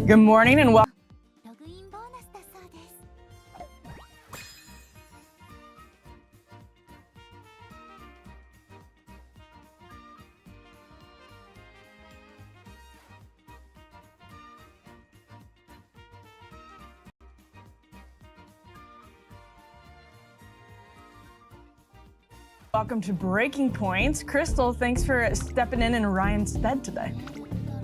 Good morning and welcome. Welcome to Breaking Points. Crystal, thanks for stepping in Ryan's stead today.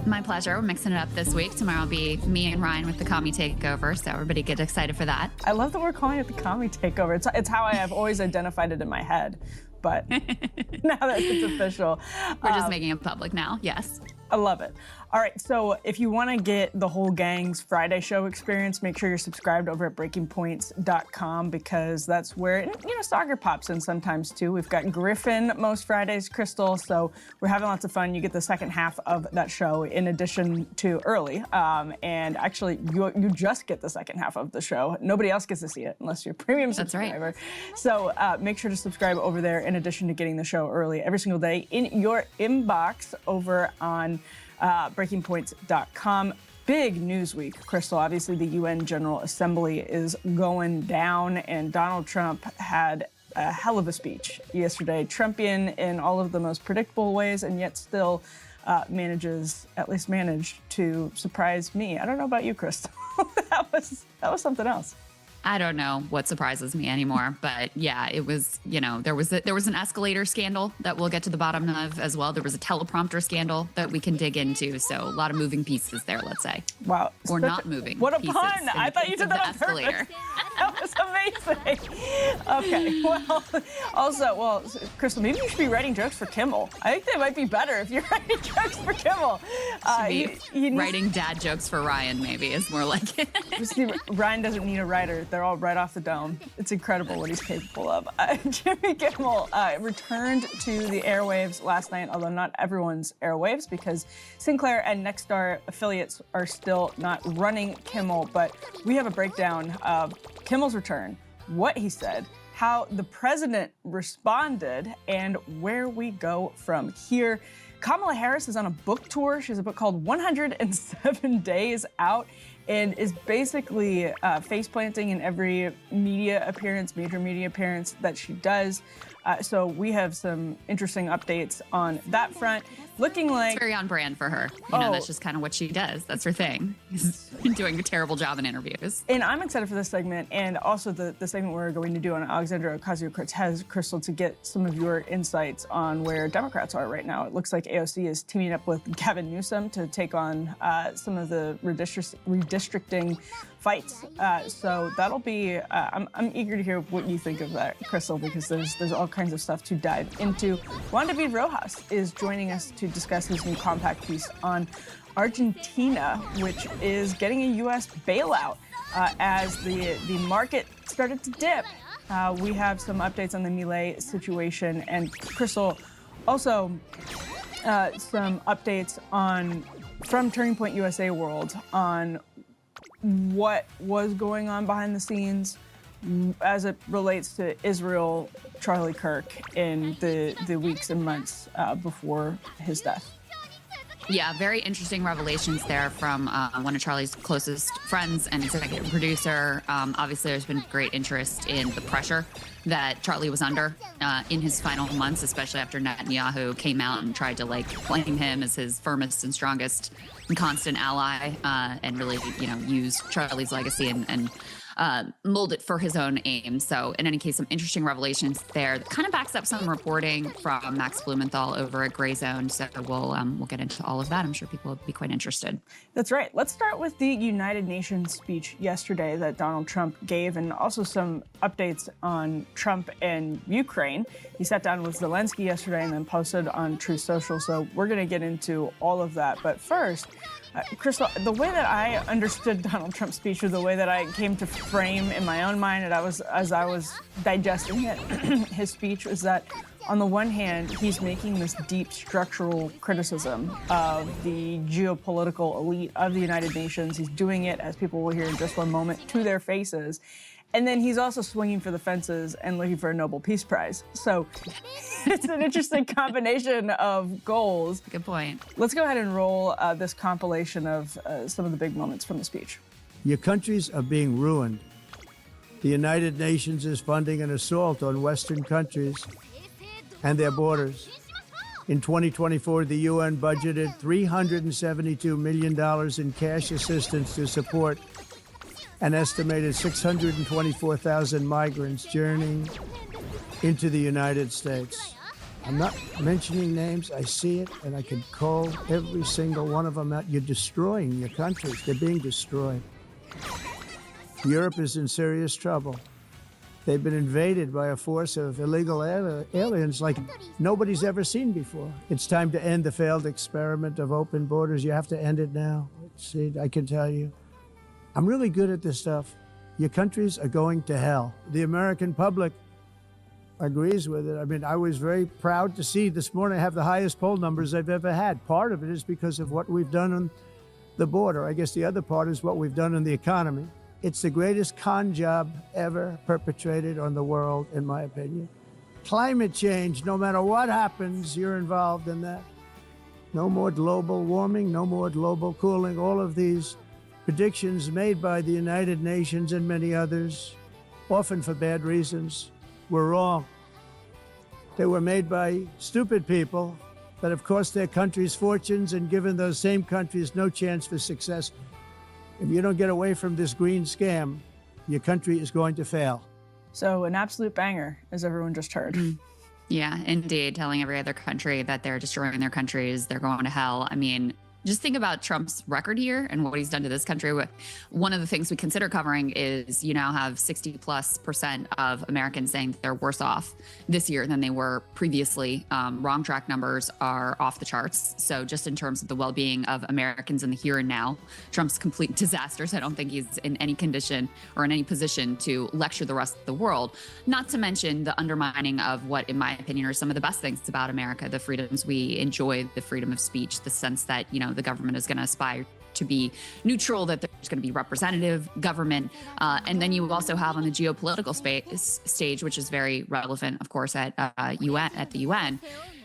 My pleasure. We're mixing it up this week. Tomorrow will be me and Ryan with the Kami Takeover, so everybody get excited for that. I love that we're calling it the Kami Takeover. It's how I have always identified it in my head, but now that it's official. We're just making it public now, yes. I love it. All right, so if you want to get the whole gang's Friday show experience, make sure you're subscribed over at breakingpoints.com because that's where, soccer pops in sometimes too. We've got Griffin most Fridays, Crystal, so we're having lots of fun. You get the second half of that show in addition to early, and actually you just get the second half of the show. Nobody else gets to see it unless you're a premium subscriber. That's right. So make sure to subscribe over there in addition to getting the show early every single day in your inbox over on breakingpoints.com. Big news week, Crystal. Obviously, the UN General Assembly is going down, and Donald Trump had a hell of a speech yesterday. Trumpian in all of the most predictable ways, and yet still managed to surprise me. I don't know about you, Crystal. that was something else. I don't know what surprises me anymore, but yeah, it was, there was an escalator scandal that we'll get to the bottom of as well. There was a teleprompter scandal that we can dig into. So a lot of moving pieces there, let's say. Wow. Or not moving. What a pun. I thought you did that on purpose. That was amazing. Okay. Well, Crystal, maybe you should be writing jokes for Kimmel. I think they might be better if you're writing jokes for Kimmel. Writing dad jokes for Ryan, maybe, is more like it. See, Ryan doesn't need a writer. They're all right off the dome. It's incredible what he's capable of. Jimmy Kimmel returned to the airwaves last night, although not everyone's airwaves, because Sinclair and Nexstar affiliates are still not running Kimmel. But we have a breakdown of Kimmel's return, what he said, how the president responded, and where we go from here. Kamala Harris is on a book tour. She has a book called 107 Days Out, and is basically face planting in every major media appearance that she does. So we have some interesting updates on that front. Looking like it's very on brand for her. That's just kind of what she does. That's her thing. She's doing a terrible job in interviews. And I'm excited for this segment, and also the segment we're going to do on Alexandria Ocasio-Cortez, Crystal, to get some of your insights on where Democrats are right now. It looks like AOC is teaming up with Gavin Newsom to take on some of the redistricting fights. So that'll be. I'm eager to hear what you think of that, Crystal, because there's all kinds of stuff to dive into. Juan David Rojas is joining us to discuss his new compact piece on Argentina, which is getting a U.S. bailout as the market started to dip. We have some updates on the Milei situation, and Crystal, also some updates from Turning Point USA World on what was going on behind the scenes as it relates to Israel, Charlie Kirk, in the weeks and months before his death. Yeah, very interesting revelations there from one of Charlie's closest friends and executive producer. Obviously, there's been great interest in the pressure that Charlie was under in his final months, especially after Netanyahu came out and tried to claim him as his firmest and strongest and constant ally, and really, use Charlie's legacy and mold it for his own aim. So in any case, some interesting revelations there that kind of backs up some reporting from Max Blumenthal over at Gray Zone. So we'll get into all of that. I'm sure people will be quite interested. That's right. Let's start with the United Nations speech yesterday that Donald Trump gave, and also some updates on Trump and Ukraine. He sat down with Zelensky yesterday and then posted on Truth Social. So we're going to get into all of that. But first, Crystal, the way that I understood Donald Trump's speech, or the way that I came to frame in my own mind, and as I was digesting it, his speech was that, on the one hand, he's making this deep structural criticism of the geopolitical elite of the United Nations. He's doing it, as people will hear in just one moment, to their faces. And then he's also swinging for the fences and looking for a Nobel Peace Prize. So it's an interesting combination of goals. Good point. Let's go ahead and roll this compilation of some of the big moments from the speech. Your countries are being ruined. The United Nations is funding an assault on Western countries and their borders. In 2024, the UN budgeted $372 million in cash assistance to support an estimated 624,000 migrants journeying into the United States. I'm not mentioning names. I see it, and I can call every single one of them out. You're destroying your countries. They're being destroyed. Europe is in serious trouble. They've been invaded by a force of illegal aliens like nobody's ever seen before. It's time to end the failed experiment of open borders. You have to end it now. See, I can tell you. I'm really good at this stuff. Your countries are going to hell. The American public agrees with it. I mean, I was very proud to see this morning I have the highest poll numbers I've ever had. Part of it is because of what we've done on the border. I guess the other part is what we've done in the economy. It's the greatest con job ever perpetrated on the world, in my opinion. Climate change, no matter what happens, you're involved in that. No more global warming, no more global cooling. All of these predictions made by the United Nations and many others, often for bad reasons, were wrong. They were made by stupid people that have cost their countries fortunes and given those same countries no chance for success. If you don't get away from this green scam, your country is going to fail. So an absolute banger, as everyone just heard. Yeah, indeed. Telling every other country that they're destroying their countries, they're going to hell. I mean, just think about Trump's record here and what he's done to this country. One of the things we consider covering is you now have 60+% of Americans saying that they're worse off this year than they were previously. Wrong track numbers are off the charts. So just in terms of the well-being of Americans in the here and now, Trump's complete disasters. I don't think he's in any condition or in any position to lecture the rest of the world, not to mention the undermining of what, in my opinion, are some of the best things about America, the freedoms we enjoy, the freedom of speech, the sense that, the government is going to aspire to be neutral, that there's going to be representative government. And then you also have on the geopolitical stage, which is very relevant, of course, at the UN,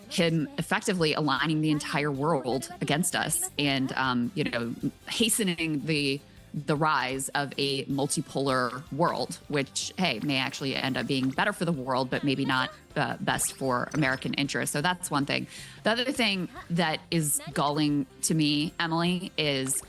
him effectively aligning the entire world against us and, hastening the rise of a multipolar world, which, hey, may actually end up being better for the world, but maybe not best for American interests. So that's one thing. The other thing that is galling to me, Emily, is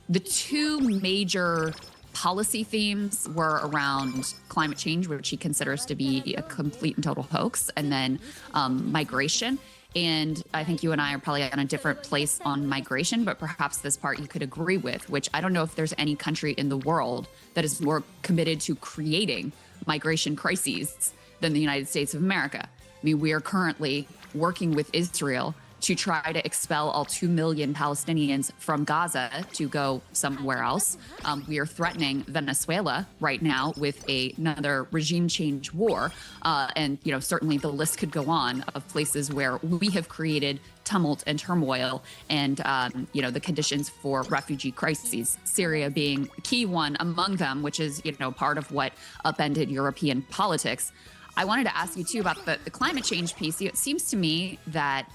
the two major policy themes were around climate change, which he considers to be a complete and total hoax, and then migration. And I think you and I are probably on a different place on migration, but perhaps this part you could agree with, which I don't know if there's any country in the world that is more committed to creating migration crises than the United States of America. I mean, we are currently working with Israel to try to expel all 2 million Palestinians from Gaza to go somewhere else. We are threatening Venezuela right now with another regime change war. And, certainly the list could go on of places where we have created tumult and turmoil and, the conditions for refugee crises, Syria being a key one among them, which is, part of what upended European politics. I wanted to ask you, too, about the climate change piece. It seems to me that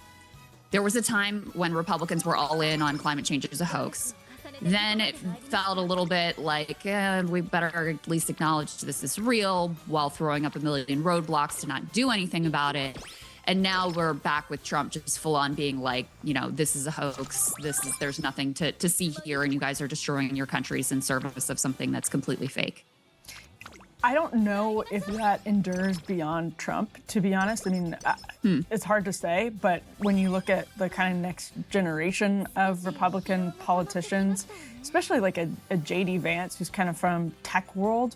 there was a time when Republicans were all in on climate change as a hoax. Then it felt a little bit like we better at least acknowledge this is real while throwing up a million roadblocks to not do anything about it. And now we're back with Trump just full on being like, this is a hoax. There's nothing to see here. And you guys are destroying your countries in service of something that's completely fake. I don't know if that endures beyond Trump, to be honest. I mean, it's hard to say, but when you look at the kind of next generation of Republican politicians, especially like a J.D. Vance, who's kind of from tech world,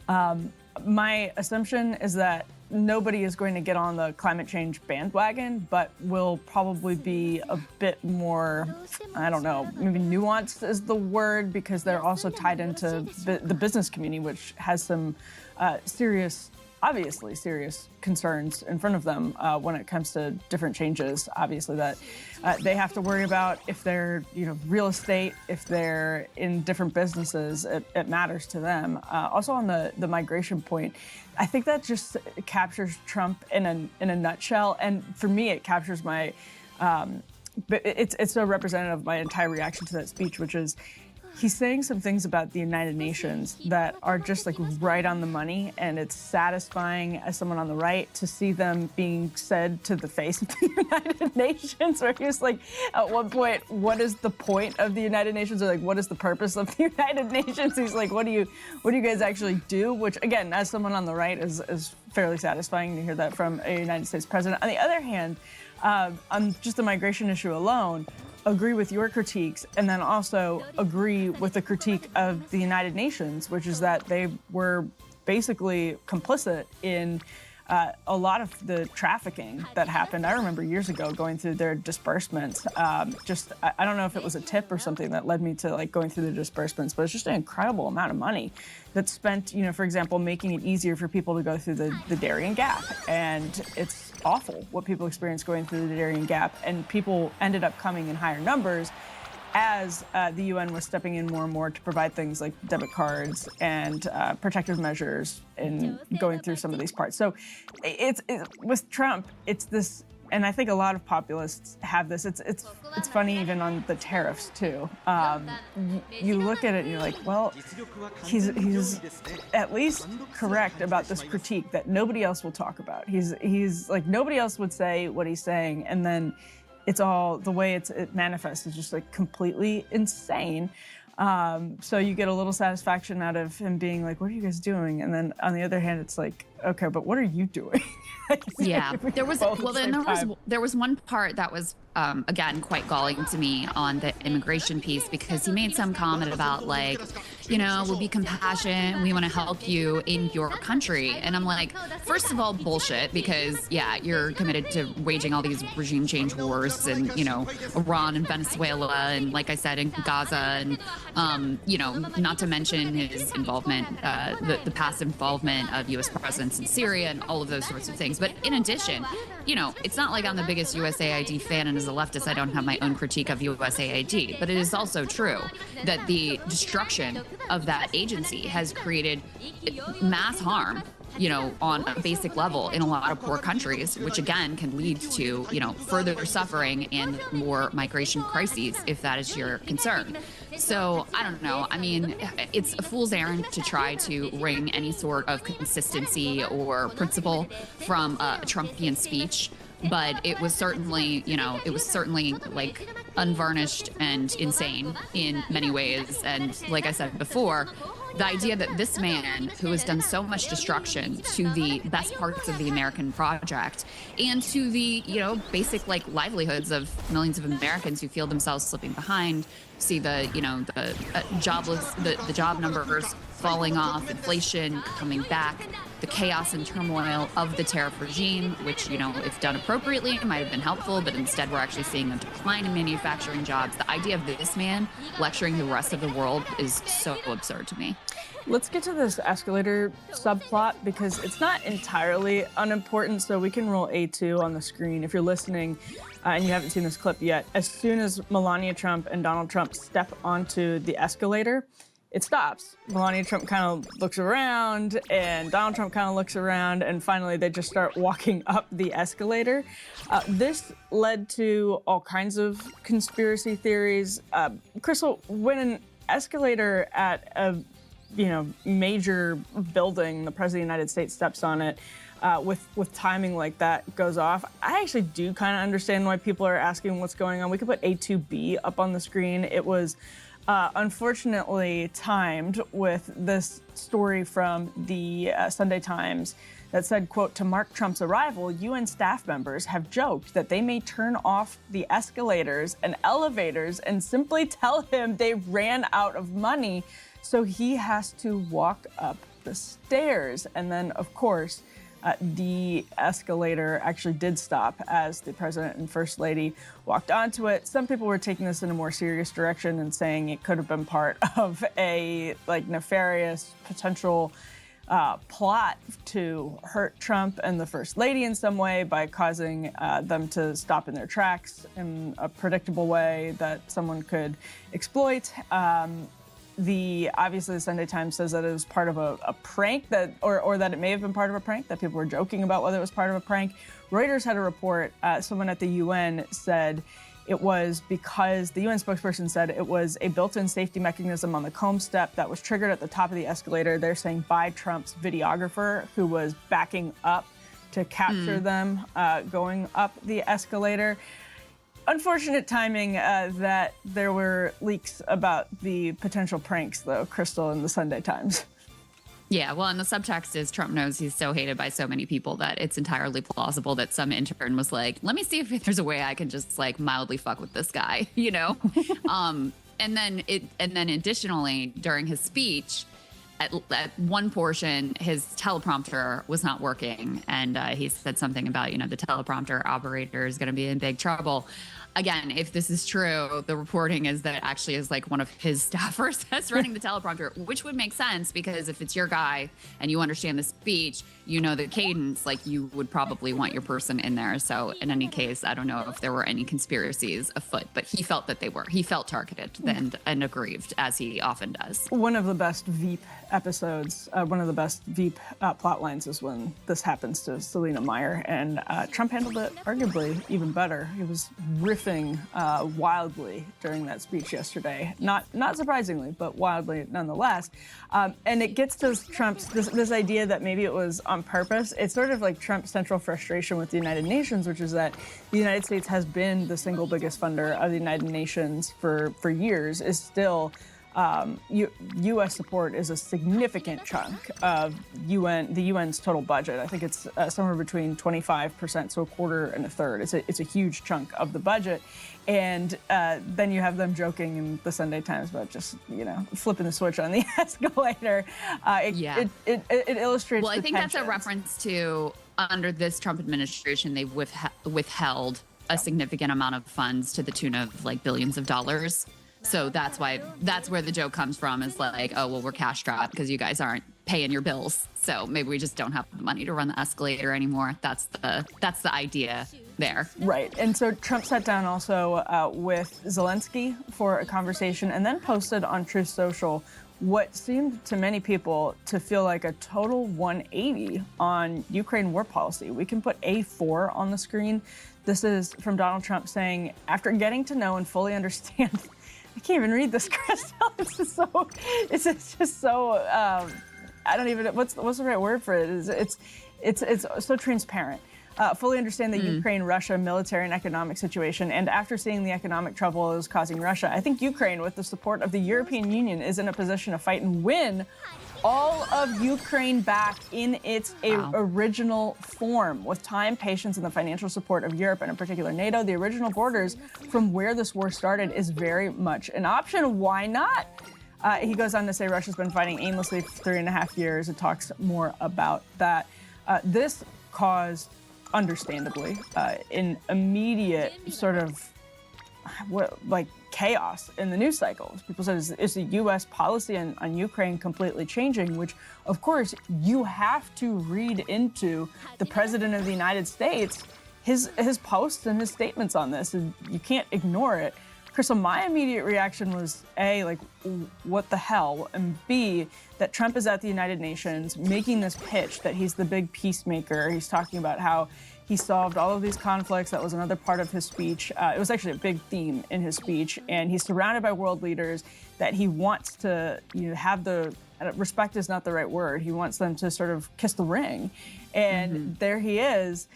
my assumption is that nobody is going to get on the climate change bandwagon, but will probably be a bit more, I don't know, maybe nuanced is the word, because they're also tied into the business community, which has some obviously serious concerns in front of them when it comes to different changes, obviously, that they have to worry about. If they're, real estate, if they're in different businesses, it matters to them. Also on the migration point, I think that just captures Trump in a nutshell. And for me, it captures my, it's so representative of my entire reaction to that speech, which is, he's saying some things about the United Nations that are just like right on the money, and it's satisfying as someone on the right to see them being said to the face of the United Nations, where he's like, at one point, what is the point of the United Nations, or like, what is the purpose of the United Nations? He's like, what do you guys actually do? Which, again, as someone on the right, is fairly satisfying to hear that from a United States president. On the other hand, on just the migration issue alone, agree with your critiques, and then also agree with the critique of the United Nations, which is that they were basically complicit in a lot of the trafficking that happened. I remember years ago going through their disbursements. I don't know if it was a tip or something that led me to going through the disbursements, but it's just an incredible amount of money that's spent, for example, making it easier for people to go through the Darien Gap. And it's awful what people experience going through the Darien Gap. And people ended up coming in higher numbers as the UN was stepping in more and more to provide things like debit cards and protective measures in going through some of these parts. So it's with Trump, it's this, and I think a lot of populists have this. It's funny even on the tariffs too. You look at it and you're like, well, he's at least correct about this critique that nobody else will talk about. He's like, nobody else would say what he's saying, and then it's all, the way it manifests is just like completely insane. So you get a little satisfaction out of him being like, what are you guys doing? And then on the other hand, it's like, okay, but what are you doing? Yeah, there was one part that was again quite galling to me on the immigration piece, because he made some comment about we'll be compassionate, we want to help you in your country, and I'm like, first of all, bullshit, because you're committed to waging all these regime change wars in Iran and Venezuela, and like I said, in Gaza, and not to mention his involvement, the past involvement of U.S. presidents in Syria and all of those sorts of things. But in addition, it's not like I'm the biggest USAID fan, and as a leftist, I don't have my own critique of USAID. But it is also true that the destruction of that agency has created mass harm, on a basic level in a lot of poor countries, which again can lead to, further suffering and more migration crises, if that is your concern. So I don't know. I mean, it's a fool's errand to try to wring any sort of consistency or principle from a Trumpian speech. But it was certainly, like unvarnished and insane in many ways. And like I said before, the idea that this man, who has done so much destruction to the best parts of the American project and to the, basic livelihoods of millions of Americans who feel themselves slipping behind, see the job numbers falling off, inflation coming back, the chaos and turmoil of the tariff regime, which, if done appropriately, might have been helpful, but instead we're actually seeing a decline in manufacturing jobs. The idea of this man lecturing the rest of the world is so absurd to me. Let's get to this escalator subplot, because it's not entirely unimportant, so we can roll A2 on the screen. If you're listening and you haven't seen this clip yet, as soon as Melania Trump and Donald Trump step onto the escalator, it stops. Melania Trump kind of looks around, and Donald Trump kind of looks around, and finally they just start walking up the escalator. This led to all kinds of conspiracy theories. Crystal, when an escalator at a major building, the President of the United States steps on it, with timing like that goes off, I actually do kind of understand why people are asking what's going on. We could put A2B up on the screen. It was unfortunately timed with this story from the Sunday Times that said, quote, to mark Trump's arrival, UN staff members have joked that they may turn off the escalators and elevators and simply tell him they ran out of money, so he has to walk up the stairs. And then, of course, The escalator actually did stop as the president and first lady walked onto it. Some people were taking this in a more serious direction and saying it could have been part of a nefarious potential plot to hurt Trump and the first lady in some way by causing them to stop in their tracks in a predictable way that someone could exploit. Obviously the Sunday Times says that it was part of a prank or that it may have been part of a prank, that people were joking about whether it was part of a prank. Reuters had a report, someone at the UN said it was because the UN spokesperson said it was a built-in safety mechanism on the comb step that was triggered at the top of the escalator. They're saying by Trump's videographer who was backing up to capture them going up the escalator. Unfortunate timing that there were leaks about the potential pranks, though, Crystal, in the Sunday Times. Yeah, well, and the subtext is Trump knows he's so hated by so many people that it's entirely plausible that some intern was like, let me see if there's a way I can just mildly fuck with this guy, you know? And then additionally, during his speech, at one portion, his teleprompter was not working. And he said something about, the teleprompter operator is going to be in big trouble. Again, if this is true, the reporting is that it actually is one of his staffers that's running the teleprompter, which would make sense because if it's your guy and you understand the speech, the cadence, you would probably want your person in there. So in any case, I don't know if there were any conspiracies afoot, but he felt that they were. He felt targeted and aggrieved, as he often does. One of the best Veep episodes, one of the best Veep plot lines is when this happens to Selena Meyer, and Trump handled it arguably even better. He was riffing wildly during that speech yesterday. Not surprisingly, but wildly nonetheless. And it gets to Trump's this idea that maybe it was on purpose. It's sort of like Trump's central frustration with the United Nations, which is that the United States has been the single biggest funder of the United Nations for years, is still U.S. support is a significant chunk of the UN's total budget. I think it's somewhere between 25%, so a quarter and a third. It's a huge chunk of the budget. And then you have them joking in the Sunday Times about just, flipping the switch on the escalator. It illustrates Well, I the think tensions. that's a reference to under this Trump administration, they've withheld a significant amount of funds to the tune of billions of dollars. So that's where the joke comes from, is oh, well, we're cash strapped because you guys aren't paying your bills. So maybe we just don't have the money to run the escalator anymore. That's the idea there. Right. And so Trump sat down also with Zelensky for a conversation and then posted on Truth Social what seemed to many people to feel like a total 180 on Ukraine war policy. We can put A4 on the screen. This is from Donald Trump saying, after getting to know and fully understand I can't even read this, Crystal. It's just so. I don't even. What's the right word for it? It's so transparent. Fully understand the Ukraine-Russia military and economic situation, and after seeing the economic trouble it was causing Russia, I think Ukraine, with the support of the European Union, is in a position to fight and win all of Ukraine back in its original form. With time, patience, and the financial support of Europe, and in particular NATO, the original borders from where this war started is very much an option. Why not? He goes on to say Russia's been fighting aimlessly for 3.5 years. It talks more about that. This caused, understandably, an immediate sort of chaos in the news cycles. People said, is the U.S. policy on Ukraine completely changing? Which, of course, you have to read into the President of the United States, his posts and his statements on this, and you can't ignore it. Crystal, my immediate reaction was A, what the hell? And B, that Trump is at the United Nations making this pitch that he's the big peacemaker. He's talking about how he solved all of these conflicts. That was another part of his speech. It was actually a big theme in his speech. And he's surrounded by world leaders that he wants to have respect is not the right word. He wants them to sort of kiss the ring. And there he is,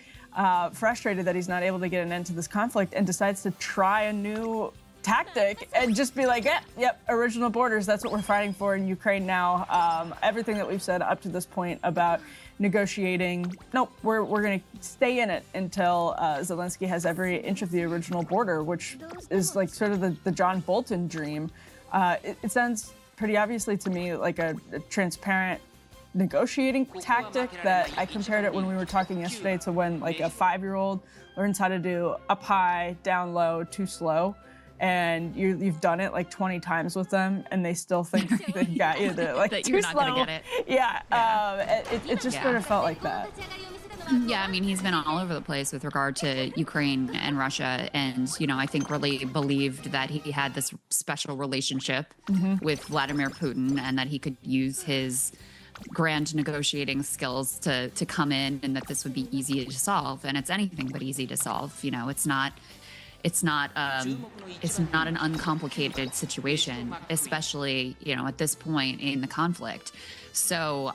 frustrated that he's not able to get an end to this conflict, and decides to try a new tactic and just be like, yep, original borders, that's what we're fighting for in Ukraine now. Everything that we've said up to this point about negotiating, nope, we're going to stay in it until Zelensky has every inch of the original border, which is sort of the John Bolton dream. It sounds pretty obviously to me like a transparent negotiating tactic that I compared it when we were talking yesterday to when like a 5-year-old learns how to do up high, down low, too slow. And you've done it like 20 times with them, and they still think they've got you. They're like, that too you're not slow. going to get it. Yeah. It just sort of felt like that. Yeah, I mean, he's been all over the place with regard to Ukraine and Russia. And, I think really believed that he had this special relationship with Vladimir Putin and that he could use his grand negotiating skills to come in and that this would be easy to solve. And it's anything but easy to solve. It's not an uncomplicated situation, especially, at this point in the conflict. So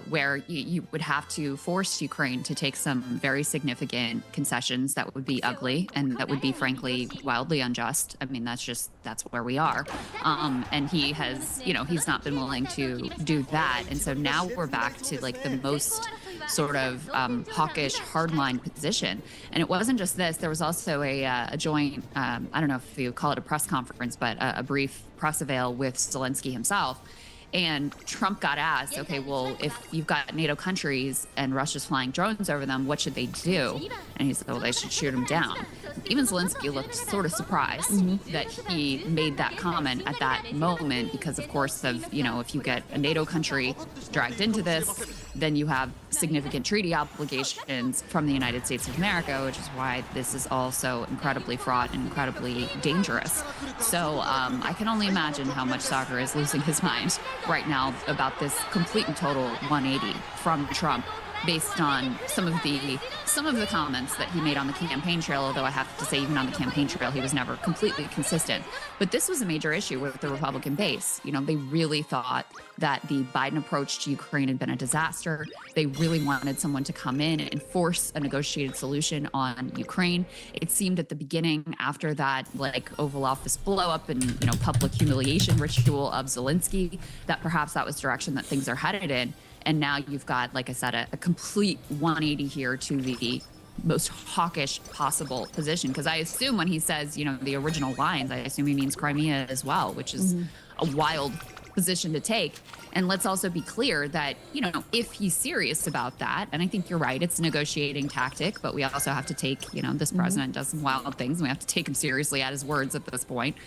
where you would have to force Ukraine to take some very significant concessions that would be ugly and that would be, frankly, wildly unjust. I mean, that's where we are. And he has, he's not been willing to do that. And so now we're back to like the most sort of hawkish hardline position. And it wasn't just this. There was also a joint, I don't know if you call it a press conference, but a brief press avail with Zelensky himself. And Trump got asked, okay, well, if you've got NATO countries and Russia's flying drones over them, what should they do? And he said, well, they should shoot them down. Even Zelensky looked sort of surprised that he made that comment at that moment because, of course, if you get a NATO country dragged into this, then you have significant treaty obligations from the United States of America, which is why this is all so incredibly fraught and incredibly dangerous. So I can only imagine how much Soccer is losing his mind right now about this complete and total 180 from Trump based on some of the comments that he made on the campaign trail, although I have to say even on the campaign trail he was never completely consistent. But this was a major issue with the Republican base. They really thought that the Biden approach to Ukraine had been a disaster. They really wanted someone to come in and force a negotiated solution on Ukraine. It seemed at the beginning, after that like Oval Office blow up and public humiliation ritual of Zelensky, that perhaps that was the direction that things are headed in. And now you've got, like I said, a complete 180 here to the most hawkish possible position. Because I assume when he says, the original lines, I assume he means Crimea as well, which is a wild position to take. And let's also be clear that, if he's serious about that, and I think you're right, it's a negotiating tactic, but we also have to take, this president does some wild things, and we have to take him seriously at his words at this point.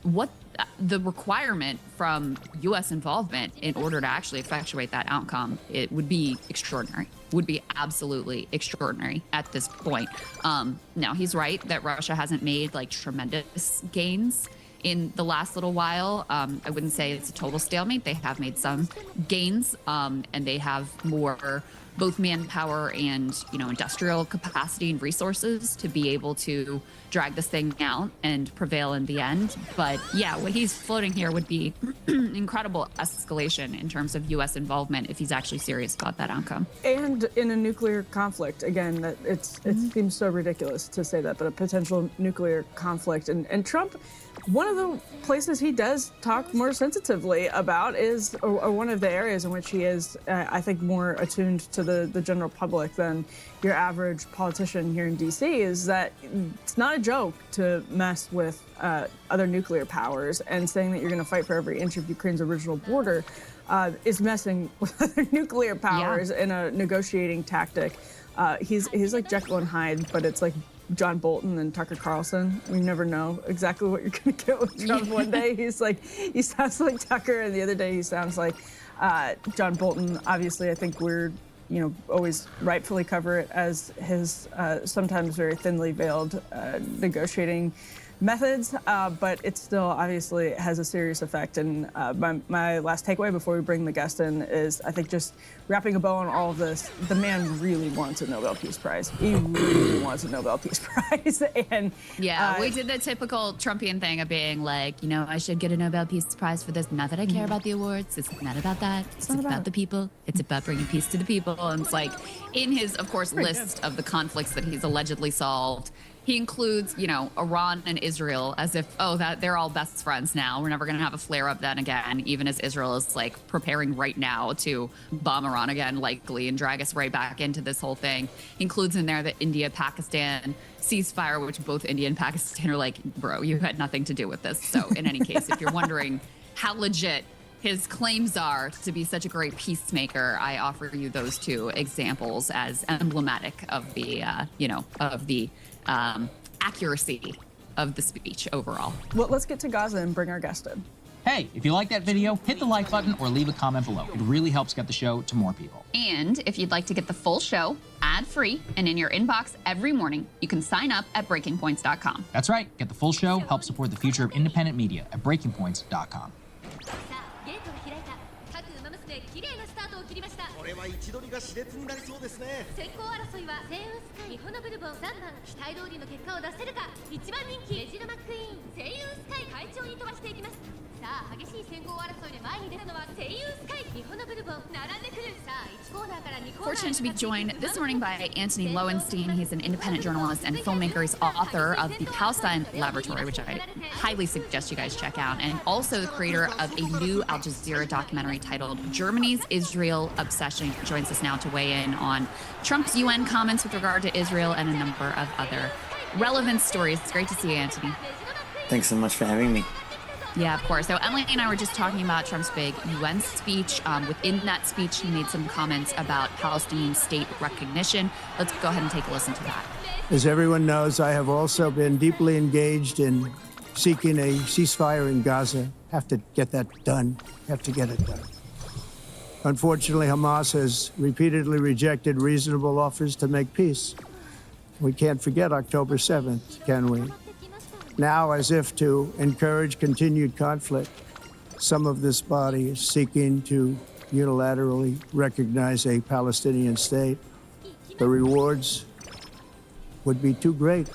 What the requirement from U.S. involvement in order to actually effectuate that outcome, it would be extraordinary, would be absolutely extraordinary at this point. Now, he's right that Russia hasn't made like tremendous gains in the last little while. I wouldn't say it's a total stalemate. They have made some gains, and they have more both manpower and industrial capacity and resources to be able to drag this thing out and prevail in the end. But yeah, what he's floating here would be incredible escalation in terms of U.S. involvement if he's actually serious about that outcome. And in a nuclear conflict, again, that it seems so ridiculous to say that, but a potential nuclear conflict. And Trump, one of the places he does talk more sensitively about is, or one of the areas in which he is, I think, more attuned to the general public than your average politician here in D.C., is that it's not a joke to mess with other nuclear powers, and saying that you're going to fight for every inch of Ukraine's original border is messing with other nuclear powers in a negotiating tactic. He's like Jekyll and Hyde, but it's like John Bolton and Tucker Carlson. We never know exactly what you're going to get with Trump. One day he sounds like Tucker, and the other day he sounds like John Bolton. Obviously, I think we're always rightfully cover it as his sometimes very thinly veiled negotiating methods, but it still obviously has a serious effect. And my last takeaway before we bring the guest in is, I think, just wrapping a bow on all of this, the man really wants a Nobel Peace Prize. He really wants a Nobel Peace Prize. And we did the typical Trumpian thing of being like, I should get a Nobel Peace Prize for this. Not that I care about the awards. It's not about that. It's about the people. It's about bringing peace to the people. And it's like, in his, of course, list of the conflicts that he's allegedly solved, he includes, Iran and Israel as if, that they're all best friends now. We're never going to have a flare up then again, even as Israel is like preparing right now to bomb Iran again, likely, and drag us right back into this whole thing. He includes in there the India-Pakistan ceasefire, which both India and Pakistan are like, bro, you had nothing to do with this. So in any case, if you're wondering how legit his claims are to be such a great peacemaker, I offer you those two examples as emblematic of the, accuracy of the speech overall. Well, let's get to Gaza and bring our guest in. Hey, if you like that video, hit the like button or leave a comment below. It really helps get the show to more people. And if you'd like to get the full show ad-free and in your inbox every morning, you can sign up at breakingpoints.com. That's right. Get the full show, help support the future of independent media at breakingpoints.com. これは位置取りが熾烈になりそうですね。先行争いはセイウスカイ、日本のブルボン3番、期待通りの結果を出せるか。1番人気メジロマックイーン、セイウスカイ快調に飛ばしていきます。さあ激しい先行争いで前に出たのはセイウスカイ、日本のブルボン並んでくる。さあ1コーナーから2コーナー。Fortunate to be joined this morning by Anthony Lowenstein. He's an independent journalist and filmmaker. He's author of The Palestine Laboratory, which I highly suggest you guys check out, and also the creator of a new Al Jazeera documentary titled Germany's Israel Obsession. He joins us now to weigh in on Trump's UN comments with regard to Israel and a number of other relevant stories. It's great to see you, Anthony. Thanks so much for having me. Yeah, of course. So Emily and I were just talking about Trump's big UN speech. Within that speech, he made some comments about Palestinian state recognition. Let's go ahead and take a listen to that. As everyone knows, I have also been deeply engaged in seeking a ceasefire in Gaza. Have to get that done. Have to get it done. Unfortunately, Hamas has repeatedly rejected reasonable offers to make peace. We can't forget October 7th, can we? Now, as if to encourage continued conflict, some of this body is seeking to unilaterally recognize a Palestinian state. The rewards would be too great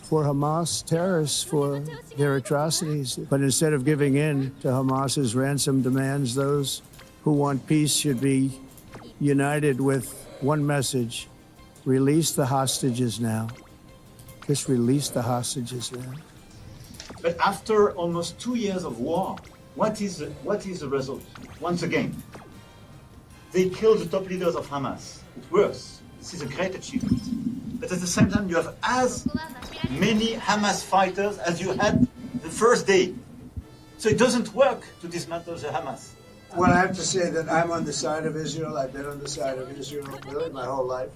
for Hamas terrorists for their atrocities. But instead of giving in to Hamas's ransom demands, those who want peace should be united with one message: release the hostages now. Just release the hostages now. But after almost 2 years of war, what is the result? Once again, they killed the top leaders of Hamas. It works. This is a great achievement. But at the same time, you have as many Hamas fighters as you had the first day. So it doesn't work to dismantle the Hamas. Well, I have to say that I'm on the side of Israel. I've been on the side of Israel really my whole life.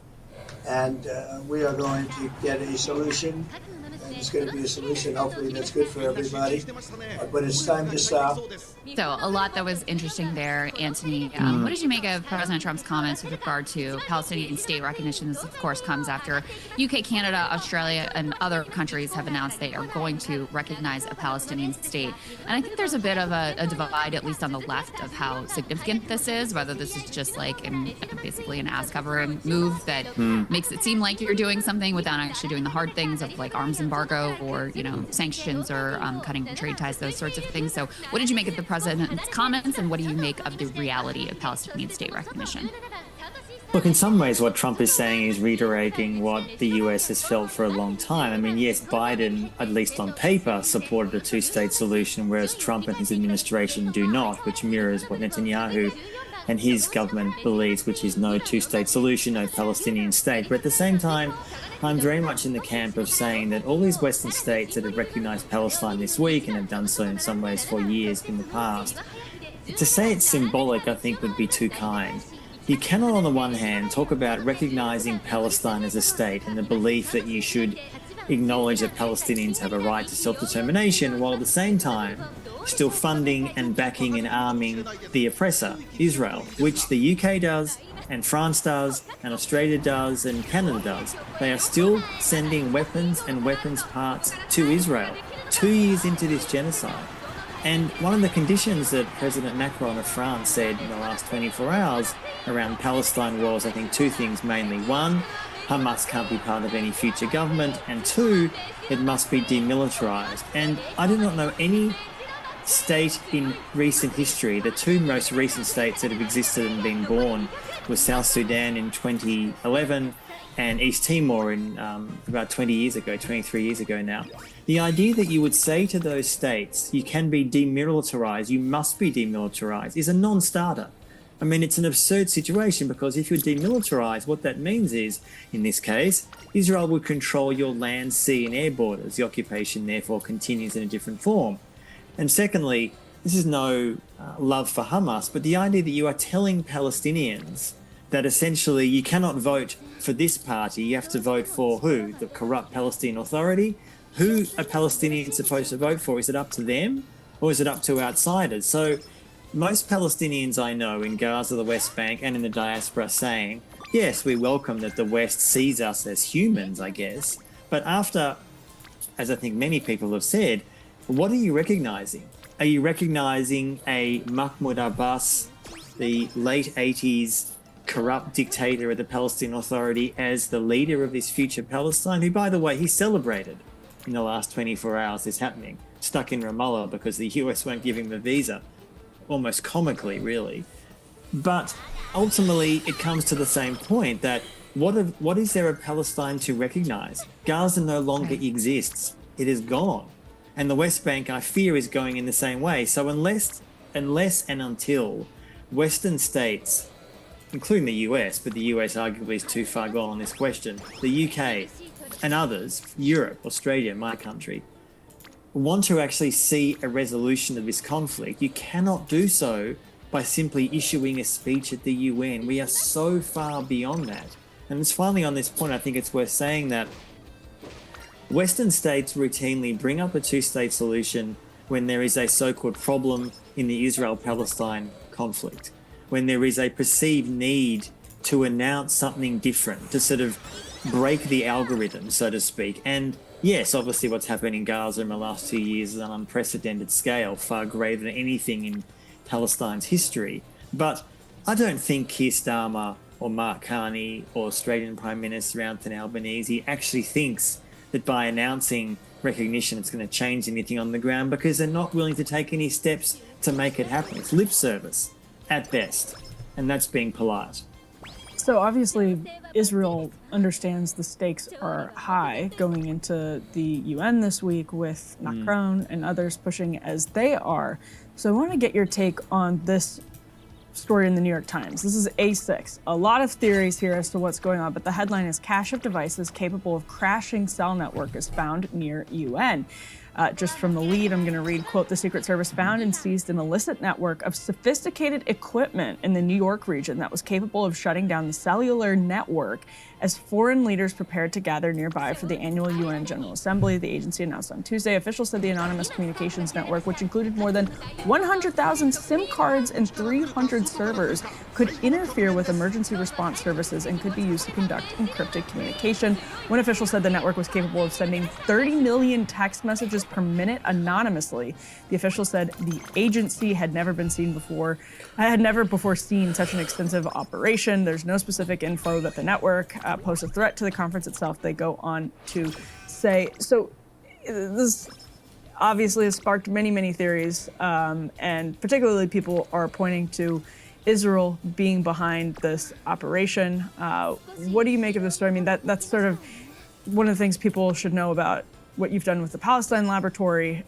And we are going to get a solution. And it's going to be a solution, hopefully, that's good for everybody. But it's time to stop. So a lot that was interesting there, Anthony. What did you make of President Trump's comments with regard to Palestinian state recognition? This, of course, comes after UK, Canada, Australia, and other countries have announced they are going to recognize a Palestinian state. And I think there's a bit of a divide, at least on the left, of how significant this is, whether this is just like basically an ass-covering move that makes it seem like you're doing something without actually doing the hard things of like arms embargo or, sanctions or cutting trade ties, those sorts of things. So what did you make of the president's comments, and what do you make of the reality of Palestinian state recognition? Look, in some ways, what Trump is saying is reiterating what the US has felt for a long time. I mean, yes, Biden, at least on paper, supported a two-state solution, whereas Trump and his administration do not, which mirrors what Netanyahu and his government believes, which is no two-state solution, no Palestinian state. But at the same time, I'm very much in the camp of saying that all these Western states that have recognized Palestine this week and have done so in some ways for years in the past, to say it's symbolic, I think, would be too kind. You cannot, on the one hand, talk about recognizing Palestine as a state and the belief that you should acknowledge that Palestinians have a right to self-determination, while at the same time still funding and backing and arming the oppressor, Israel, which the UK does, and France does, and Australia does, and Canada does. They are still sending weapons and weapons parts to Israel 2 years into this genocide. And one of the conditions that President Macron of France said in the last 24 hours around Palestine was, I think, two things mainly. One, Hamas can't be part of any future government, and two, it must be demilitarized. And I do not know any state in recent history. The two most recent states that have existed and been born were South Sudan in 2011 and East Timor in about 20 years ago, 23 years ago now. The idea that you would say to those states, you can be demilitarized, you must be demilitarized, is a non-starter. I mean, it's an absurd situation, because if you're demilitarized, what that means is, in this case, Israel would control your land, sea and air borders. The occupation therefore continues in a different form. And secondly, love for Hamas, but the idea that you are telling Palestinians that essentially you cannot vote for this party, you have to vote for who? The corrupt Palestinian Authority? Who are Palestinians supposed to vote for? Is it up to them or is it up to outsiders? So most Palestinians I know in Gaza, the West Bank, and in the diaspora are saying, yes, we welcome that the West sees us as humans, I guess. But after, as I think many people have said, what are you recognizing? Are you recognizing a Mahmoud Abbas, the late 80s corrupt dictator of the Palestinian Authority, as the leader of this future Palestine, who, by the way, he celebrated in the last 24 hours this happening, stuck in Ramallah because the US won't give him a visa, almost comically, really. But ultimately, it comes to the same point that what is there of Palestine to recognize? Gaza no longer exists. It is gone. And the West Bank, I fear, is going in the same way. So unless and until Western states, including the US, but the US arguably is too far gone on this question, the UK and others, Europe, Australia, my country, want to actually see a resolution of this conflict, you cannot do so by simply issuing a speech at the UN. We are so far beyond that. And it's finally on this point, I think it's worth saying that Western states routinely bring up a two-state solution when there is a so-called problem in the Israel-Palestine conflict, when there is a perceived need to announce something different, to sort of break the algorithm, so to speak. And yes, obviously what's happened in Gaza in the last 2 years is an unprecedented scale, far greater than anything in Palestine's history. But I don't think Keir Starmer or Mark Carney or Australian Prime Minister Anthony Albanese actually thinks that by announcing recognition it's going to change anything on the ground, because they're not willing to take any steps to make it happen. It's lip service at best, and that's being polite. So obviously Israel understands the stakes are high going into the UN this week with Macron and others pushing as they are. So I want to get your take on this story in the New York Times. This is A6. A lot of theories here as to what's going on, but the headline is cache of devices capable of crashing cell network is found near UN. Just from the lead, I'm going to read, quote, the Secret Service found and seized an illicit network of sophisticated equipment in the New York region that was capable of shutting down the cellular network as foreign leaders prepared to gather nearby for the annual UN General Assembly, the agency announced on Tuesday. Officials said the anonymous communications network, which included more than 100,000 SIM cards and 300 servers, could interfere with emergency response services and could be used to conduct encrypted communication. One official said the network was capable of sending 30 million text messages per minute anonymously. The official said the agency had never before seen such an extensive operation. There's no specific info that the network posed a threat to the conference itself, they go on to say. So this obviously has sparked many, many theories, and particularly people are pointing to Israel being behind this operation. What do you make of this story? I mean, that's sort of one of the things people should know about what you've done with the Palestine Laboratory,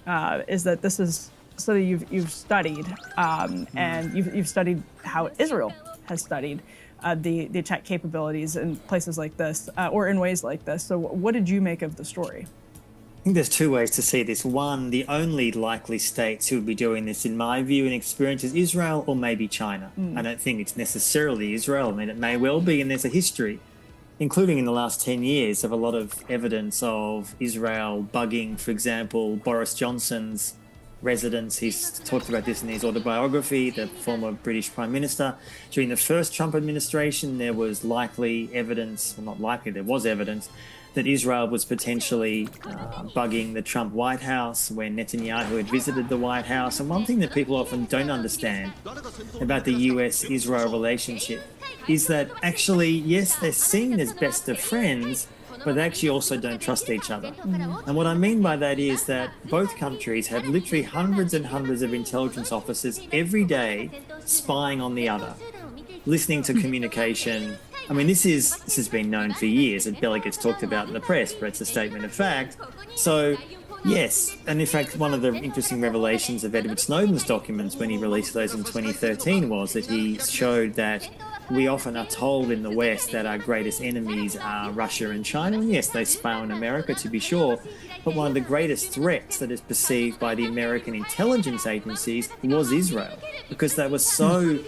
is that this is so that you've studied, and you've studied how Israel has studied the tech capabilities in places like this, or in ways like this. So what did you make of the story? I think there's two ways to see this. One, the only likely states who would be doing this, in my view and experience, is Israel or maybe China. I don't think it's necessarily Israel. I mean, it may well be, and there's a history, including in the last 10 years, of a lot of evidence of Israel bugging, for example, Boris Johnson's residence. He's talked about this in his autobiography, the former British Prime Minister. During the first Trump administration, there was likely evidence, well, not likely, there was evidence that Israel was potentially bugging the Trump White House when Netanyahu had visited the White House. And one thing that people often don't understand about the US-Israel relationship is that actually, yes, they're seen as best of friends, but they actually also don't trust each other. And what I mean by that is that both countries have literally hundreds and hundreds of intelligence officers every day spying on the other, listening to communication. I mean, this has been known for years. It barely gets talked about in the press, but it's a statement of fact. So, yes, and in fact, one of the interesting revelations of Edward Snowden's documents when he released those in 2013 was that he showed that we often are told in the West that our greatest enemies are Russia and China. And yes, they spy on America, to be sure. But one of the greatest threats that is perceived by the American intelligence agencies was Israel, because they were so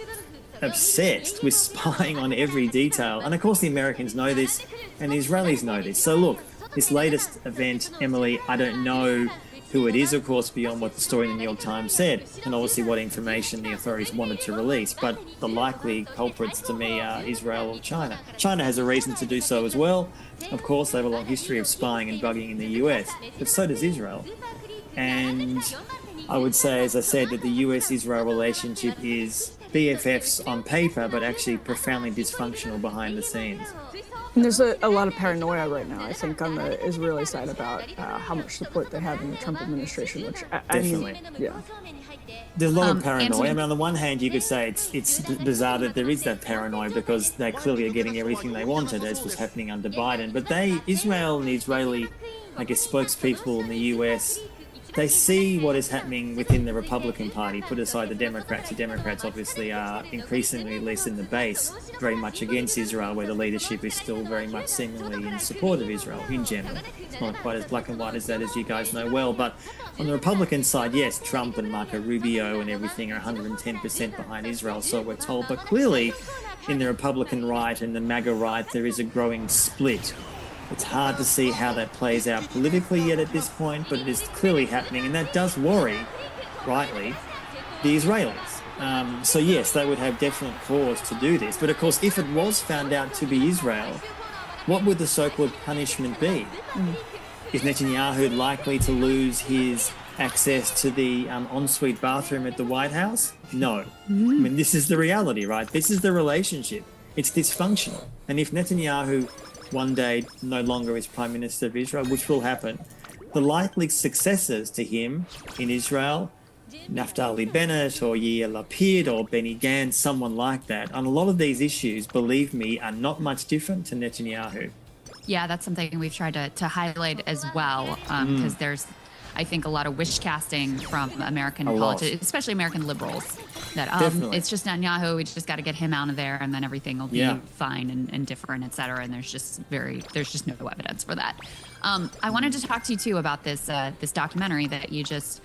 obsessed with spying on every detail. And of course, the Americans know this and the Israelis know this. So look, this latest event, Emily, I don't know who it is, of course, beyond what the story in the New York Times said, and obviously what information the authorities wanted to release. But the likely culprits to me are Israel or China. China has a reason to do so as well. Of course, they have a long history of spying and bugging in the US, but so does Israel. And I would say, as I said, that the US-Israel relationship is BFFs on paper, but actually profoundly dysfunctional behind the scenes. And there's a lot of paranoia right now, I think, on the Israeli side about how much support they have in the Trump administration, which I mean, yeah. There's a lot of paranoia. Anthony- I mean, on the one hand, you could say it's bizarre that there is that paranoia because they clearly are getting everything they wanted, as was happening under Biden. But Israel and the Israeli, I guess, spokespeople in the US, they see what is happening within the Republican Party, put aside the Democrats. The Democrats obviously are increasingly, at least in the base, very much against Israel, where the leadership is still very much seemingly in support of Israel in general. It's not quite as black and white as that, as you guys know well. But on the Republican side, yes, Trump and Marco Rubio and everything are 110% behind Israel, so we're told. But clearly, in the Republican right and the MAGA right, there is a growing split. It's hard to see how that plays out politically yet at this point, but it is clearly happening, and that does worry, rightly, the Israelis. So yes, they would have definite cause to do this. But of course, if it was found out to be Israel, what would the so-called punishment be? Is Netanyahu likely to lose his access to the ensuite bathroom at the White House? No. I mean, this is the reality, right? This is the relationship. It's dysfunctional. And if Netanyahu one day no longer is Prime Minister of Israel, which will happen, the likely successors to him in Israel, Naftali Bennett or Yair Lapid or Benny Gantz, someone like that, on a lot of these issues, believe me, are not much different to Netanyahu. Yeah, that's something we've tried to highlight as well, because there's, I think, a lot of wish casting from American politics, especially American liberals, that it's just Netanyahu, we just got to get him out of there, and then everything will be fine and different, et cetera. And there's just no evidence for that. I wanted to talk to you too about this documentary that you just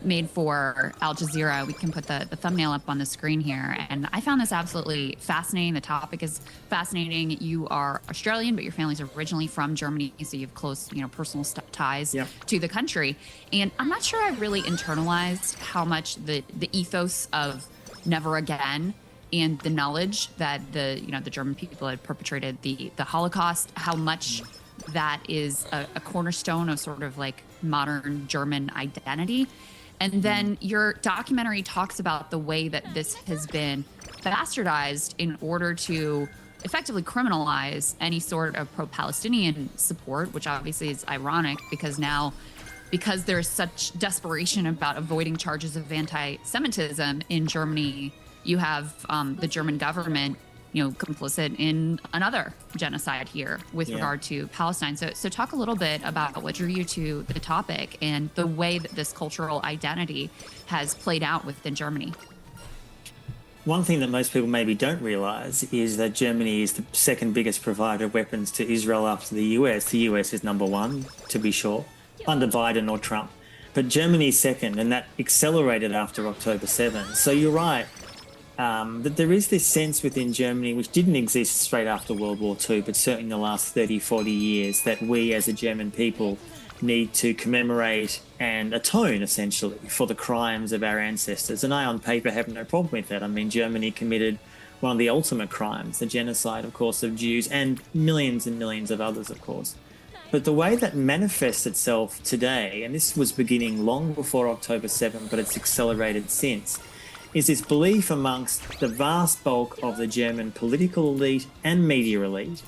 made for Al Jazeera. We can put the thumbnail up on the screen here. And I found this absolutely fascinating. The topic is fascinating. You are Australian, but your family's originally from Germany, so you have close, personal ties to the country. And I'm not sure I really internalized how much the ethos of never again and the knowledge that the German people had perpetrated the Holocaust, how much that is a cornerstone of sort of like modern German identity. And then your documentary talks about the way that this has been bastardized in order to effectively criminalize any sort of pro-Palestinian support, which obviously is ironic because there's such desperation about avoiding charges of anti-Semitism in Germany, you have the German government complicit in another genocide here with regard to Palestine. So talk a little bit about what drew you to the topic and the way that this cultural identity has played out within Germany. One thing that most people maybe don't realize is that Germany is the second biggest provider of weapons to Israel after the US. The US is number one, to be sure, under Biden or Trump. But Germany is second, and that accelerated after October 7. So you're right. That there is this sense within Germany, which didn't exist straight after World War II, but certainly in the last 30, 40 years, that we as a German people need to commemorate and atone, essentially, for the crimes of our ancestors. And I, on paper, have no problem with that. I mean, Germany committed one of the ultimate crimes, the genocide, of course, of Jews and millions of others, of course. But the way that manifests itself today, and this was beginning long before October 7, but it's accelerated since, is this belief amongst the vast bulk of the German political elite and media elite,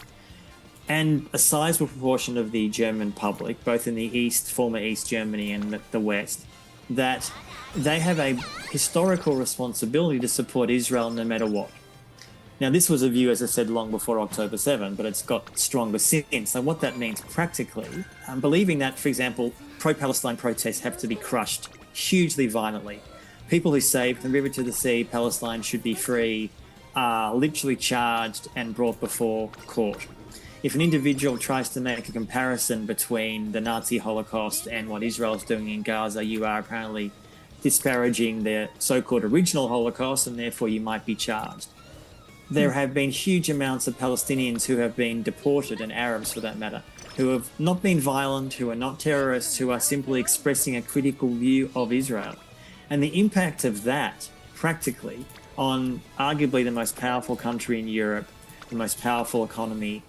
and a sizable proportion of the German public, both in the East, former East Germany, and the West, that they have a historical responsibility to support Israel no matter what. Now, this was a view, as I said, long before October 7, but it's got stronger since. So what that means practically, believing that, for example, pro-Palestine protests have to be crushed hugely violently. People who say from the river to the sea, Palestine should be free, are literally charged and brought before court. If an individual tries to make a comparison between the Nazi Holocaust and what Israel's doing in Gaza, you are apparently disparaging the so-called original Holocaust, and therefore you might be charged. There have been huge amounts of Palestinians who have been deported, and Arabs for that matter, who have not been violent, who are not terrorists, who are simply expressing a critical view of Israel. And the impact of that, practically, on arguably the most powerful country in Europe, the most powerful economy,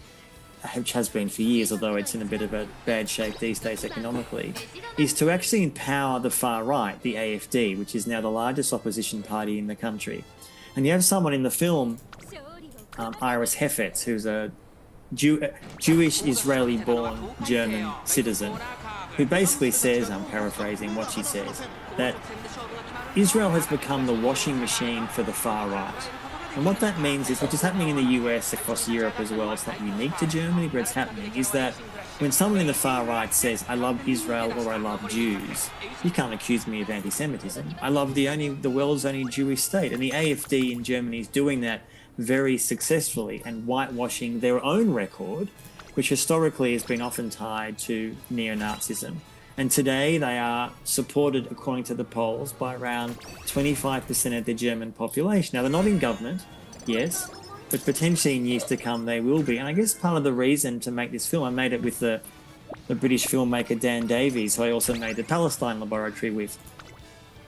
which has been for years, although it's in a bit of a bad shape these days economically, is to actually empower the far right, the AfD, which is now the largest opposition party in the country. And you have someone in the film, Iris Hefetz, who's a Jewish Israeli-born German citizen, who basically says, I'm paraphrasing what she says, that Israel has become the washing machine for the far right. And what that means is, which is happening in the US, across Europe as well, it's not unique to Germany, but it's happening, is that when someone in the far right says, I love Israel or I love Jews, you can't accuse me of anti-Semitism. I love the world's only Jewish state. And the AfD in Germany is doing that very successfully and whitewashing their own record, which historically has been often tied to neo-Nazism. And today they are supported, according to the polls, by around 25% of the German population. Now, they're not in government, yes, but potentially in years to come they will be. And I guess part of the reason to make this film, I made it with the British filmmaker Dan Davies, who I also made the Palestine Laboratory with,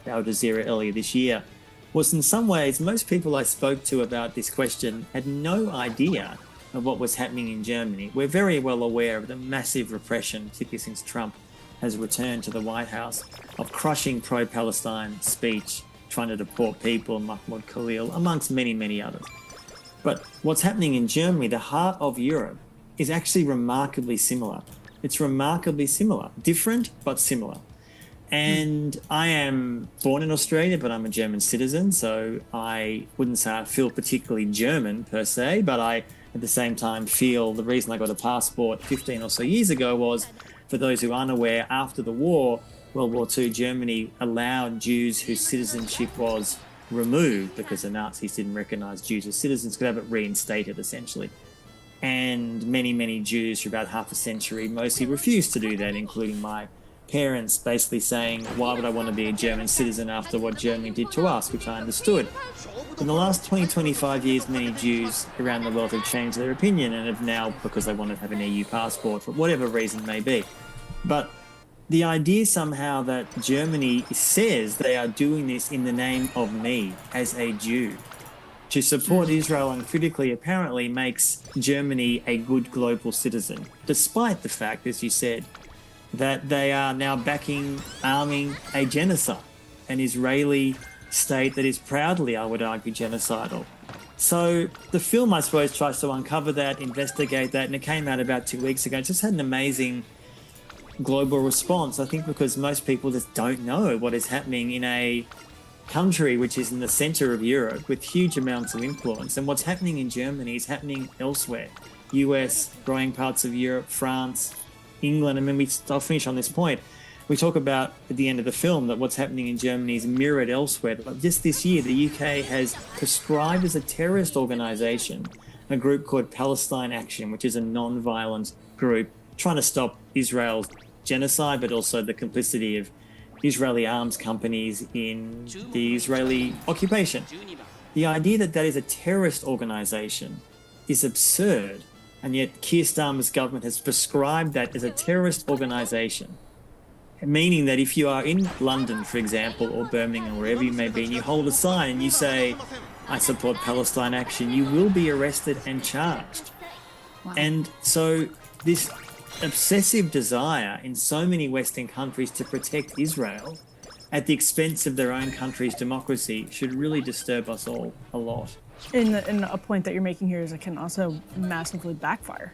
Al Jazeera, earlier this year, was in some ways most people I spoke to about this question had no idea of what was happening in Germany. We're very well aware of the massive repression, particularly since Trump has returned to the White House, of crushing pro-Palestine speech, trying to deport people, Mahmoud Khalil, amongst many, many others. But what's happening in Germany, the heart of Europe, is actually remarkably similar. It's remarkably similar. Different, but similar. And I am born in Australia, but I'm a German citizen, so I wouldn't say I feel particularly German per se, but I, at the same time, feel the reason I got a passport 15 or so years ago was, for those who aren't aware, after the war, World War II, Germany allowed Jews whose citizenship was removed because the Nazis didn't recognize Jews as citizens, could have it reinstated, essentially. And many, many Jews for about half a century mostly refused to do that, including my parents, basically saying, why would I want to be a German citizen after what Germany did to us, which I understood. In the last 20, 25 years, many Jews around the world have changed their opinion and have now, because they want to have an EU passport, for whatever reason may be. But the idea somehow that Germany says they are doing this in the name of me as a Jew, to support Israel uncritically apparently makes Germany a good global citizen, despite the fact, as you said, that they are now arming a genocide, an Israeli state that is proudly, I would argue, genocidal. So the film, I suppose, tries to uncover that, investigate that, and it came out about 2 weeks ago. It just had an amazing global response, I think, because most people just don't know what is happening in a country which is in the center of Europe with huge amounts of influence. And what's happening in Germany is happening elsewhere. US, growing parts of Europe, France, England. I mean, I'll finish on this point. We talk about at the end of the film that what's happening in Germany is mirrored elsewhere. But just this year, the UK has prescribed as a terrorist organisation a group called Palestine Action, which is a non-violent group trying to stop Israel's genocide, but also the complicity of Israeli arms companies in the Israeli occupation. The idea that that is a terrorist organisation is absurd. And yet Keir Starmer's government has prescribed that as a terrorist organisation, meaning that if you are in London, for example, or Birmingham, or wherever you may be, and you hold a sign and you say, I support Palestine Action, you will be arrested and charged. Wow. And so this obsessive desire in so many Western countries to protect Israel at the expense of their own country's democracy should really disturb us all a lot. And a point that you're making here is it can also massively backfire.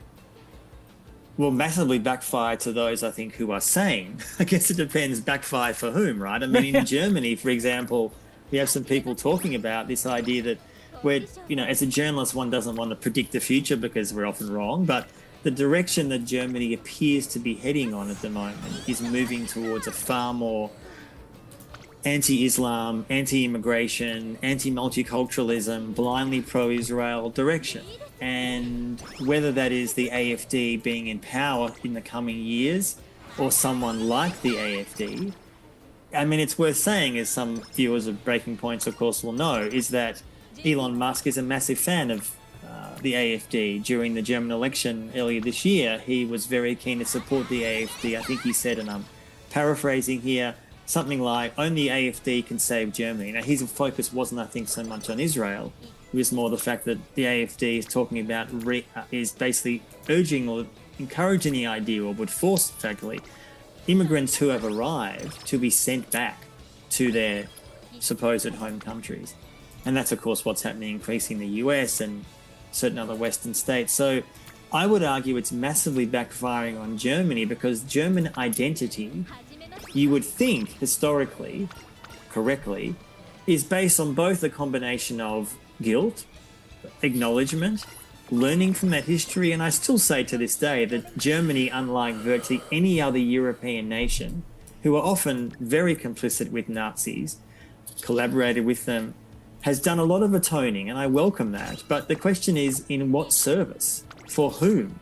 Well, massively backfire to those, I think, who are sane. I guess it depends, backfire for whom, right? I mean, in Germany, for example, we have some people talking about this idea that we're, as a journalist, one doesn't want to predict the future because we're often wrong, but the direction that Germany appears to be heading on at the moment is moving towards a far more anti-Islam, anti-immigration, anti-multiculturalism, blindly pro-Israel direction. And whether that is the AFD being in power in the coming years or someone like the AFD, I mean, it's worth saying, as some viewers of Breaking Points, of course, will know, is that Elon Musk is a massive fan of the AFD. During the German election earlier this year, he was very keen to support the AFD. I think he said, and I'm paraphrasing here, something like, only AFD can save Germany. Now, his focus wasn't, I think, so much on Israel. It was more the fact that the AFD is talking about, is basically urging or encouraging the idea, or would force, effectively, immigrants who have arrived to be sent back to their supposed home countries. And that's, of course, what's happening increasingly in the US and certain other Western states. So I would argue it's massively backfiring on Germany, because German identity, you would think, historically, correctly, is based on both a combination of guilt, acknowledgement, learning from that history. And I still say to this day that Germany, unlike virtually any other European nation, who are often very complicit with Nazis, collaborated with them, has done a lot of atoning, and I welcome that. But the question is, in what service? For whom?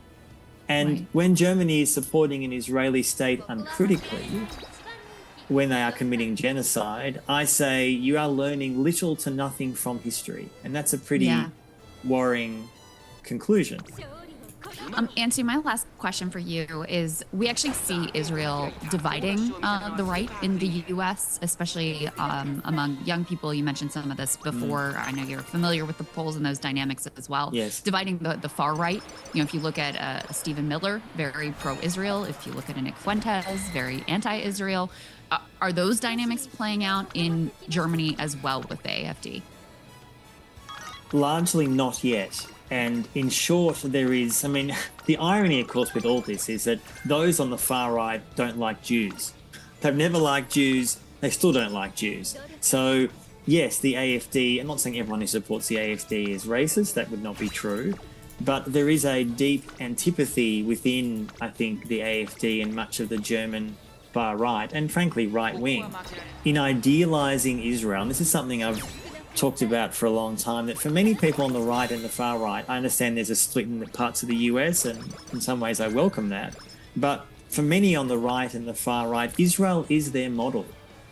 And when Germany is supporting an Israeli state uncritically, when they are committing genocide, I say you are learning little to nothing from history. And that's a pretty worrying conclusion. Anthony, my last question for you is, we actually see Israel dividing the right in the U.S., especially among young people. You mentioned some of this before. I know you're familiar with the polls and those dynamics as well. Yes. Dividing the far right. You know, if you look at Stephen Miller, very pro-Israel. If you look at Nick Fuentes, very anti-Israel. Are those dynamics playing out in Germany as well with the AfD? Largely not yet. And in short, there is, I mean, the irony, of course, with all this is that those on the far right don't like Jews. They've never liked Jews. They still don't like Jews. So, yes, the AFD, I'm not saying everyone who supports the AFD is racist. That would not be true. But there is a deep antipathy within, I think, the AFD and much of the German far right, and frankly, right wing, in idealizing Israel. And this is something I've talked about for a long time, that for many people on the right and the far right, I understand there's a split in the parts of the US, and in some ways I welcome that. But for many on the right and the far right, Israel is their model.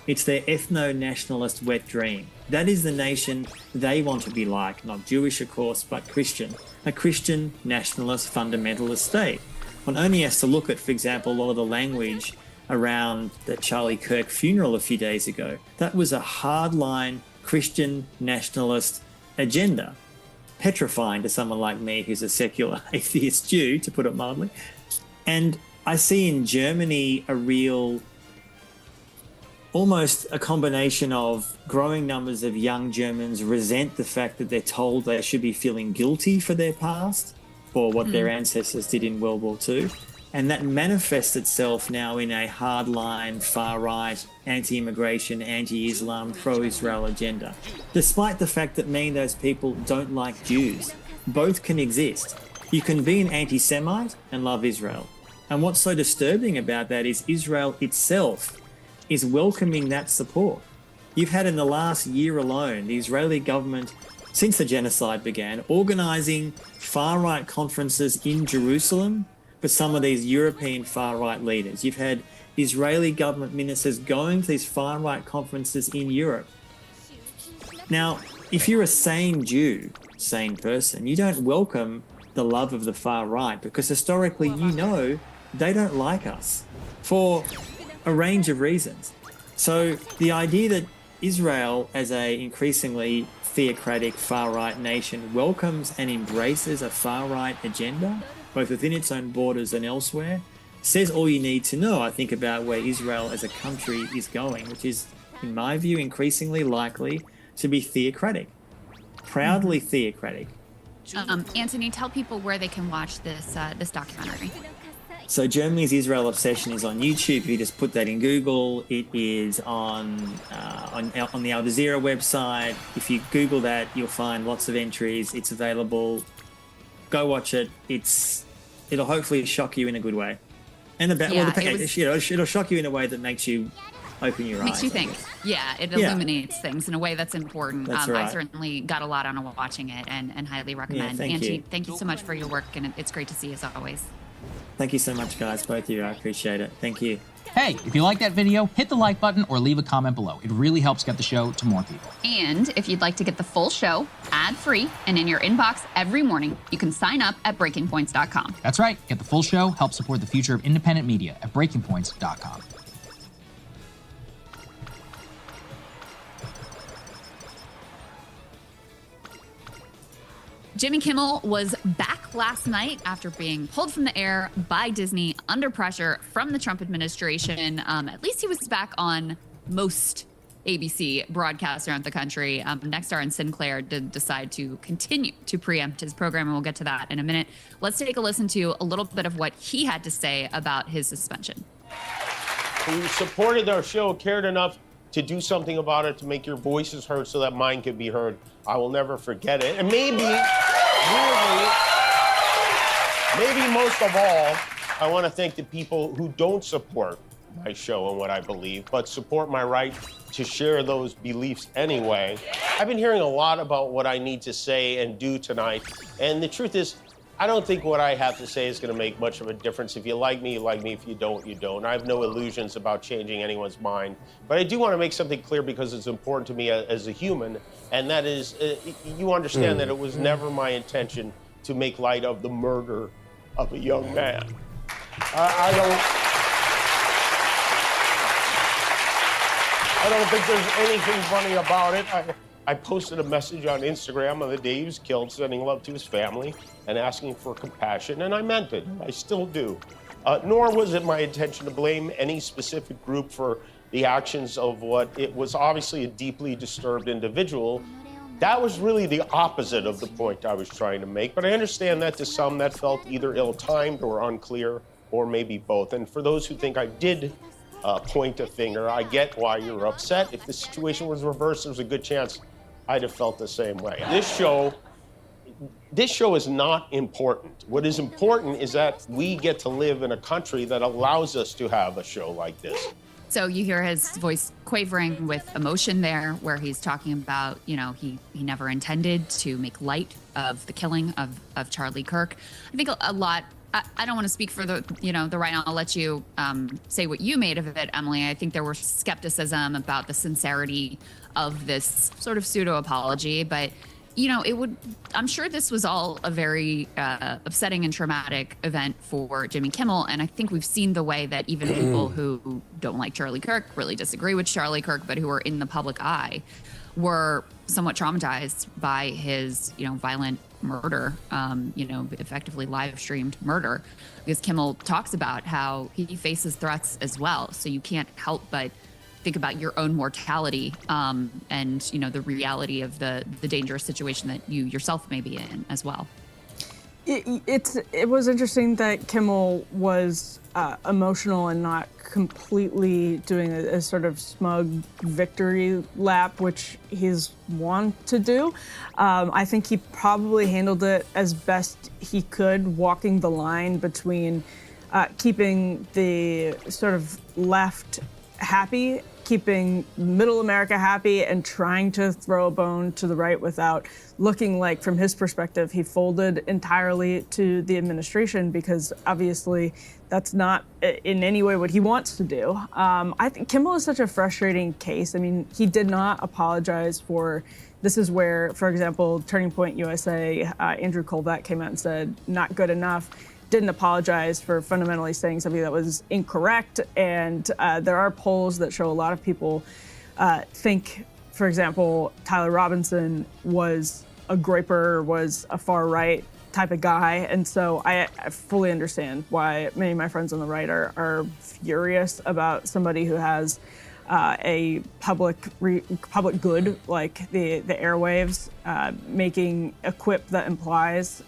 It's their ethno-nationalist wet dream. That is the nation they want to be like, not Jewish, of course, but Christian. A Christian nationalist fundamentalist state. One only has to look at, for example, a lot of the language around the Charlie Kirk funeral a few days ago. That was a hardline Christian nationalist agenda, petrifying to someone like me who's a secular atheist Jew, to put it mildly. And I see in Germany a real, almost a combination of growing numbers of young Germans resent the fact that they're told they should be feeling guilty for their past or what their ancestors did in World War II. And that manifests itself now in a hardline, far-right, anti-immigration, anti-Islam, pro-Israel agenda. Despite the fact that many of those people don't like Jews, both can exist. You can be an anti-Semite and love Israel. And what's so disturbing about that is Israel itself is welcoming that support. You've had in the last year alone, the Israeli government, since the genocide began, organizing far-right conferences in Jerusalem for some of these European far-right leaders. You've had Israeli government ministers going to these far-right conferences in Europe. Now, if you're a sane Jew, sane person, you don't welcome the love of the far right, because historically you know they don't like us for a range of reasons. So the idea that Israel, as a increasingly theocratic far-right nation, welcomes and embraces a far-right agenda, both within its own borders and elsewhere, says all you need to know, I think, about where Israel as a country is going, which is, in my view, increasingly likely to be theocratic, proudly theocratic. Anthony, tell people where they can watch this documentary. So Germany's Israel Obsession is on YouTube. You just put that in Google. It is on the Al Jazeera website. If you Google that, you'll find lots of entries. It's available. Go watch it. It'll hopefully shock you in a good way. And it'll shock you in a way that makes you open your eyes. Makes you think. Yeah, it illuminates things in a way that's important. That's I right. certainly got a lot out of watching it and highly recommend. thank Angie, you. thank you so much for your work, and it's great to see you as always. Thank you so much, guys, both of you. I appreciate it. Thank you. Hey, if you like that video, hit the like button or leave a comment below. It really helps get the show to more people. And if you'd like to get the full show ad-free and in your inbox every morning, you can sign up at breakingpoints.com. That's right. Get the full show, help support the future of independent media at breakingpoints.com. Jimmy Kimmel was back last night after being pulled from the air by Disney under pressure from the Trump administration. At least he was back on most ABC broadcasts around the country. Nexstar and Sinclair did decide to continue to preempt his program, and we'll get to that in a minute. Let's take a listen to a little bit of what he had to say about his suspension. You supported our show, cared enough to do something about it, to make your voices heard so that mine could be heard. I will never forget it. And maybe, really, maybe most of all, I want to thank the people who don't support my show and what I believe, but support my right to share those beliefs anyway. I've been hearing a lot about what I need to say and do tonight, and the truth is, I don't think what I have to say is going to make much of a difference. If you like me, you like me. If you don't, you don't. I have no illusions about changing anyone's mind. But I do want to make something clear because it's important to me as a human, and that is, you understand that it was never my intention to make light of the murder of a young man. I don't think there's anything funny about it. I posted a message on Instagram on the day he was killed, sending love to his family and asking for compassion, and I meant it. I still do. Nor was it my intention to blame any specific group for the actions of what it was obviously a deeply disturbed individual. That was really the opposite of the point I was trying to make, but I understand that to some that felt either ill-timed or unclear, or maybe both. And for those who think I did point a finger, I get why you're upset. If the situation was reversed, there's a good chance I'd have felt the same way. This show is not important. What is important is that we get to live in a country that allows us to have a show like this. So you hear his voice quavering with emotion there, where he's talking about, you know, he never intended to make light of the killing of Charlie Kirk. I think a lot. I don't want to speak for the right now. I'll let you say what you made of it, Emily. I think there was skepticism about the sincerity of this sort of pseudo apology, but I'm sure this was all a very upsetting and traumatic event for Jimmy Kimmel. And I think we've seen the way that even people who don't like Charlie Kirk, really disagree with Charlie Kirk, but who are in the public eye, were somewhat traumatized by his, violent murder, effectively live streamed murder, because Kimmel talks about how he faces threats as well. So you can't help but think about your own mortality and, the reality of the dangerous situation that you yourself may be in as well. It was interesting that Kimmel was emotional and not completely doing a sort of smug victory lap, which he's wont to do. I think he probably handled it as best he could, walking the line between keeping the sort of left happy, keeping middle America happy, and trying to throw a bone to the right without looking like, from his perspective, he folded entirely to the administration, because obviously that's not in any way what he wants to do. I think Kimmel is such a frustrating case. I mean, he did not apologize for, this is where, for example, Turning Point USA, Andrew Colvett came out and said, not good enough. Didn't apologize for fundamentally saying something that was incorrect. And there are polls that show a lot of people think, for example, Tyler Robinson was a graper, was a far right type of guy. And so I fully understand why many of my friends on the right are furious about somebody who has a public good like the airwaves, making a quip that implies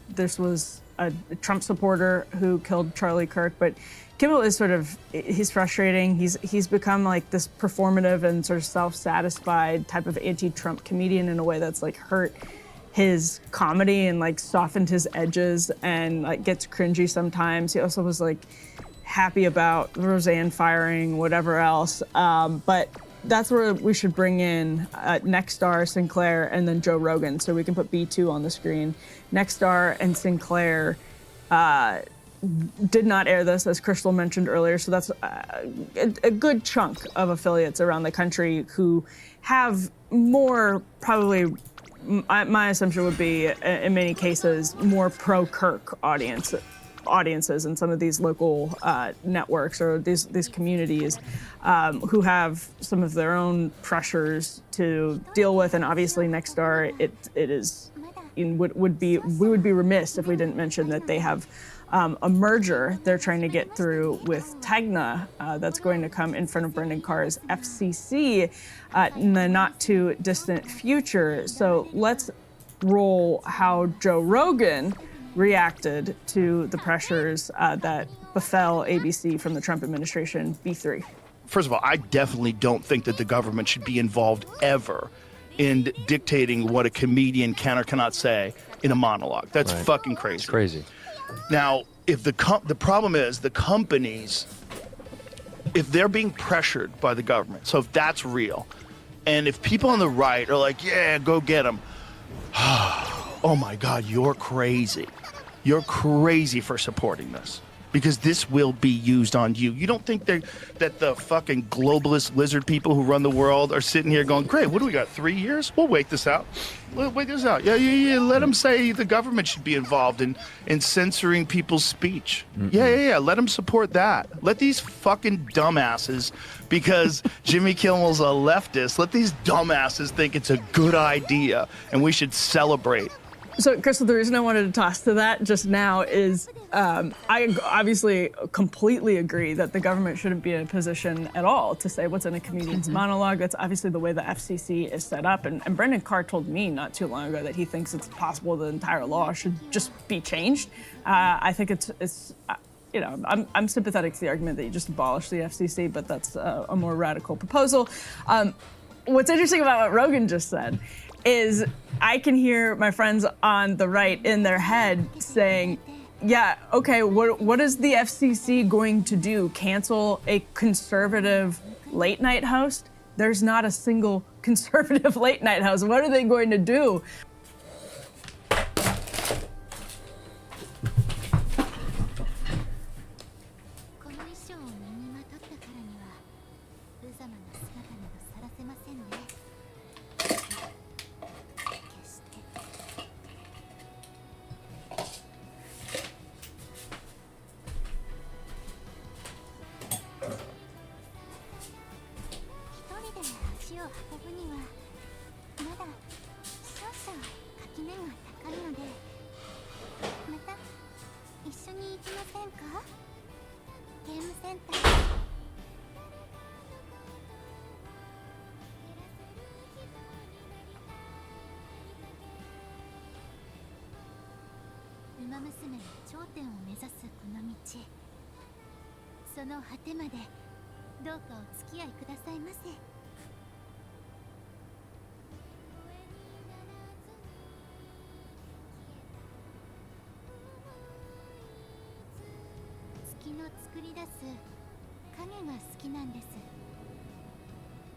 this was a Trump supporter who killed Charlie Kirk. But Kimmel is he's frustrating. He's become like this performative and sort of self-satisfied type of anti-Trump comedian in a way that's like hurt his comedy and like softened his edges and like gets cringy sometimes. He also was like happy about Roseanne firing, whatever else. But that's where we should bring in Nexstar, Sinclair, and then Joe Rogan, so we can put B2 on the screen. Nexstar and Sinclair did not air this, as Crystal mentioned earlier, so that's a good chunk of affiliates around the country who have more, probably, my assumption would be, in many cases, more pro-Kirk audiences in some of these local networks or these communities who have some of their own pressures to deal with. And obviously Nexstar, we would be remiss if we didn't mention that they have a merger they're trying to get through with Tegna that's going to come in front of Brendan Carr's FCC in the not too distant future. So let's roll how Joe Rogan reacted to the pressures that befell ABC from the Trump administration. B3. First of all, I definitely don't think that the government should be involved ever in dictating what a comedian can or cannot say in a monologue. That's fucking crazy. It's crazy. Now, if the problem is the companies, if they're being pressured by the government, so if that's real, and if people on the right are like, yeah, go get them, oh my God, you're crazy. You're crazy for supporting this, because this will be used on you. You don't think that the fucking globalist lizard people who run the world are sitting here going, great, what do we got, 3 years? We'll wait this out. We'll wait this out. Yeah. Let them say the government should be involved in censoring people's speech. Yeah. Let them support that. Let these fucking dumbasses, because Jimmy Kimmel's a leftist, let these dumbasses think it's a good idea and we should celebrate. So, Crystal, the reason I wanted to toss to that just now is I obviously completely agree that the government shouldn't be in a position at all to say what's in a comedian's monologue. That's obviously the way the FCC is set up. And Brendan Carr told me not too long ago that he thinks it's possible the entire law should just be changed. I think it's I'm sympathetic to the argument that you just abolish the FCC, but that's a more radical proposal. What's interesting about what Rogan just said is I can hear my friends on the right in their head saying, yeah, okay, what is the FCC going to do? Cancel a conservative late night host? There's not a single conservative late night host. What are they going to do? Musume 頂点を目指すこの道、その果てまでどうかお付き合いくださいませ。月の作り出す影が好きなんです。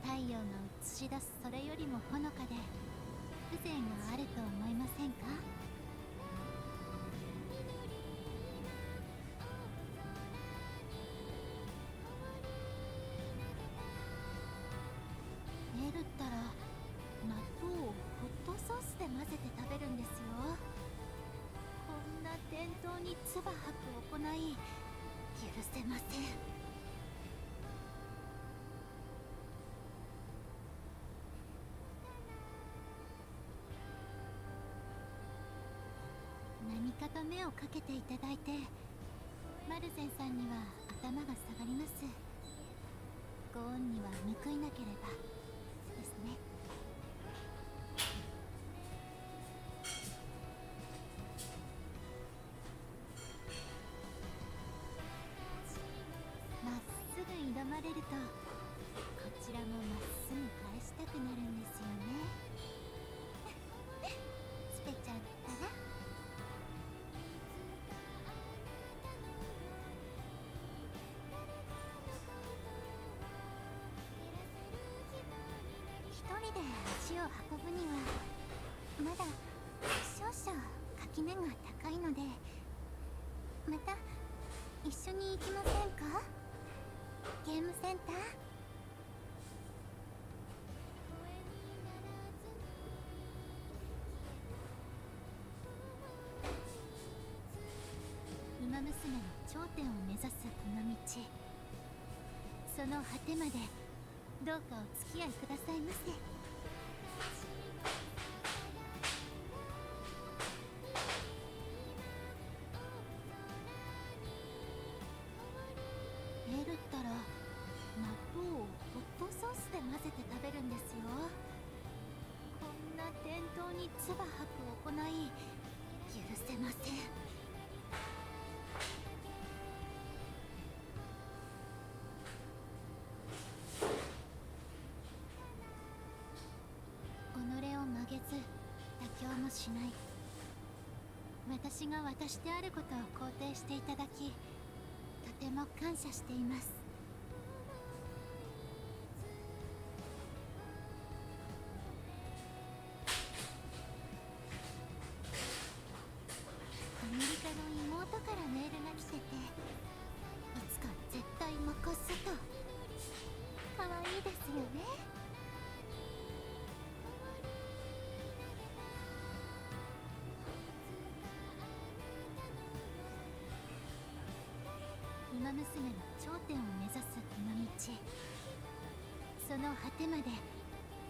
太陽が映し出すそれよりもほのかで風情があると思いませんか？メルったら納豆をホットソースで混ぜて食べるんですよ。こんな伝統に唾吐く行い許せません。何かと目をかけていただいて、マルゼンさんには頭が下がります。ご恩には報いなければですね。まっすぐ挑まれると、こちらもまっすぐ返したくなるんですよね。スペちゃんったら。で足を運ぶにはまだ少々垣根が高いので、また一緒に行きませんか？ゲームセンター。ウマ娘の頂点を目指すこの道、その果てまでどうかお付き合いくださいませ。エルったら納豆をホットソースで混ぜて食べるんですよ。こんな店頭に唾吐く行い許せません。己を曲げず妥協もしない。私が私であることを肯定していただき、とても感謝しています。アメリカの妹からメールが来てて、いつか絶対任すと。可愛いですよね。ウマ娘の頂点を目指すこの道、その果てまで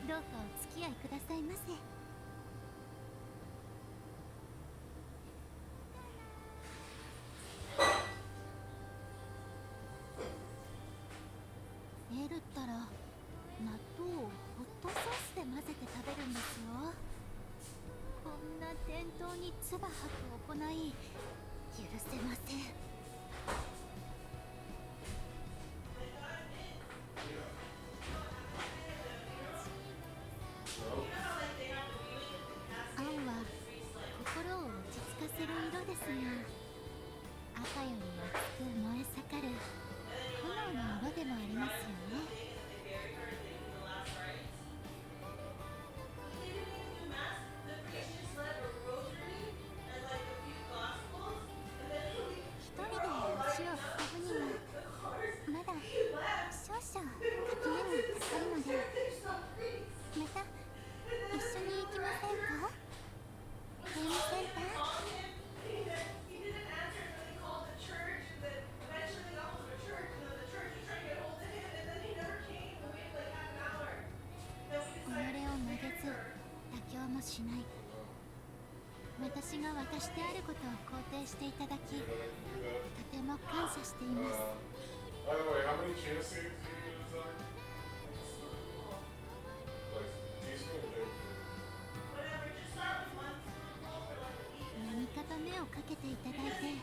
どうかお付き合いくださいませ。エルったら納豆をホットソースで混ぜて食べるんですよ。こんな店頭に唾吐く行い許せません。青は心を落ち着かせる色ですが、赤より熱く燃え盛る炎の色でもありますよね。一人で足を運ぶにはまだ少々垣根が高いので、また一緒に行きませんか？ゲームセンター。己を曲げず妥協もしない。私が私であることを肯定していただき、とても感謝しています。何かと目をかけていただいて、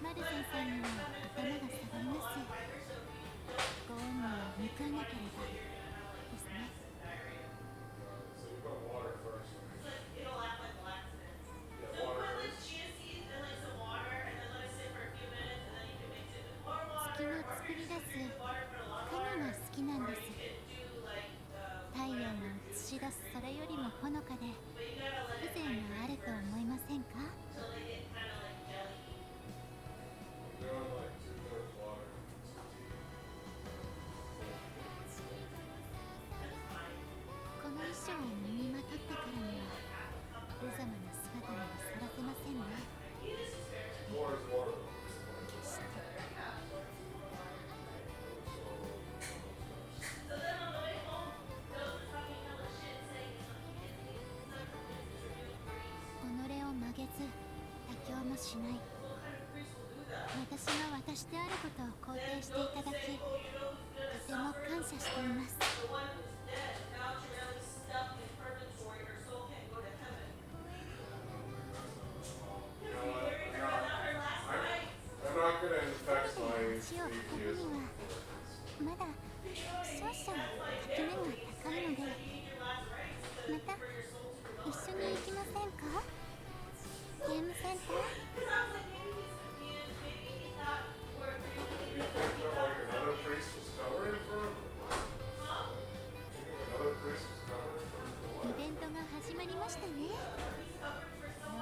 マルセンさんには頭が下がります。ご恩には報わなければですね。月の作り出す影が好きなんです。太陽が映し出すそれよりもほのかで風情があると思いませんか？この衣装を身にまとってからには無様な姿にはさらせませんね。決して。己を曲げず妥協もしない。私が私であることを肯定していただき、とても感謝しています。足を運ぶにはまだ少々垣根が高いので、また一緒に行きませんか？ゲームセンター。Another priest was covering for him? Another priest was まりましたね。の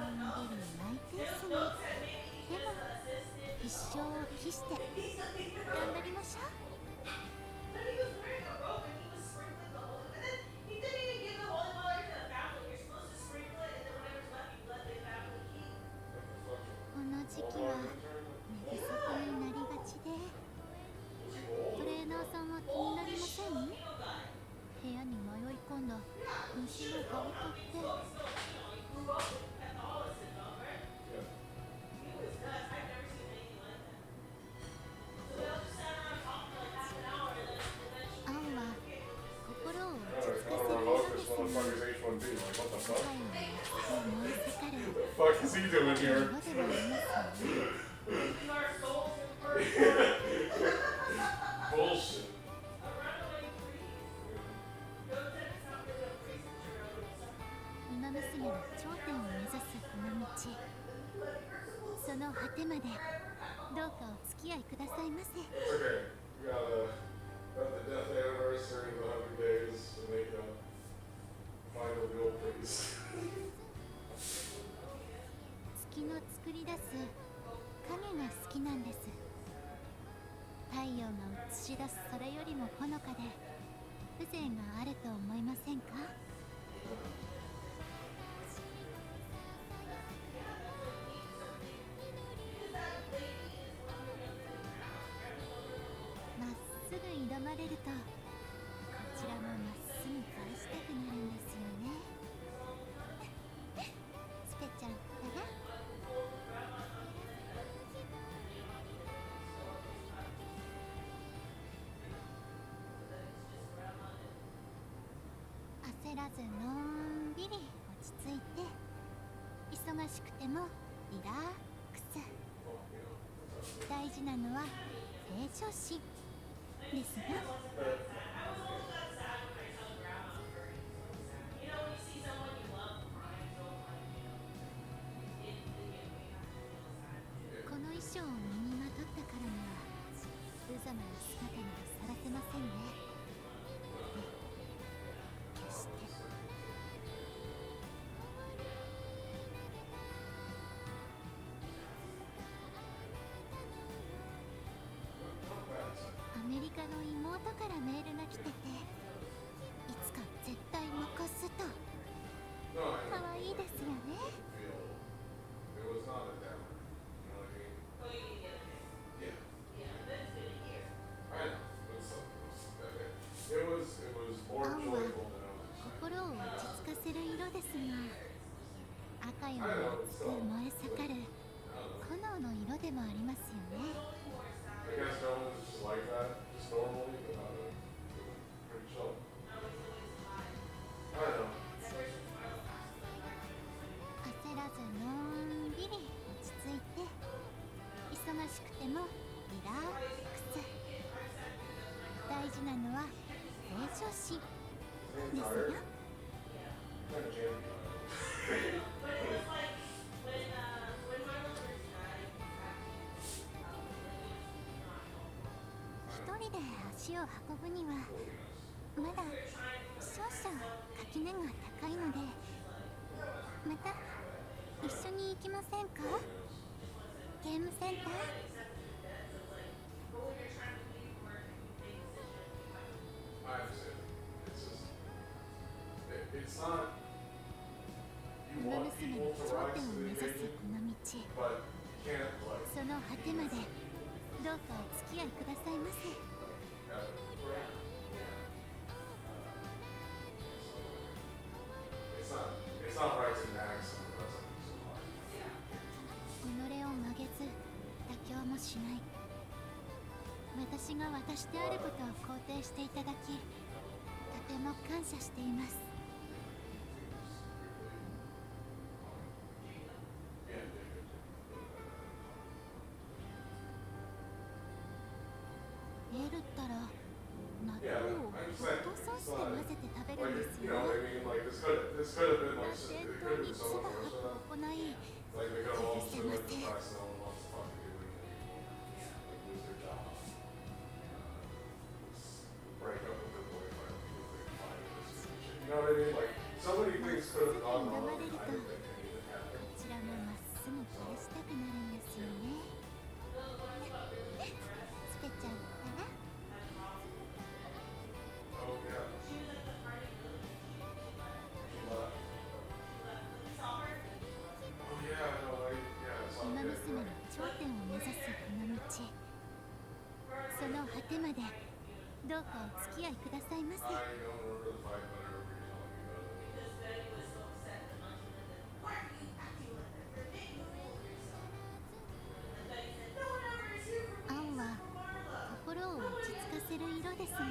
んびりマイペースに。でも一生を期して頑張りましょう。この時期は寝不足になりがちで、トレーナーさんは気になりません？部屋に迷い込んだ虫の羽音って。青は心を落ち着かせる色ですが、世界を燃え盛る色でもありますよね。馬娘の頂点を目指すこの道、その果てまでどうかお付き合いくださいませ。月の作り出す影が好きなんです。太陽が映し出すそれよりもほのかで風情があると思いませんか？まっすぐ挑まれると、こちらもまっすぐ返したくなるんですよね。スペちゃんだな。焦らずのんびり落ち着いて、忙しくてもリラックス。大事なのは平常心ですよ。この衣装を身にまとったからには無様な姿にはさらせませんね。決して。アメリカの妹からメールが来てて、いつか絶対残すと。可愛いですよね。青は心を落ち着かせる色ですが、赤より熱く燃え盛る炎の色でもありますよね。焦らずのんびり落ち着いて、忙しくてもリラックス。大事なのは平常心ですよ。一人で足を運ぶにはまだ少々垣根が高いので、また一緒に行きませんか？ゲームセンター。馬娘の頂点を目指すこの道、その果てまでどうかお付き合いくださいませ。己を曲げず妥協もしない。私が私であることを肯定していただき、とても感謝しています。エルったら納豆をホットソースで混ぜて食べるんですよ。伝統に唾吐く行い、許せません。まっすぐ挑まれるとこちらもまっすぐ返したくなるんですよね。スペちゃんから馬娘の頂点を目指すこの道、その果てまでどうかお付き合いくださいませ。青は心を落ち着かせる色ですが、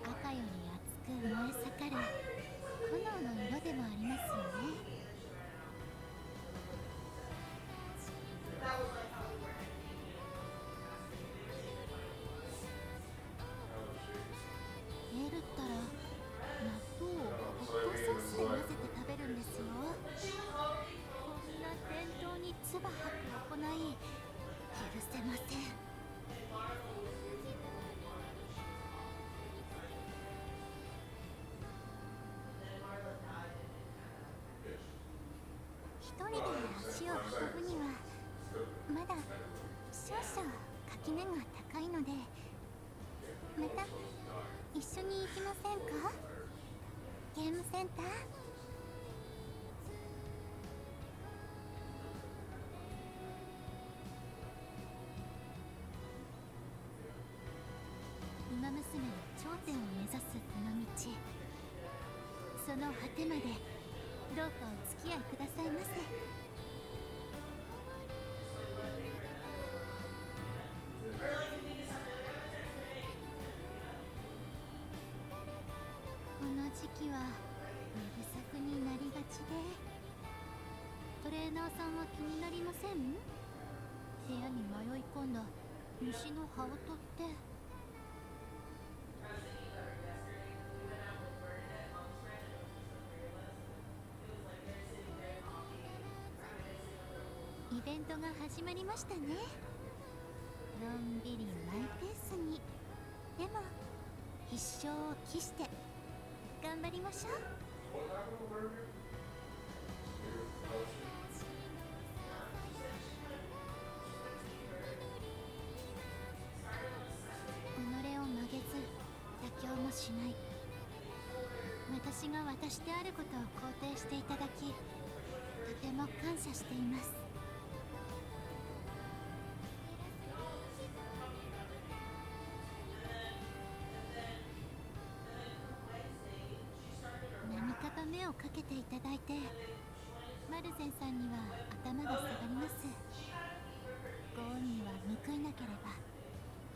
赤より熱く燃え盛る炎の色でもありますよね。エルったら納豆をホットソースで混ぜて食べるんですよ。こんな伝統に唾吐く行い許せません。一人で足を運ぶにはまだ少々垣根が高いので、また一緒に行きませんか？ゲームセンター。馬娘の頂点を目指すこの道、その果てまでどうかお付き合いくださいませ。この時期は寝不足になりがちで、トレーナーさんは気になりません？部屋に迷い込んだ虫の羽音って。イベントが始まりましたね。のんびりマイペースに、でも必勝を期して頑張りましょう。己を曲げず妥協もしない、私が私であることを肯定していただき、とても感謝しています。何かと目をかけていただいて、マルゼンさんには頭が下がります。ご恩には報いなければ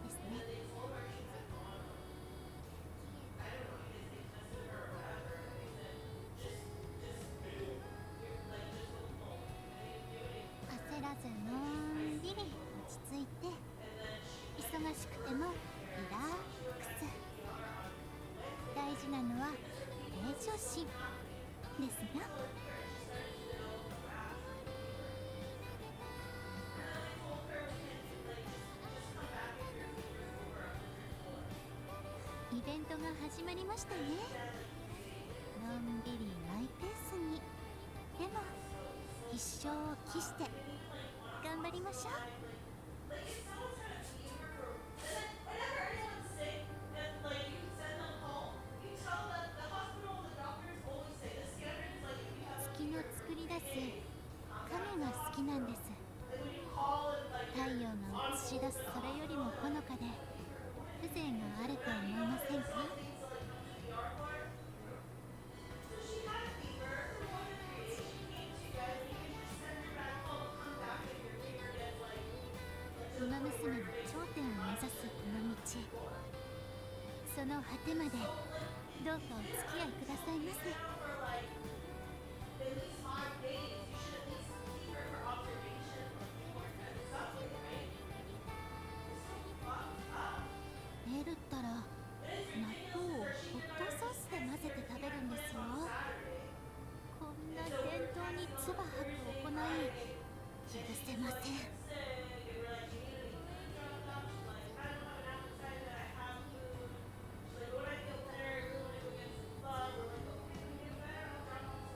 ですね。焦らずのんびり落ち着いて、忙しくてもリラックス。大事なのは平常心ですよ。イベントが始まりましたね。のんびりマイペースに、でも必勝を期して頑張りましょう。月の作り出す影が好きなんです。太陽が映し出すそれよりもほのかで風情があると思いませんか？馬娘の頂点を目指すこの道、その果てまでどうかお付き合いくださいませ。エルったら納豆をホットソースで混ぜて食べるんですよ。こんな伝統に唾吐く行い許せません。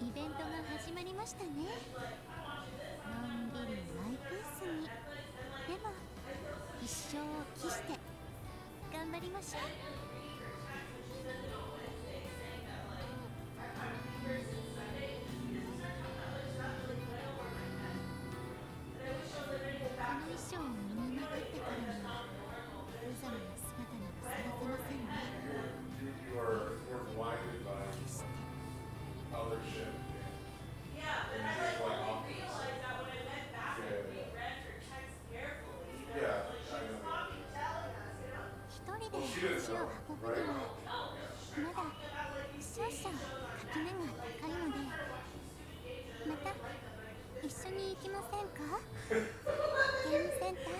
イベントが始まりましたね。のんびりマイペースに、でも一生を期して頑張りましょう。この衣装を身にまとってからには無様な姿などされてませんね。決して一人で足を運ぶにはまだ少々垣根が高いので、また一緒に行きませんか？ゲームセンター。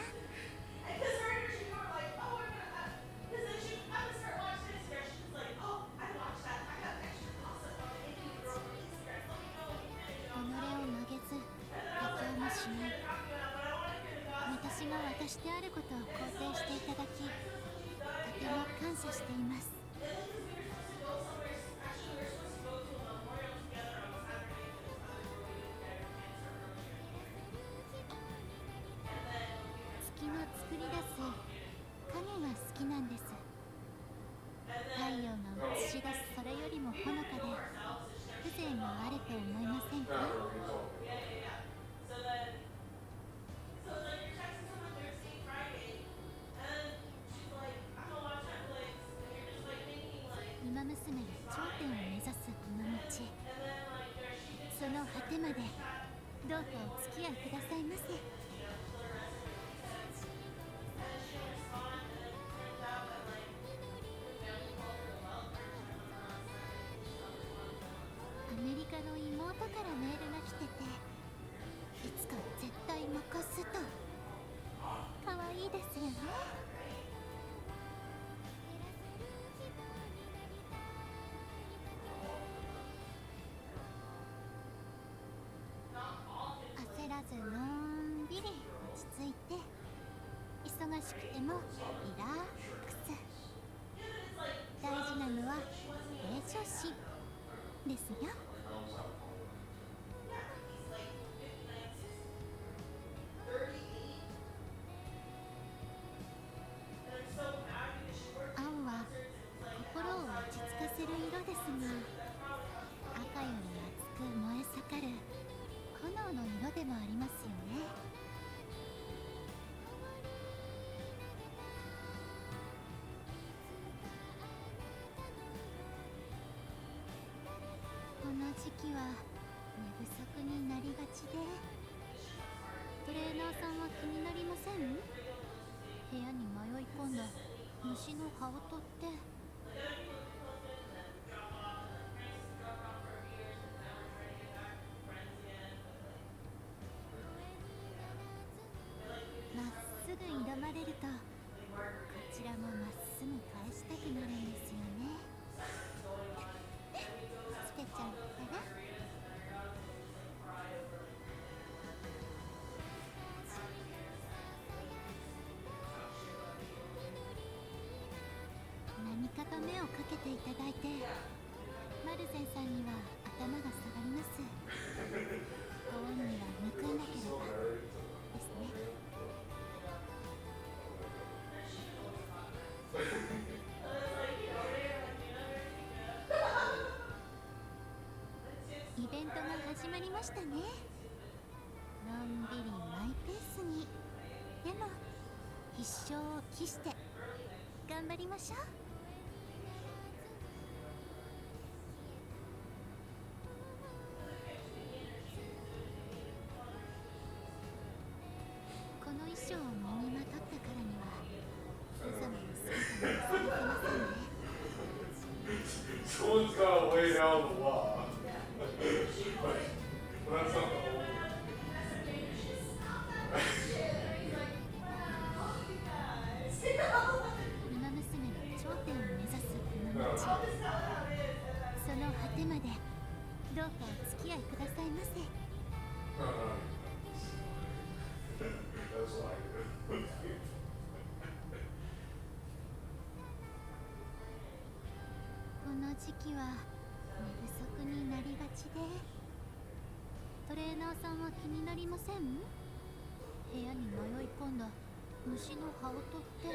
己を曲げず妥協もしない。私が私であることを肯定していただき、とても感謝しています。月の作り出す影が好きなんです。太陽が映し出すそれよりもほのかで風情があると思いませんか？馬娘が頂点を目指すこの道、その果てまでどうかお付き合いくださいませ。アメリカの妹からメールが来てて、いつか絶対任すと。可愛いですよね。焦らずのんびり落ち着いて、忙しくてもリラックス。大事なのは平常心ですよ。青は心を落ち着かせる色ですが、赤より熱く燃え盛る炎の色でもありますよね。この時期は寝不足になりがちで、トレーナーさんは気になりません？部屋に迷い込んだ虫の羽音って。まっすぐ挑まれると、こちらもまっすぐ返したくなるんですよね。スペちゃんったら。何かと目をかけていただいて、マルゼンさんには頭が下がります。ご恩には報いなければですね。イベントが始まりましたね。のんびりマイペースに、でも一生を期して頑張りましょう。この衣装を身にまとったからには無様な姿にされてませんね。Someone's got to lay down the law. But that's not the whole. 馬娘が頂点を目指すこの道、その果てまでどうかお付き合いくださいませ。That's like it. この時期は寝不足になりがちで、トレーナーさんは気になりません？部屋に迷い込んだ虫の羽音って。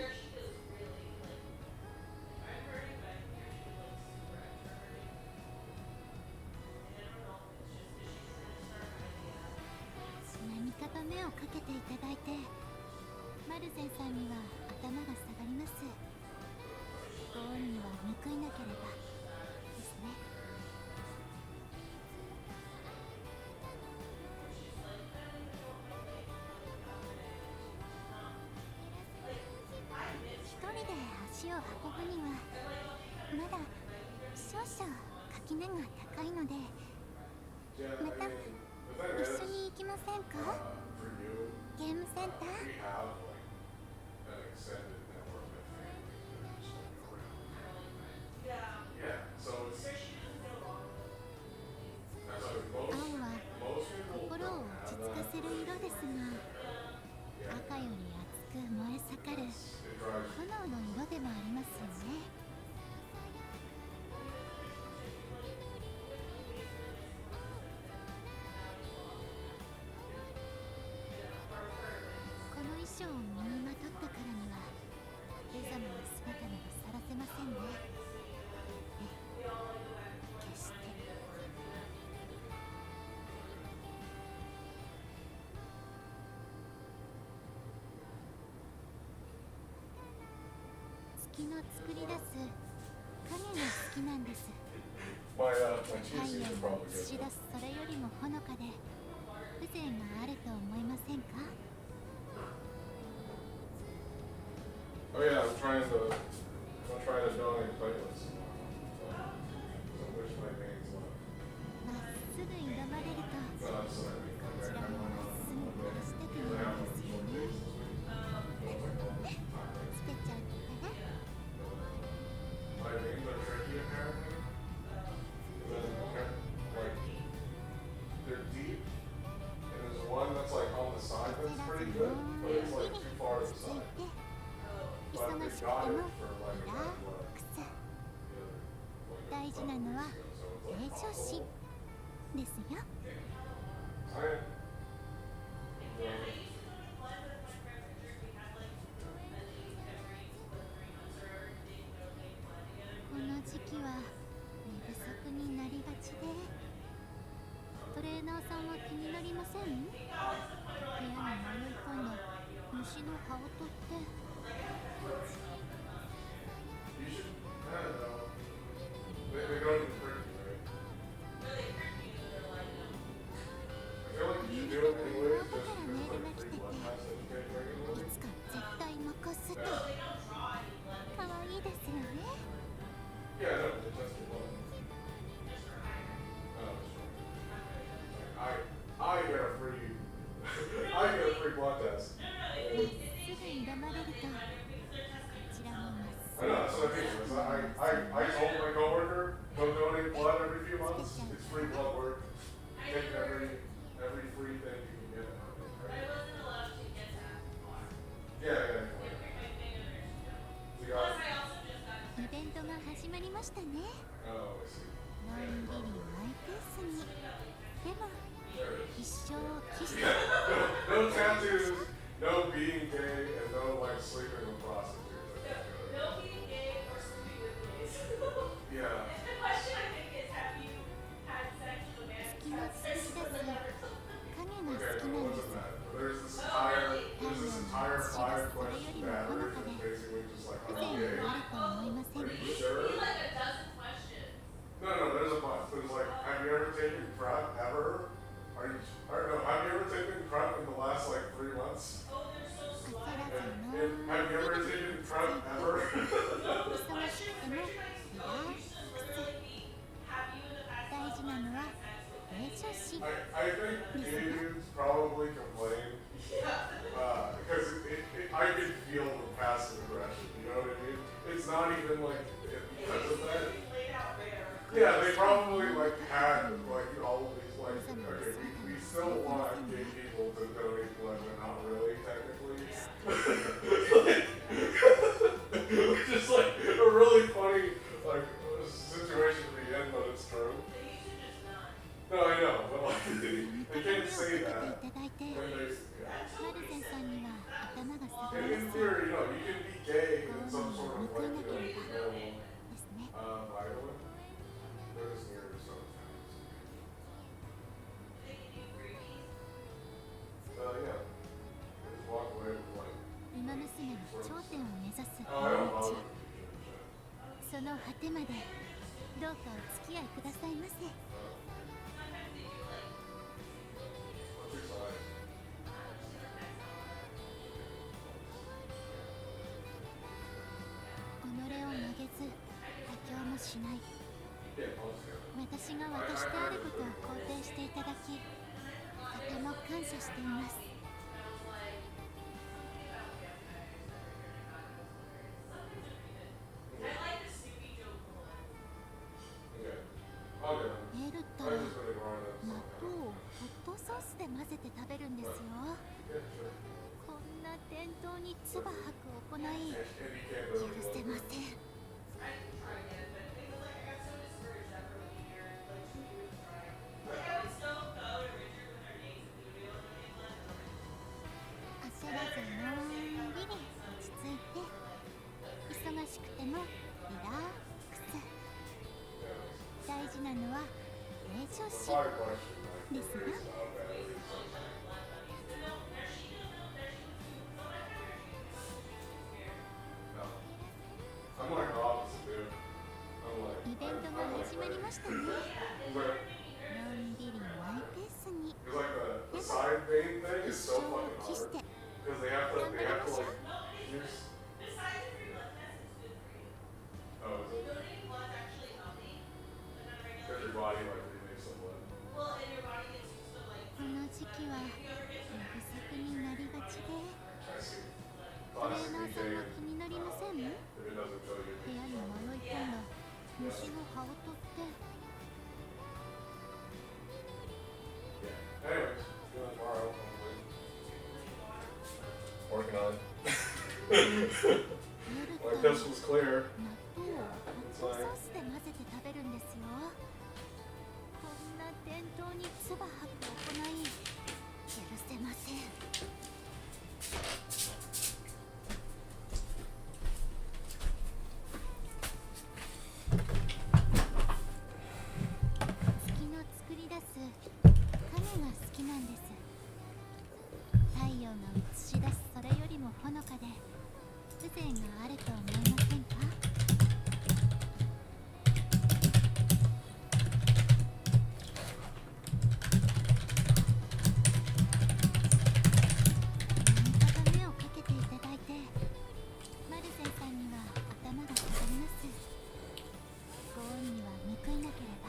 何かと目をかけていただいて、マルゼンさんには頭が下がります。ゴーンには報いなければですね。一人で足を運ぶにはまだ少々垣根が高いので、また一緒に行きませんか？ゲームセンター。青は心を落ち着かせる色ですが、赤より熱く燃え盛る炎の色でもありますよね。この衣装を身にまとったからには無様な姿などさらせませんね。決して。月の作り出す影が好きなんです。My 太 cheese 陽 seeds are が probably 映し good. 出すそれよりもほのかで風情があると思いませんか？ Oh yeah, I'm trying to donate platelets. Which my veins left. まっすぐ挑まれると No, I'm sorry. こちらもまっすぐ殺したくなるんですよね。捨てちゃったら My veins are tricky apparently. Like they're deep, and there's one that's like on the side that's pretty good, but it's like too far to the つい side. て But 忙 they しくて got も it for like リ a ラ month ッ left. クス。大事なのは平常心ですよ。 I この時期は寝不足になりがちで、トレーナーさんは気になりません？部屋に迷い込んだ虫の羽音って。 You should, I don't know. They go to the freaky, right? I feel like you should do it anyways, just because like free blood tests that you get い regularly. つか絶対残すと。可愛いですよね。 Yeah, no, they test your blood. I get a free, I get a free blood test. まっすぐ挑まれると、こちらもまっす I ぐ。 know, that's what I mean. Is I told my coworker, go donate blood every few months. It's free blood work. Take every free thing you can get. Right? Yeah. We got. イベントが始まりましたね。 Oh, I see. のんびりマイペースに。でも一生を期して。 No tattoos, no being gay, and no like sleeping with prostitutes. No being gay or sleeping with gays. Yeah. The question I think is, have you had sex with a man? 月の作り出す影が好 Okay, き no, なん it です wasn't that. But there's this entire 5-question battery that's basically just like, 風 are 情 you が gay? あると思いません Are か？ you sure? Be like a dozen questions. No, there's a bunch. There's like, have you ever taken PrEP ever? I don't know, have you ever taken PrEP in the last like 3 months? Oh, they're so 焦 slow. らず And の have you ever taken PrEP ever? 忙しくてもリラックス。 I 大事なのは平常心。 I think gay dudes probably complain because I can feel the passive aggression, you know what I mean? It's not even like because of that. Yeah, they probably like had like all of these like, okay, we still want gay people to donate blood, but not really technically. Just like a really funny like situation to be in, but it's true. No, I know, but They can't say that. いただいて、 When there's, マルゼンさんには頭が下が in ります。 theory, you can be gay in some sort of like, ですね。 violent. They're just near sometimes. Yeah. Just walk away with like, ウマ娘の頂点を目指すoh, I don't 道 bother. その果てまでどうかお付き合いくださいませ。 What's your sign? 己を曲げず妥協もしない。 Yeah, I'll just go. 私が私であることを肯定していただき、とても感謝しています。 Okay. I'll go. エルったら I'm just gonna ignore that. 納豆をホットソースで混ぜて食べるんですよ。 Yeah, sure. こんな伝統に唾吐く行い And you can't 許 go せません。 焦らずのんびり落ち着いて、忙しくてもリラックス。大事なのは平常心 Hard question. ですが、 I'm like the opposite, dude. I'm like, イベントが始まりましたね。 but のんびりマイペースに it's like the side vein thing 一 is 生 so を fucking 期し hard て because they have to like pierce. Oh, is it? Because your body like remakes the blood. この時期は寝不足になりがちで、 I see. トレー Classic ナーさん DJ. は気になりません？ If it doesn't kill you. 部屋に迷い込んだ虫の羽音って。 Yeah. Anyways, see you tomorrow. Hopefully. Working on it. 夜 My ったら pistol's clear. 納豆をホットソースで混ぜて食べるんですよ。こんな伝統に唾吐く行い許せません。 月の作り出す影が好きなんです。太陽が映し出すそれよりもほのかで風情があると思いませんか？ 何かと目をかけていただいて、マルゼンさんには頭が下がります。ご恩には報いなければ。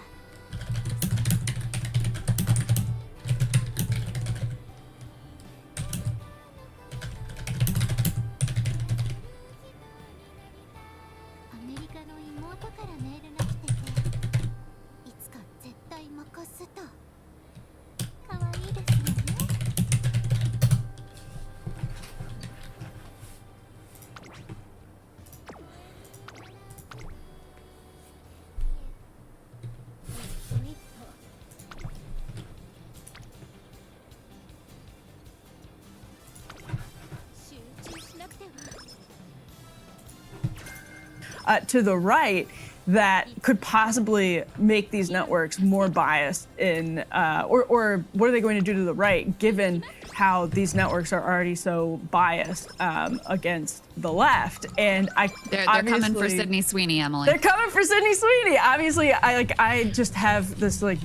アメリカの妹からメールが来てて、いつか絶対任すと。可愛いですよね。 集中しなくては。 To the right that could possibly make these networks more biased in, or what are they going to do to the right, given how these networks are already so biased against the left? And They're coming for Sydney Sweeney, Emily. They're coming for Sydney Sweeney. Obviously, I just have this like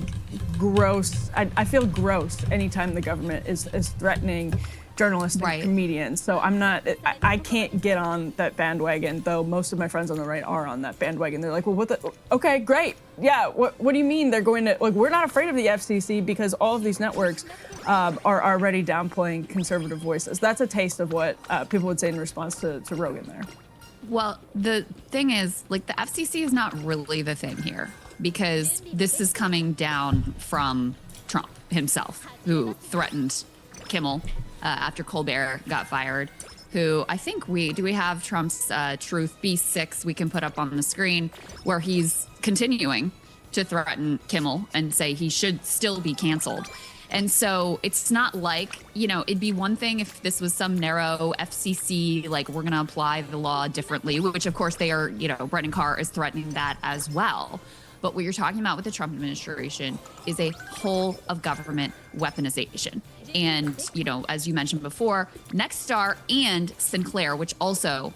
gross. I feel gross anytime the government is threatening journalists and comedians. So I can't get on that bandwagon, though most of my friends on the right are on that bandwagon. They're like, well, okay, great. Yeah, what do you mean they're going to, like, we're not afraid of the FCC because all of these networks are already downplaying conservative voices. That's a taste of what people would say in response to Rogan there. Well, the thing is, like, the FCC is not really the thing here because this is coming down from Trump himself, who threatened Kimmel after Colbert got fired, who I think we have Trump's Truth B6 we can put up on the screen where he's continuing to threaten Kimmel and say he should still be canceled. And so it's not like, it'd be one thing if this was some narrow FCC, like we're going to apply the law differently, which of course they are, Brennan Carr is threatening that as well. But what you're talking about with the Trump administration is a whole of government weaponization. And, as you mentioned before, Nexstar and Sinclair, which also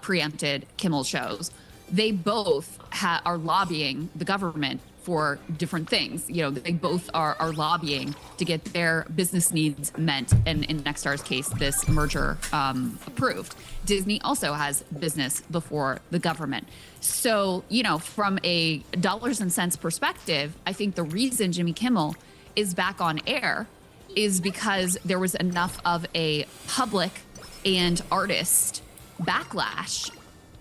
preempted Kimmel's shows, they both are lobbying the government for different things. They both are lobbying to get their business needs met, and in Nexstar's case, this merger approved. Disney also has business before the government. So, from a dollars and cents perspective, I think the reason Jimmy Kimmel is back on air is because there was enough of a public and artist backlash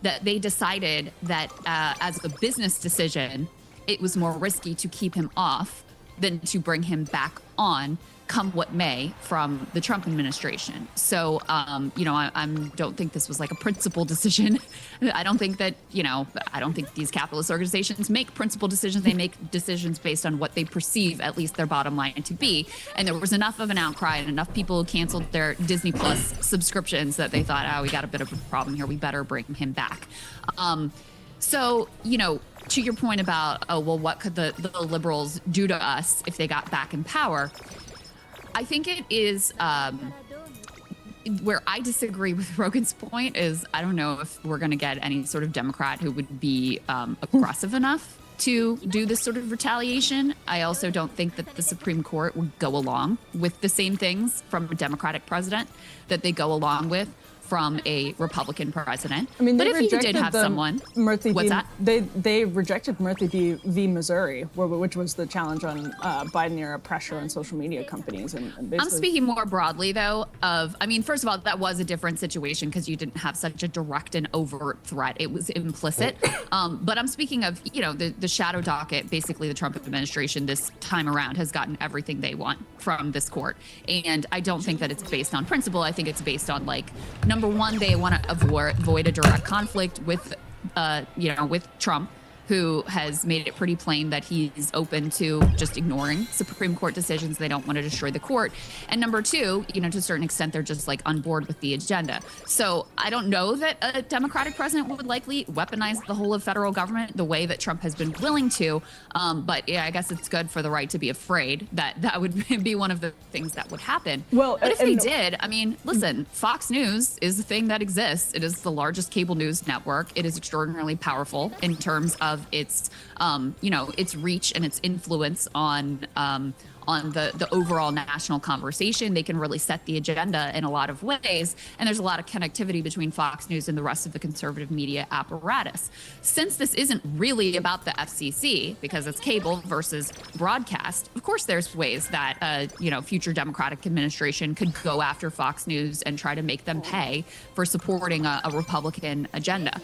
that they decided that as a business decision, it was more risky to keep him off than to bring him back on, come what may, from the Trump administration. So, I don't think this was like a principled decision. I don't think that, I don't think these capitalist organizations make principled decisions. They make decisions based on what they perceive, at least their bottom line, to be. And there was enough of an outcry and enough people who canceled their Disney Plus subscriptions that they thought, we got a bit of a problem here. We better bring him back. So, to your point about, what could the liberals do to us if they got back in power? I think it is where I disagree with Rogan's point is I don't know if we're going to get any sort of Democrat who would be aggressive enough to do this sort of retaliation. I also don't think that the Supreme Court would go along with the same things from a Democratic president that they go along with from a Republican president. I mean, but if you did have someone, what's that? They rejected Murthy v. Missouri, which was the challenge on Biden-era pressure on social media companies. And I'm speaking more broadly, though, first of all, that was a different situation because you didn't have such a direct and overt threat. It was implicit. But I'm speaking of, the shadow docket. Basically, the Trump administration this time around has gotten everything they want from this court. And I don't think that it's based on principle. I think it's based on, number one, they want to avoid a direct conflict with, with Trump, who has made it pretty plain that he's open to just ignoring Supreme Court decisions. They don't want to destroy the court. And number two, to a certain extent, they're just on board with the agenda. So I don't know that a Democratic president would likely weaponize the whole of federal government the way that Trump has been willing to. But yeah, I guess it's good for the right to be afraid that would be one of the things that would happen. Well, but if they did, listen, Fox News is a thing that exists. It is the largest cable news network. It is extraordinarily powerful in terms of its reach and its influence on the overall national conversation. They can really set the agenda in a lot of ways. And there's a lot of connectivity between Fox News and the rest of the conservative media apparatus. Since this isn't really about the FCC, because it's cable versus broadcast, of course there's ways that, future Democratic administration could go after Fox News and try to make them pay for supporting a Republican agenda.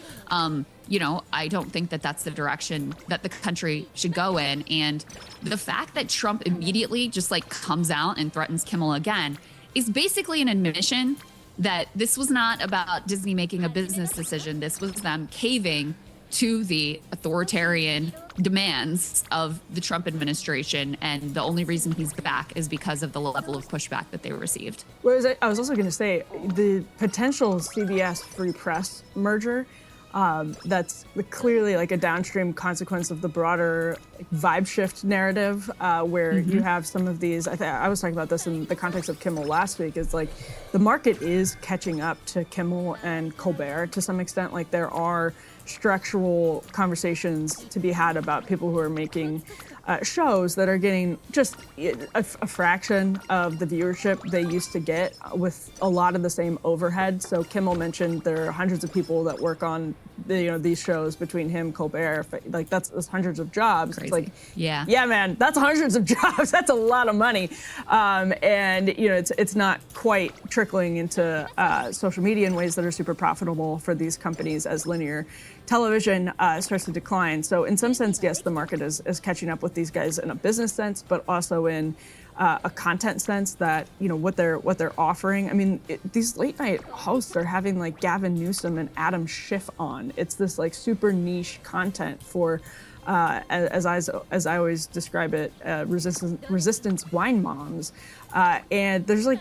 I don't think that that's the direction that the country should go in. And the fact that Trump immediately just comes out and threatens Kimmel again is basically an admission that this was not about Disney making a business decision. This was them caving to the authoritarian demands of the Trump administration. And the only reason he's back is because of the level of pushback that they received. Whereas I was also going to say the potential CBS Free Press merger, that's clearly a downstream consequence of the broader vibe shift narrative, where you have some of these. I was talking about this in the context of Kimmel last week. Is the market is catching up to Kimmel and Colbert to some extent. There are structural conversations to be had about people who are making shows that are getting just a fraction of the viewership they used to get with a lot of the same overhead. So Kimmel mentioned there are hundreds of people that work on these shows between him, Colbert. That's hundreds of jobs. Crazy. It's yeah, man, that's hundreds of jobs. That's a lot of money. And it's not quite trickling into social media in ways that are super profitable for these companies as linear television starts to decline. So in some sense, yes, the market is catching up with these guys in a business sense, but also in a content sense that, what they're offering. These late night hosts are having Gavin Newsom and Adam Schiff on. It's this super niche content for as I always describe it, resistance wine moms. And there's like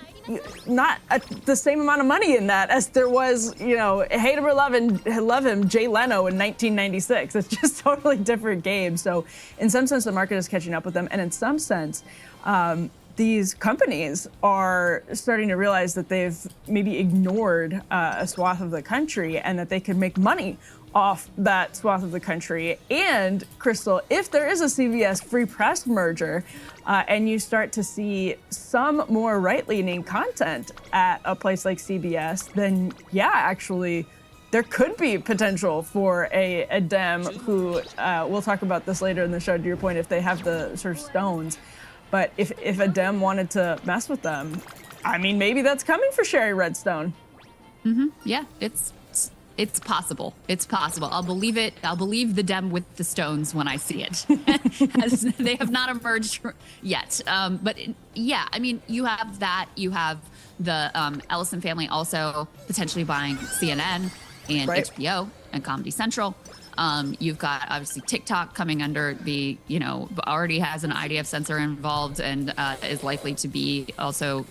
not the same amount of money in that as there was, hate him or love him, Jay Leno in 1996. It's just totally different game. So in some sense, the market is catching up with them. And in some sense, these companies are starting to realize that they've maybe ignored a swath of the country and that they could make money off that swath of the country. And Crystal, if there is a CBS Free Press merger and you start to see some more right-leaning content at a place like CBS, then yeah, actually, there could be potential for a Dem who, we'll talk about this later in the show, to your point, if they have the sort of stones. But if a Dem wanted to mess with them, I mean, maybe that's coming for Sherry Redstone. Mm-hmm. Yeah, it's possible. It's possible. I'll believe it. I'll believe the Dem with the stones when I see it. As they have not emerged yet. But yeah, I mean, you have that. You have the Ellison family also potentially buying CNN and right. HBO and Comedy Central. You've got obviously TikTok coming under the, already has an IDF censor involved and is likely to be also,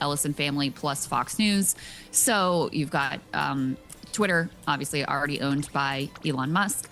Ellison family plus Fox News. So you've got Twitter, obviously already owned by Elon Musk.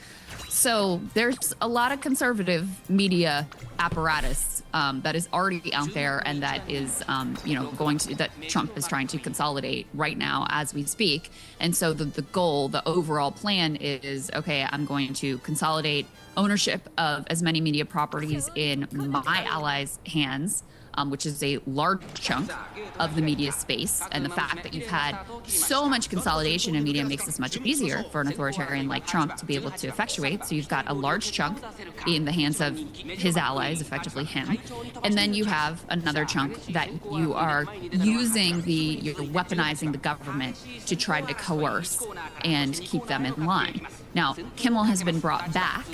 So there's a lot of conservative media apparatus that is already out there and that is, that Trump is trying to consolidate right now as we speak. And so the goal, the overall plan is, okay, I'm going to consolidate ownership of as many media properties in my allies' hands, which is a large chunk of the media space. And the fact that you've had so much consolidation in media makes this much easier for an authoritarian like Trump to be able to effectuate. So you've got a large chunk in the hands of his allies, effectively him. And then you have another chunk that you are using you're weaponizing the government to try to coerce and keep them in line. Now, Kimmel has been brought back,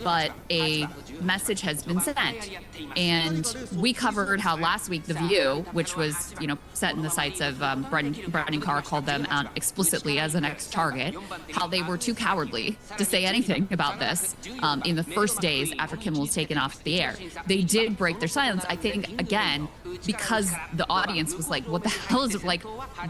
but a message has been sent. And we covered how last week The View, which was, set in the sights of Brendan Carr, called them out explicitly as an ex-target, how they were too cowardly to say anything about this in the first days after Kimmel was taken off the air. They did break their silence, I think, again, because the audience was like, what the hell is it? Like,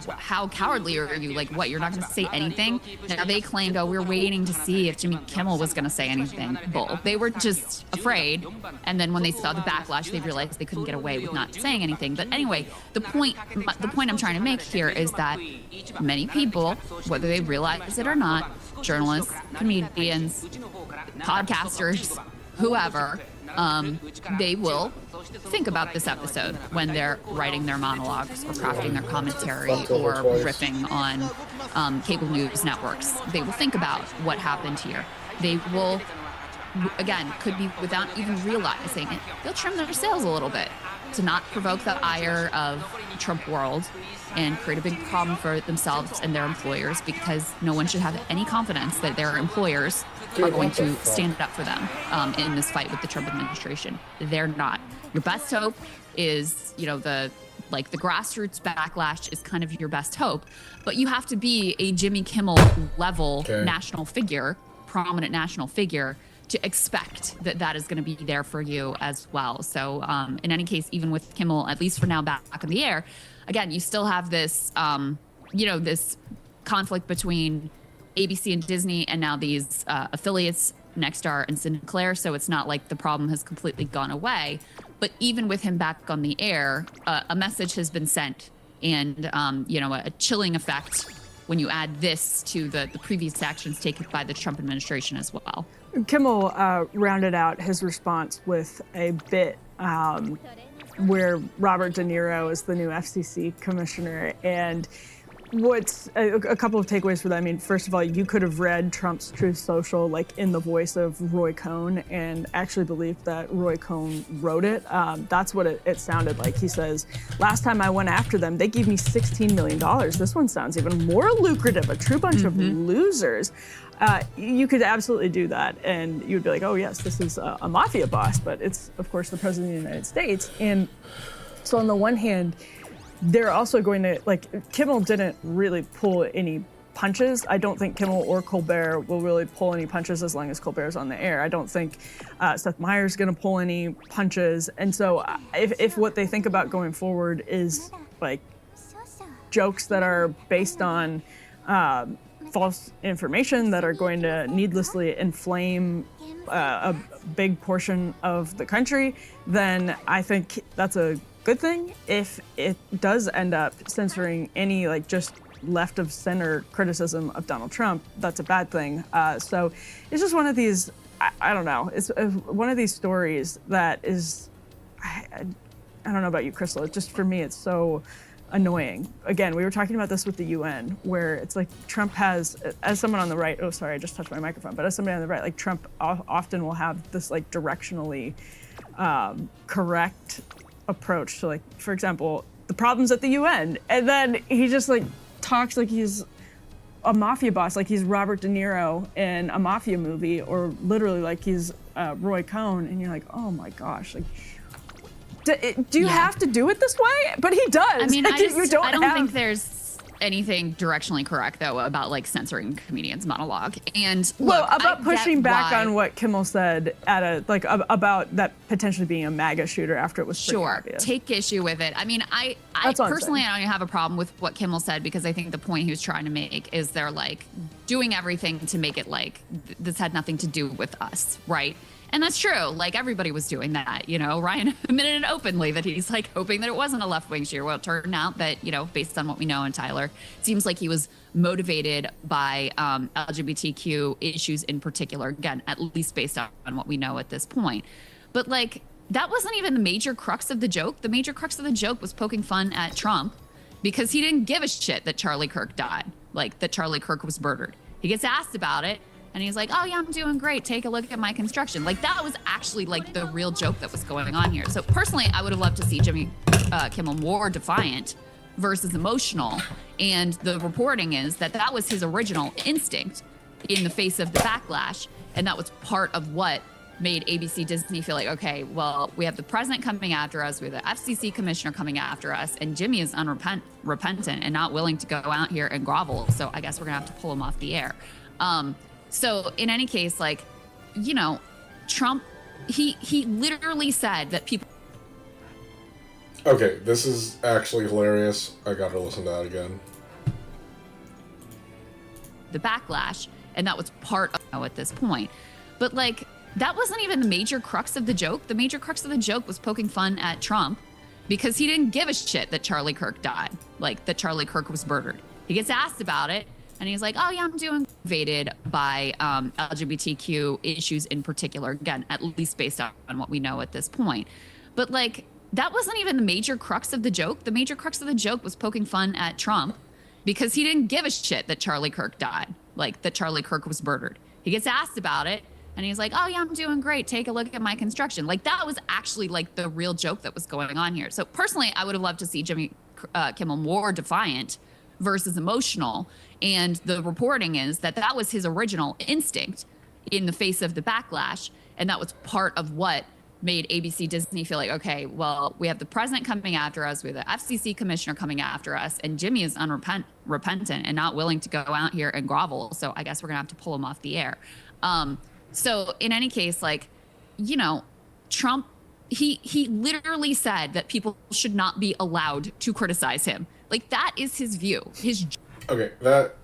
how cowardly are you? Like, what, you're not going to say anything? Now they claimed, we're waiting to see if Jimmy Kimmel was going to say anything. Bull. They were just afraid. And then when they saw the backlash, they realized they couldn't get away with not saying anything. But anyway, the point I'm trying to make here is that many people, whether they realize it or not, journalists, comedians, podcasters, whoever, they will think about this episode when they're writing their monologues or crafting their commentary or riffing on cable news networks. They will think about what happened here. They will, again, could be without even realizing it, they'll trim their sails a little bit to not provoke the ire of Trump world and create a big problem for themselves and their employers, because no one should have any confidence that their employers are going to stand up for them in this fight with the Trump administration. They're not. Your best hope is, the grassroots backlash is kind of your best hope, but you have to be a Jimmy Kimmel level national figure, prominent national figure, to expect that that is going to be there for you as well. So in any case, even with Kimmel, at least for now, back in the air, again, you still have this, this conflict between ABC and Disney, and now these affiliates, Nexstar and Sinclair. So it's not like the problem has completely gone away. But even with him back on the air, a message has been sent, and a chilling effect when you add this to the previous actions taken by the Trump administration as well. Kimmel rounded out his response with a bit where Robert De Niro is the new FCC commissioner. And what's a couple of takeaways for that? I mean, first of all, you could have read Trump's Truth Social in the voice of Roy Cohn and actually believed that Roy Cohn wrote it. That's what it sounded like. He says, last time I went after them, they gave me $16 million. This one sounds even more lucrative, a true bunch of losers. You could absolutely do that, and you'd be like, oh, yes, this is a mafia boss, but it's, of course, the President of the United States. And so on the one hand, they're also going to, Kimmel didn't really pull any punches. I don't think Kimmel or Colbert will really pull any punches as long as Colbert's on the air. I don't think Seth Meyers going to pull any punches. And so if what they think about going forward is like jokes that are based on false information that are going to needlessly inflame a big portion of the country, then I think that's a good thing. If it does end up censoring any like just left of center criticism of Donald Trump, that's a bad thing. So it's just one of these, I don't know, it's one of these stories that is, I don't know about you, Crystal, it just, for me, it's so annoying. Again, we were talking about this with the UN, where it's like Trump has, as someone on the right, oh, sorry, I just touched my microphone, but as somebody on the right, like Trump often will have this like directionally correct approach to, like, for example, the problems at the UN. And then he just like talks like he's a mafia boss, like he's Robert De Niro in a mafia movie, or literally like he's Roy Cohn, and you're like, oh my gosh, like, do you have to do it this way? But he does. I mean, I don't think there's anything directionally correct though about like censoring comedians' monologue. And well, about pushing back on what Kimmel said at a like about that potentially being a MAGA shooter after it was pretty obvious. Take issue with it. I mean, I personally I don't have a problem with what Kimmel said, because I think the point he was trying to make is they're like doing everything to make it like this had nothing to do with us, right? And that's true. Like, everybody was doing that, you know. Ryan admitted it openly that he's like hoping that it wasn't a left-wing shooter. Well, it turned out that, you know, based on what we know, and Tyler, it seems like he was motivated by LGBTQ issues in particular. Again, at least based on what we know at this point. But like, that wasn't even the major crux of the joke. The major crux of the joke was poking fun at Trump because he didn't give a shit that Charlie Kirk died, like that Charlie Kirk was murdered. He gets asked about it, and he's like, oh yeah, I'm doing great. Take a look at my construction. Like, that was actually like the real joke that was going on here. So personally, I would have loved to see Jimmy Kimmel more defiant versus emotional. And the reporting is that that was his original instinct in the face of the backlash. And that was part of what made ABC Disney feel like, okay, well, we have the president coming after us, we have the FCC commissioner coming after us, and Jimmy is unrepentant and not willing to go out here and grovel. So I guess we're gonna have to pull him off the air. So in any case, like, you know, Trump, he literally said that people. Okay, this is actually hilarious. I gotta listen to that again. The backlash, and that was part of at this point. But like, that wasn't even the major crux of the joke. The major crux of the joke was poking fun at Trump because he didn't give a shit that Charlie Kirk died, like that Charlie Kirk was murdered. He gets asked about it, and he's like, oh yeah, I'm doing motivated by LGBTQ issues in particular. Again, at least based on what we know at this point. But like, that wasn't even the major crux of the joke. The major crux of the joke was poking fun at Trump because he didn't give a shit that Charlie Kirk died, like that Charlie Kirk was murdered. He gets asked about it, and he's like, oh yeah, I'm doing great. Take a look at my construction. Like, that was actually like the real joke that was going on here. So personally, I would have loved to see Jimmy Kimmel more defiant versus emotional. And the reporting is that that was his original instinct in the face of the backlash. And that was part of what made ABC Disney feel like, okay, well, we have the president coming after us, we have the FCC commissioner coming after us, and Jimmy is unrepentant and not willing to go out here and grovel. So I guess we're gonna have to pull him off the air. So in any case, like, you know, Trump, he literally said that people should not be allowed to criticize him. Like, that is his view. Okay, that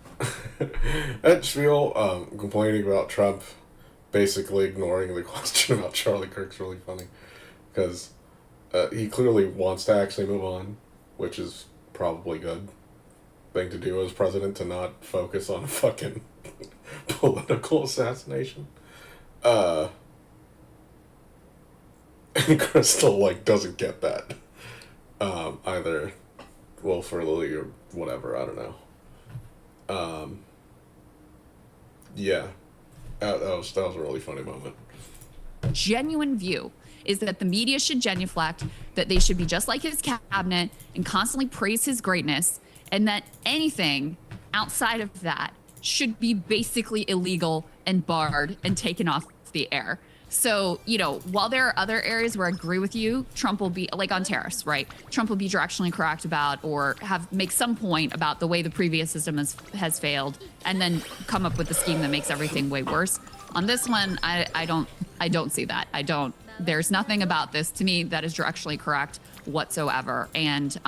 spiel, complaining about Trump basically ignoring the question about Charlie Kirk's really funny, because he clearly wants to actually move on, which is probably good thing to do as president, to not focus on fucking political assassination. And Crystal, like, doesn't get that either. Well, for Lily or whatever, I don't know. Yeah, that was a really funny moment. Genuine view is that the media should genuflect, that they should be just like his cabinet and constantly praise his greatness, and that anything outside of that should be basically illegal and barred and taken off the air. So, while there are other areas where I agree with you, Trump will be, like on tariffs, right? Trump will be directionally correct about, or make some point about the way the previous system has failed, and then come up with a scheme that makes everything way worse. On this one, I don't see that. There's nothing about this to me that is directionally correct whatsoever. And,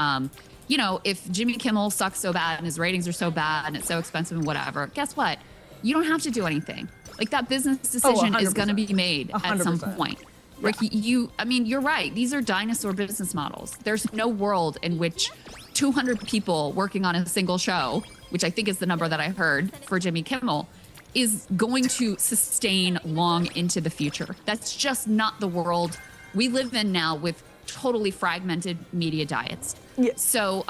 if Jimmy Kimmel sucks so bad and his ratings are so bad and it's so expensive and whatever, guess what? You don't have to do anything. Like, that business decision is going to be made at some point. Yeah. Like, you're right. These are dinosaur business models. There's no world in which 200 people working on a single show, which I think is the number that I heard for Jimmy Kimmel, is going to sustain long into the future. That's just not the world we live in now, with totally fragmented media diets. Yes. So,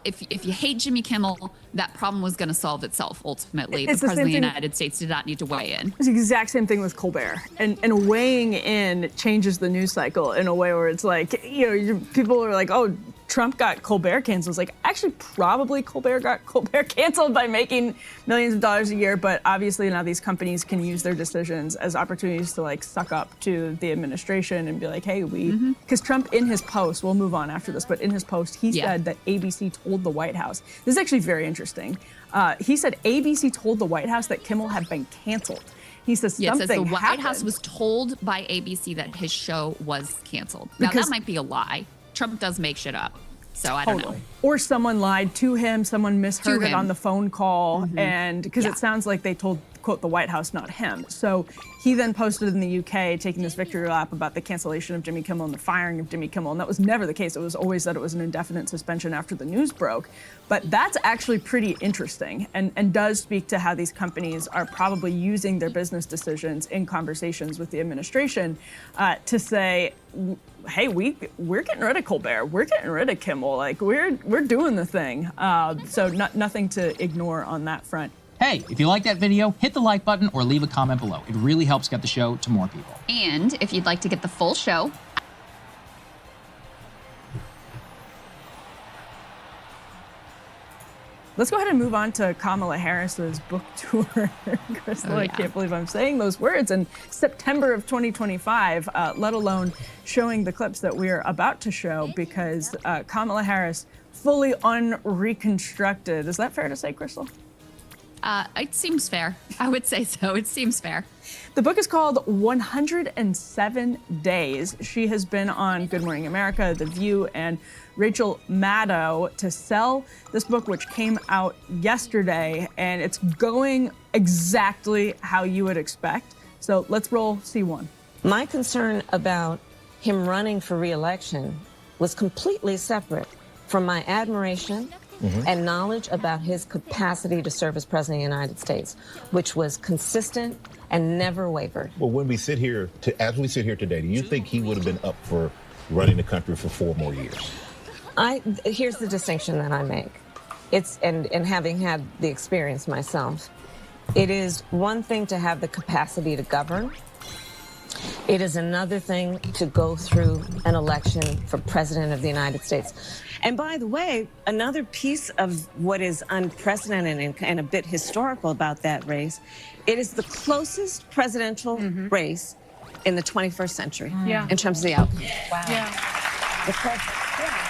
if you hate Jimmy Kimmel, that problem was going to solve itself ultimately. It's the the same President of the thing- United States did not need to weigh in. It's the exact same thing with Colbert. And weighing in changes the news cycle in a way where it's like, people are like, oh, Trump got Colbert canceled. It's like, actually, probably Colbert got Colbert canceled by making millions of dollars a year. But obviously now these companies can use their decisions as opportunities to like suck up to the administration and be like, hey, because Trump in his post, we'll move on after this, but in his post, he said that ABC told the White House. This is actually very interesting. He said ABC told the White House that Kimmel had been canceled. He says Yeah, it something says the White happened. House was told by ABC that his show was canceled. Now, Because- that might be a lie. Trump does make shit up. So I don't know. Or someone lied to him, someone misheard To it him. on the phone call, and because it sounds like they told, quote, the White House, not him. So he then posted in the UK, taking this victory lap about the cancellation of Jimmy Kimmel and the firing of Jimmy Kimmel, and that was never the case. It was always that it was an indefinite suspension after the news broke. But that's actually pretty interesting and does speak to how these companies are probably using their business decisions in conversations with the administration to say, hey, we're getting rid of Colbert, we're getting rid of Kimmel, like we're doing the thing. So nothing to ignore on that front. Hey, if you like that video, hit the like button or leave a comment below. It really helps get the show to more people. And if you'd like to get the full show, Let's go ahead and move on to Kamala Harris's book tour. Crystal, I can't believe I'm saying those words. In September of 2025, let alone showing the clips that we're about to show, because Kamala Harris fully unreconstructed. Is that fair to say, Crystal? it seems fair. I would say so. It seems fair. The book is called 107 Days. She has been on Good Morning America, The View, and Rachel Maddow to sell this book, which came out yesterday, and it's going exactly how you would expect. So let's roll C1. My concern about him running for re-election was completely separate from my admiration and knowledge about his capacity to serve as President of the United States, which was consistent and never wavered. Well, when we sit here, as we sit here today, do you think he would have been up for running the country for 4 more years? Here's the distinction that I make. It's and having had the experience myself, it is one thing to have the capacity to govern. It is another thing to go through an election for President of the United States. And by the way, another piece of what is unprecedented and a bit historical about that race, it is the closest presidential race in the 21st century in terms of the outcome. Wow.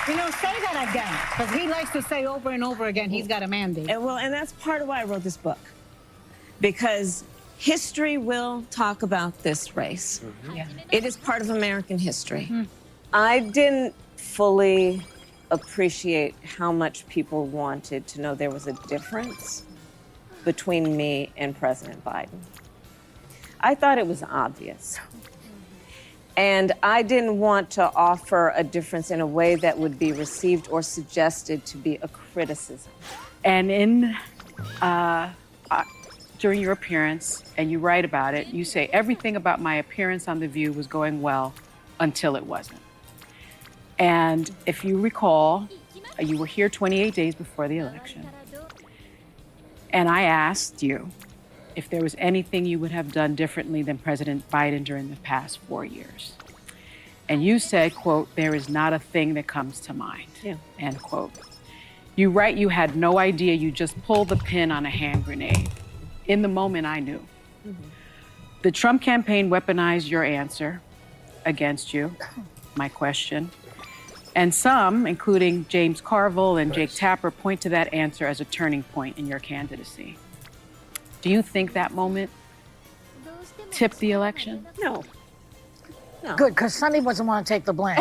You know, say that again, because he likes to say over and over again he's got a mandate. And that's part of why I wrote this book, because history will talk about this race. It is part of American history. I didn't fully appreciate how much people wanted to know there was a difference between me and President Biden. I thought it was obvious. And I didn't want to offer a difference in a way that would be received or suggested to be a criticism. And in during your appearance, and you write about it, you say everything about my appearance on The View was going well until it wasn't. And if you recall, you were here 28 days before the election. And I asked you if there was anything you would have done differently than President Biden during the past 4 years. And you said, quote, "There is not a thing that comes to mind," end quote. You write you had no idea, you just pulled the pin on a hand grenade. In the moment, I knew. The Trump campaign weaponized your answer against you, my question. And some, including James Carville and Jake Tapper, point to that answer as a turning point in your candidacy. Do you think that moment tipped the election? No. Good, because Sonny doesn't want to take the blame.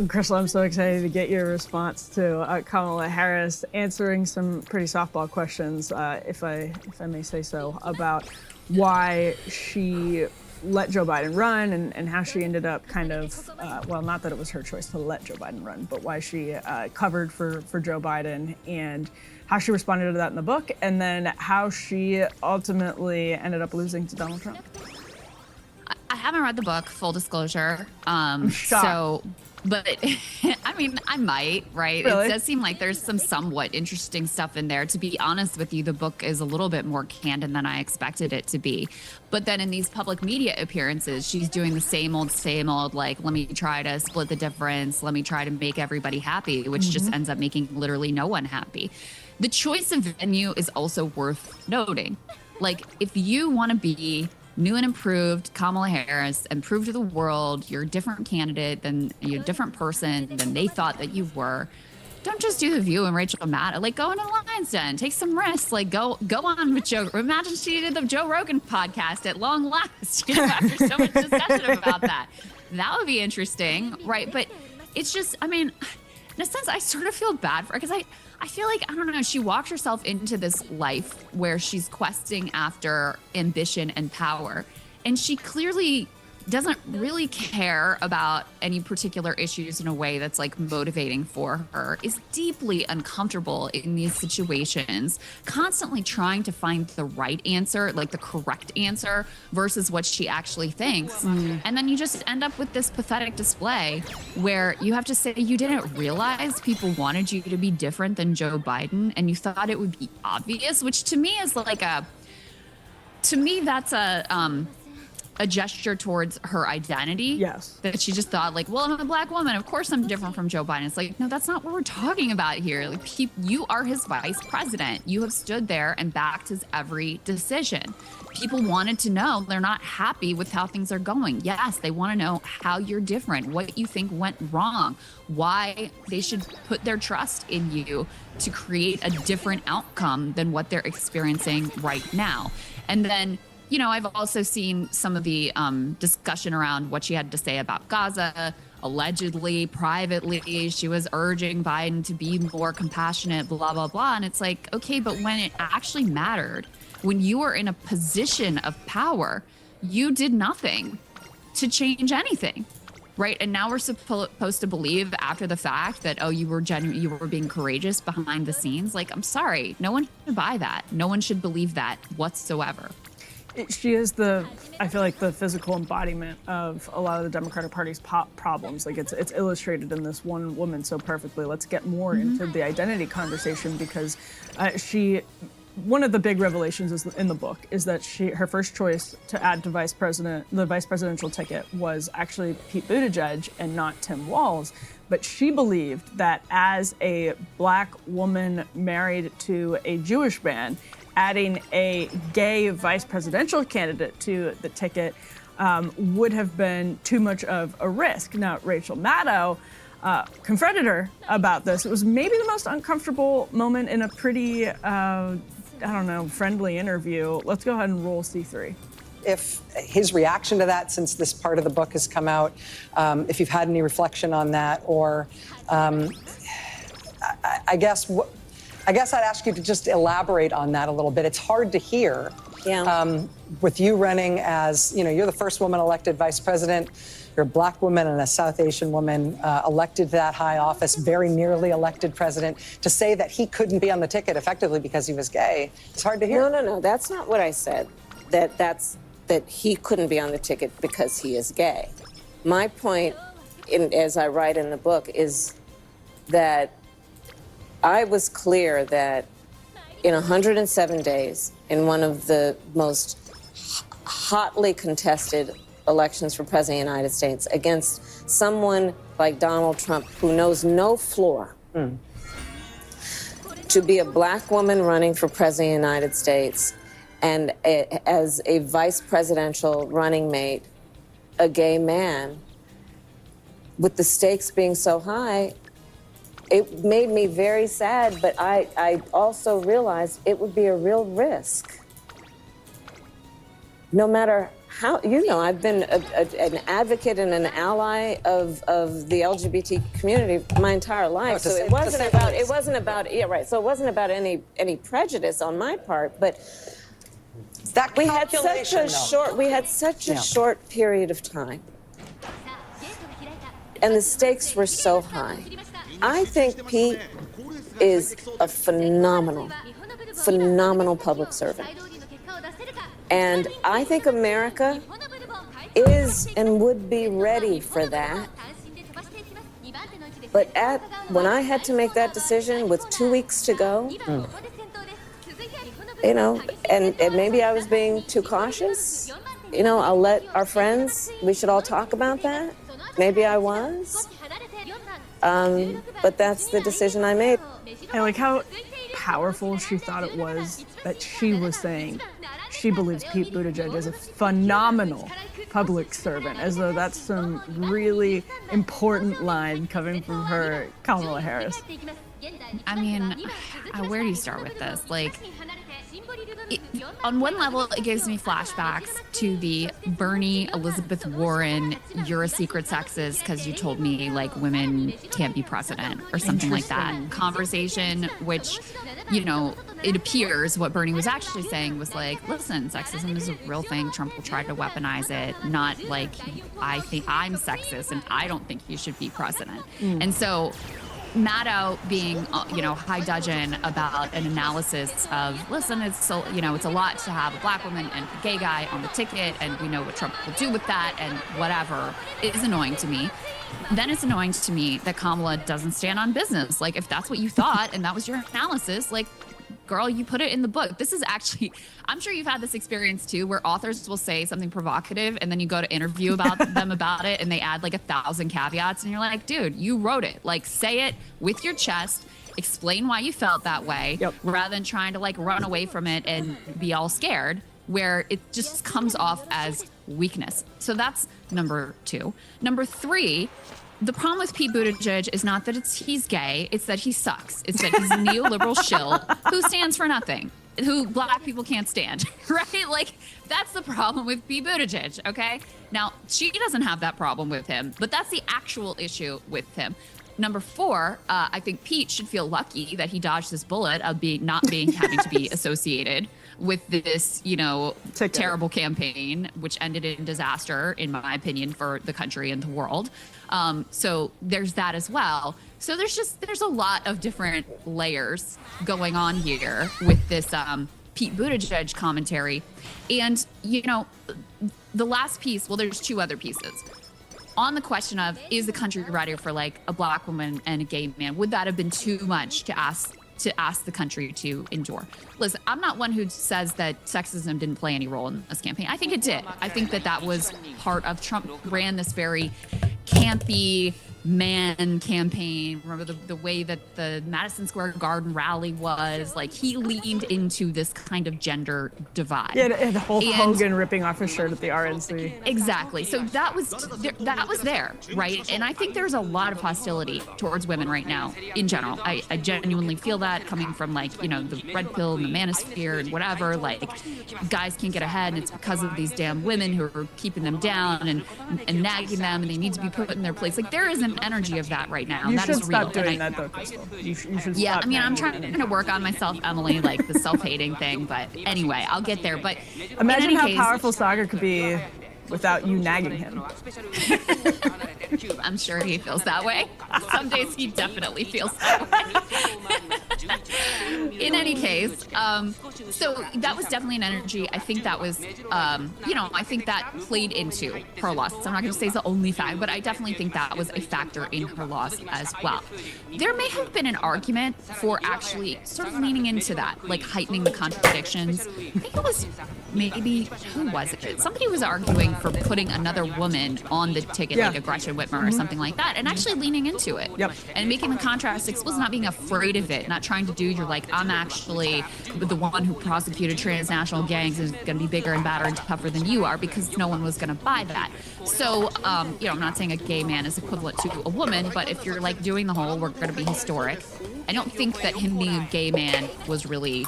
Crystal, I'm so excited to get your response to Kamala Harris answering some pretty softball questions, if I may say so, about why she let Joe Biden run and how she ended up kind of, well, not that it was her choice to let Joe Biden run, but why she covered for Joe Biden and how she responded to that in the book, and then how she ultimately ended up losing to Donald Trump. I haven't read the book, full disclosure. But I mean, I might, right? Really? It does seem like there's some somewhat interesting stuff in there. To be honest with you, the book is a little bit more candid than I expected it to be. But then in these public media appearances, she's doing the same old, like, let me try to split the difference. Let me try to make everybody happy, which just ends up making literally no one happy. The choice of venue is also worth noting. Like, if you want to be new and improved Kamala Harris and prove to the world you're a different candidate than you're a different person than they thought that you were, don't just do The View and Rachel Maddow. Like, go into the Lion's Den, take some risks. Like, go on with Joe. Imagine she did the Joe Rogan podcast at long last, you know, after so much discussion about that. That would be interesting, right? But it's just, I mean, in a sense, I sort of feel bad for her because I feel like, I don't know, she walked herself into this life where she's questing after ambition and power. And she clearly doesn't really care about any particular issues in a way that's like motivating for her, is deeply uncomfortable in these situations, constantly trying to find the right answer, like the correct answer versus what she actually thinks. And then you just end up with this pathetic display where you have to say you didn't realize people wanted you to be different than Joe Biden and you thought it would be obvious, which to me is like that's a gesture towards her identity. Yes. That she just thought, like, well, I'm a black woman. Of course I'm different from Joe Biden. It's like, no, that's not what we're talking about here. Like, you are his vice president. You have stood there and backed his every decision. People wanted to know. They're not happy with how things are going. Yes, they want to know how you're different, what you think went wrong, why they should put their trust in you to create a different outcome than what they're experiencing right now. And then, you know, I've also seen some of the discussion around what she had to say about Gaza. Allegedly, privately, she was urging Biden to be more compassionate, blah, blah, blah. And it's like, okay, but when it actually mattered, when you were in a position of power, you did nothing to change anything, right? And now we're supposed to believe after the fact that, oh, you were being courageous behind the scenes. Like, I'm sorry, no one should buy that. No one should believe that whatsoever. She is I feel like the physical embodiment of a lot of the Democratic Party's problems. Like it's illustrated in this one woman so perfectly. Let's get more into the identity conversation because one of the big revelations in the book is that her first choice to add to the vice presidential ticket was actually Pete Buttigieg and not Tim Walz. But she believed that as a black woman married to a Jewish man, adding a gay vice presidential candidate to the ticket would have been too much of a risk. Now, Rachel Maddow confronted her about this. It was maybe the most uncomfortable moment in a pretty, friendly interview. Let's go ahead and roll C3. If his reaction to that, since this part of the book has come out, if you've had any reflection on that, or I guess I'd ask you to just elaborate on that a little bit. It's hard to hear. Yeah. With you running as, you're the first woman elected vice president. You're a black woman and a South Asian woman elected to that high office, very nearly elected president. To say that he couldn't be on the ticket effectively because he was gay, it's hard to hear. No. That's not what I said. That he couldn't be on the ticket because he is gay. My point, as I write in the book, is that I was clear that in 107 days, in one of the most hotly contested elections for President of the United States, against someone like Donald Trump, who knows no floor, to be a black woman running for President of the United States and as a vice presidential running mate, a gay man, with the stakes being so high, it made me very sad, but I also realized it would be a real risk. No matter how, I've been an advocate and an ally of the LGBT community my entire life. So it wasn't about any prejudice on my part, but we had such a short period of time. And the stakes were so high. I think Pete is a phenomenal public servant. And I think America is and would be ready for that. But when I had to make that decision with 2 weeks to go, and maybe I was being too cautious, I'll let our friends, we should all talk about that. Maybe I was. But that's the decision I made. I like how powerful she thought it was that she was saying she believes Pete Buttigieg is a phenomenal public servant, as though that's some really important line coming from her, Kamala Harris. I mean, where do you start with this? Like, on one level, it gives me flashbacks to the Bernie, Elizabeth Warren, you're a secret sexist because you told me, like, women can't be president or something like that conversation, which, it appears what Bernie was actually saying was like, listen, sexism is a real thing. Trump will try to weaponize it, not like, I think I'm sexist and I don't think you should be president. And so Maddow being, high dudgeon about an analysis of, listen, it's a lot to have a black woman and a gay guy on the ticket, and we know what Trump will do with that, and whatever, is annoying to me. Then it's annoying to me that Kamala doesn't stand on business. Like, if that's what you thought and that was your analysis, like, girl, you put it in the book. This is actually, I'm sure you've had this experience too, where authors will say something provocative and then you go to interview them about it and they add like 1,000 caveats and you're like, dude, you wrote it. Like, say it with your chest, explain why you felt that way, rather than trying to like run away from it and be all scared, where it just comes off as weakness. So that's number 2. Number 3, the problem with Pete Buttigieg is not that he's gay, it's that he sucks. It's that he's a neoliberal shill who stands for nothing, who black people can't stand, right? Like, that's the problem with Pete Buttigieg, okay? Now, she doesn't have that problem with him, but that's the actual issue with him. Number 4, I think Pete should feel lucky that he dodged this bullet of having to be associated with this, terrible campaign, which ended in disaster, in my opinion, for the country and the world. So there's that as well. So there's a lot of different layers going on here with this Pete Buttigieg commentary. And, the last piece, well, there's 2 other pieces. On the question of, is the country ready for like a black woman and a gay man? Would that have been too much to ask the country to endure? Listen, I'm not one who says that sexism didn't play any role in this campaign. I think it did. I think that was part of Trump ran this very campy man campaign. Remember the way that the Madison Square Garden rally was? Like, he leaned into this kind of gender divide. Yeah, and Hulk Hogan ripping off his shirt at the RNC. Exactly. So that was there, right? And I think there's a lot of hostility towards women right now in general. I genuinely feel that coming from like, the red pill and the manosphere and whatever. Like, guys can't get ahead and it's because of these damn women who are keeping them down and nagging them, and they need to be put in their place. Like, there is an energy of that right now. You that should is real. stop doing that, though, Crystal. You should yeah, stop. I mean, I'm trying to work on myself, Emily, like the self-hating thing. But anyway, I'll get there. But imagine how powerful Sagar could be without you nagging him. I'm sure he feels that way. Some days he definitely feels that way. In any case, so that was definitely an energy. I think that was, I think that played into her loss. So I'm not going to say it's the only fact, but I definitely think that was a factor in her loss as well. There may have been an argument for actually sort of leaning into that, like heightening the contradictions. I think it was maybe, who was it? Somebody was arguing for putting another woman on the ticket, like a Gretchen Whitmer or something like that, and actually leaning into it. And making the contrast explicit, not being afraid of it, not trying trying to do. You're like, I'm actually the one who prosecuted transnational gangs and is going to be bigger and badder and tougher than you are, because no one was going to buy that. So, you know, I'm not saying a gay man is equivalent to a woman, but if you're like doing the whole, we're going to be historic, I don't think that him being a gay man was really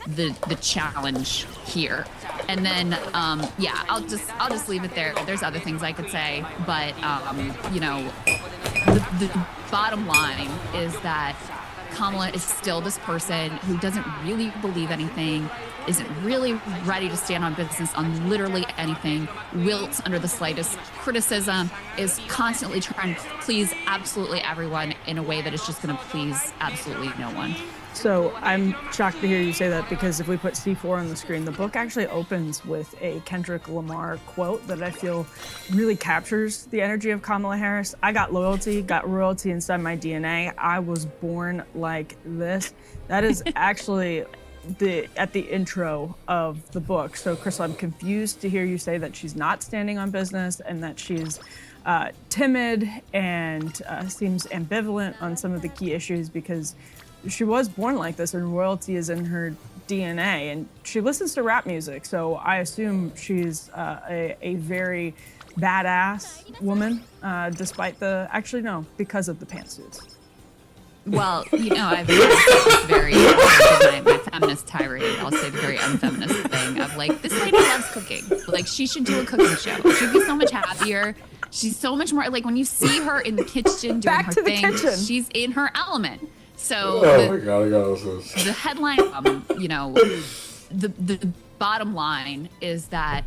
the challenge here. And then yeah, I'll just leave it there. There's other things I could say, but you know, the bottom line is that Kamala is still this person who doesn't really believe anything, isn't really ready to stand on business on literally anything, wilts under the slightest criticism, is constantly trying to please absolutely everyone in a way that is just going to please absolutely no one. So I'm shocked to hear you say that, because if we put C4 on the screen, the book actually opens with a Kendrick Lamar quote that I feel really captures the energy of Kamala Harris. I got loyalty, got royalty inside my DNA. I was born like this. That is actually at the intro of the book. So Crystal, I'm confused to hear you say that she's not standing on business and that she's timid and seems ambivalent on some of the key issues, because she was born like this and royalty is in her DNA, and she listens to rap music, so I assume she's a very badass woman, despite the, actually no, because of the pantsuits. Well, you know, I've said this my feminist tirade, I'll say the very unfeminist thing of like, this lady loves cooking. Like, she should do a cooking show. She'd be so much happier. She's so much more, like, when you see her in the kitchen doing her thing, she's in her element. So the headline, you know, the bottom line is that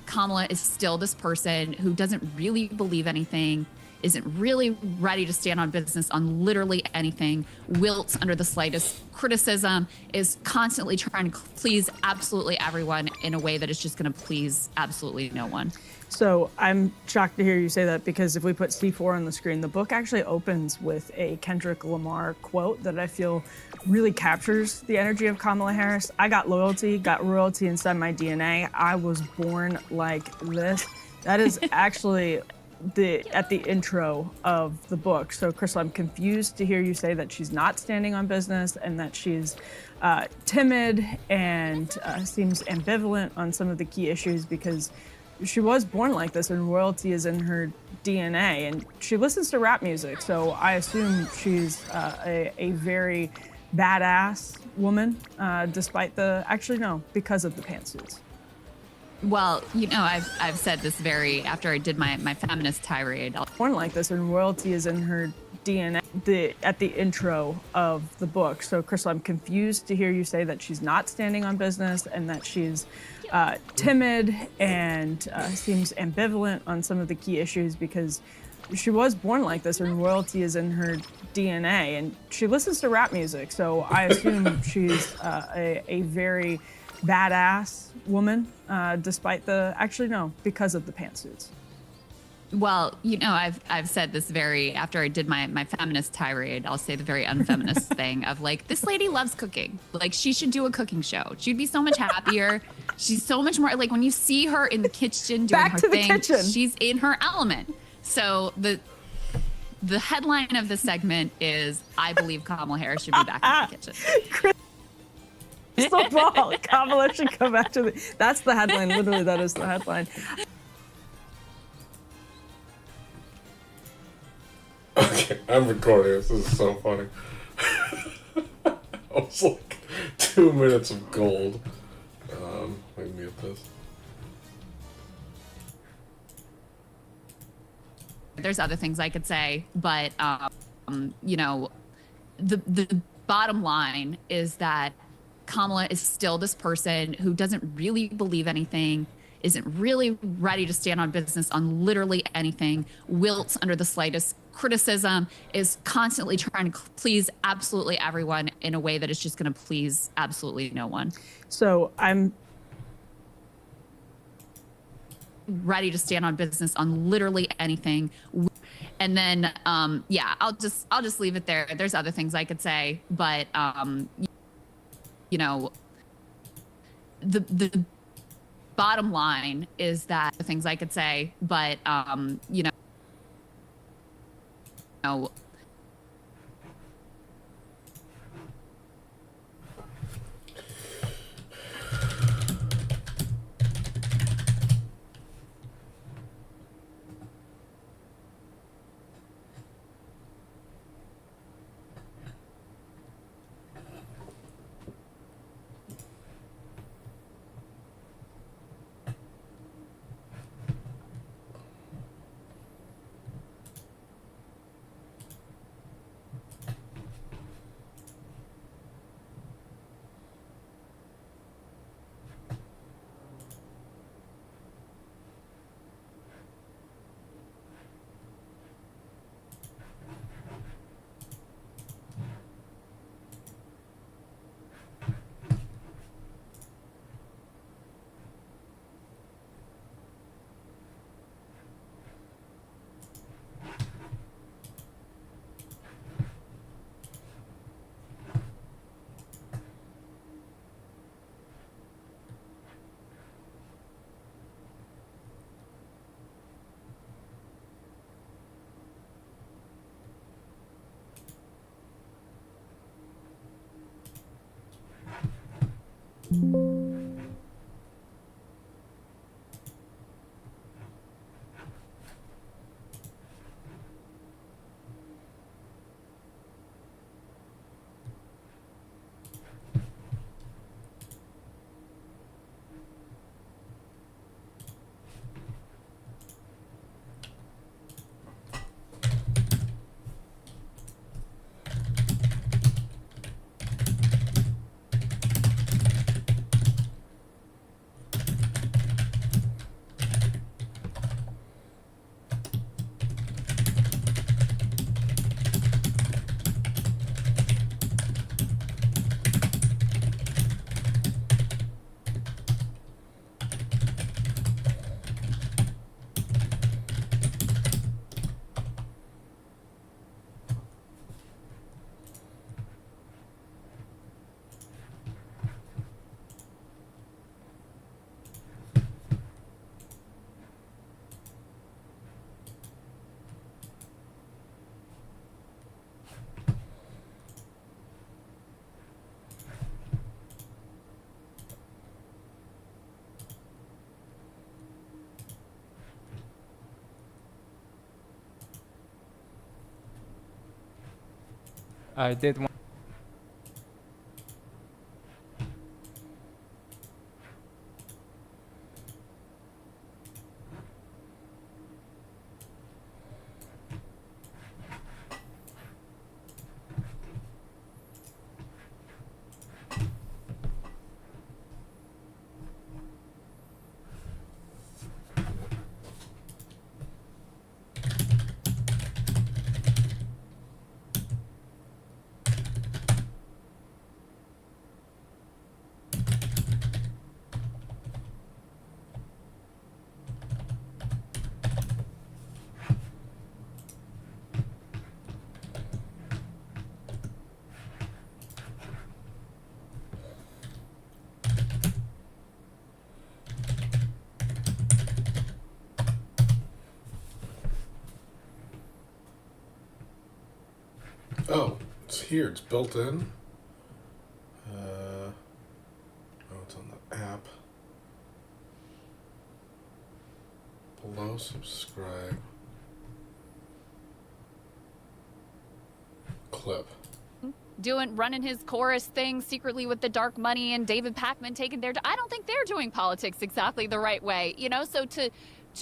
Kamala is still this person who doesn't really believe anything, isn't really ready to stand on business on literally anything, wilts under the slightest criticism, is constantly trying to please absolutely everyone in a way that is just going to please absolutely no one. So I'm shocked to hear you say that, because if we put C4 on the screen, the book actually opens with a Kendrick Lamar quote that I feel really captures the energy of Kamala Harris. I got loyalty, got royalty inside my DNA. I was born like this. That is actually at the intro of the book. So Crystal, I'm confused to hear you say that she's not standing on business and that she's timid and seems ambivalent on some of the key issues, because she was born like this and royalty is in her DNA, and she listens to rap music, so I assume she's a very badass woman, despite the, actually no, because of the pantsuits. Well, you know, I've said this very, after I did my feminist tirade. Born like this and royalty is in her DNA, at the intro of the book. So Crystal, I'm confused to hear you say that she's not standing on business and that she's timid and seems ambivalent on some of the key issues, because she was born like this and royalty is in her DNA, and she listens to rap music, so I assume she's a very badass woman, despite the, actually no, because of the pantsuits. Well, you know, I've said this very, after I did my feminist tirade, I'll say the very unfeminist thing of like, this lady loves cooking. Like, she should do a cooking show. She'd be so much happier. She's so much more, like, when you see her in the kitchen doing her thing, she's in her element. So the headline of the segment is, I believe Kamala Harris should be back in the kitchen. Crystal Ball, Kamala should come back to the, that's the headline, literally that is the headline. Okay, I'm recording this. This is so funny. I was like 2 minutes of gold. Let me mute this. There's other things I could say, but you know, the bottom line is that Kamala is still this person who doesn't really believe anything, isn't really ready to stand on business on literally anything, wilts under the slightest criticism, is constantly trying to please absolutely everyone in a way that is just going to please absolutely no one. So I'm ready to stand on business on literally anything. And then, yeah, I'll just leave it there. There's other things I could say, but, you know, the bottom line is that the things I could say, but, you know, I did want. Oh, it's here. It's built in. Oh, it's on the app. Below, subscribe. Clip. Running his chorus thing secretly with the dark money and David Pakman taking their. I don't think they're doing politics exactly the right way, you know. So to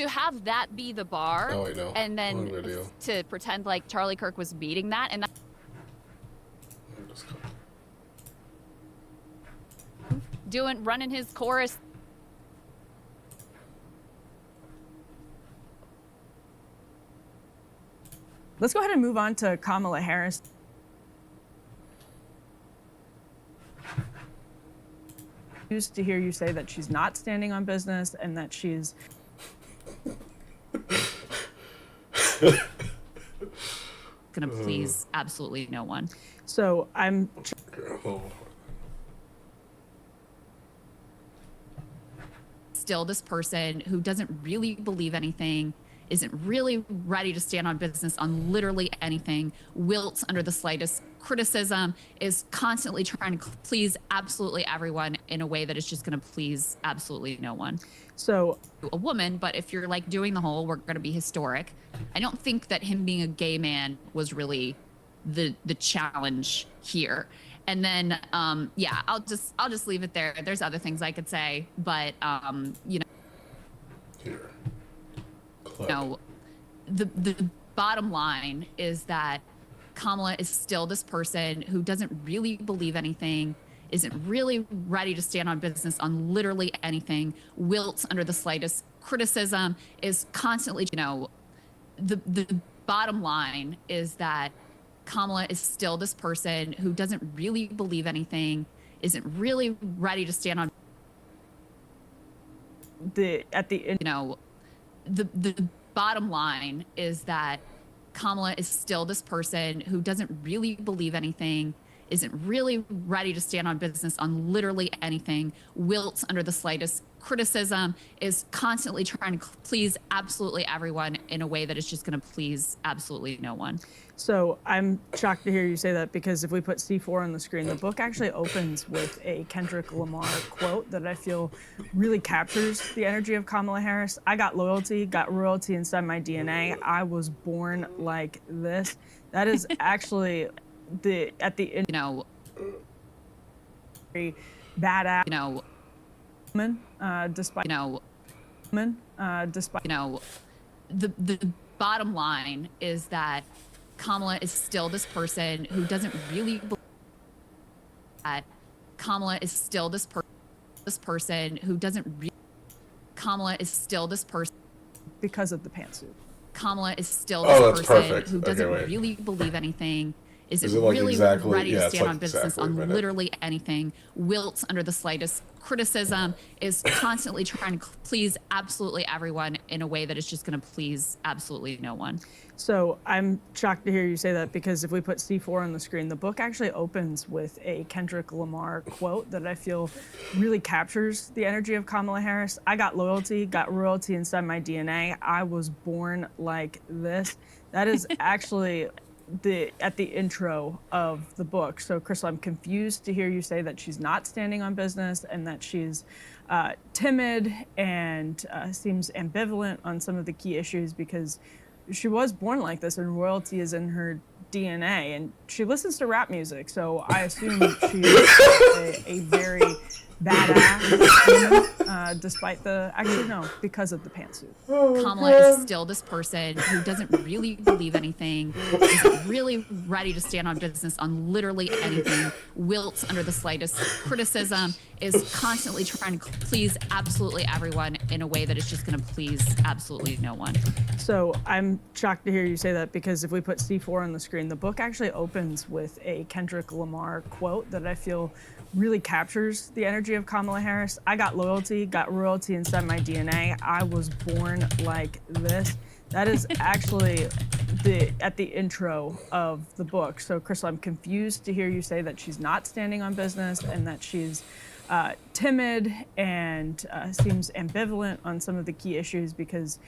have that be the bar, Oh, I know. and then What did I do? to pretend like Charlie Kirk was beating that, and that, running his chorus. Let's go ahead and move on to Kamala Harris. Used to hear you say that she's not standing on business and that she's Gonna please absolutely no one. So I'm still this person who doesn't really believe anything, isn't really ready to stand on business on literally anything, wilts under the slightest criticism, is constantly trying to please absolutely everyone in a way that is just going to please absolutely no one. So a woman, but if you're like doing the whole, we're going to be historic. I don't think that him being a gay man was really the challenge here. And then, yeah, I'll just leave it there. There's other things I could say, but you know, Here. you know, the bottom line is that Kamala is still this person who doesn't really believe anything, isn't really ready to stand on business on literally anything, wilts under the slightest criticism, is constantly, you know, the bottom line is that Kamala is still this person who doesn't really believe anything, isn't really ready to stand on at the end, you know, the bottom line is that Kamala is still this person who doesn't really believe anything, isn't really ready to stand on business on literally anything, wilts under the slightest criticism, is constantly trying to please absolutely everyone in a way that is just going to please absolutely no one. So I'm shocked to hear you say that, because if we put C4 on the screen, the book actually opens with a Kendrick Lamar quote that I feel really captures the energy of Kamala Harris. I got loyalty, got royalty inside my DNA. I was born like this. That is actually at the end, very badass woman, despite woman, despite the bottom line is that Kamala is still this person who doesn't really believe that Kamala is still this person who doesn't Kamala is still this person because of the pantsuit. Kamala is still this person who doesn't wait. really believe anything, isn't Is it like really exactly- ready yeah, to it's stand like on business exactly a on minute. literally anything, wilts under the slightest criticism, is constantly trying to please absolutely everyone in a way that is just going to please absolutely no one. So I'm shocked to hear you say that, because if we put C4 on the screen, the book actually opens with a Kendrick Lamar quote that I feel really captures the energy of Kamala Harris. I got loyalty, got royalty inside my DNA. I was born like this. That is actually at the intro of the book. So Crystal, I'm confused to hear you say that she's not standing on business and that she's timid and seems ambivalent on some of the key issues, because she was born like this and royalty is in her DNA, and she listens to rap music, so I assume she's a very badass woman, despite the, actually no, because of the pantsuit. Kamala is still this person who doesn't really believe anything, isn't really ready to stand on business on literally anything, wilts under the slightest criticism, is constantly trying to please absolutely everyone in a way that is just going to please absolutely no one. So I'm shocked to hear you say that, because if we put C4 on the screen, the book actually opens with a Kendrick Lamar quote that I feel really captures the energy of Kamala Harris. I got loyalty, got royalty inside my DNA. I was born like this. That is actually at the intro of the book. So Crystal, I'm confused to hear you say that she's not standing on business and that she's timid and seems ambivalent on some of the key issues, because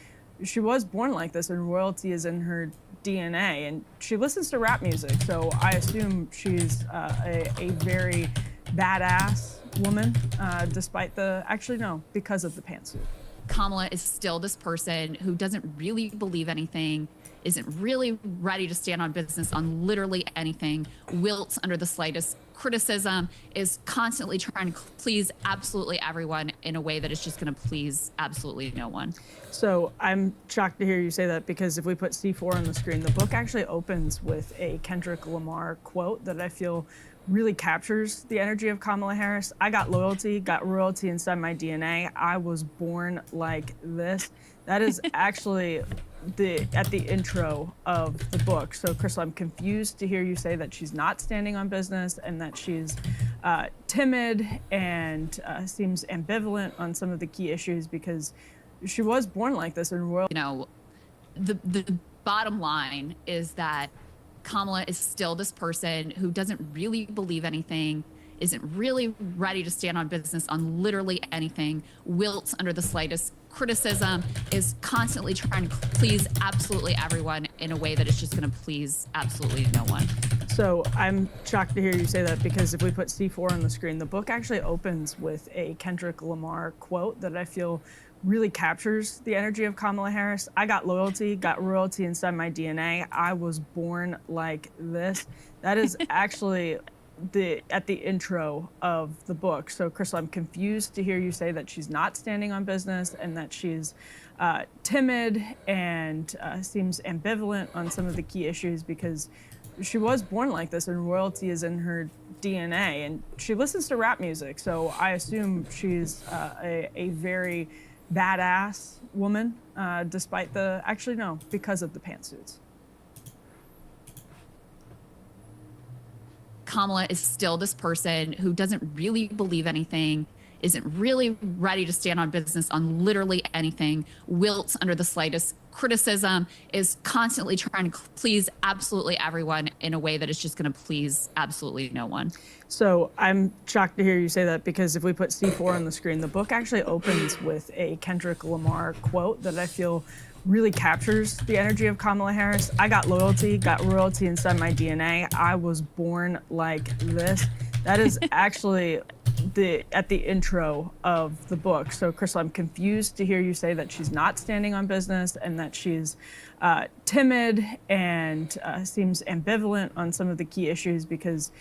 she was born like this and royalty is in her DNA, and she listens to rap music, so I assume she's a very badass woman, despite the, actually no, because of the pantsuit. Kamala is still this person who doesn't really believe anything, isn't really ready to stand on business on literally anything, wilts under the slightest criticism, is constantly trying to please absolutely everyone in a way that is just going to please absolutely no one. So I'm shocked to hear you say that, because if we put C4 on the screen, the book actually opens with a Kendrick Lamar quote that I feel really captures the energy of Kamala Harris. I got loyalty, got royalty inside my DNA. I was born like this. That is actually at the intro of the book. So Crystal, I'm confused to hear you say that she's not standing on business and that she's timid and seems ambivalent on some of the key issues, because she was born like this and royal. The bottom line is that Kamala is still this person who doesn't really believe anything, isn't really ready to stand on business on literally anything, wilts under the slightest criticism, is constantly trying to please absolutely everyone in a way that is just going to please absolutely no one. So I'm shocked to hear you say that, because if we put C4 on the screen, the book actually opens with a Kendrick Lamar quote that I feel really captures the energy of Kamala Harris. I got loyalty, got royalty inside my DNA. I was born like this. That is actually at the intro of the book. So Crystal, I'm confused to hear you say that she's not standing on business and that she's timid and seems ambivalent on some of the key issues, because she was born like this and royalty is in her DNA, and she listens to rap music, so I assume she's a very badass woman, despite the, actually no, because of the pantsuits. Kamala is still this person who doesn't really believe anything, isn't really ready to stand on business on literally anything, wilts under the slightest criticism, is constantly trying to please absolutely everyone in a way that is just going to please absolutely no one. So I'm shocked to hear you say that, because if we put C4 on the screen, the book actually opens with a Kendrick Lamar quote that I feel really captures the energy of Kamala Harris. I got royalty inside my DNA. I was born like this. That is actually at the intro of the book. So Crystal, I'm confused to hear you say that she's not standing on business and that she's timid and seems ambivalent on some of the key issues, because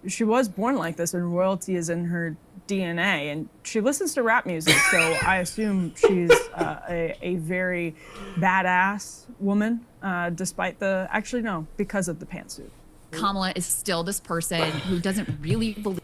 she was born like this and royalty is in her DNA, and she listens to rap music, so I assume she's a very badass woman, despite because of the pantsuit. Kamala is still this person who doesn't really believe.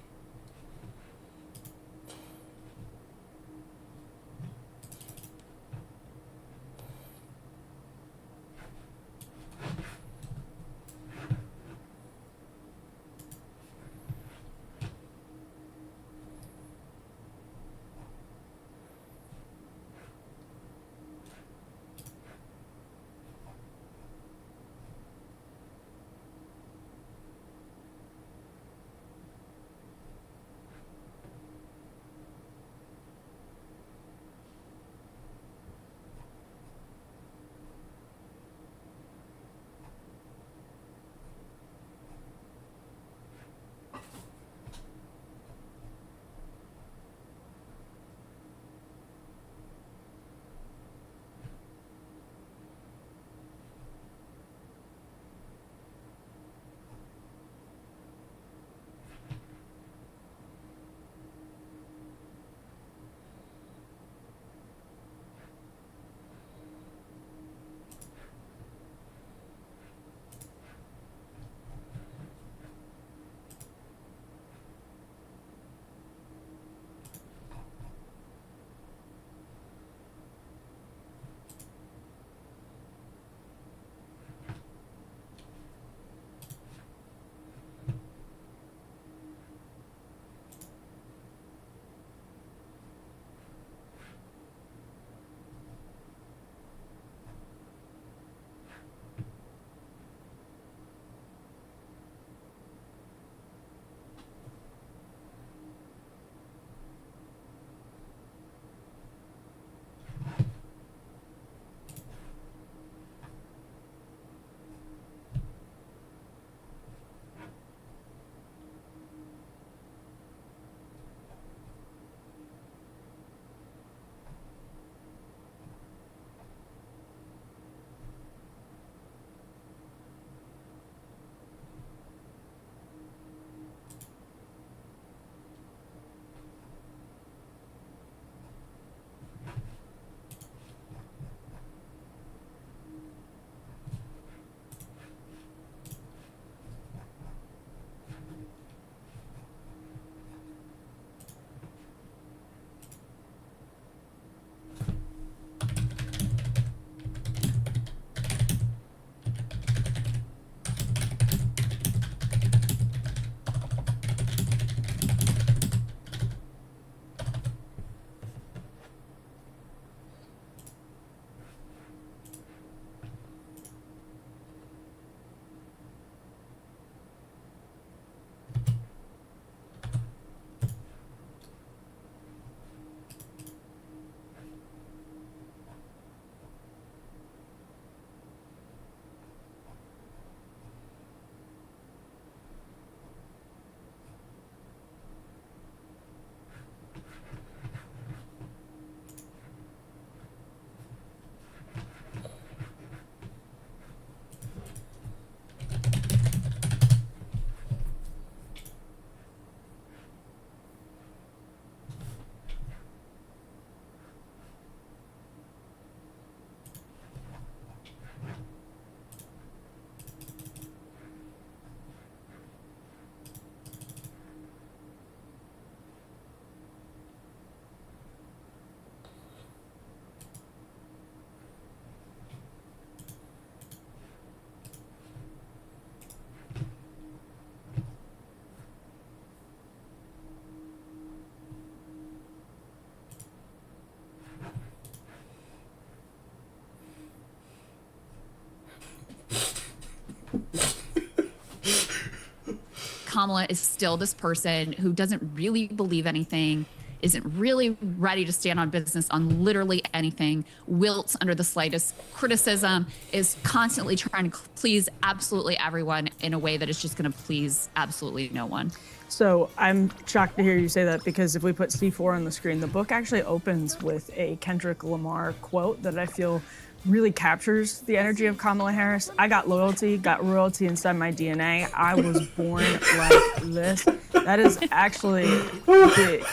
Kamala is still this person who doesn't really believe anything, isn't really ready to stand on business on literally anything, wilts under the slightest criticism, is constantly trying to please absolutely everyone in a way that is just going to please absolutely no one. So I'm shocked to hear you say that, because if we put C4 on the screen, the book actually opens with a Kendrick Lamar quote that I feel really captures the energy of Kamala Harris. I got loyalty, got royalty inside my DNA. I was born like this. That is actually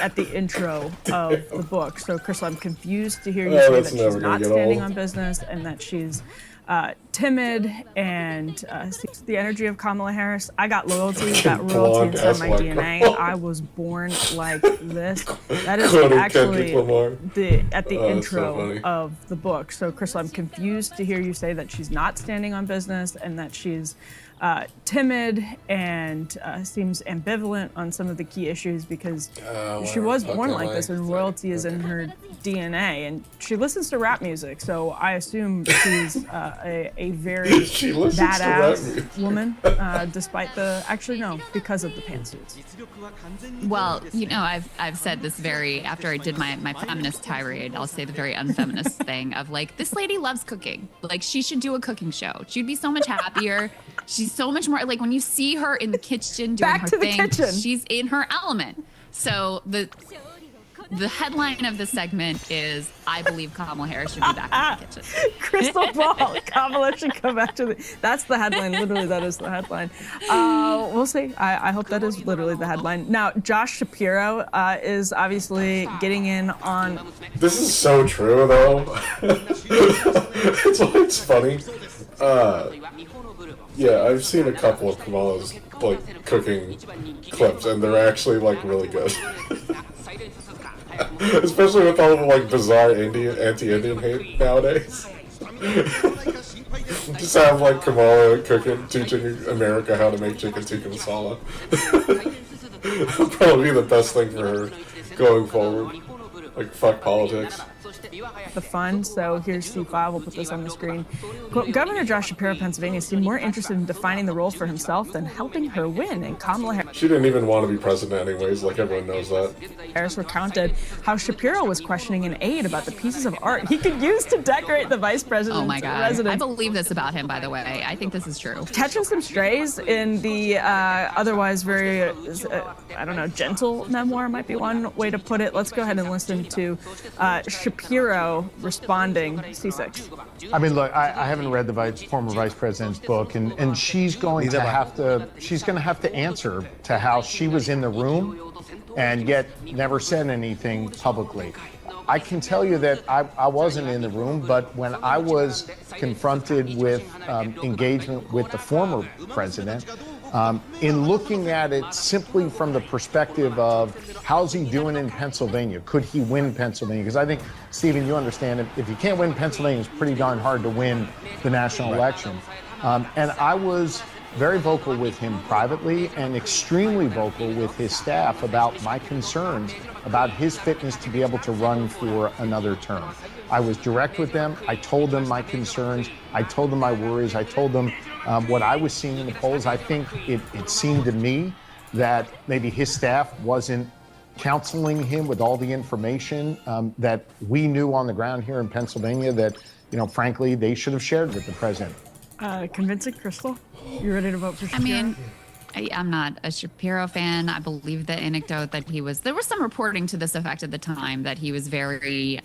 at the intro of the book. So, Crystal, I'm confused to hear you say that she's not standing on business and that she's timid and the energy of Kamala Harris. I got loyalty, got royalty inside my DNA. I was born like this. That is actually at the intro of the book. So, Crystal, I'm confused to hear you say that she's not standing on business and that she's timid and seems ambivalent on some of the key issues, because she was born like this and royalty is in her DNA, and she listens to rap music, so I assume she's a very badass woman, despite because of the pantsuits. Well, you know, I've said this after I did my feminist tirade, I'll say the very unfeminist thing of like, this lady loves cooking. Like, she should do a cooking show. She'd be so much happier. She's so much more, like, when you see her in the kitchen doing her thing, she's in her element. So the headline of the segment is, I believe Kamala Harris should be back in the kitchen. Crystal ball, Kamala should come back to that's the headline. Literally, that is the headline. We'll see. I hope that is literally the headline. Now, Josh Shapiro is obviously getting in on... This is so true, though. It's funny. Yeah, I've seen a couple of Kamala's, like, cooking clips, and they're actually, like, really good. Especially with all the, like, bizarre anti-Indian hate nowadays. Just have, like, Kamala cooking, teaching America how to make chicken tikka masala. That'll probably be the best thing for her going forward. Like, fuck politics. The fun. So here's C5. We'll put this on the screen. Quote, Governor Josh Shapiro of Pennsylvania seemed more interested in defining the role for himself than helping her win. And Kamala Harris... She didn't even want to be president anyways, like everyone knows that. Harris recounted how Shapiro was questioning an aide about the pieces of art he could use to decorate the vice president's Oh my God. residence. I believe this about him, by the way. I think this is true. Catching some strays in the otherwise very, I don't know, gentle memoir might be one way to put it. Let's go ahead and listen to Shapiro responding. C6. I mean, look, I haven't read the former vice president's book, and she's going to have to answer to how she was in the room and yet never said anything publicly. I can tell you that I wasn't in the room, but when I was confronted with engagement with the former president, in looking at it simply from the perspective of how's he doing in Pennsylvania? Could he win Pennsylvania? Because I think, Stephen, you understand, if you can't win Pennsylvania, it's pretty darn hard to win the national election. And I was very vocal with him privately and extremely vocal with his staff about my concerns about his fitness to be able to run for another term. I was direct with them. I told them my concerns. I told them my worries. I told them what I was seeing in the polls. I think it seemed to me that maybe his staff wasn't counseling him with all the information that we knew on the ground here in Pennsylvania that, you know, frankly, they should have shared with the president. Convincing, Crystal? You ready to vote for Shapiro? I mean, I'm not a Shapiro fan. I believe the anecdote that there was some reporting to this effect at the time that he was very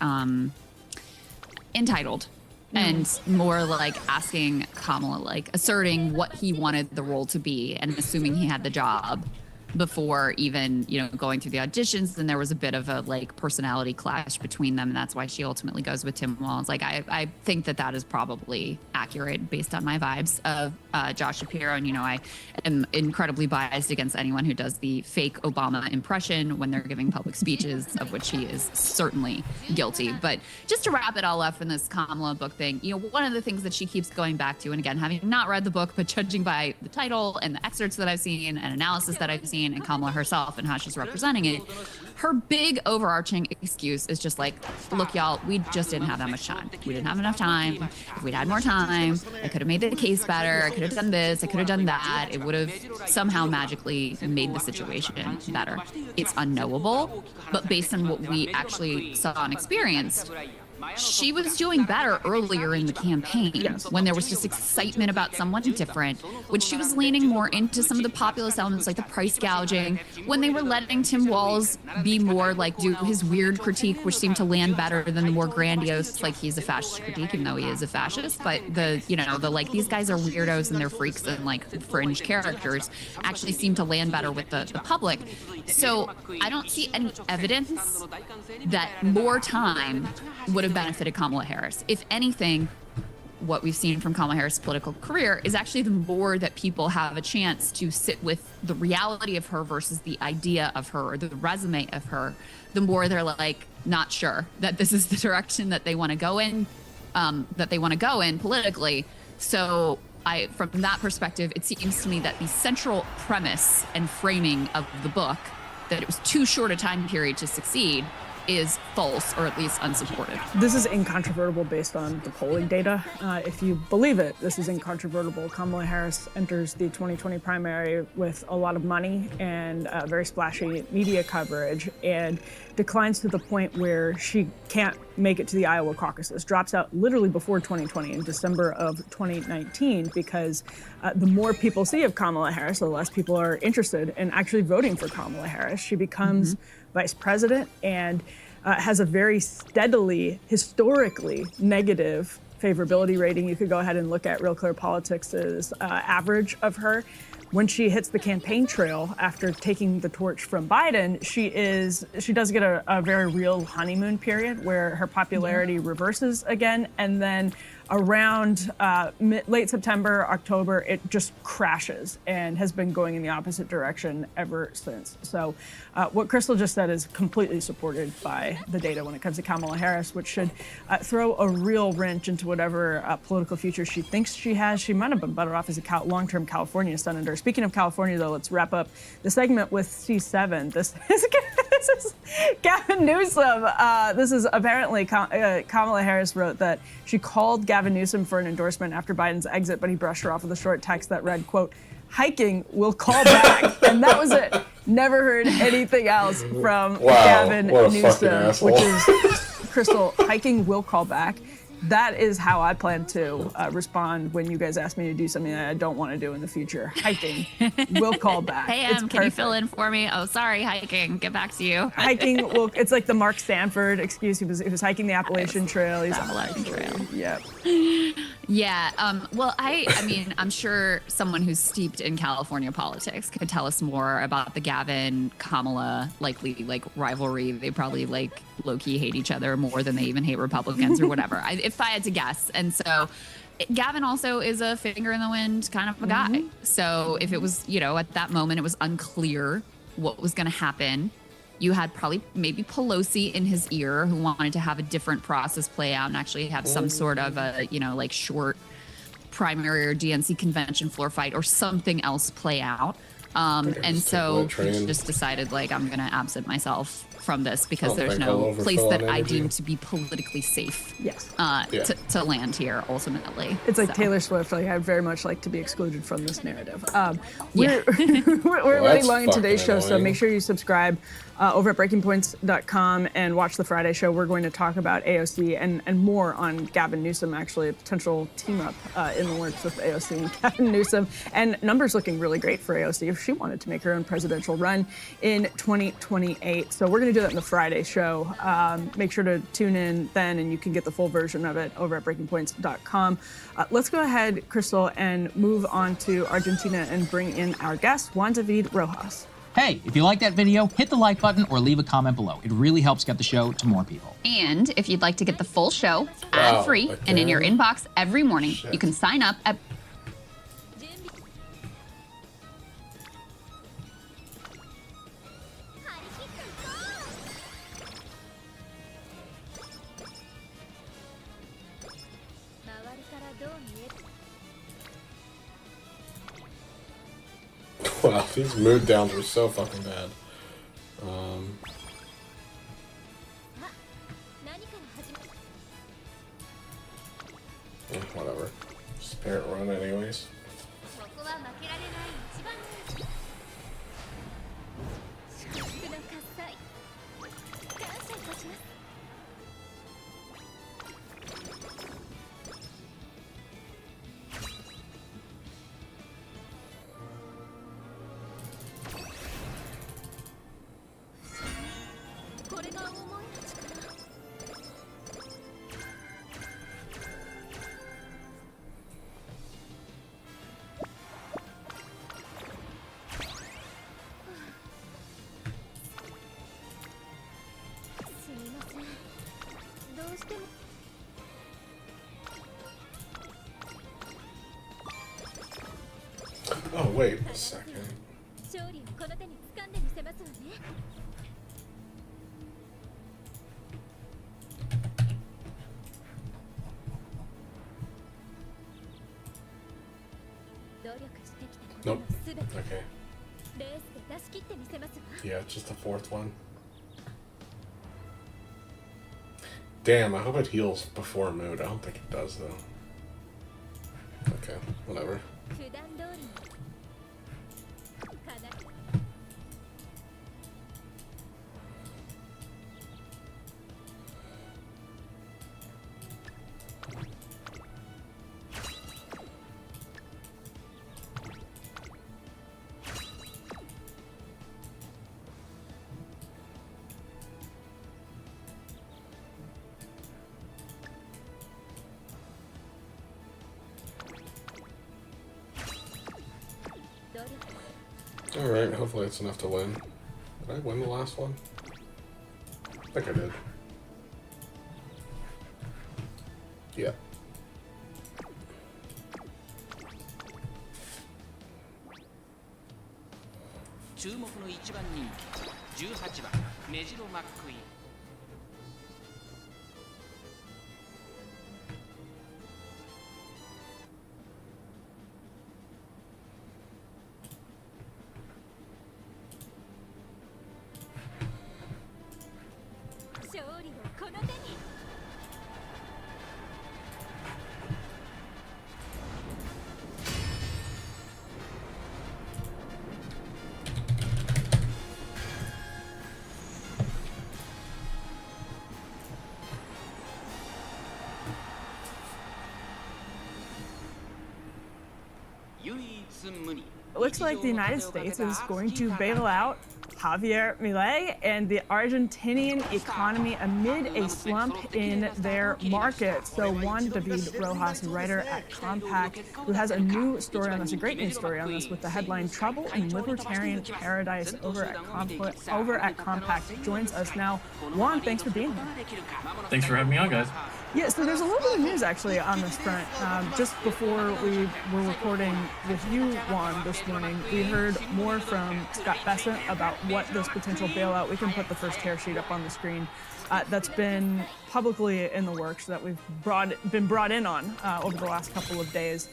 entitled and more like asking Kamala, like asserting what he wanted the role to be and assuming he had the job before even, you know, going through the auditions. And there was a bit of a like personality clash between them. And that's why she ultimately goes with Tim Walz. Like, I think that is probably accurate based on my vibes of Josh Shapiro. And, you know, I am incredibly biased against anyone who does the fake Obama impression when they're giving public speeches, of which he is certainly guilty. But just to wrap it all up in this Kamala book thing, you know, one of the things that she keeps going back to, and again, having not read the book, but judging by the title and the excerpts that I've seen and analysis that I've seen, campaign and Kamala herself and how she's representing it, her big overarching excuse is just like, look, y'all, we just didn't have that much time. We didn't have enough time. If we'd had more time, I could have made the case better. I could have done this. I could have done that. It would have somehow magically made the situation better. It's unknowable, but based on what we actually saw and experienced, she was doing better earlier in the campaign when there was just excitement about someone different, when she was leaning more into some of the populist elements like the price gouging, when they were letting Tim Walz be more like do his weird critique, which seemed to land better than the more grandiose, like he's a fascist critique, even though he is a fascist, but the like these guys are weirdos and they're freaks and like fringe characters actually seem to land better with the public. So I don't see any evidence that more time would have benefited Kamala Harris. If anything, what we've seen from Kamala Harris' political career is actually the more that people have a chance to sit with the reality of her versus the idea of her or the resume of her, the more they're like not sure that this is the direction that they want to go in, politically. So from that perspective, it seems to me that the central premise and framing of the book, that it was too short a time period to succeed, is false or at least unsupported. This is incontrovertible based on the polling data. If you believe it, this is incontrovertible. Kamala Harris enters the 2020 primary with a lot of money and very splashy media coverage and declines to the point where she can't make it to the Iowa caucuses, drops out literally before 2020 in December of 2019 because the more people see of Kamala Harris, the less people are interested in actually voting for Kamala Harris. She becomes vice president and has a very steadily, historically negative favorability rating. You could go ahead and look at Real Clear Politics' average of her. When she hits the campaign trail after taking the torch from Biden, she does get a very real honeymoon period where her popularity reverses again, and then around late September, October, it just crashes and has been going in the opposite direction ever since. So what Crystal just said is completely supported by the data when it comes to Kamala Harris, which should throw a real wrench into whatever political future she thinks she has. She might have been better off as a long-term California senator. Speaking of California, though, let's wrap up the segment with C7. This is Gavin Newsom. This is apparently Kamala Harris wrote that she called Gavin Newsom for an endorsement after Biden's exit, but he brushed her off with a short text that read, quote, "Hiking will call back." And that was it. Never heard anything else from Gavin Newsom, which is Crystal, hiking will call back. That is how I plan to respond when you guys ask me to do something that I don't want to do in the future. Hiking will call back. Hey, can you fill in for me? Oh, sorry, hiking. Get back to you. Hiking will. It's like the Mark Sanford excuse. He was hiking the Appalachian Trail. He's Appalachian Trail. Yep. Yeah. Well, I mean, I'm sure someone who's steeped in California politics could tell us more about the Gavin Kamala likely rivalry. They probably low-key hate each other more than they even hate Republicans or whatever. If I had to guess. And so Gavin also is a finger in the wind kind of a guy. So if it was, at that moment, it was unclear what was going to happen. You had probably maybe Pelosi in his ear who wanted to have a different process play out and actually have some sort of a, short primary or DNC convention floor fight or something else play out. And so he just decided, I'm going to absent myself from this because there's no place that I deem to be politically safe to land here, ultimately. It's like Taylor Swift. I'd very much like to be excluded from this narrative. We're running long in today's show, so make sure you subscribe over at breakingpoints.com and watch the Friday show. We're going to talk about AOC and more on Gavin Newsom, actually, a potential team-up in the works with AOC and Gavin Newsom. And numbers looking really great for AOC if she wanted to make her own presidential run in 2028. So we're going to do that in the Friday show. Make sure to tune in then, and you can get the full version of it over at breakingpoints.com. Let's go ahead, Crystal, and move on to Argentina and bring in our guest, Juan David Rojas. Hey, if you like that video, hit the like button or leave a comment below. It really helps get the show to more people. And if you'd like to get the full show ad-free and in your inbox every morning, you can sign up at Wow, these mood downs were so fucking bad. Whatever. Just parent run anyways. Oh, wait a second. Nope. Okay. Yeah, it's just the fourth one. Damn, I hope it heals before mood. I don't think it does, though. Okay, whatever. Alright, hopefully it's enough to win. Did I win the last one? I think I did. Yeah. It looks like the United States is going to bail out Javier Milei and the Argentinian economy amid a slump in their market. So Juan David Rojas, a writer at Compact, who has a new story on this, a great news story on this, with the headline "Trouble in Libertarian Paradise" over at Compact, joins us now. Juan, thanks for being here. Thanks for having me on, guys. Yeah, so there's a little bit of news actually on this front. Just before we were recording with you, Juan, this morning, we heard more from Scott Bessent about what this potential bailout, we can put the first tear sheet up on the screen, that's been publicly in the works, that we've been brought in on over the last couple of days,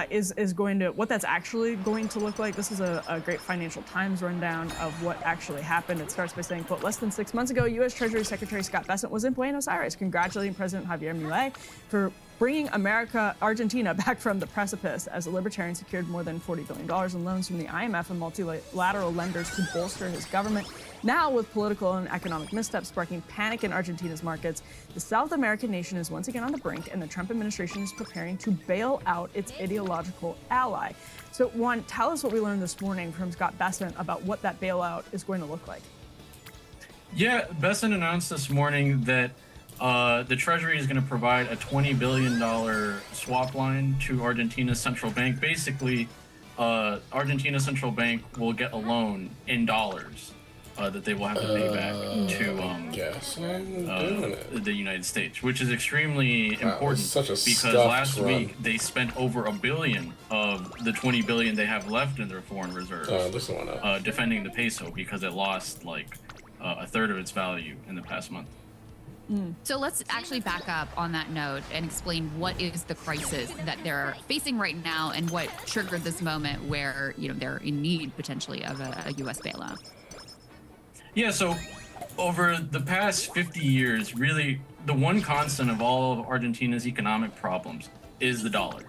is going to, what that's actually going to look like. This is a great Financial Times rundown of what actually happened. It starts by saying, quote, less than 6 months ago, U.S. Treasury Secretary Scott Bessent was in Buenos Aires congratulating President Javier Milei for bringing Argentina back from the precipice as the Libertarian secured more than $40 billion in loans from the IMF and multilateral lenders to bolster his government. Now, with political and economic missteps sparking panic in Argentina's markets, the South American nation is once again on the brink, and the Trump administration is preparing to bail out its ideological ally. So, Juan, tell us what we learned this morning from Scott Bessent about what that bailout is going to look like. Yeah, Bessent announced this morning that the Treasury is going to provide a $20 billion swap line to Argentina's central bank. Basically, Argentina's central bank will get a loan in dollars that they will have to pay back to the United States, which is extremely important because last week they spent over $1 billion of the $20 billion they have left in their foreign reserves defending the peso because it lost like a third of its value in the past month. So let's actually back up on that note and explain what is the crisis that they're facing right now and what triggered this moment where, you know, they're in need potentially of a U.S. bailout. Yeah, so over the past 50 years, really, the one constant of all of Argentina's economic problems is the dollar.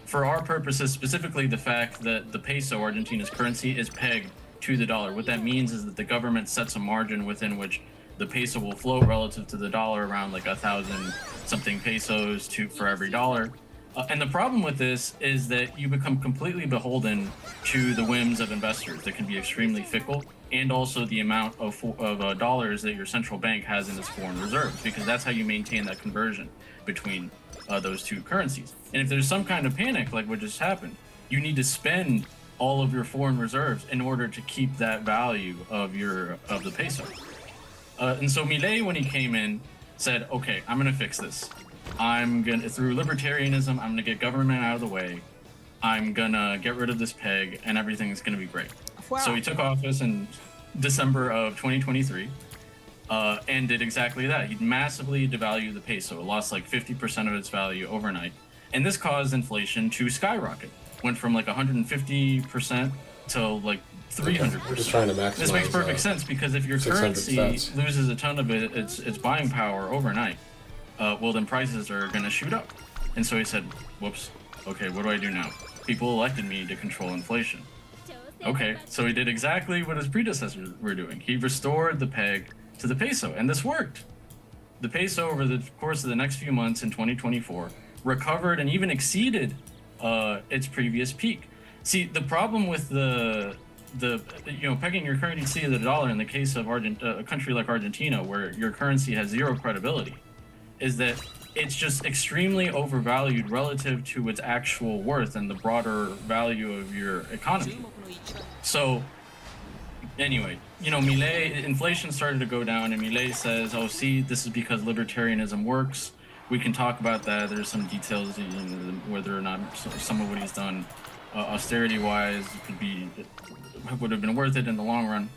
For our purposes, specifically the fact that the peso, Argentina's currency, is pegged to the dollar. What that means is that the government sets a margin within which the peso will float relative to the dollar, around like 1,000 something pesos for every dollar. And the problem with this is that you become completely beholden to the whims of investors that can be extremely fickle, and also the amount of dollars that your central bank has in its foreign reserves, because that's how you maintain that conversion between those two currencies. And if there's some kind of panic like what just happened, you need to spend all of your foreign reserves in order to keep that value of the peso. And so Milei, when he came in, said, okay, I'm going to fix this. Through libertarianism, I'm going to get government out of the way. I'm going to get rid of this peg, and everything's going to be great. Wow. So he took office in December of 2023 and did exactly that. He massively devalued the peso. It lost like 50% of its value overnight. And this caused inflation to skyrocket. Went from like 150% to like 300%. We're just trying to maximize. This makes perfect sense, because if your currency loses a ton of its buying power overnight, well, then prices are going to shoot up. And so he said, whoops, okay, what do I do now? People elected me to control inflation. Okay, so he did exactly what his predecessors were doing. He restored the peg to the peso, and this worked. The peso, over the course of the next few months in 2024, recovered and even exceeded its previous peak. See, the problem with pegging your currency to the dollar in the case of a country like Argentina, where your currency has zero credibility, is that it's just extremely overvalued relative to its actual worth and the broader value of your economy. So anyway, Milei, inflation started to go down, and Milei says, oh, see, this is because libertarianism works. We can talk about that. There's some details, whether or not some of what he's done austerity-wise would have been worth it in the long run.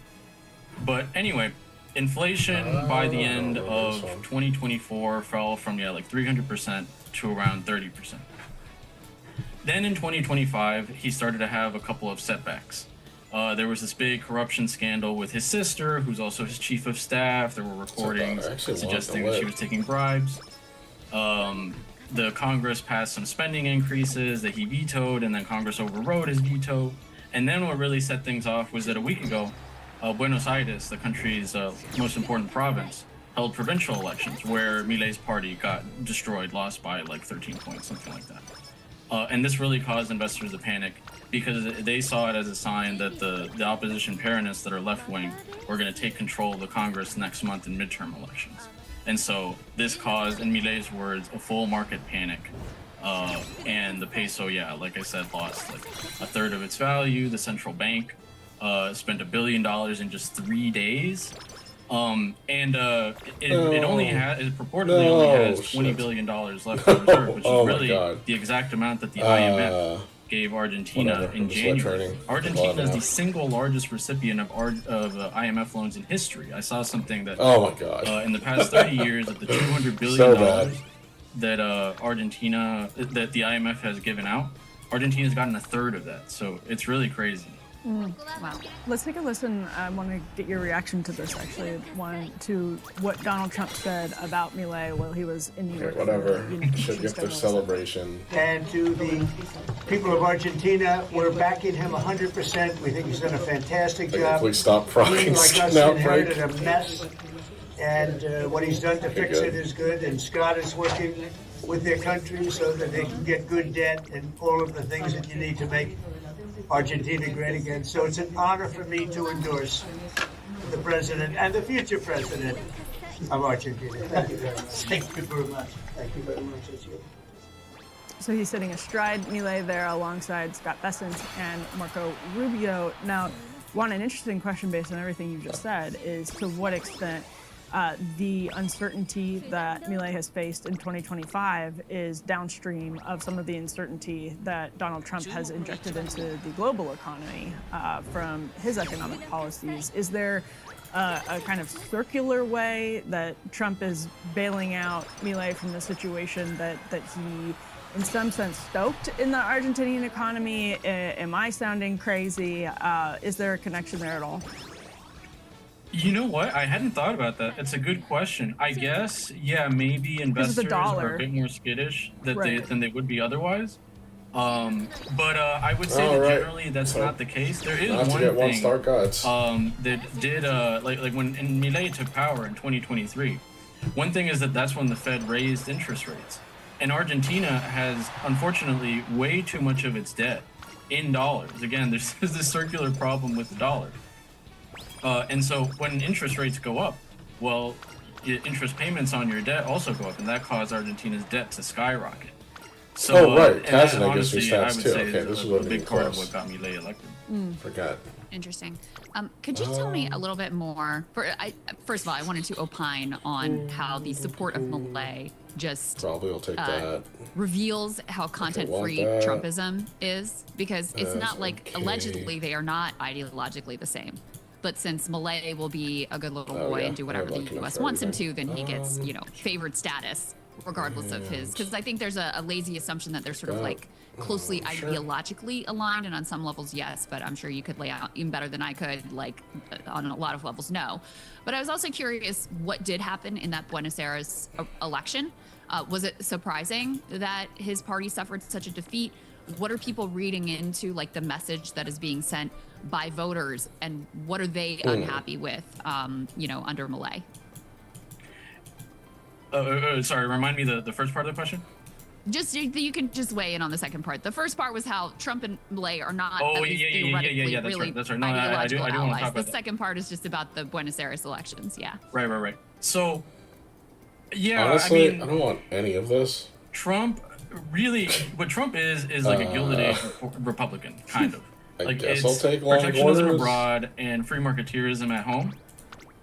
But anyway, inflation by the end of 2024 fell from like 300% to around 30%. Then in 2025, he started to have a couple of setbacks. There was this big corruption scandal with his sister, who's also his chief of staff. There were recordings suggesting that she was taking bribes. The Congress passed some spending increases that he vetoed, and then Congress overrode his veto. And then what really set things off was that a week ago, Buenos Aires, the country's most important province, held provincial elections where Milei's party got destroyed, lost by like 13 points, something like that. And this really caused investors to panic, because they saw it as a sign that the opposition Peronists that are left-wing were going to take control of the Congress next month in midterm elections. And so this caused, in Milei's words, a full market panic. And the peso, like I said, lost like a third of its value. The central bank spent $1 billion in just 3 days. It purportedly only has $20 billion left in reserve, which is really the exact amount that the IMF gave Argentina in January. Argentina is the single largest recipient of IMF loans in history. I saw something that in the past 30 years, of the $200 billion that that the IMF has given out, Argentina's gotten a third of that. So it's really crazy. Wow. Let's take a listen. I want to get your reaction to this, actually. To what Donald Trump said about Milei while he was in New York. Whatever. Should get their celebration. And to the people of Argentina, we're backing him 100%. We think he's done a fantastic job. Please stop crying. Like us inherited a mess, and what he's done to fix it is good. And Scott is working with their country so that they can get good debt and all of the things that you need to make Argentina great again. So it's an honor for me to endorse the president and the future president of Argentina. Thank you very much. Thank you very much. Thank you very much. So he's sitting astride Milei there alongside Scott Bessent and Marco Rubio. Now, Juan, an interesting question based on everything you just said is to what extent the uncertainty that Milei has faced in 2025 is downstream of some of the uncertainty that Donald Trump has injected into the global economy from his economic policies. Is there a kind of circular way that Trump is bailing out Milei from the situation that he, in some sense, stoked in the Argentinian economy? Am I sounding crazy? Is there a connection there at all? You know what? I hadn't thought about that. It's a good question. I guess, yeah, maybe investors are a bit more skittish than they would be otherwise. But I would say that generally that's not the case. There is one thing that did like when Milei took power in 2023. One thing is that's when the Fed raised interest rates, and Argentina has unfortunately way too much of its debt in dollars. Again, there's this circular problem with the dollar. And so when interest rates go up, well, interest payments on your debt also go up, and that caused Argentina's debt to skyrocket. So, Kazan, I guess, we I would stats too. say Okay, this is what a big part of what got Milei elected. Forgot. Interesting. Could you tell me a little bit more? First of all, I wanted to opine on how the support of Milei just probably will take that. Reveals how content-free Trumpism is, because it's not like allegedly they are not ideologically the same. But since Milei will be a good little boy and do whatever the U.S. wants him to, then he gets, favored status regardless of his. Because I think there's a lazy assumption that they're sort of like closely ideologically aligned, and on some levels, yes. But I'm sure you could lay out even better than I could, like on a lot of levels, no. But I was also curious what did happen in that Buenos Aires election. Was it surprising that his party suffered such a defeat? What are people reading into, like, the message that is being sent by voters, and what are they unhappy with, under Milei? Sorry, remind me the first part of the question? Just you can just weigh in on the second part. The first part was how Trump and Milei are not theoretically really that's right. No, ideological I do want to talk allies. about The second part is just about the Buenos Aires elections. Yeah. Right. So, yeah, honestly, I mean, I don't want any of this. Trump really, what Trump is like a Gilded Age Republican, kind of. I guess I'll take long protectionism orders. abroad and free marketeerism at home.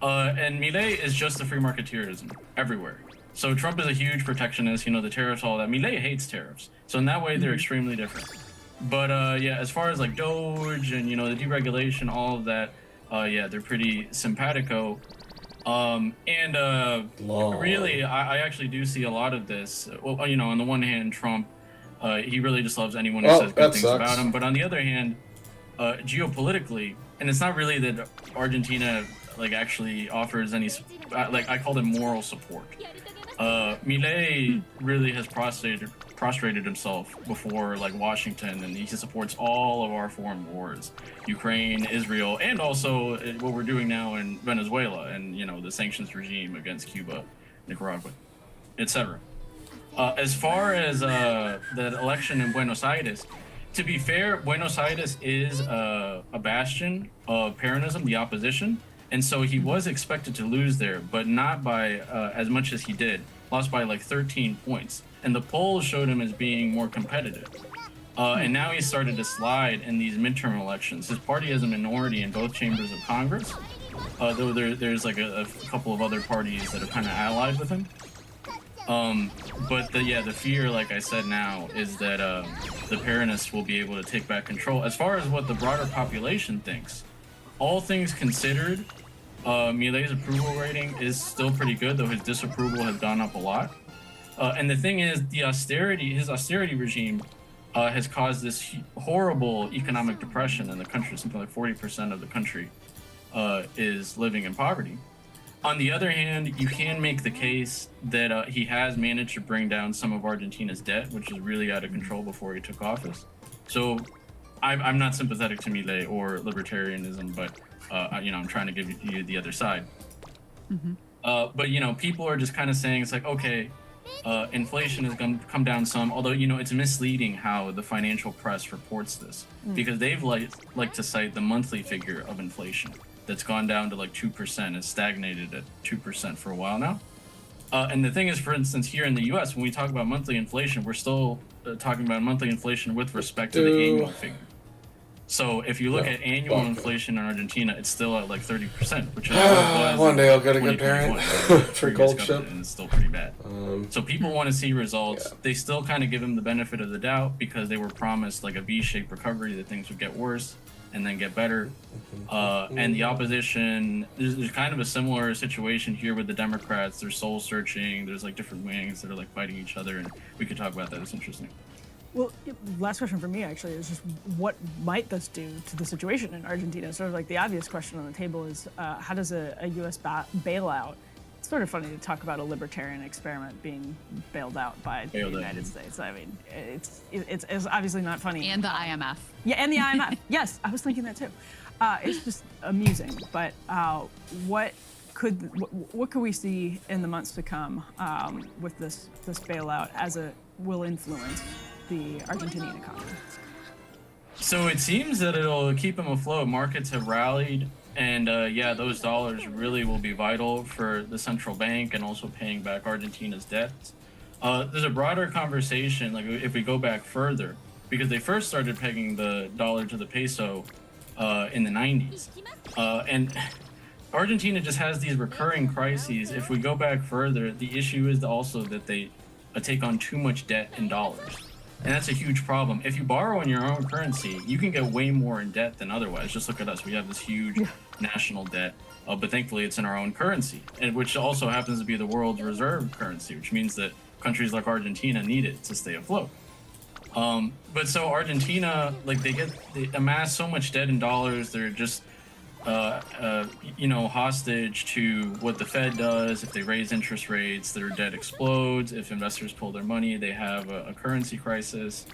And Milei is just the free marketeerism everywhere. So Trump is a huge protectionist, the tariffs, all that. Milei hates tariffs. So in that way, they're extremely different. But as far as like Doge and, the deregulation, all of that, they're pretty simpatico. Really, I actually do see a lot of this. Well, on the one hand, Trump, he really just loves anyone who says good things about him. But on the other hand, geopolitically, and it's not really that Argentina actually offers any, I call them moral support. Milei really has prostrated himself before Washington, and he supports all of our foreign wars, Ukraine, Israel, and also what we're doing now in Venezuela, and the sanctions regime against Cuba, Nicaragua, etc. As far as that election in Buenos Aires, to be fair, Buenos Aires is a bastion of Peronism, the opposition. And so he was expected to lose there, but not by as much as he did. Lost by 13 points. And the polls showed him as being more competitive. And now he's started to slide in these midterm elections. His party has a minority in both chambers of Congress, though there's a couple of other parties that are kind of allied with him. But the fear, like I said now, is that the Peronists will be able to take back control. As far as what the broader population thinks, all things considered, Milei's approval rating is still pretty good, though his disapproval has gone up a lot. And the thing is, his austerity regime has caused this horrible economic depression in the country. Something like 40% of the country is living in poverty. On the other hand, you can make the case that he has managed to bring down some of Argentina's debt, which is really out of control before he took office. So I'm not sympathetic to Milei or libertarianism, but I'm trying to give you the other side. But people are just kind of saying it's like, okay, inflation has come down some, although it's misleading how the financial press reports this, because they've like to cite the monthly figure of inflation that's gone down to 2%, has stagnated at 2% for a while now. And the thing is, for instance, here in the U.S., when we talk about monthly inflation, we're still talking about monthly inflation with respect to the annual figure. So if you look at annual inflation in Argentina, it's still at like 30%, which is what it was One day I'll get a good 2021. parent. Free cold Previous ship. government, and it's still pretty bad. So people want to see results. They still kind of give them the benefit of the doubt because they were promised like a V-shaped recovery, that things would get worse and then get better. And the opposition, there's kind of a similar situation here with the Democrats. They're soul searching. There's like different wings that are like fighting each other, and we could talk about that. It's interesting. Well, last question for me actually is just what might this do to the situation in Argentina? Sort of like the obvious question on the table is how does a U.S. bailout? It's sort of funny to talk about a libertarian experiment being bailed out by the United States. I mean, it's obviously not funny. And the IMF. Yeah, and the IMF. Yes, I was thinking that too. It's just amusing. But what could we see in the months to come with this bailout as it will influence the Argentinian economy? So it seems that it'll keep them afloat. Markets have rallied, and yeah, those dollars really will be vital for the central bank and also paying back Argentina's debts. There's a broader conversation, like if we go back further, because they first started pegging the dollar to the peso in the 90s. And Argentina just has these recurring crises. If we go back further, the issue is also that they take on too much debt in dollars. And that's a huge problem. If you borrow in your own currency, you can get way more in debt than otherwise. Just look at us. We have this huge national debt, but thankfully it's in our own currency, and which also happens to be the world's reserve currency, which means that countries like Argentina need it to stay afloat. But so Argentina, like they amass so much debt in dollars, they're just hostage to what the Fed does. If they raise interest rates, their debt explodes. If investors pull their money, they have a currency crisis.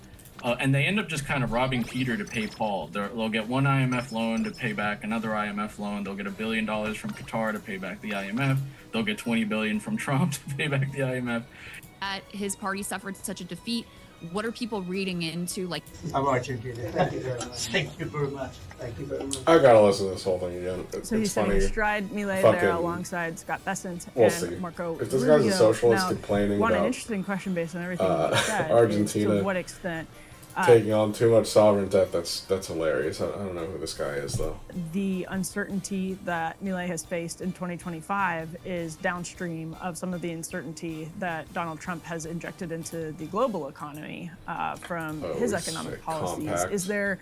And they end up just kind of robbing Peter to pay Paul. They'll get one IMF loan to pay back another IMF loan. They'll get $1 billion from Qatar to pay back the IMF. They'll get $20 billion from Trump to pay back the IMF. His party suffered such a defeat. What are people reading into? Like, I'm Argentina. Thank you very much. Thank you very much. Thank you very much. I gotta listen to this whole thing again. So he's sitting astride Milei there alongside Scott Bessent and Marco If this Rubio. guy's a socialist Now, complaining an about interesting question based on everything you said. Argentina To what extent? Taking on too much sovereign debt, that's hilarious. I don't know who this guy is, though. The uncertainty that Milei has faced in 2025 is downstream of some of the uncertainty that Donald Trump has injected into the global economy from his economic policies. compact. Is there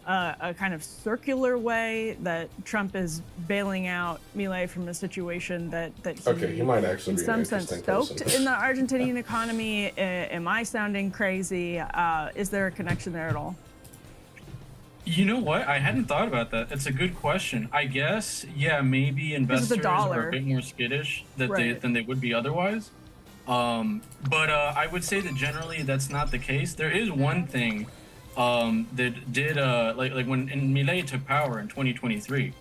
a kind of circular way that Trump is bailing out Milei from a situation that he might actually in be an some sense interesting stoked person. in the Argentinian economy? Am I sounding crazy? Is there a connection there at all? You know what? I hadn't thought about that. It's a good question. I guess, yeah, maybe investors are a bit more skittish than they would be otherwise. But I would say that generally that's not the case. There is one thing that did like when Milei took power in 2023.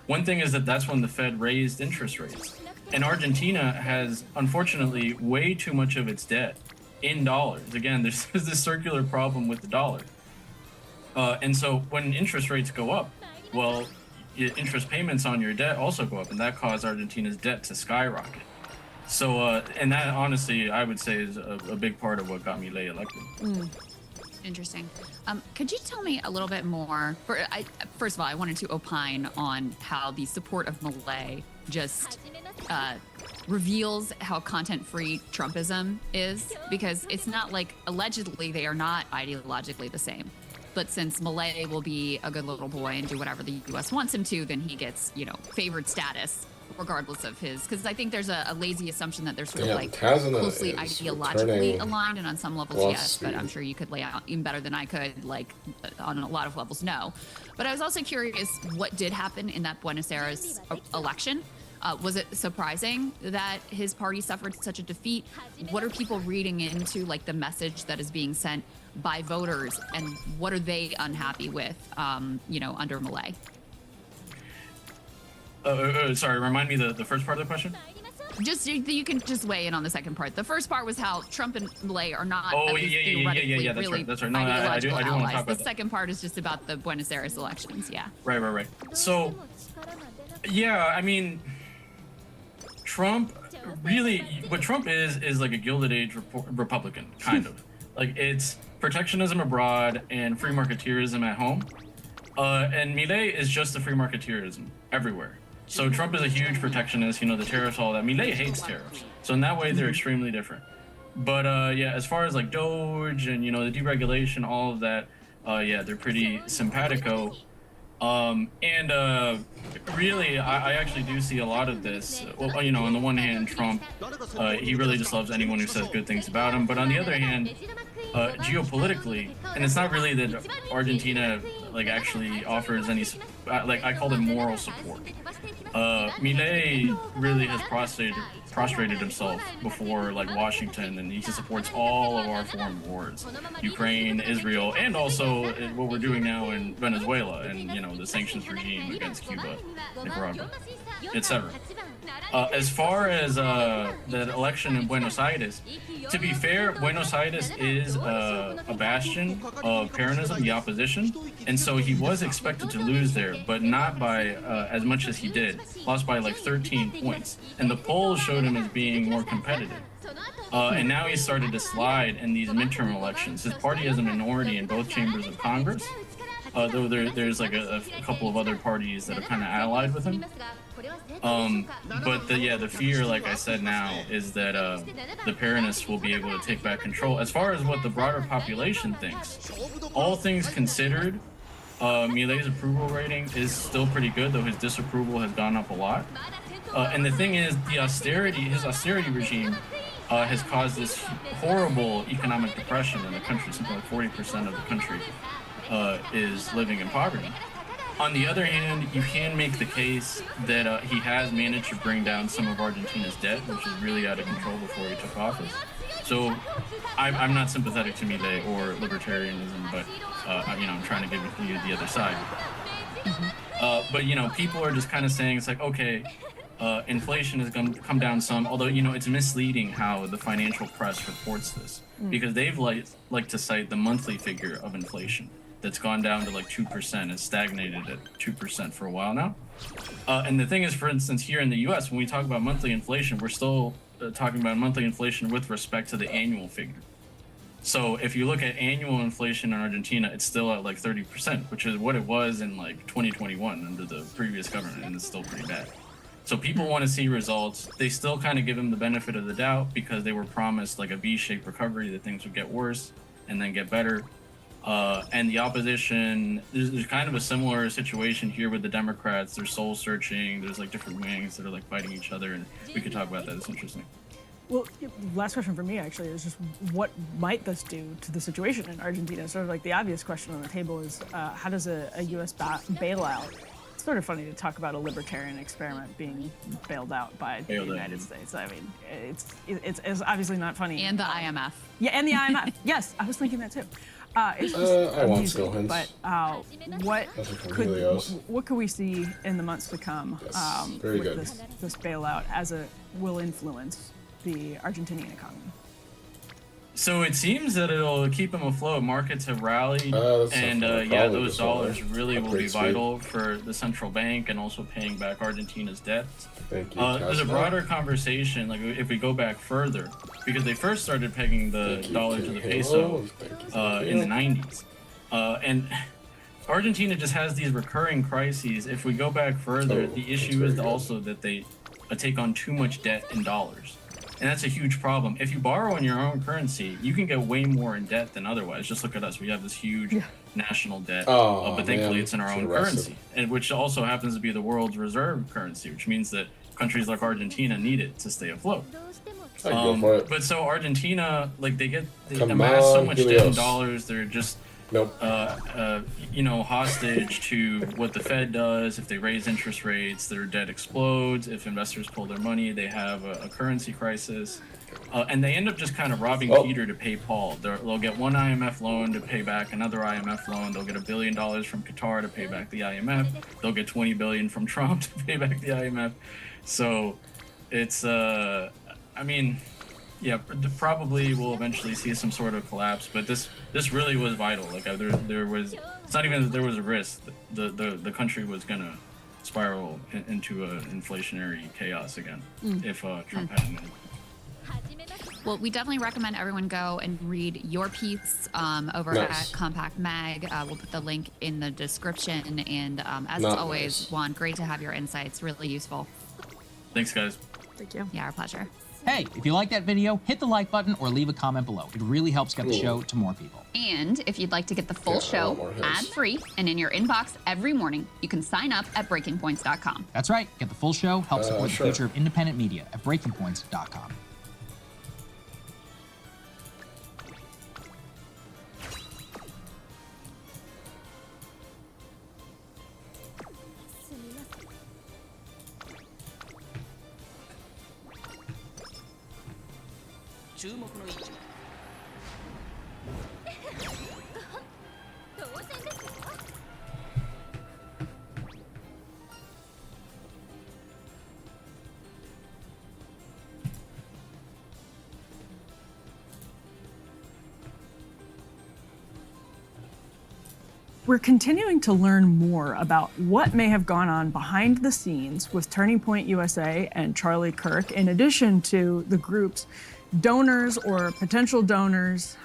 One thing is that's when the Fed raised interest rates, and Argentina has unfortunately way too much of its debt in dollars. Again, there's this circular problem with the dollar, and so when interest rates go up, well, interest payments on your debt also go up, and that caused Argentina's debt to skyrocket. So, and that honestly, I would say is a big part of what got Milei elected. Interesting. Could you tell me a little bit more? First of all, I wanted to opine on how the support of Milei just reveals how content-free Trumpism is, because it's not like allegedly they are not ideologically the same. But since Milei will be a good little boy and do whatever the U.S. wants him to, then he gets, favored status regardless of his, because I think there's a lazy assumption that they're sort of like closely ideologically aligned, and on some levels yes, but I'm sure you could lay out even better than I could, like on a lot of levels no. But I was also curious what did happen in that Buenos Aires election. Was it surprising that his party suffered such a defeat? What are people reading into, like the message that is being sent by voters, and what are they unhappy with, under Milei? Sorry, remind me the first part of the question? Just you can just weigh in on the second part. The first part was how Trump and Milei are not yeah, that's right. No, I do want to talk about the second part is just about the Buenos Aires elections, yeah. Right. So, yeah, I mean, Trump really, what Trump is like a Gilded Age Republican, kind of. Like, it's protectionism abroad and free marketeerism at home. And Milei is just the free marketeerism everywhere. So Trump is a huge protectionist, the tariffs, all that. Milei hates tariffs. So in that way, they're extremely different. But yeah, as far as like Doge and, the deregulation, all of that, yeah, they're pretty simpatico. And really, I actually do see a lot of this. Well, on the one hand, Trump, he really just loves anyone who says good things about him. But on the other hand, geopolitically, and it's not really that Argentina actually offers any, I call it moral support. Milei really has prostrated himself before Washington, and he supports all of our foreign wars, Ukraine, Israel, and also what we're doing now in Venezuela, and the sanctions regime against Cuba, Nicaragua, etc. As far as the election in Buenos Aires, to be fair, Buenos Aires is a bastion of Peronism, the opposition, and so he was expected to lose there, but not by as much as he did. Lost by 13 points, and the polls showed him as being more competitive. And now he's started to slide in these midterm elections. His party has a minority in both chambers of Congress, though there's a couple of other parties that are kind of allied with him. But the fear, like I said now, is that the Peronists will be able to take back control. As far as what the broader population thinks, all things considered, Milei's approval rating is still pretty good, though his disapproval has gone up a lot. And the thing is, his austerity regime has caused this horrible economic depression in the country. Something like 40% of the country is living in poverty. On the other hand, you can make the case that he has managed to bring down some of Argentina's debt, which is really out of control before he took office. So I'm not sympathetic to Milei or libertarianism, but I'm trying to give you the other side. But people are just kind of saying it's okay, inflation is going to come down some, although it's misleading how the financial press reports this, because they've like to cite the monthly figure of inflation that's gone down to 2%, has stagnated at 2% for a while now. And the thing is, for instance, here in the US, when we talk about monthly inflation, we're still talking about monthly inflation with respect to the annual figure. So if you look at annual inflation in Argentina, it's still at 30%, which is what it was in 2021 under the previous government, and it's still pretty bad. So people want to see results. They still kind of give them the benefit of the doubt because they were promised a V-shaped recovery, that things would get worse and then get better. And the opposition, there's kind of a similar situation here with the Democrats. They're soul searching. There's different wings that are fighting each other, and we could talk about that. It's interesting. Well, last question for me actually is just what might this do to the situation in Argentina? Sort of the obvious question on the table is how does a U.S. bailout? It's sort of funny to talk about a libertarian experiment being bailed out by the United States. I mean, it's obviously not funny. And the IMF. Yeah, and the IMF. Yes, I was thinking that too. It's just I won't amusing, steal hints. but what could we see in the months to come very with good. this bailout as it will influence the Argentinian economy? So it seems that it'll keep them afloat. Markets have rallied, and those dollars really will be vital for the central bank and also paying back Argentina's debts. Thank you. There's a broader conversation, if we go back further, because they first started pegging the dollar to the peso in the 90s. And Argentina just has these recurring crises. If we go back further, the issue is also that they take on too much debt in dollars. And that's a huge problem. If you borrow in your own currency, you can get way more in debt than otherwise. Just look at us. We have this huge national debt, but thankfully it's in our own currency, and which also happens to be the world's reserve currency, which means that countries like Argentina need it to stay afloat. But so Argentina, they amass so much debt in dollars, they're just hostage to what the Fed does. If they raise interest rates, their debt explodes. If investors pull their money, they have a currency crisis. And they end up just kind of robbing Peter to pay Paul. They'll get one IMF loan to pay back another IMF loan. They'll get $1 billion from Qatar to pay back the IMF. They'll get $20 billion from Trump to pay back the IMF. So it's, probably we'll eventually see some sort of collapse, but this really was vital. There was, it's not even that there was a risk. The country was gonna spiral into an inflationary chaos again if Trump hadn't. Well, we definitely recommend everyone go and read your piece over Nice. at Compact Mag. We'll put the link in the description. And as Not always, nice. Juan, great to have your insights. Really useful. Thanks, guys. Thank you. Yeah, our pleasure. Hey, if you like that video, hit the like button or leave a comment below. It really helps get the Cool. show to more people. And if you'd like to get the full Yeah, I want show more hits. ad-free and in your inbox every morning, you can sign up at breakingpoints.com. That's right. Get the full show, help support sure. the future of independent media at breakingpoints.com. We're continuing to learn more about what may have gone on behind the scenes with Turning Point USA and Charlie Kirk, in addition to the group's donors or potential donors,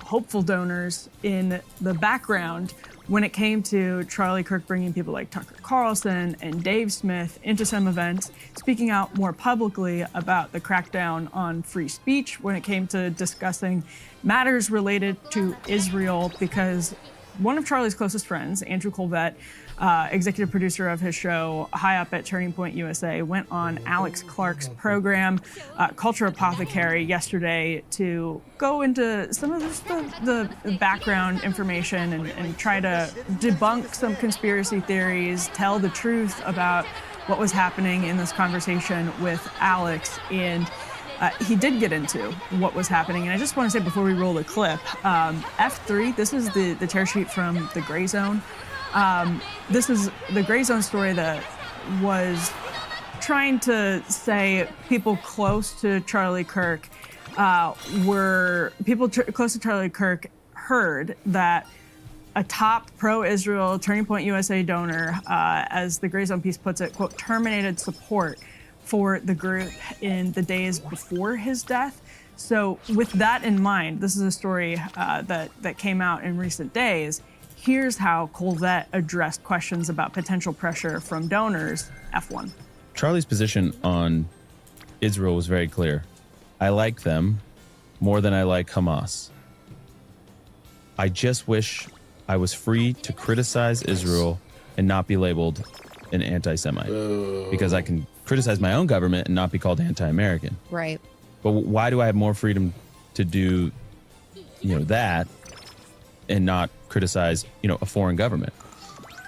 hopeful donors in the background when it came to Charlie Kirk bringing people like Tucker Carlson and Dave Smith into some events, speaking out more publicly about the crackdown on free speech when it came to discussing matters related to Israel, because one of Charlie's closest friends, Andrew Colvett, executive producer of his show, high up at Turning Point USA, went on Alex Clark's program, Culture Apothecary, yesterday to go into some of the background information and try to debunk some conspiracy theories, tell the truth about what was happening in this conversation with Alex. And he did get into what was happening. And I just want to say before we roll the clip, F3, this is the tear sheet from the Gray Zone. This is the Gray Zone story that was trying to say people close to Charlie Kirk close to Charlie Kirk heard that a top pro-Israel Turning Point USA donor, as the Gray Zone piece puts it, quote, terminated support for the group in the days before his death. So with that in mind, this is a story that came out in recent days. Here's how Colvett addressed questions about potential pressure from donors. F1. Charlie's position on Israel was very clear. I like them more than I like Hamas. I just wish I was free to criticize Israel and not be labeled an anti-Semite, because I can criticize my own government and not be called anti-American. Right. But why do I have more freedom to do, that and not criticize, a foreign government?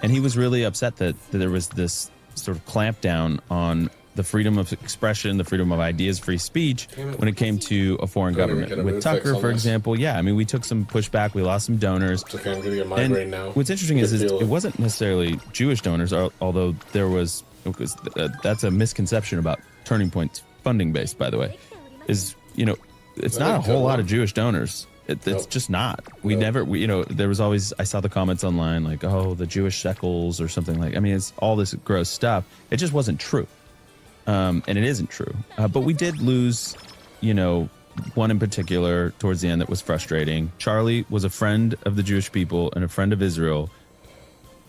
And he was really upset that there was this sort of clampdown on the freedom of expression, the freedom of ideas, free speech when it came to a foreign government. With Tucker, for example, we took some pushback. We lost some donors. It's okay, I'm getting a migraine now. What's interesting is it wasn't necessarily Jewish donors, although there was, because that's a misconception about Turning Point's funding base, by the way, is, it's not a whole lot of Jewish donors. It's just not. There was always, I saw the comments online like, oh, the Jewish shekels or something like, it's all this gross stuff. It just wasn't true. And it isn't true. But we did lose, one in particular towards the end that was frustrating. Charlie was a friend of the Jewish people and a friend of Israel.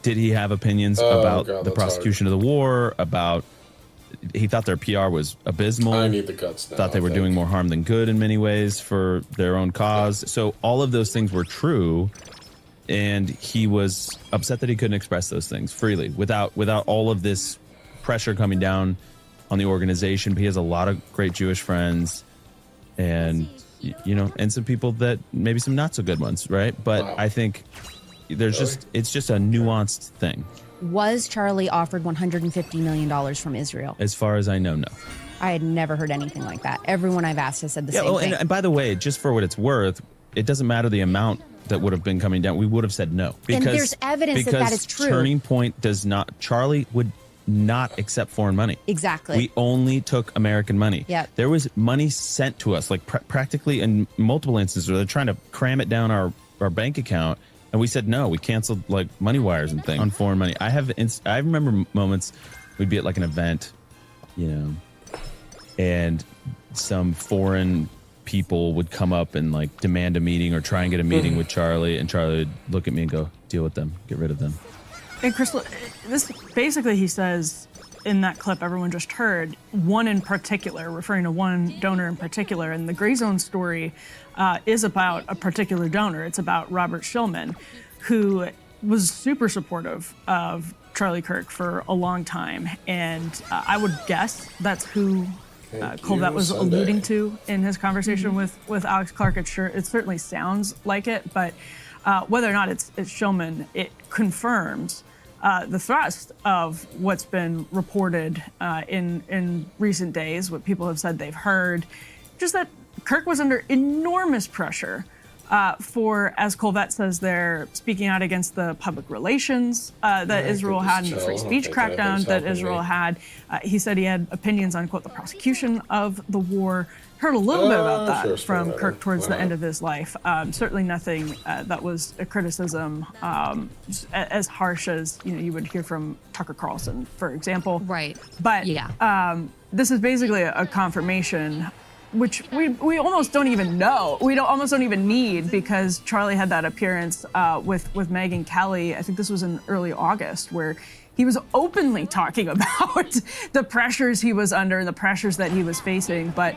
Did he have opinions about the prosecution of the war, he thought their PR was abysmal. I need the guts now. Thought they were doing more harm than good in many ways for their own cause. So all of those things were true, and he was upset that he couldn't express those things freely without all of this pressure coming down on the organization. He has a lot of great Jewish friends, and and some people that maybe some not so good ones, right? But I think it's just a nuanced thing. Was Charlie offered $150 million from Israel? As far as I know, no. I had never heard anything like that. Everyone I've asked has said the same thing. And by the way, just for what it's worth, it doesn't matter the amount that would have been coming down. We would have said no. And there's evidence that is true. Turning Point does not, Charlie would not accept foreign money. Exactly. We only took American money. Yep. There was money sent to us, like practically in multiple instances where they're trying to cram it down our bank account. And we said no. We canceled like money wires and things on foreign money. I remember moments we'd be at like an event, and some foreign people would come up and like demand a meeting or try and get a meeting with Charlie, and Charlie would look at me and go, deal with them, get rid of them. And Crystal, this basically he says in that clip everyone just heard, one in particular, referring to one donor in particular, and the Gray Zone story is about a particular donor. It's about Robert Shillman, who was super supportive of Charlie Kirk for a long time, and I would guess that's who Colvett was alluding to in his conversation with Alex Clark. It certainly sounds like it, but whether or not it's Shillman, it confirms the thrust of what's been reported in recent days, what people have said they've heard, just that Kirk was under enormous pressure for, as Colvett says there, speaking out against the public relations that Israel had and the free speech crackdown that Israel had. He said he had opinions on, quote, the prosecution of the war. Heard a little bit about that from Kirk towards the end of his life. Certainly nothing that was a criticism as harsh as you would hear from Tucker Carlson, for example. Right. But this is basically a confirmation, which we almost don't even know. We almost don't even need, because Charlie had that appearance with Megyn Kelly. I think this was in early August, where he was openly talking about the pressures he was under and the pressures that he was facing. But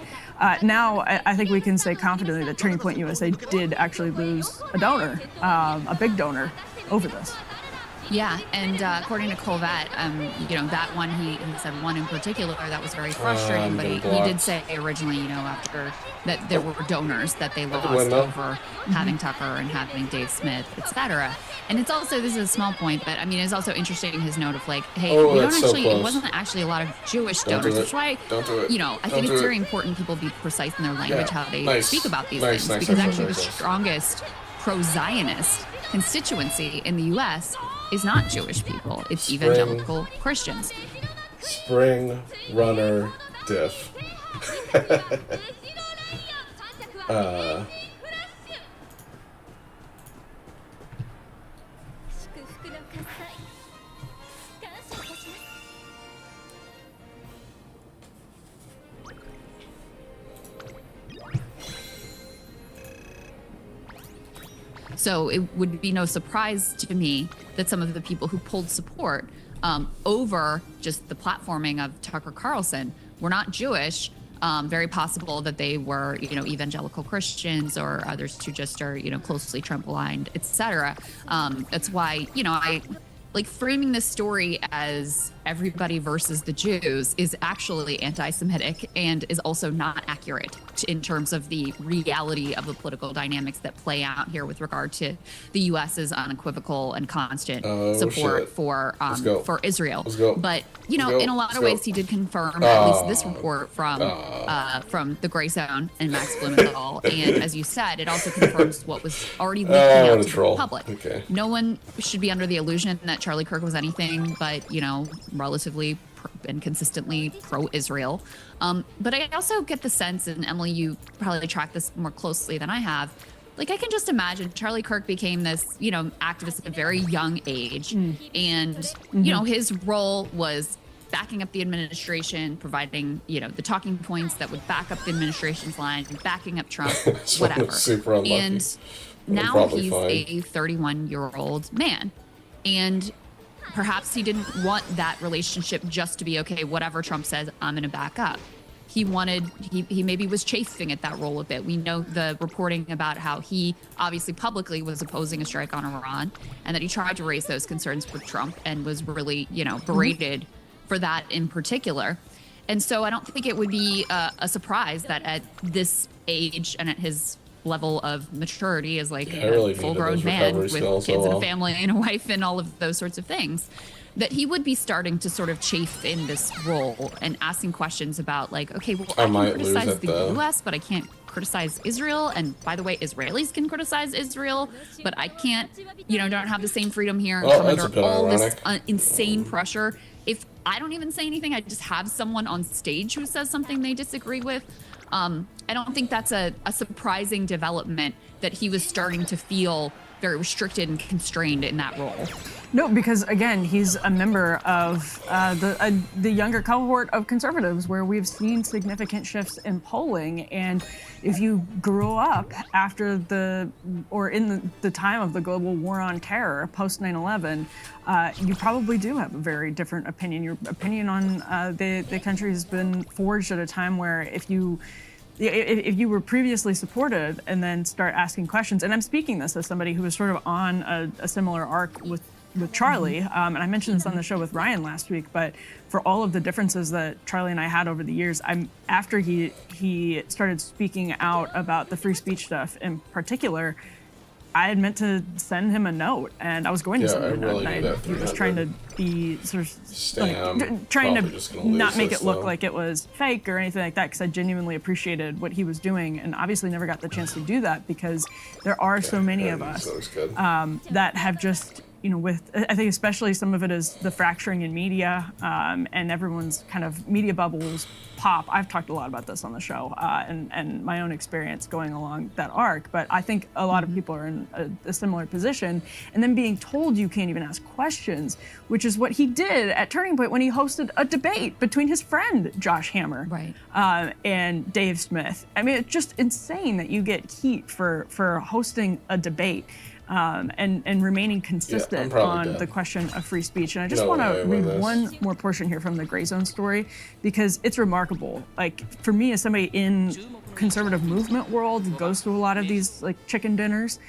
now I think we can say confidently that Turning Point USA did actually lose a donor, a big donor, over this. Yeah, and according to Colvett, that one, he said one in particular that was very frustrating, but he did say originally, after that there were donors that they lost over having Tucker and having Dave Smith, etc. And it's also, this is a small point, but I mean, it's also interesting his note of like, hey, it wasn't actually a lot of Jewish donors, which is why, I think it's very important people be precise in their language, how they speak about these things, because actually the strongest pro-Zionist constituency in the U.S. is not Jewish people, it's evangelical Christians. Spring runner diff. So it would be no surprise to me that some of the people who pulled support over just the platforming of Tucker Carlson were not Jewish. Very possible that they were, evangelical Christians or others who just are, closely Trump aligned, etc. That's why, I like framing this story as everybody versus the Jews is actually anti-Semitic and is also not accurate in terms of the reality of the political dynamics that play out here with regard to the U.S.'s unequivocal and constant support for Israel. But in a lot of ways, he did confirm at least this report from the Gray Zone and Max Blumenthal, and as you said, it also confirms what was already leaking out to the public. Okay. No one should be under the illusion that Charlie Kirk was anything but relatively and consistently pro-Israel. But I also get the sense, and Emily, you probably track this more closely than I have, like I can just imagine Charlie Kirk became this, activist at a very young age. And, his role was backing up the administration, providing, the talking points that would back up the administration's line, backing up Trump, whatever. Super unlucky. And now he's a 31-year-old man. And perhaps he didn't want that relationship just to be, okay, whatever Trump says, I'm going to back up. He maybe was chafing at that role a bit. We know the reporting about how he obviously publicly was opposing a strike on Iran, and that he tried to raise those concerns with Trump and was really, berated for that in particular. And so I don't think it would be a surprise that at this age and at his level of maturity as like a full-grown man with kids and a family and a wife and all of those sorts of things, that he would be starting to sort of chafe in this role and asking questions about like, okay, well, I can criticize the U.S., but I can't criticize Israel. And by the way, Israelis can criticize Israel, but I can't, don't have the same freedom here and come under all this insane pressure. If I don't even say anything, I just have someone on stage who says something they disagree with. I don't think that's a surprising development that he was starting to feel very restricted and constrained in that role. No, because again, he's a member of the younger cohort of conservatives, where we've seen significant shifts in polling. And if you grew up after in the time of the global war on terror, post 9/11, you probably do have a very different opinion. Your opinion on the country has been forged at a time where if you were previously supported and then start asking questions, and I'm speaking this as somebody who was sort of on a similar arc with Charlie, and I mentioned this on the show with Ryan last week, but for all of the differences that Charlie and I had over the years, after he started speaking out about the free speech stuff in particular, I had meant to send him a note, and I was going to send him a note, and he was trying to be sort of trying to not make it look like it was fake or anything like that, because I genuinely appreciated what he was doing, and obviously never got the chance to do that because there are so many of us that have just, I think especially some of it is the fracturing in media, and everyone's kind of media bubbles pop. I've talked a lot about this on the show, and my own experience going along that arc, but I think a lot of people are in a similar position, and then being told you can't even ask questions, which is what he did at Turning Point when he hosted a debate between his friend Josh Hammer and Dave Smith. I mean, it's just insane that you get heat for hosting a debate. And remaining consistent on the question of free speech. And I just want to read one more portion here from the Gray Zone story, because it's remarkable. Like, for me, as somebody in conservative movement world who goes to a lot of these like chicken dinners,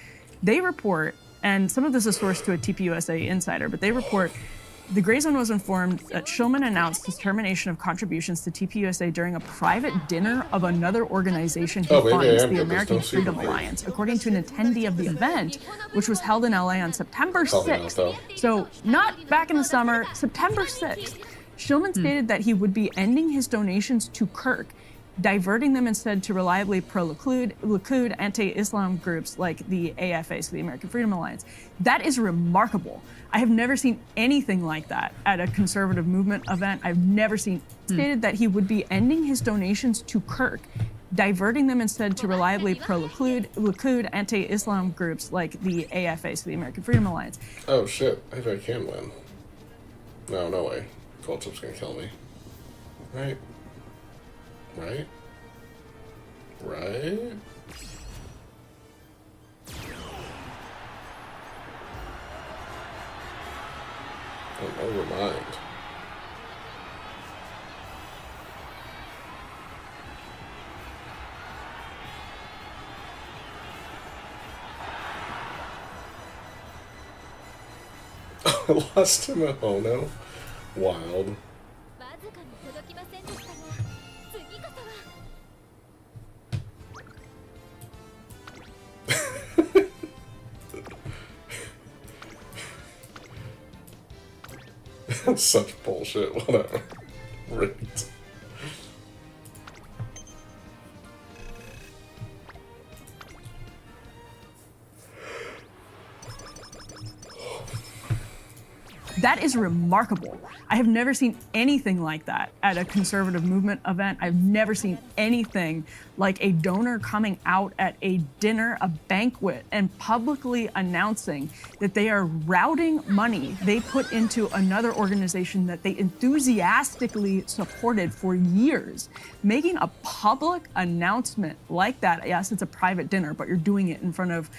they report, and some of this is sourced to a TPUSA insider, but they report the Gray Zone was informed that Shulman announced his termination of contributions to TPUSA during a private dinner of another organization he funds, the American Freedom Alliance, according to an attendee of the event, which was held in LA on September 6th. So not back in the summer, September 6th. Shulman stated that he would be ending his donations to Kirk, diverting them instead to reliably pro-Likud, anti-Islam groups like the AFA, so the American Freedom Alliance. That is remarkable. I have never seen anything like that at a conservative movement event. I've never seen stated that he would be ending his donations to Kirk, diverting them instead to reliably pro-Likud, anti-Islam groups like the AFA, so the American Freedom Alliance. Oh shit, maybe I can win. No way. Culture's gonna kill me. Right? Oh, never mind. I lost him at Ono. Wild. Such bullshit, whatever. Rigged. That is remarkable. I have never seen anything like that at a conservative movement event. I've never seen anything like a donor coming out at a dinner, a banquet, and publicly announcing that they are routing money they put into another organization that they enthusiastically supported for years. Making a public announcement like that, yes, it's a private dinner, but you're doing it in front of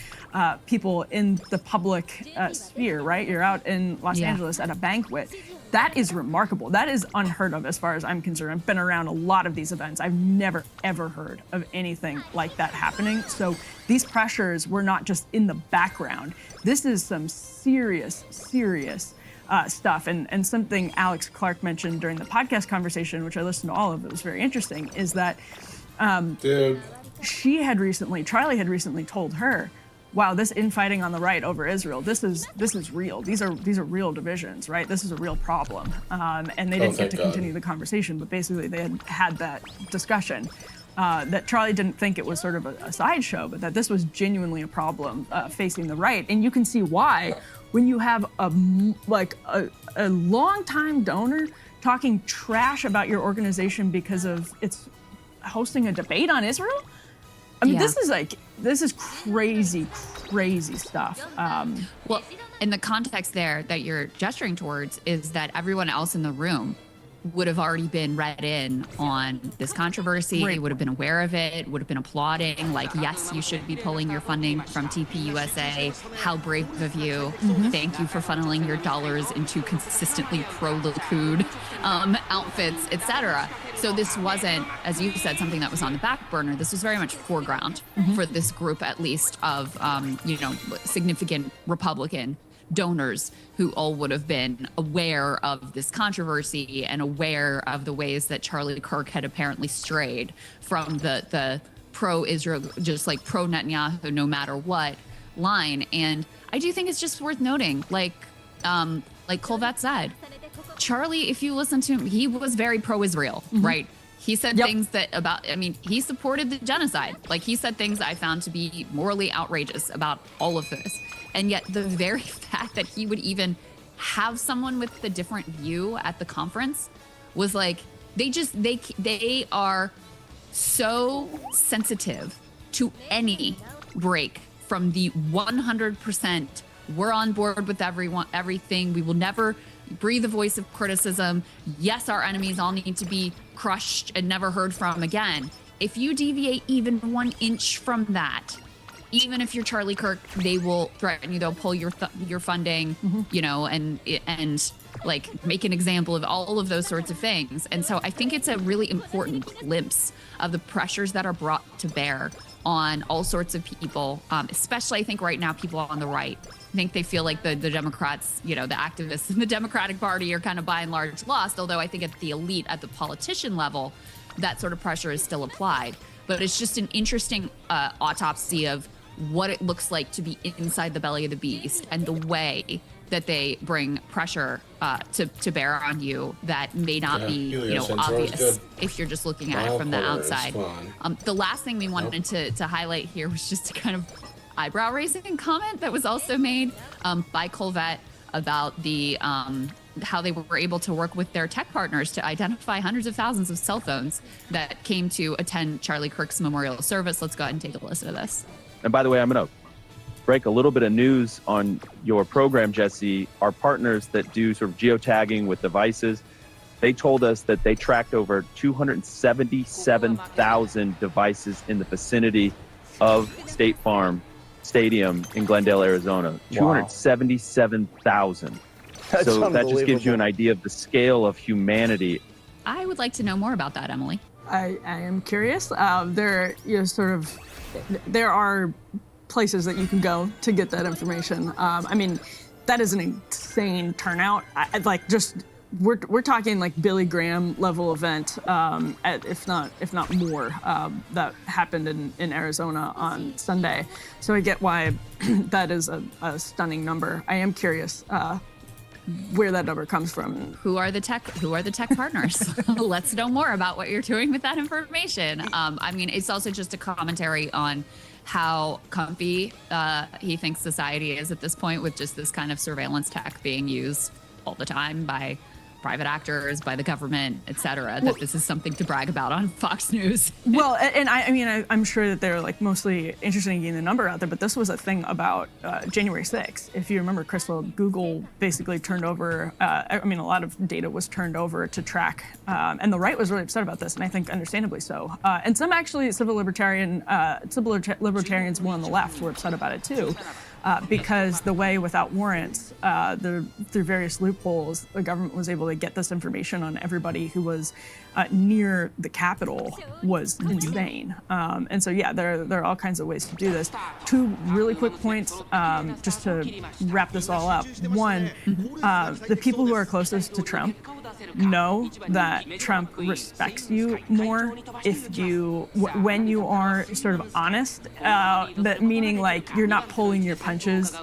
people in the public sphere, right? You're out in Los Angeles at a banquet. That is remarkable. That is unheard of as far as I'm concerned. I've been around a lot of these events. I've never, ever heard of anything like that happening. So these pressures were not just in the background. This is some serious, serious stuff. And something Alex Clark mentioned during the podcast conversation, which I listened to all of, it was very interesting, is that Charlie had recently told her, wow, this infighting on the right over Israel, this is real. These are real divisions, right? This is a real problem. And they didn't get to continue the conversation, but basically they had that discussion. That Charlie didn't think it was sort of a sideshow, but that this was genuinely a problem facing the right. And you can see why when you have a longtime donor talking trash about your organization because of it's hosting a debate on Israel. I mean, this is crazy stuff. Well, and the context there that you're gesturing towards is that everyone else in the room would have already been read in on this controversy, Right. would have been aware of it, would have been applauding, like, yes, you should be pulling your funding from TPUSA. How brave of you. Thank you for funneling your dollars into consistently pro-Likud outfits, etc. So this wasn't, as you said, something that was on the back burner. This was very much foreground for this group, at least, of, significant Republican donors who all would have been aware of this controversy and aware of the ways that Charlie Kirk had apparently strayed from the pro-Israel, just like pro-Netanyahu, no matter what line. And I do think it's just worth noting, like Colvette said, Charlie, if you listen to him, he was very pro-Israel, right? He said things he supported the genocide. Like, he said things I found to be morally outrageous about all of this. And yet the very fact that he would even have someone with a different view at the conference was like, they are so sensitive to any break from the 100%, we're on board with everything. We will never breathe a voice of criticism. Yes, our enemies all need to be crushed and never heard from again. If you deviate even 1 inch from that, even if you're Charlie Kirk, they will threaten you. They'll pull your funding, and like make an example of all of those sorts of things. And so I think it's a really important glimpse of the pressures that are brought to bear on all sorts of people, especially I think right now people on the right. I think they feel like the Democrats, the activists in the Democratic Party are kind of by and large lost, although I think at the elite, at the politician level, that sort of pressure is still applied. But it's just an interesting autopsy of what it looks like to be inside the belly of the beast and the way that they bring pressure to bear on you that may not be obvious if you're just looking at it from the outside. The last thing we wanted to highlight here was just a kind of eyebrow-raising comment that was also made by Colvette about the how they were able to work with their tech partners to identify hundreds of thousands of cell phones that came to attend Charlie Kirk's memorial service. Let's go ahead and take a listen to this. And by the way, I'm going to break a little bit of news on your program, Jesse. Our partners that do sort of geotagging with devices, they told us that they tracked over 277,000 devices in the vicinity of State Farm Stadium in Glendale, Arizona. Wow. 277,000. So that just gives you an idea of the scale of humanity. I would like to know more about that, Emily. I am curious. There are places that you can go to get that information. I mean, that is an insane turnout. We're talking like Billy Graham level event, if not more, that happened in Arizona on Sunday. So I get why that is a stunning number. I am curious where that number comes from. Who are the tech partners? Let's know more about what you're doing with that information. I mean, it's also just a commentary on how comfy he thinks society is at this point with just this kind of surveillance tech being used all the time by private actors, by the government, et cetera, that this is something to brag about on Fox News. Well, and I'm sure that they're like mostly interested in getting the number out there, but this was a thing about January 6th. If you remember, Crystal, Google basically turned over, a lot of data was turned over to track, and the right was really upset about this, and I think understandably so. And some actually civil libertarians, more on the left, were upset about it too. Because the way without warrants, through various loopholes, the government was able to get this information on everybody who was near the Capitol was insane. And so, yeah, there are all kinds of ways to do this. Two really quick points just to wrap this all up. One, the people who are closest to Trump know that Trump respects you more when you are sort of honest, that meaning like you're not pulling your punches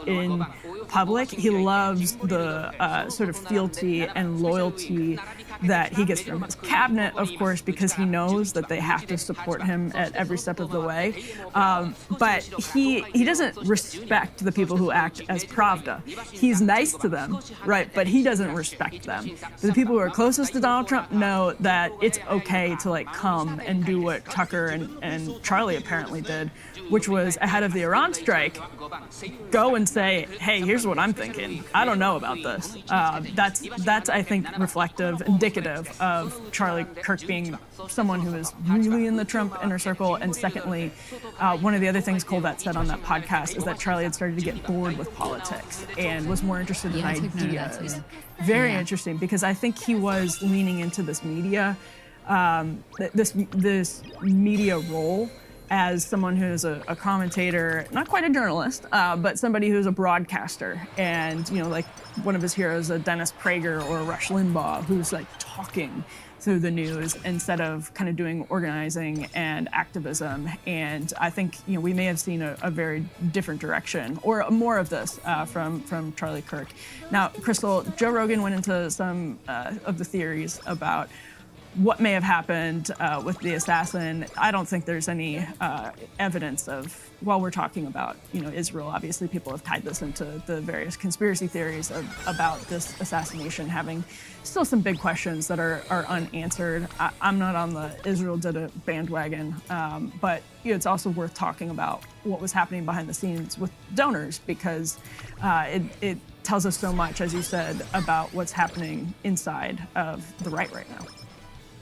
in public. He loves the sort of fealty and loyalty that he gets from his cabinet, of course, because he knows that they have to support him at every step of the way. But he doesn't respect the people who act as Pravda. He's nice to them, right? But he doesn't respect them. The people who are closest to Donald Trump know that it's okay to like come and do what Tucker and Charlie apparently did, which was ahead of the Iran strike, go and say, hey, here's what I'm thinking. I don't know about this. That's I think, reflective, indicative of Charlie Kirk being someone who is really in the Trump inner circle. And secondly, one of the other things Colbert said on that podcast is that Charlie had started to get bored with politics and was more interested in ideas. Very interesting, because I think he was leaning into this media, this media role as someone who's a commentator, not quite a journalist, but somebody who's a broadcaster. And, you know, like one of his heroes, a Dennis Prager or a Rush Limbaugh, who's like talking through the news instead of kind of doing organizing and activism. And I think, you know, we may have seen a very different direction or more of this from Charlie Kirk. Now, Crystal, Joe Rogan went into some of the theories about what may have happened with the assassin. I don't think there's any evidence of, while we're talking about, you know, Israel, obviously people have tied this into the various conspiracy theories about this assassination, having still some big questions that are unanswered. I'm not on the Israel did it bandwagon, but you know, it's also worth talking about what was happening behind the scenes with donors, because it tells us so much, as you said, about what's happening inside of the right now.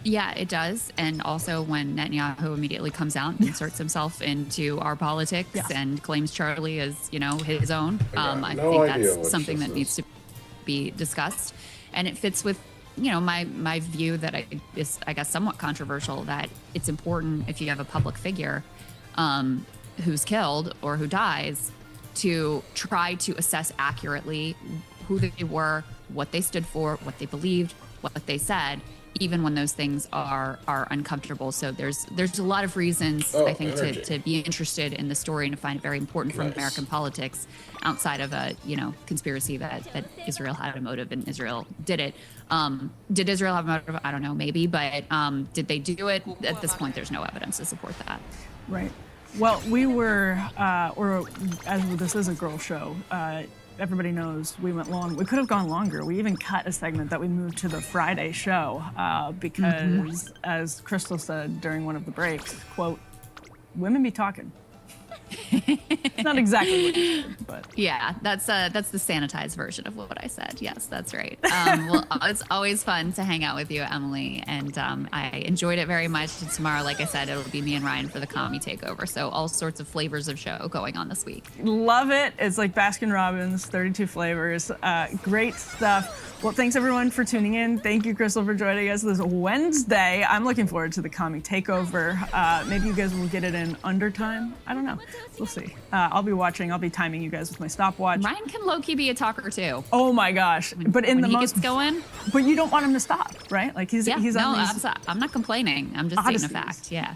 Yeah, it does. And also when Netanyahu immediately comes out and inserts himself into our politics and claims Charlie as, you know, his own, I think that's something that needs to be discussed. And it fits with, you know, my view that is, I guess, somewhat controversial, that it's important if you have a public figure who's killed or who dies to try to assess accurately who they were, what they stood for, what they believed, what they said, even when those things are uncomfortable. So there's a lot of reasons, I think, to be interested in the story and to find it very important from American politics, outside of a, you know, conspiracy that Israel had a motive and Israel did it. Did Israel have a motive? I don't know, maybe, but did they do it? At this point, there's no evidence to support that. Right. Well, we were, or as this is a girl show, everybody knows we went long. We could have gone longer. We even cut a segment that we moved to the Friday show because, as Crystal said during one of the breaks, quote, women be talking. It's not exactly what you said, but yeah, that's the sanitized version of what I said. Yes, that's right. Well, it's always fun to hang out with you, Emily, and I enjoyed it very much. And tomorrow, like I said, it'll be me and Ryan for the Commie Takeover. So all sorts of flavors of show going on this week. Love it. It's like Baskin Robbins, 32 flavors. Great stuff. Well, thanks everyone for tuning in. Thank you, Crystal, for joining us this Wednesday. I'm looking forward to the Commie Takeover. Maybe you guys will get it in under time. I don't know. We'll see. I'll be watching. I'll be timing you guys with my stopwatch. Ryan can low-key be a talker too. Oh my gosh! But in when the he most gets going. But you don't want him to stop, right? Like he's on these. I'm not complaining. I'm just stating a fact. Yeah.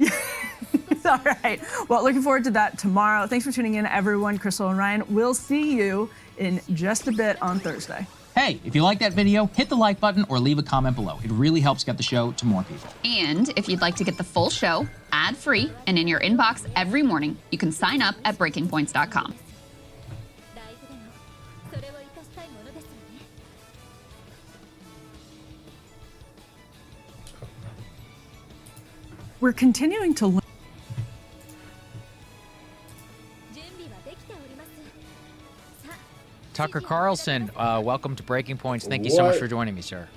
All right. Well, looking forward to that tomorrow. Thanks for tuning in, everyone. Crystal and Ryan. We'll see you in just a bit on Thursday. Hey, if you like that video, hit the like button or leave a comment below. It really helps get the show to more people. And if you'd like to get the full show ad-free and in your inbox every morning, you can sign up at breakingpoints.com. We're continuing to learn. Tucker Carlson, welcome to Breaking Points. Thank you so much for joining me, sir.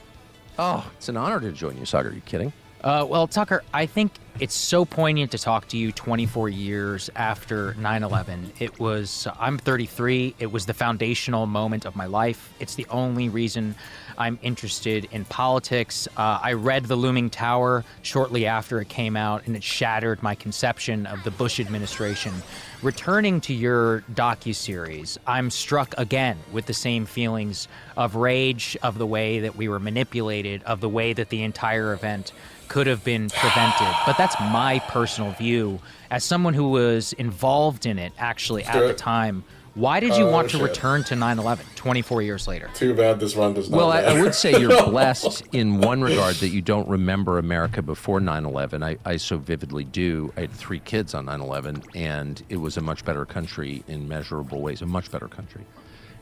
Oh, it's an honor to join you, Sagar. Are you kidding? Well, Tucker, I think it's so poignant to talk to you 24 years after 9/11. I'm 33. It was the foundational moment of my life. It's the only reason I'm interested in politics. I read The Looming Tower shortly after it came out, and it shattered my conception of the Bush administration. Returning to your docuseries, I'm struck again with the same feelings of rage, of the way that we were manipulated, of the way that the entire event could have been prevented. But that's my personal view as someone who was involved in it actually at the time Why did you want to shit. return to 9/11 24 years later? Too bad this run does not. Well, I matter. would say you're blessed in one regard that you don't remember America before 9/11. I so vividly do. I had 3 kids on 9/11, and it was a much better country in measurable ways, a much better country.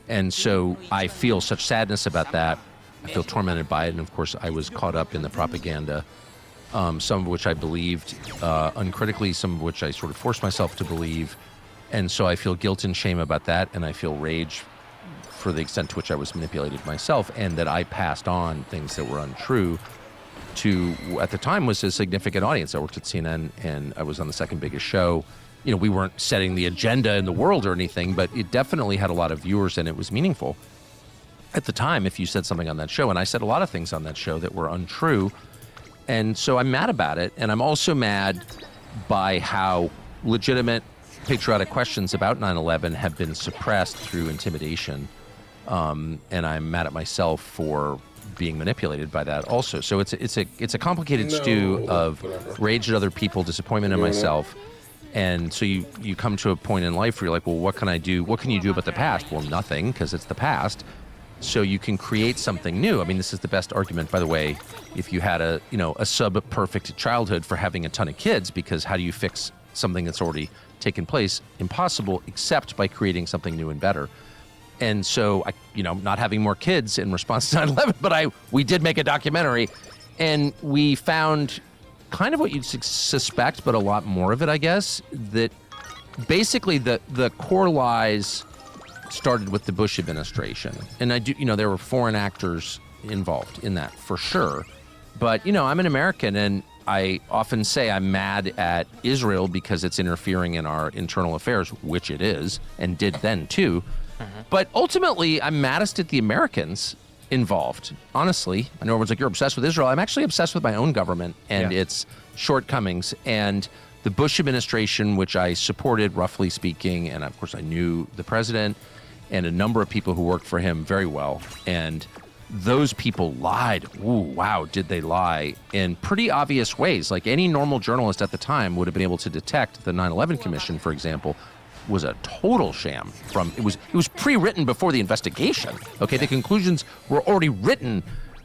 And so I feel such sadness about that. I feel tormented by it, and of course I was caught up in the propaganda, some of which I believed uncritically, some of which I sort of forced myself to believe. And so I feel guilt and shame about that, and I feel rage for the extent to which I was manipulated myself, and that I passed on things that were untrue to, at the time, was a significant audience. I worked at CNN, and I was on the second biggest show. You know, we weren't setting the agenda in the world or anything, but it definitely had a lot of viewers, and it was meaningful. At the time, if you said something on that show, and I said a lot of things on that show that were untrue, and so I'm mad about it, and I'm also mad by how legitimate patriotic questions about 9/11 have been suppressed through intimidation, and I'm mad at myself for being manipulated by that also. So it's a complicated stew of rage at other people, disappointment in myself, and so you come to a point in life where you're like, well, what can I do? What can you do about the past? Well, nothing, because it's the past. So you can create something new. I mean, this is the best argument, by the way, if you had a sub-perfect childhood for having a ton of kids, because how do you fix something that's already taken place? Impossible, except by creating something new and better. And so, not having more kids in response to 9/11, but we did make a documentary, and we found kind of what you'd suspect, but a lot more of it, I guess, that basically the core lies started with the Bush administration. And there were foreign actors involved in that, for sure. But, I'm an American, and I often say I'm mad at Israel because it's interfering in our internal affairs, which it is, and did then too. But ultimately, I'm maddest at the Americans involved. Honestly, I know everyone's like, you're obsessed with Israel. I'm actually obsessed with my own government and its shortcomings. And the Bush administration, which I supported, roughly speaking, and of course I knew the president and a number of people who worked for him very well. And those people lied. Ooh, wow, did they lie in pretty obvious ways. Like any normal journalist at the time would have been able to detect the 9/11 Commission, for example, was a total sham. It was pre-written before the investigation. Okay, the conclusions were already written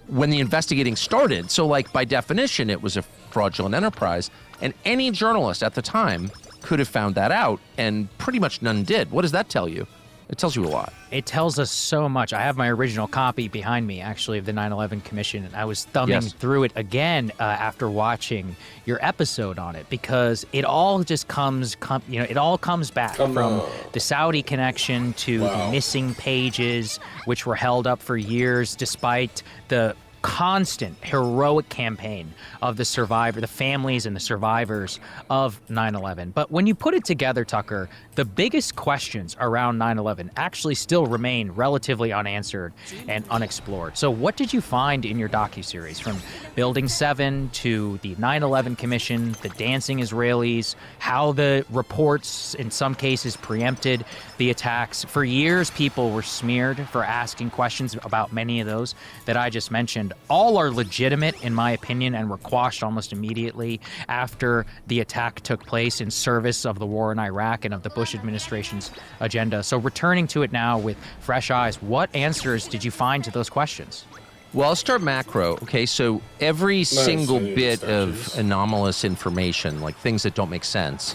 when the investigating started. So, like, by definition, it was a fraudulent enterprise. And any journalist at the time could have found that out, and pretty much none did. What does that tell you? It tells you a lot. It tells us so much. I have my original copy behind me, actually, of the 9/11 Commission, and I was thumbing through it again after watching your episode on it, because it all just it all comes back from the Saudi connection to the missing pages, which were held up for years despite the constant heroic campaign of the families and the survivors of 9/11. But when you put it together, Tucker, the biggest questions around 9/11 actually still remain relatively unanswered and unexplored. So what did you find in your docuseries, from Building 7 to the 9/11 Commission, the dancing Israelis, how the reports in some cases preempted the attacks? For years, people were smeared for asking questions about many of those that I just mentioned. All are legitimate, in my opinion, and were quashed almost immediately after the attack took place in service of the war in Iraq and of the Bush administration's agenda. So returning to it now with fresh eyes, what answers did you find to those questions? Well, I'll start macro. Okay, so every single bit of anomalous information, like things that don't make sense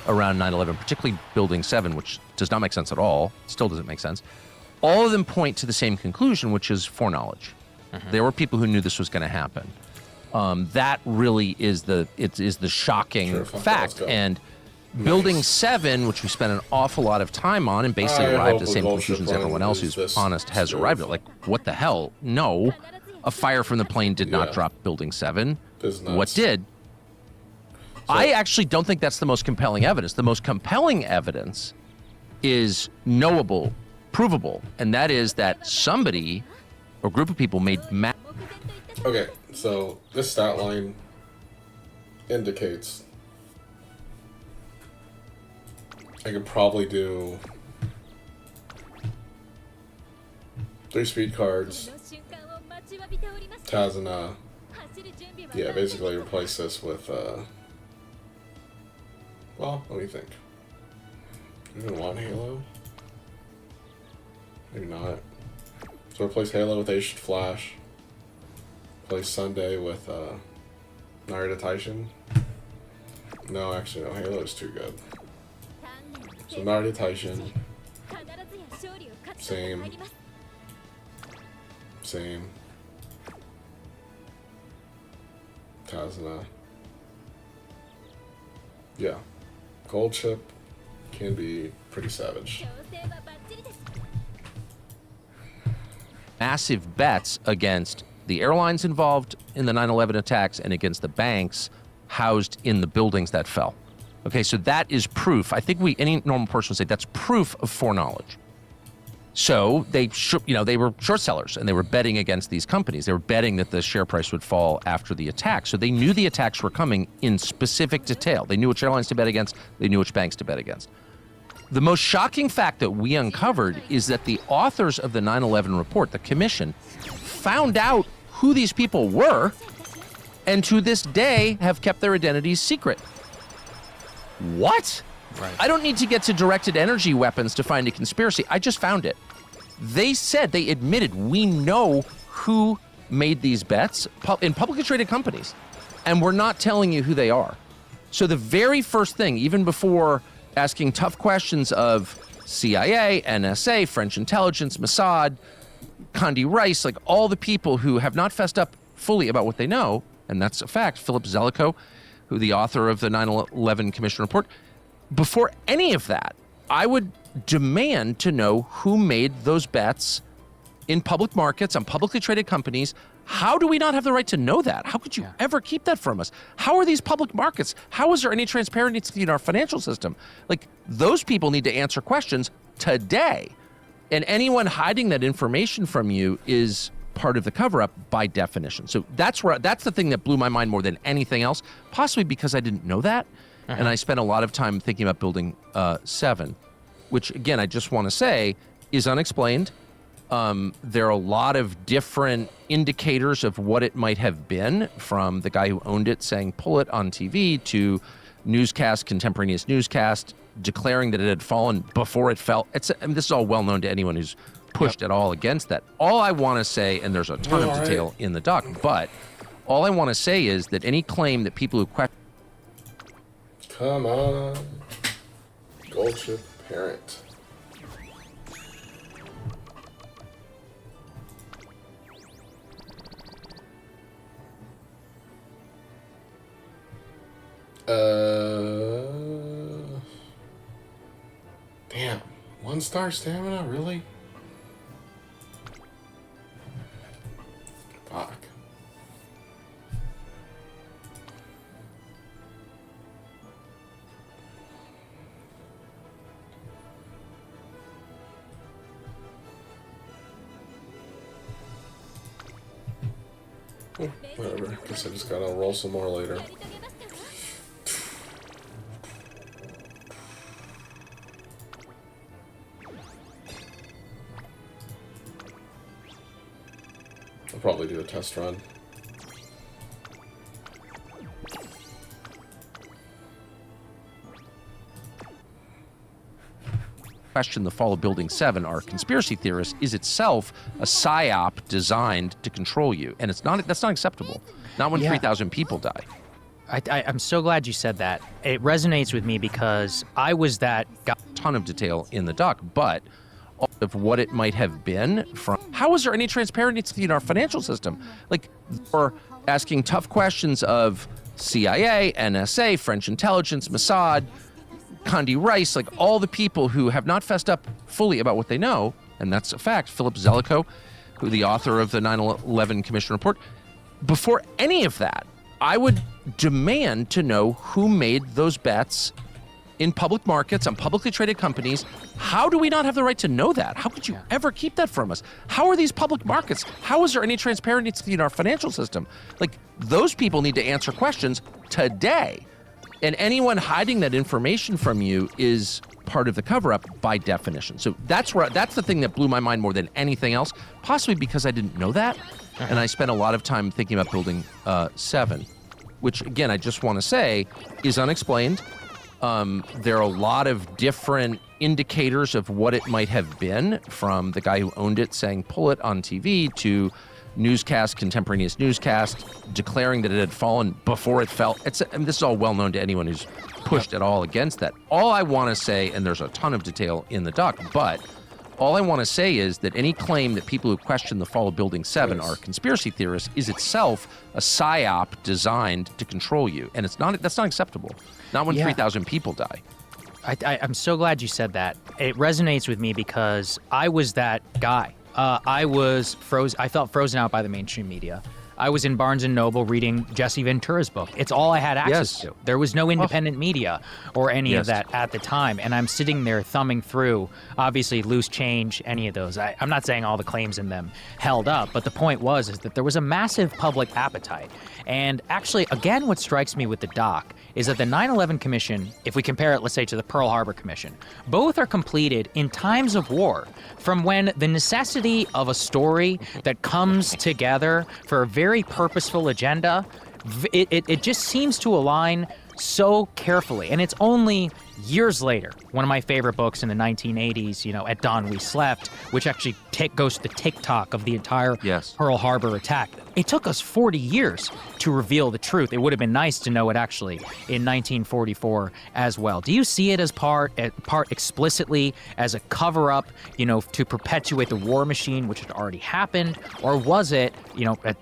around 9/11, particularly Building 7, which does not make sense at all, still doesn't make sense, all of them point to the same conclusion, which is foreknowledge. There were people who knew this was going to happen. That really is the shocking fact. And Building 7, which we spent an awful lot of time on and basically arrived at the same conclusions everyone else who's honest has arrived at. Like, what the hell? No, a fire from the plane did not drop Building 7. What did? I actually don't think that's the most compelling evidence. The most compelling evidence is knowable, provable, and that is that somebody or group of people made Okay, so this stat line indicates I could probably do 3 speed cards, Tazana. Yeah, basically replace this with, well, let me think. Even one Halo? Maybe not. So replace Halo with Ace Flash. Replace Sunday with Narita Taishin. No, actually, no. Halo is too good. So Narita Taishin. Same. Same. Kazuna. Yeah. Gold chip can be pretty savage. Massive bets against the airlines involved in the 9/11 attacks and against the banks housed in the buildings that fell. Okay, so that is proof. I think any normal person would say that's proof of foreknowledge. So they were short sellers and they were betting against these companies. They were betting that the share price would fall after the attack. So they knew the attacks were coming in specific detail. They knew which airlines to bet against. They knew which banks to bet against. The most shocking fact that we uncovered is that the authors of the 9/11 report, the commission, found out who these people were and to this day have kept their identities secret. What? Right. I don't need to get to directed energy weapons to find a conspiracy. I just found it. They admitted, we know who made these bets in publicly traded companies, and we're not telling you who they are. So the very first thing, even before asking tough questions of CIA, NSA, French intelligence, Mossad, Condi Rice, like all the people who have not fessed up fully about what they know, and that's a fact, Philip Zelikow, who the author of the 9/11 Commission report, before any of that, I would demand to know who made those bets in public markets, on publicly traded companies. How do we not have the right to know that? How could you ever keep that from us? How are these public markets? How is there any transparency in our financial system? Like, those people need to answer questions today. And anyone hiding that information from you is part of the cover-up by definition. So that's the thing that blew my mind more than anything else, possibly because I didn't know that. And I spent a lot of time thinking about building 7, which, again, I just want to say is unexplained. There are a lot of different indicators of what it might have been, from the guy who owned it saying pull it on TV to contemporaneous newscast declaring that it had fallen before it fell. This is all well known to anyone who's pushed at all against that. All I want to say, and there's a ton of detail in the doc, but all I want to say is that any claim that people who question... Come on. Gold chip parent. Damn. 1-star stamina, really? Fuck. Whatever. Guess I just gotta roll some more later. I'll probably do a test run. Question the fall of Building 7 are conspiracy theorists is itself a psyop designed to control you, and that's not acceptable. Not when 3,000 people die. I'm so glad you said that. It resonates with me because I was that guy. Ton of detail in the doc, but of what it might have been from... How is there any transparency in our financial system? Like, or asking tough questions of CIA, NSA, French intelligence, Mossad, Condi Rice, like all the people who have not fessed up fully about what they know, and that's a fact, Philip Zelikow, who the author of the 9/11 Commission report, before any of that, I would demand to know who made those bets in public markets, on publicly traded companies. How do we not have the right to know that? How could you ever keep that from us? How are these public markets? How is there any transparency in our financial system? Like, those people need to answer questions today. And anyone hiding that information from you is part of the cover-up by definition. So that's the thing that blew my mind more than anything else, possibly because I didn't know that. And I spent a lot of time thinking about building 7, which, again, I just want to say is unexplained. There are a lot of different indicators of what it might have been, from the guy who owned it saying pull it on TV to newscast, contemporaneous newscast, declaring that it had fallen before it fell. And this is all well known to anyone who's pushed at all against that. All I want to say, and there's a ton of detail in the doc, but all I want to say is that any claim that people who question the fall of Building 7 are conspiracy theorists is itself a psyop designed to control you. And that's not acceptable. Not when 3,000 people die. I'm so glad you said that. It resonates with me because I was that guy. I was frozen. I felt frozen out by the mainstream media. I was in Barnes & Noble reading Jesse Ventura's book. It's all I had access to. There was no independent media or any of that at the time. And I'm sitting there thumbing through, obviously, Loose Change, any of those. I'm not saying all the claims in them held up, but the point is that there was a massive public appetite. And actually, again, what strikes me with the doc is that the 9/11 Commission, if we compare it, let's say, to the Pearl Harbor Commission, both are completed in times of war, from when the necessity of a story that comes together for a very purposeful agenda, it just seems to align so carefully. And it's only years later, one of my favorite books in the 1980s, At Dawn We Slept, which actually goes to the tick-tock of the entire Pearl Harbor attack. It took us 40 years to reveal the truth. It would have been nice to know it actually in 1944 as well. Do you see it as part explicitly as a cover-up, to perpetuate the war machine, which had already happened? Or was it,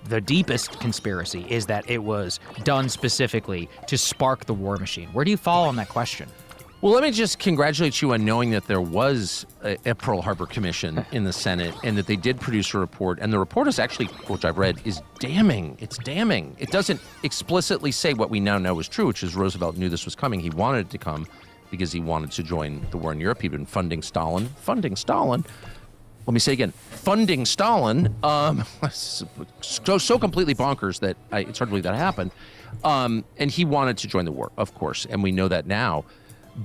the deepest conspiracy is that it was done specifically to spark the war machine? Where do you fall on that question? Well, let me just congratulate you on knowing that there was a Pearl Harbor Commission in the Senate and that they did produce a report. And the report is actually, which I've read, is damning. It's damning. It doesn't explicitly say what we now know is true, which is Roosevelt knew this was coming. He wanted it to come because he wanted to join the war in Europe. He'd been funding Stalin. Let me say again, funding Stalin. So completely bonkers that it's hard to believe that happened. And he wanted to join the war, of course. And we know that now.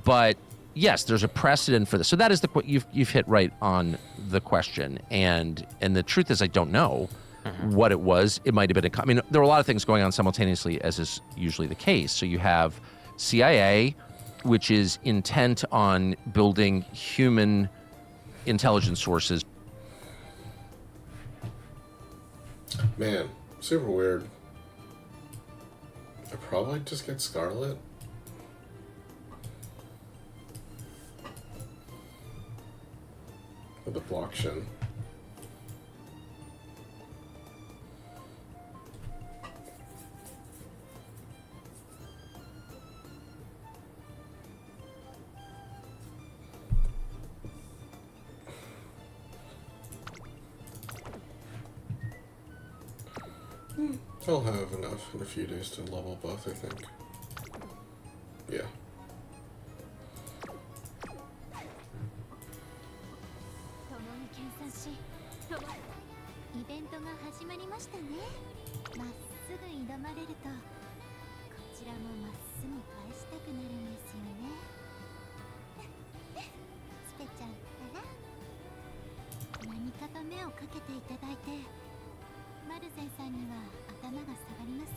But yes, there's a precedent for this. So that is you've hit right on the question. And the truth is, I don't know what it was. It might have been there were a lot of things going on simultaneously, as is usually the case. So you have CIA, which is intent on building human intelligence sources. Man, super weird. I probably just get Scarlet. The blockchain. I'll have enough in a few days to level both, I think. Yeah. イベントが始まりましたね。まっすぐ挑まれると、こちらもまっすぐ返したくなるんですよね。スペちゃんったら何かと目をかけていただいて、マルゼンさんには頭が下がります。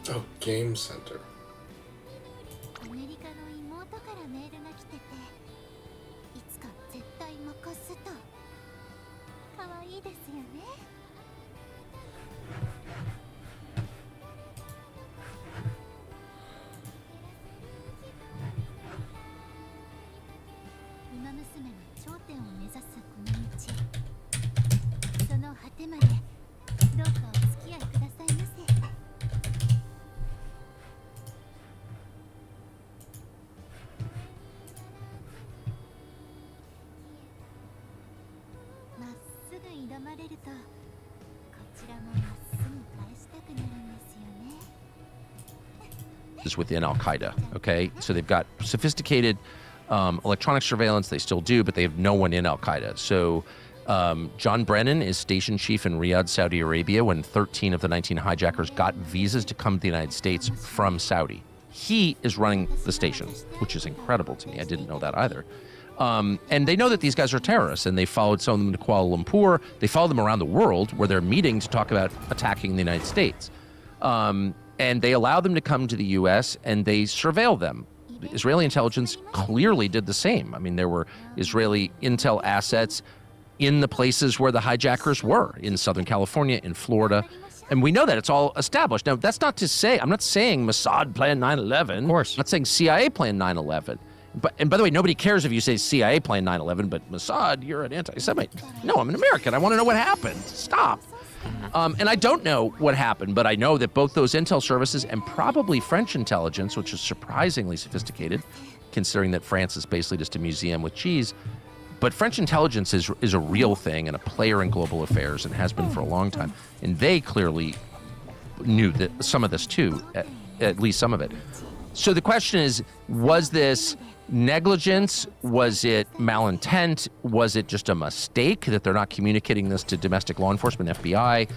Oh, Game Center. アメリカの妹からメールが来てて、いつか絶対任すと。可愛いですよね。ウマ娘の頂点を目指すこの道、その果てまでどうかお付き合いくださいませ。まっすぐ挑まれると、こちらもまっすぐ返したくなるんですよね。Is within Al Qaeda. Okay, so they've got sophisticated electronic surveillance. They still do, but they have no one in Al Qaeda. So John Brennan is station chief in Riyadh, Saudi Arabia, when 13 of the 19 hijackers got visas to come to the United States from Saudi. He is running the station, which is incredible to me. I didn't know that either. And they know that these guys are terrorists, and they followed some of them to Kuala Lumpur. They followed them around the world where they're meeting to talk about attacking the United States. And they allow them to come to the U.S. and they surveil them. The Israeli intelligence clearly did the same. I mean, there were Israeli intel assets in the places where the hijackers were, in Southern California, in Florida. And we know that. It's all established. Now, that's not to say, I'm not saying Mossad planned 9/11. Of course. I'm not saying CIA planned 9/11. And by the way, nobody cares if you say CIA planned 9/11, but Mossad, you're an anti-Semite. No, I'm an American. I want to know what happened. Stop. And I don't know what happened, but I know that both those intel services and probably French intelligence, which is surprisingly sophisticated, considering that France is basically just a museum with cheese, but French intelligence is a real thing and a player in global affairs and has been for a long time. And they clearly knew that some of this too, at least some of it. So the question is, was this negligence? Was it malintent? Was it just a mistake that they're not communicating this to domestic law enforcement, FBI,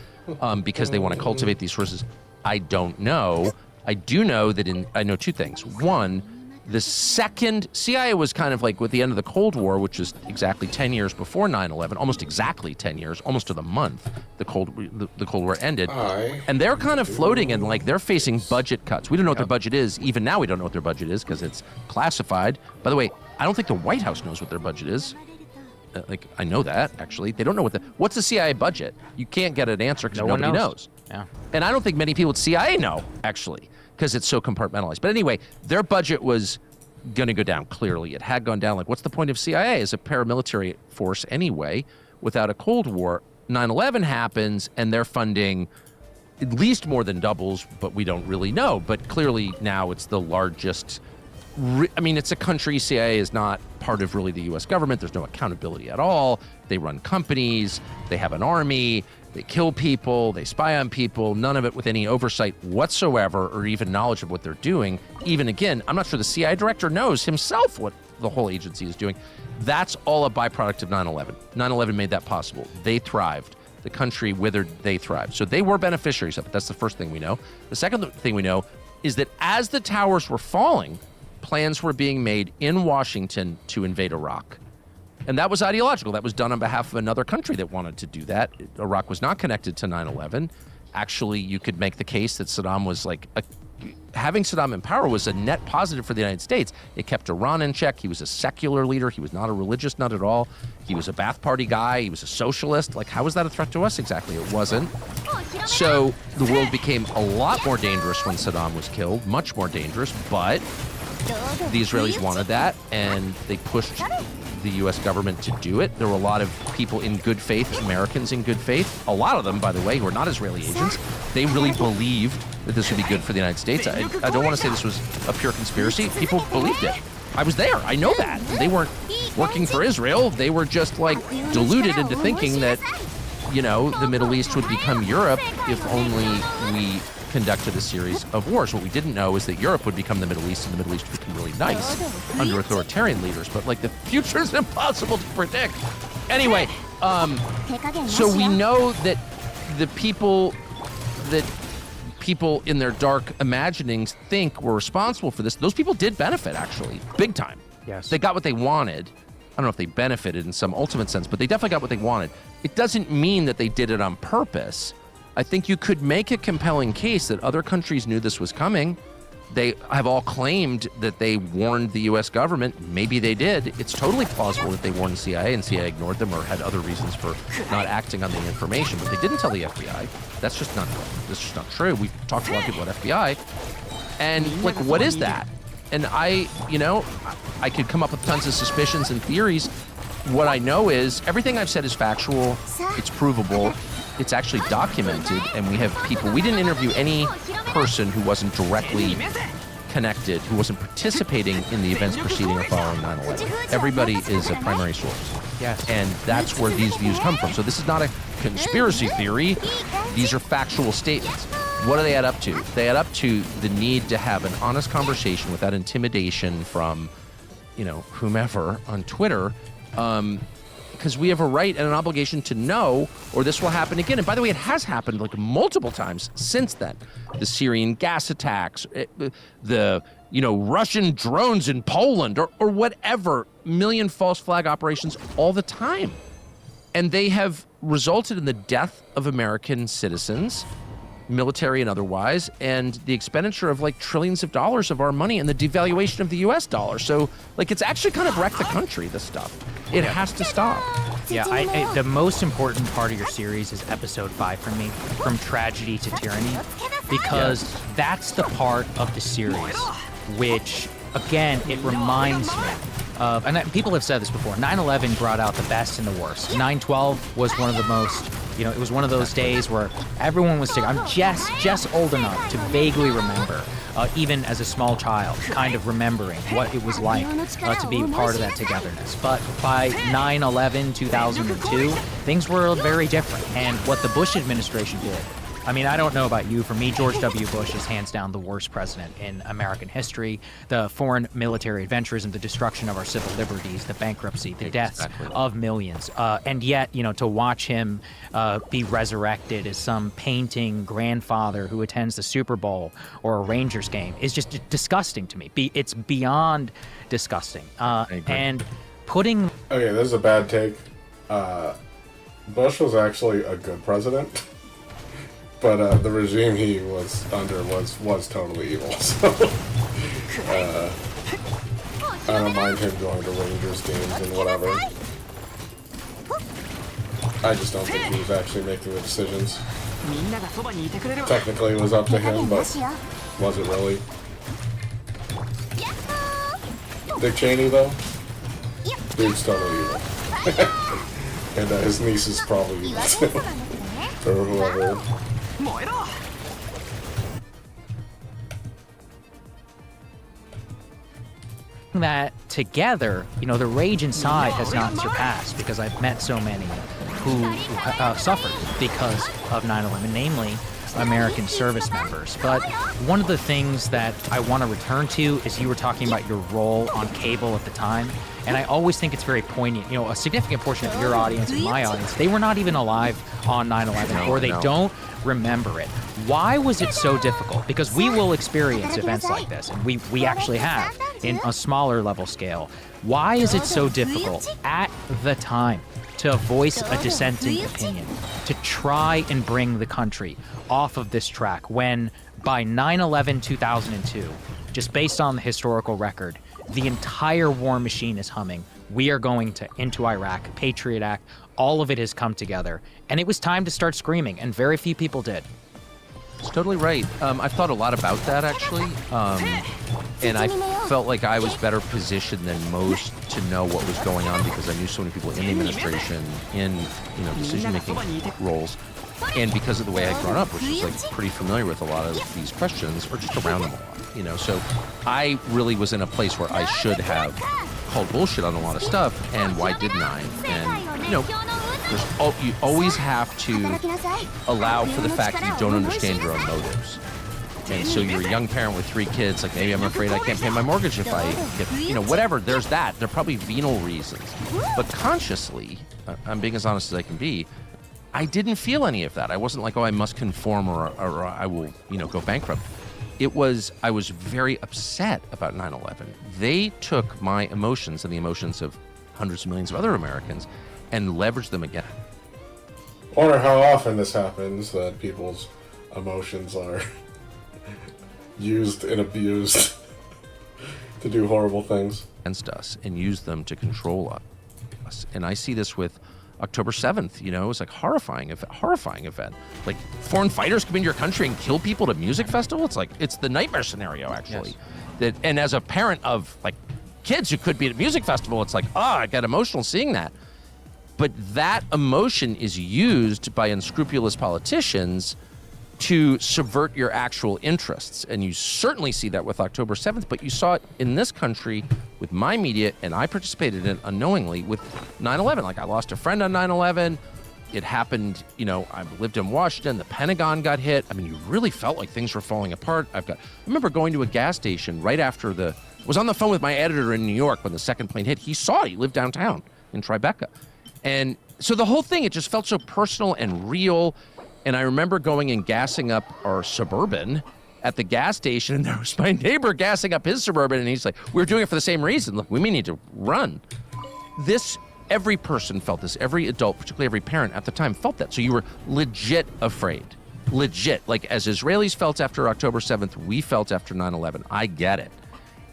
because they want to cultivate these sources? I don't know. I do know that I know two things. One, the second, CIA was kind of like with the end of the Cold War, which is exactly 10 years before 9/11, almost exactly 10 years, almost to the month, the Cold War ended. And they're kind of floating and like they're facing budget cuts. We don't know what their budget is. Even now we don't know what their budget is because it's classified. By the way, I don't think the White House knows what their budget is. Like, I know that, actually. They don't know what's the CIA budget? You can't get an answer because nobody knows. Yeah. And I don't think many people at CIA know, actually, because it's so compartmentalized. But anyway, their budget was going to go down, clearly. It had gone down. Like, what's the point of CIA as a paramilitary force anyway without a Cold War? 9/11 happens, and their funding at least more than doubles, but we don't really know. But clearly now it's the largest. I mean, it's a country. CIA is not part of really the U.S. government. There's no accountability at all. They run companies. They have an army. They kill people, they spy on people, none of it with any oversight whatsoever or even knowledge of what they're doing. Even again, I'm not sure the CIA director knows himself what the whole agency is doing. That's all a byproduct of 9/11. 9/11 made that possible. They thrived. The country withered, they thrived. So they were beneficiaries of it. That's the first thing we know. The second thing we know is that as the towers were falling, plans were being made in Washington to invade Iraq. And that was ideological. That was done on behalf of another country that wanted to do that. Iraq was not connected to 9/11. Actually, you could make the case that Saddam was like, having Saddam in power was a net positive for the United States. It kept Iran in check. He was a secular leader. He was not a religious nut at all. He was a Ba'ath Party guy. He was a socialist. Like, how was that a threat to us exactly? It wasn't. So the world became a lot more dangerous when Saddam was killed, much more dangerous, but the Israelis wanted that, and they pushed the U.S. government to do it. There were a lot of people in good faith, Americans in good faith, a lot of them, by the way, who are not Israeli agents. They really believed that this would be good for the United States. I don't want to say this was a pure conspiracy. People believed it. I was there. I know that. They weren't working for Israel. They were just like deluded into thinking that, you know, the Middle East would become Europe if only we conducted a series of wars. What we didn't know is that Europe would become the Middle East, and the Middle East would become really nice under authoritarian leaders. But like, the future is impossible to predict. Anyway, so we know that the people in their dark imaginings think were responsible for this, those people did benefit, actually, big time. Yes. They got what they wanted. I don't know if they benefited in some ultimate sense, but they definitely got what they wanted. It doesn't mean that they did it on purpose. I think you could make a compelling case that other countries knew this was coming. They have all claimed that they warned the U.S. government. Maybe they did. It's totally plausible that they warned the CIA and CIA ignored them or had other reasons for not acting on the information, but they didn't tell the FBI. That's just not true. We've talked to a lot of people at FBI. And, like, what is that? And I could come up with tons of suspicions and theories. What I know is everything I've said is factual. It's provable. It's actually documented. And we have people. We didn't interview any person who wasn't directly connected, who wasn't participating in the events preceding or following 9/11. Everybody is a primary source. Yes. And that's where these views come from. So this is not a conspiracy theory. These are factual statements. What do they add up to? They add up to the need to have an honest conversation without intimidation from, whomever on Twitter, because we have a right and an obligation to know, or this will happen again. And by the way, it has happened like multiple times since then. The Syrian gas attacks, the Russian drones in Poland, or whatever, million false flag operations all the time. And they have resulted in the death of American citizens, military and otherwise, and the expenditure of like trillions of dollars of our money and the devaluation of the US dollar. So like it's actually kind of wrecked the country, this stuff. It has to stop. Yeah, the most important part of your series is episode 5 for me, From Tragedy to Tyranny, because that's the part of the series which, again, it reminds me of, and people have said this before, 9/11 brought out the best and the worst. 9/12 was one of the most, it was one of those days where everyone was sick. I'm just old enough to vaguely remember, even as a small child, kind of remembering what it was like to be part of that togetherness. But by 9/11, 2002, things were very different. And what the Bush administration did, I mean, I don't know about you. For me, George W. Bush is hands down the worst president in American history. The foreign military adventures and the destruction of our civil liberties, the bankruptcy, the deaths of millions. And yet, to watch him be resurrected as some painting grandfather who attends the Super Bowl or a Rangers game is just disgusting to me. It's beyond disgusting. And putting... Okay, this is a bad take. Bush was actually a good president. But the regime he was under was totally evil, so I don't mind him going to Rangers games and whatever. I just don't think he was actually making the decisions. Technically it was up to him, but was it really? Dick Cheney, though? Dude's totally evil. And his niece is probably evil, too. Or whoever. That together, the rage inside has not surpassed, because I've met so many who suffered because of 9/11, namely American service members. But one of the things that I want to return to is you were talking about your role on cable at the time. And I always think it's very poignant. A significant portion of your audience and my audience, they were not even alive on 9/11, or they don't remember it. Why was it so difficult? Because we will experience events like this, and we actually have in a smaller level scale. Why is it so difficult at the time to voice a dissenting opinion, to try and bring the country off of this track when by 9/11, 2002, just based on the historical record, the entire war machine is humming. We are going into Iraq, Patriot Act, all of it has come together. And it was time to start screaming, and very few people did. It's totally right. I've thought a lot about that, actually. And I felt like I was better positioned than most to know what was going on because I knew so many people in the administration, in decision-making roles. And because of the way I'd grown up, which is like pretty familiar with a lot of these questions, or just around them a lot, So I really was in a place where I should have called bullshit on a lot of stuff, and why didn't I? And, you always have to allow for the fact that you don't understand your own motives. And so you're a young parent with 3 kids, like maybe I'm afraid I can't pay my mortgage if whatever, there's that. There are probably venal reasons. But consciously, I'm being as honest as I can be. I didn't feel any of that. I wasn't like, oh, I must conform or I will, go bankrupt. I was very upset about 9/11. They took my emotions and the emotions of hundreds of millions of other Americans and leveraged them again. I wonder how often this happens, that people's emotions are used and abused to do horrible things against us and use them to control us. And I see this with October 7th, it was like horrifying event. Like foreign fighters come into your country and kill people at a music festival. It's the nightmare scenario, actually. Yes. And as a parent of like kids who could be at a music festival, it's like, I get emotional seeing that. But that emotion is used by unscrupulous politicians to subvert your actual interests. And you certainly see that with October 7th, but you saw it in this country with my media, and I participated in it unknowingly with 9/11. Like, I lost a friend on 9/11. It happened, I lived in Washington, the Pentagon got hit. I mean, you really felt like things were falling apart. I remember going to a gas station right after was on the phone with my editor in New York when the second plane hit. He saw it. He lived downtown in Tribeca. And so the whole thing, it just felt so personal and real. And I remember going and gassing up our Suburban at the gas station, and there was my neighbor gassing up his Suburban, and he's like, we were doing it for the same reason. Look, we may need to run. Every person felt this. Every adult, particularly every parent at the time, felt that. So you were legit afraid. Legit. Like, as Israelis felt after October 7th, we felt after 9/11. I get it.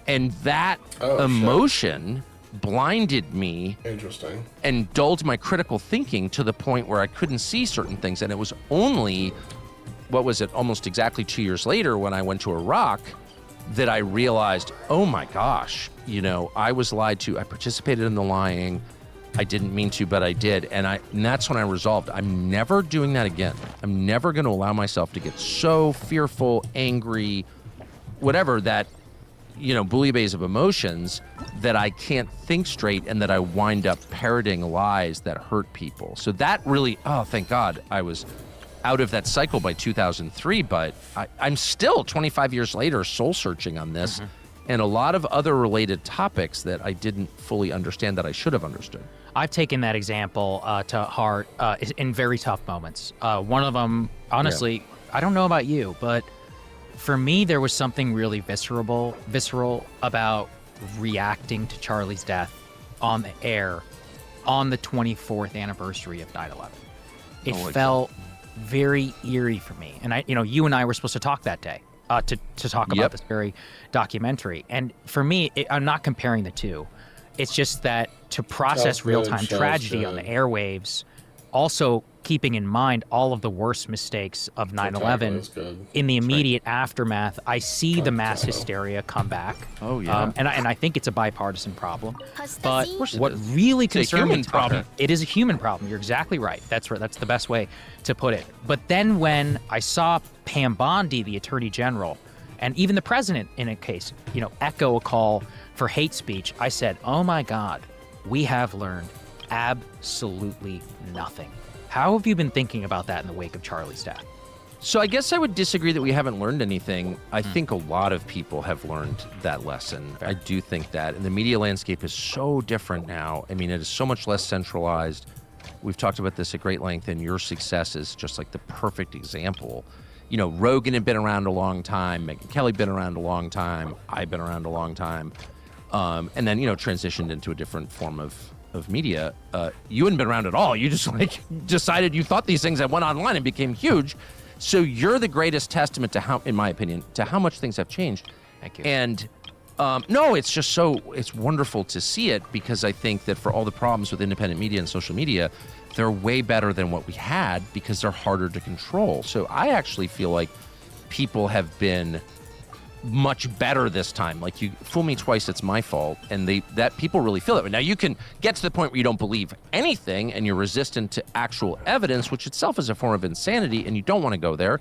And that emotion blinded me. Interesting. And dulled my critical thinking to the point where I couldn't see certain things. And it was only, almost exactly 2 years later when I went to Iraq that I realized, oh my gosh, I was lied to. I participated in the lying. I didn't mean to, but I did. And that's when I resolved, I'm never doing that again. I'm never going to allow myself to get so fearful, angry, whatever, that bouillabaisse of emotions, that I can't think straight and that I wind up parroting lies that hurt people. So that really, thank God, I was out of that cycle by 2003, but I'm still 25 years later soul searching on this and a lot of other related topics that I didn't fully understand that I should have understood. I've taken that example to heart in very tough moments. One of them, honestly, I don't know about you, but for me, there was something really visceral about reacting to Charlie's death on the air on the 24th anniversary of 9/11. It felt very eerie for me. And you and I were supposed to talk that day to talk about this very documentary. And for me, I'm not comparing the two. It's just that to process real-time tragedy on the airwaves, also keeping in mind all of the worst mistakes of 9/11 in the immediate aftermath, I see the mass hysteria come back. Oh, yeah. And I think it's a bipartisan problem. But what really concerned me, it is a human problem. You're exactly right. That's the best way to put it. But then when I saw Pam Bondi, the Attorney General, and even the president in a case, echo a call for hate speech, I said, oh my God, we have learned absolutely nothing. How have you been thinking about that in the wake of Charlie's death? So I guess I would disagree that we haven't learned anything. I think a lot of people have learned that lesson. Fair. I do think that. And the media landscape is so different now. I mean, it is so much less centralized. We've talked about this at great length, and your success is just like the perfect example. Rogan had been around a long time. Megyn Kelly been around a long time. I've been around a long time. And then, transitioned into a different form of media. You hadn't been around at all. You just decided you thought these things that went online and became huge. So you're the greatest testament to how, in my opinion, to how much things have changed. Thank you. And it's just it's wonderful to see it, because I think that for all the problems with independent media and social media, they're way better than what we had because they're harder to control. So I actually feel like people have been much better this time. Like, you fool me twice, it's my fault. And that people really feel that way. Now, you can get to the point where you don't believe anything and you're resistant to actual evidence, which itself is a form of insanity, and you don't want to go there.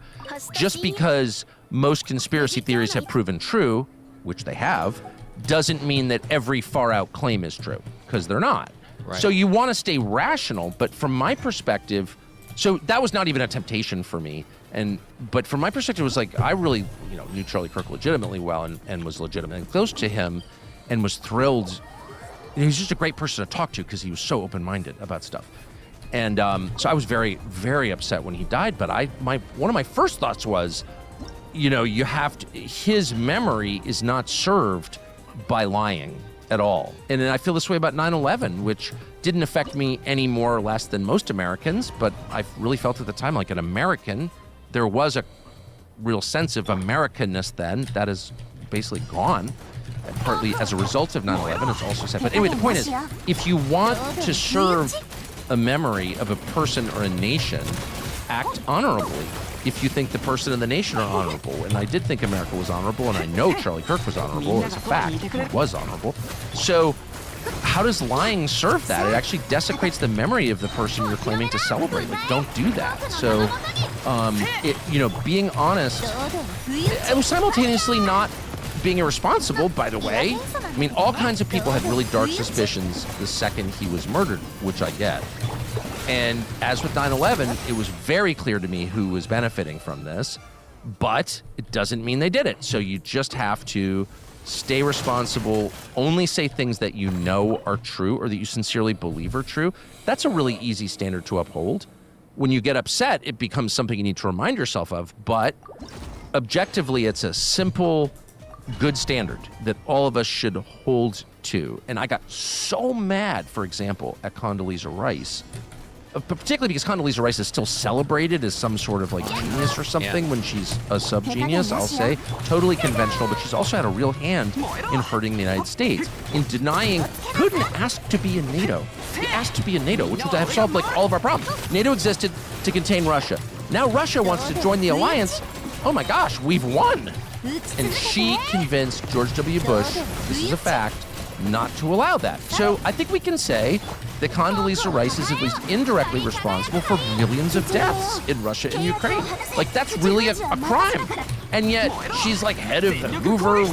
Just because most conspiracy theories have proven true, which they have, doesn't mean that every far-out claim is true, because they're not. Right. So you want to stay rational, but from my perspective, so that was not even a temptation for me. But from my perspective, it was like, I really, knew Charlie Kirk legitimately well and was legitimately close to him, and was thrilled he was just a great person to talk to because he was so open-minded about stuff. And so I was very, very upset when he died. But one of my first thoughts was, you have to, his memory is not served by lying at all. And I feel this way about 9/11, which didn't affect me any more or less than most Americans, but I really felt at the time like an American. There was a real sense of Americanness then that is basically gone, partly as a result of 9/11. It's also sad. But anyway, the point is, if you want to serve a memory of a person or a nation, act honorably. If you think the person and the nation are honorable, and I did think America was honorable, and I know Charlie Kirk was honorable as a fact, he was honorable. So how does lying serve that? It actually desecrates the memory of the person you're claiming to celebrate. Like, don't do that. So, being honest, and simultaneously not being irresponsible, by the way. I mean, all kinds of people had really dark suspicions the second he was murdered, which I get. And as with 9/11, it was very clear to me who was benefiting from this, but it doesn't mean they did it. So you just have to stay responsible, only say things that you know are true or that you sincerely believe are true. That's a really easy standard to uphold. When you get upset, it becomes something you need to remind yourself of, but objectively, it's a simple, good standard that all of us should hold to. And I got so mad, for example, at Condoleezza Rice, particularly because Condoleezza Rice is still celebrated as some sort of like genius or something when she's a sub-genius, I'll say. Totally conventional, but she's also had a real hand in hurting the United States, in denying Putin asked to be in NATO. He asked to be in NATO, which would have solved like all of our problems. NATO existed to contain Russia. Now Russia wants to join the alliance. Oh my gosh, we've won. And she convinced George W. Bush, this is a fact, not to allow that. So I think we can say that Condoleezza Rice is at least indirectly responsible for millions of deaths in Russia and Ukraine. Like, that's really a crime. And yet she's like head of the Hoover,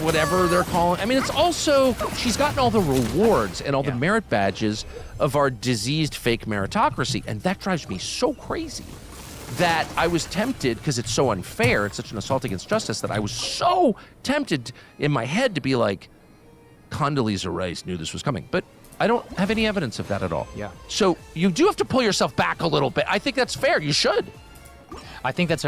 whatever they're calling. I mean, it's also, she's gotten all the rewards and all the merit badges of our diseased fake meritocracy. And that drives me so crazy that I was tempted, because it's so unfair, it's such an assault against justice, that I was so tempted in my head to be like, Condoleezza Rice knew this was coming. But I don't have any evidence of that at all. Yeah. So you do have to pull yourself back a little bit. I think that's fair. You should. I think that's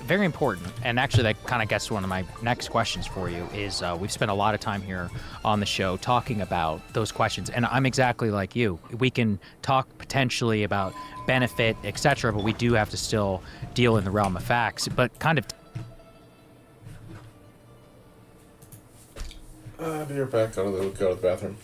very important. And actually, that kind of gets to one of my next questions for you is we've spent a lot of time here on the show talking about those questions. And I'm exactly like you. We can talk potentially about benefit, etc., but we do have to still deal in the realm of facts. But kind of... I'll be right back. I'll go to the bathroom.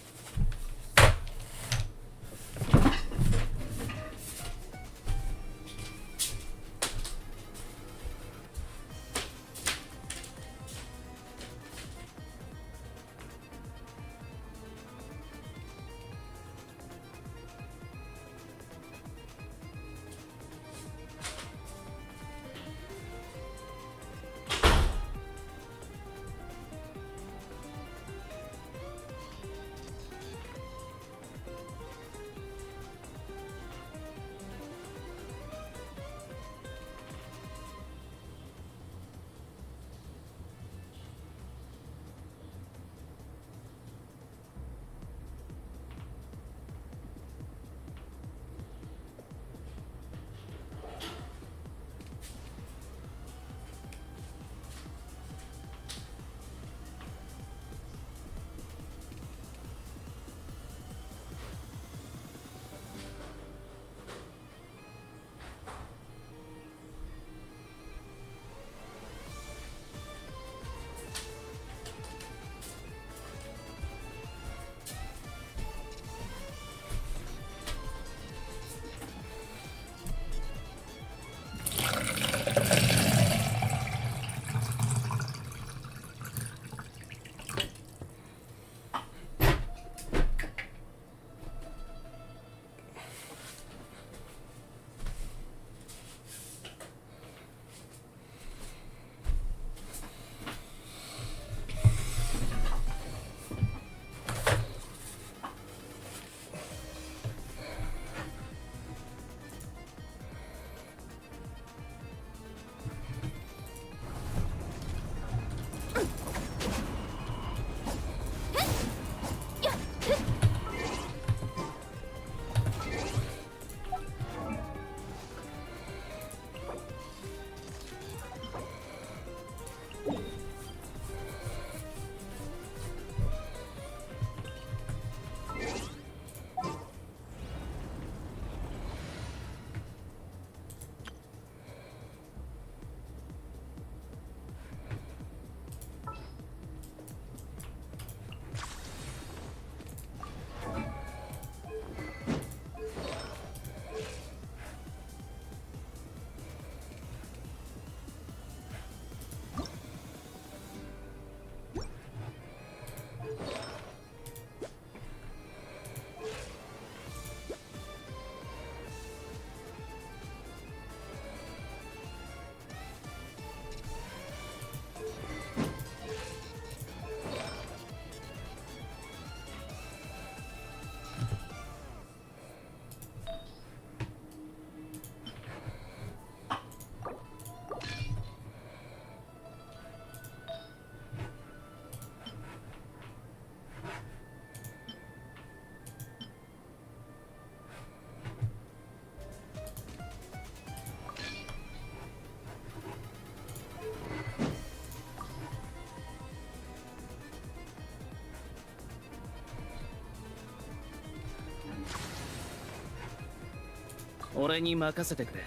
俺に任せてくれ。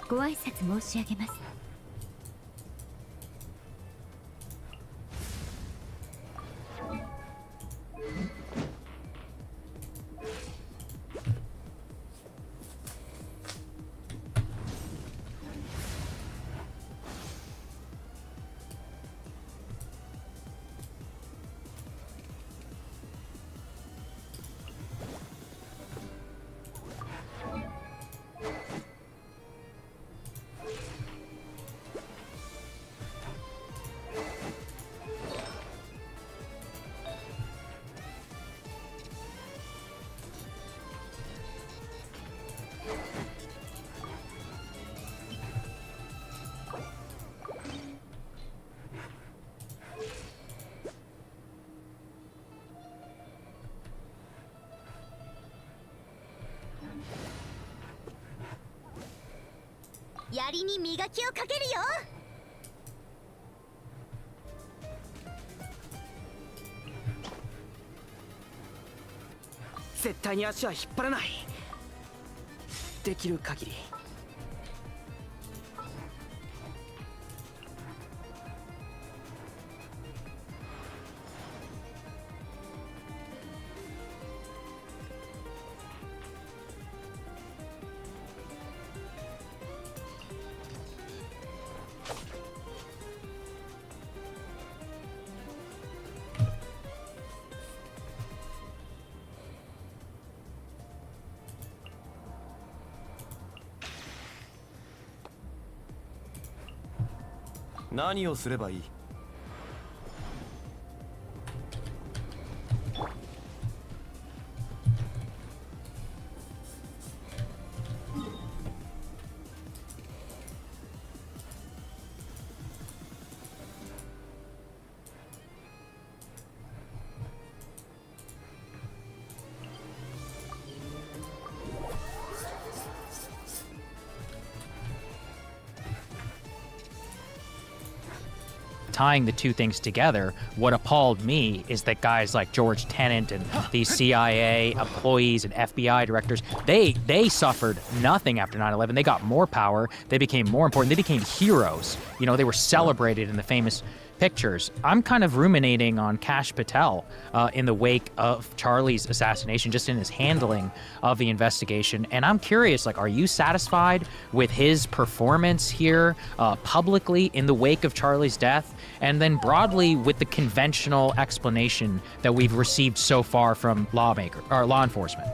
ご挨拶申し上げます。槍に磨きをかけるよ。絶対に足は引っ張らない。できる限り。何をすればいい？Tying the two things together, what appalled me is that guys like George Tenet and these CIA employees and FBI directors, they suffered nothing after 9/11. They got more power. They became more important. They became heroes. You know, they were celebrated in the famous pictures. I'm kind of ruminating on Kash Patel in the wake of Charlie's assassination, just in his handling of the investigation. And I'm curious, like, are you satisfied with his performance here publicly in the wake of Charlie's death? And then broadly with the conventional explanation that we've received so far from law enforcement?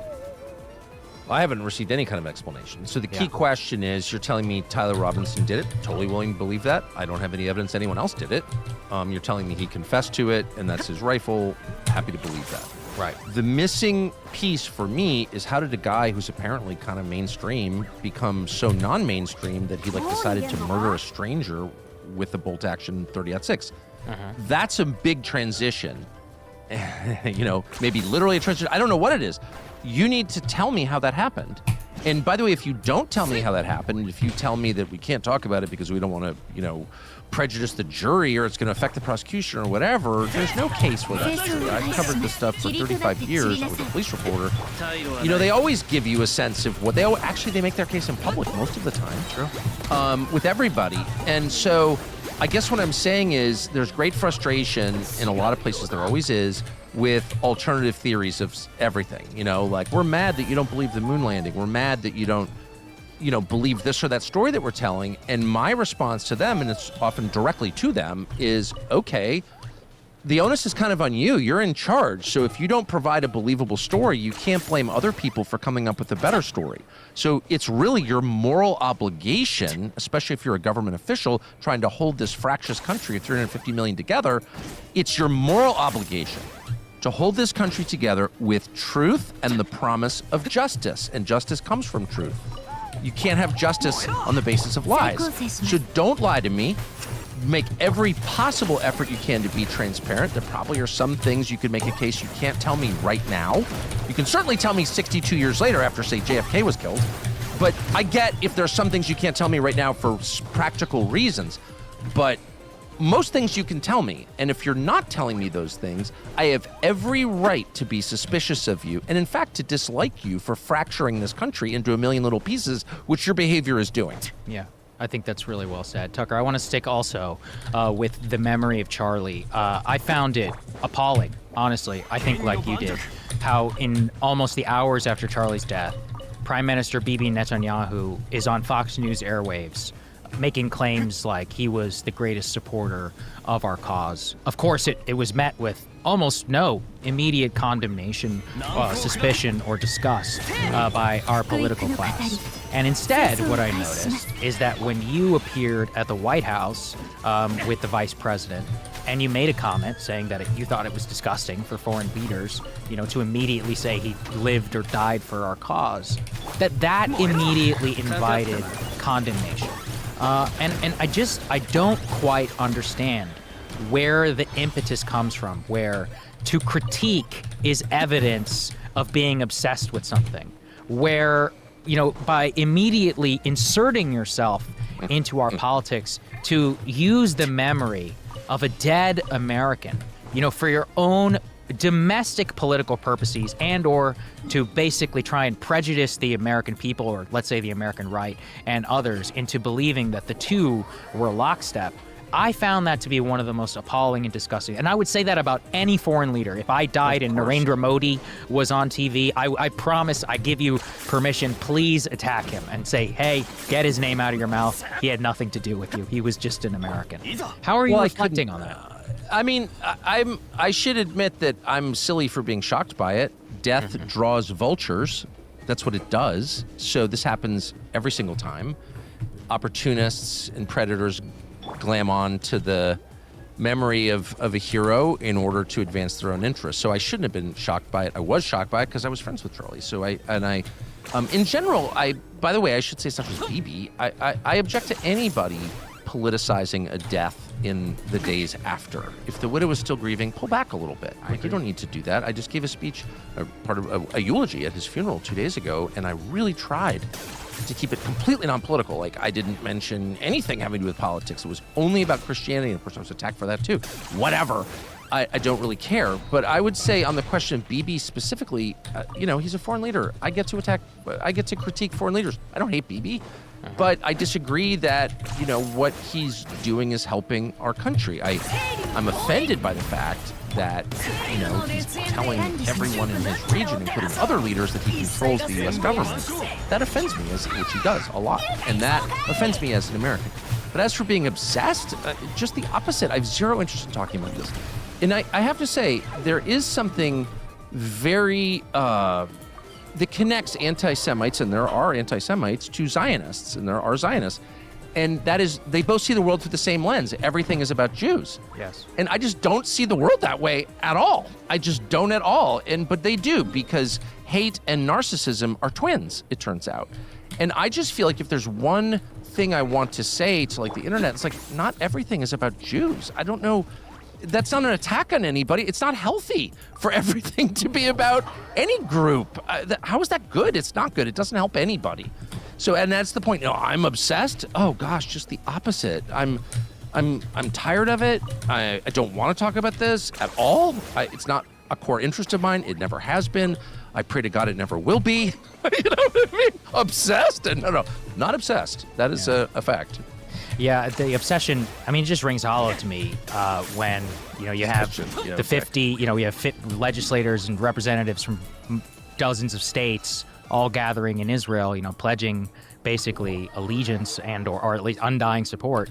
I haven't received any kind of explanation. So the key question is, you're telling me Tyler Robinson did it? Totally willing to believe that. I don't have any evidence anyone else did it. You're telling me he confessed to it, and that's his rifle. Happy to believe that. Right. The missing piece for me is, how did a guy who's apparently kind of mainstream become so non-mainstream that he decided to murder a stranger with a bolt action 30-06? That's a big transition. You know, maybe literally a transition. I don't know what it is. You need to tell me how that happened. And by the way, if you don't tell me how that happened, if you tell me that we can't talk about it because we don't want to, you know, prejudice the jury or it's going to affect the prosecution or whatever, there's no case where that's true. I've covered this stuff for 35 years. I was a police reporter. You know, they always give you a sense of what they make their case in public most of the time. True. With everybody. And so I guess what I'm saying is there's great frustration in a lot of places, there always is, with alternative theories of everything. You know, like, we're mad that you don't believe the moon landing. We're mad that you don't, you know, believe this or that story that we're telling. And my response to them, and it's often directly to them, is, okay, the onus is kind of on you. You're in charge. So if you don't provide a believable story, you can't blame other people for coming up with a better story. So it's really your moral obligation, especially if you're a government official trying to hold this fractious country of 350 million together, it's your moral obligation to hold this country together with truth and the promise of justice. And justice comes from truth. You can't have justice on the basis of lies. So don't lie to me. make every possible effort you can to be transparent. There probably are some things you could make a case you can't tell me right now. You can certainly tell me 62 years later after, say, JFK was killed. But I get if there's some things you can't tell me right now for practical reasons. But most things you can tell me. And if you're not telling me those things, I have every right to be suspicious of you and, in fact, to dislike you for fracturing this country into a million little pieces, which your behavior is doing. Yeah. I think that's really well said. Tucker, I want to stick also with the memory of Charlie. I found it appalling, honestly. I think like you did, how in almost the hours after Charlie's death, Prime Minister Bibi Netanyahu is on Fox News airwaves making claims like he was the greatest supporter of our cause. Of course, it was met with almost no immediate condemnation, suspicion, or disgust by our political class. And instead, what I noticed is that when you appeared at the White House with the vice president, and you made a comment saying that you thought it was disgusting for foreign leaders, to immediately say he lived or died for our cause, that immediately invited condemnation. And I don't quite understand where the impetus comes from, where to critique is evidence of being obsessed with something, where, by immediately inserting yourself into our politics to use the memory of a dead American, for your own domestic political purposes and or to basically try and prejudice the American people, or let's say the American right and others, into believing that the two were lockstep. I found that to be one of the most appalling and disgusting. And I would say that about any foreign leader. If I died and Narendra Modi was on TV, I promise, I give you permission, please attack him and say, hey, get his name out of your mouth. He had nothing to do with you. He was just an American. How are you reflecting on that? I mean, I should admit that I'm silly for being shocked by it. Death draws vultures. That's what it does. So this happens every single time. Opportunists and predators glam on to the memory of a hero in order to advance their own interests. So I shouldn't have been shocked by it. I was shocked by it because I was friends with Charlie. So in general, by the way, I should say, it's not just Bibi. I object to anybody politicizing a death in the days after. If the widow is still grieving, pull back a little bit. You don't need to do that. I just gave a speech, part of a eulogy at his funeral 2 days ago, and I really tried to keep it completely non-political. Like, I didn't mention anything having to do with politics. It was only about Christianity, and of course I was attacked for that too. Whatever. I don't really care. But I would say on the question of Bibi specifically, he's a foreign leader. I get to critique foreign leaders. I don't hate Bibi. But I disagree that, what he's doing is helping our country. I'm offended by the fact that, he's telling everyone in his region, including other leaders, that he controls the U.S. government. That offends me, which he does a lot. And that offends me as an American. But as for being obsessed, just the opposite. I have zero interest in talking about this. And I have to say, there is something very... that connects anti-Semites, and there are anti-Semites, to Zionists, and there are Zionists. And that is, they both see the world through the same lens. Everything is about Jews. Yes. And I just don't see the world that way at all. I just don't at all. But they do, because hate and narcissism are twins, it turns out. And I just feel like if there's one thing I want to say to the internet, it's like, not everything is about Jews. I don't know. That's not an attack on anybody. It's not healthy for everything to be about any group. How is that good? It's not good. It doesn't help anybody. So, and that's the point. I'm obsessed. Oh gosh, just the opposite. I'm tired of it. I don't want to talk about this at all. It's not a core interest of mine. It never has been. I pray to God it never will be. You know what I mean? Obsessed? No, not obsessed. That is a fact. Yeah, the obsession, it just rings hollow to me when, you have the 50, we have legislators and representatives from dozens of states all gathering in Israel, pledging basically allegiance and or at least undying support,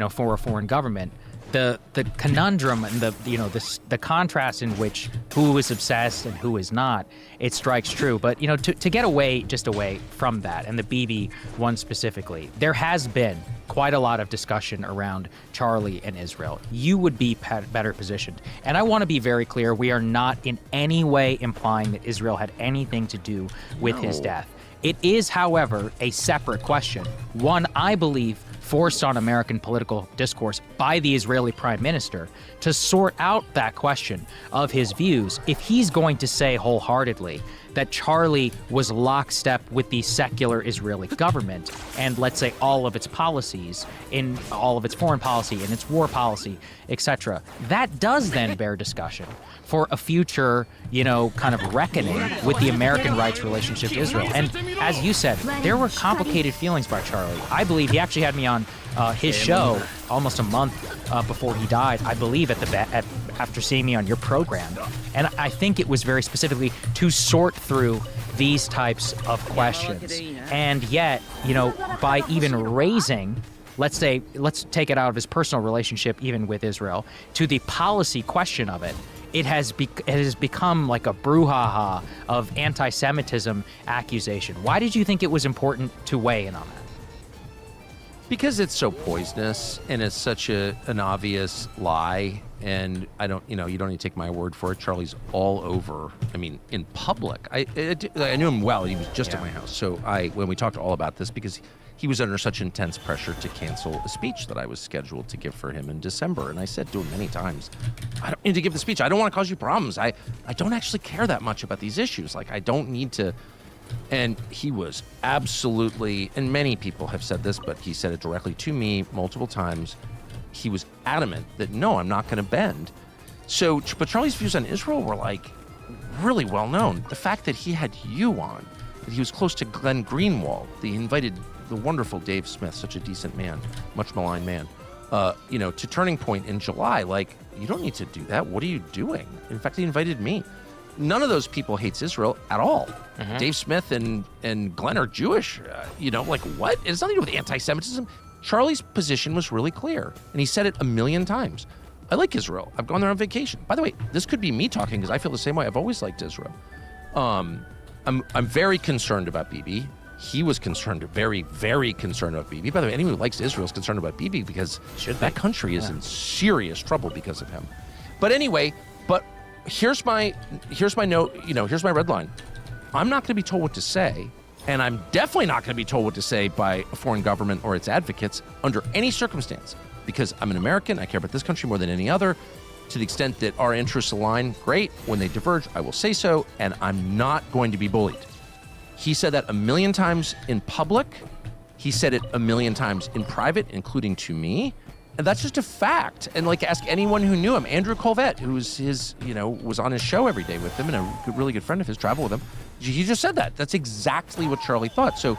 for a foreign government. The conundrum and the contrast in which who is obsessed and who is not, it strikes true. But to get away from that, and the Bibi one specifically, there has been quite a lot of discussion around Charlie and Israel. You would be better positioned. And I want to be very clear, we are not in any way implying that Israel had anything to do with his death. It is, however, a separate question, one I believe forced on American political discourse by the Israeli prime minister to sort out that question of his views if he's going to say wholeheartedly that Charlie was lockstep with the secular Israeli government and, let's say, all of its policies, in all of its foreign policy and its war policy, etc. That does then bear discussion for a future, kind of reckoning with the American rights relationship to Israel. And as you said, there were complicated feelings by Charlie. I believe he actually had me on his show almost a month before he died, I believe, after seeing me on your program. And I think it was very specifically to sort through these types of questions. And yet, by even raising, let's take it out of his personal relationship even with Israel, to the policy question of it, it has become like a brouhaha of anti-Semitism accusation. Why did you think it was important to weigh in on that? Because it's so poisonous and it's such an obvious lie. And I don't, you don't need to take my word for it. Charlie's all over. I mean, in public. I knew him well. He was just at my house. So when we talked all about this, because he was under such intense pressure to cancel a speech that I was scheduled to give for him in December. And I said to him many times, I don't need to give the speech. I don't want to cause you problems. I don't actually care that much about these issues. Like, I don't need to. And he was absolutely, and many people have said this, but he said it directly to me multiple times. He was adamant that, no, I'm not going to bend. So, but Charlie's views on Israel were like really well known. The fact that he had you on, that he was close to Glenn Greenwald, he invited the wonderful Dave Smith, such a decent man, much maligned man, to Turning Point in July. Like, you don't need to do that. What are you doing? In fact, he invited me. None of those people hates Israel at all. Mm-hmm. Dave Smith and Glenn are Jewish. Like, what? It's nothing to do with anti-Semitism. Charlie's position was really clear, and he said it a million times. I like Israel. I've gone there on vacation. By the way, this could be me talking because I feel the same way. I've always liked Israel. I'm very concerned about Bibi. He was concerned, very, very concerned about Bibi. By the way, anyone who likes Israel is concerned about Bibi because that country is in serious trouble because of him. But anyway, here's my note. Here's my red line. I'm not going to be told what to say. And I'm definitely not going to be told what to say by a foreign government or its advocates under any circumstance, because I'm an American. I care about this country more than any other. To the extent that our interests align, great. When they diverge, I will say so, and I'm not going to be bullied. He said that a million times in public. He said it a million times in private, including to me. And that's just a fact. And ask anyone who knew him. Andrew Colvett, who's was on his show every day with him and a really good friend of his, traveled with him. He just said that. That's exactly what Charlie thought. So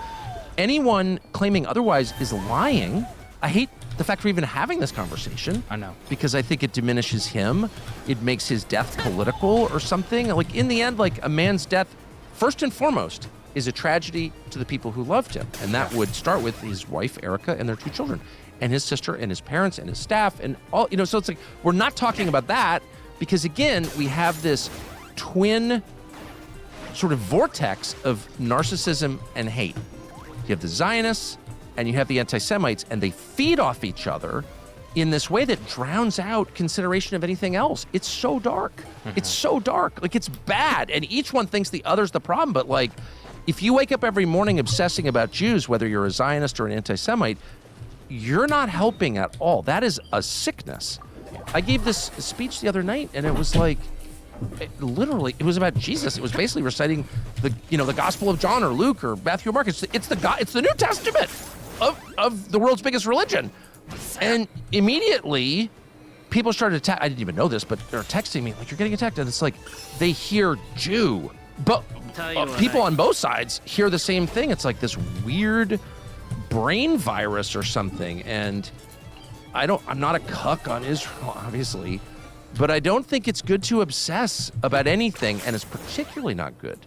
anyone claiming otherwise is lying. I hate the fact we're even having this conversation. I know. Because I think it diminishes him. It makes his death political or something. In the end, a man's death, first and foremost, is a tragedy to the people who loved him. And that would start with his wife, Erica, and their 2 children, and his sister and his parents and his staff and all, so it's we're not talking about that because, again, we have this twin sort of vortex of narcissism and hate. You have the Zionists and you have the anti-Semites, and they feed off each other in this way that drowns out consideration of anything else. It's so dark. Mm-hmm. It's so dark. It's bad. And each one thinks the other's the problem. But if you wake up every morning obsessing about Jews, whether you're a Zionist or an anti-Semite, you're not helping at all. That is a sickness. I gave this speech the other night, and it was literally, it was about Jesus. It was basically reciting the Gospel of John or Luke or Matthew or Mark. It's the New Testament of the world's biggest religion. And immediately, people started I didn't even know this, but they're texting me you're getting attacked, and it's they hear Jew, but people on both sides hear the same thing. It's this weird brain virus or something. And I'm not a cuck on Israel, obviously, but I don't think it's good to obsess about anything, and it's particularly not good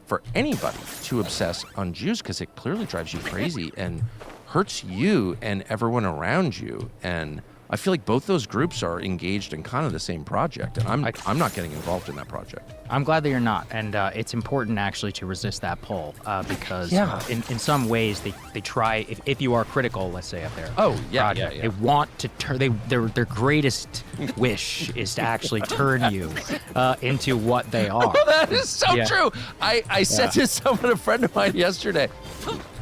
for anybody to obsess on Jews because it clearly drives you crazy and hurts you and everyone around you. And I feel both those groups are engaged in kind of the same project, and I'm not getting involved in that project. I'm glad that you're not, and it's important actually to resist that pull because in some ways they try, if you are critical, let's say, of their project, they want to turn, their greatest wish is to actually turn you into what they are. That is so true. I said to someone, a friend of mine yesterday,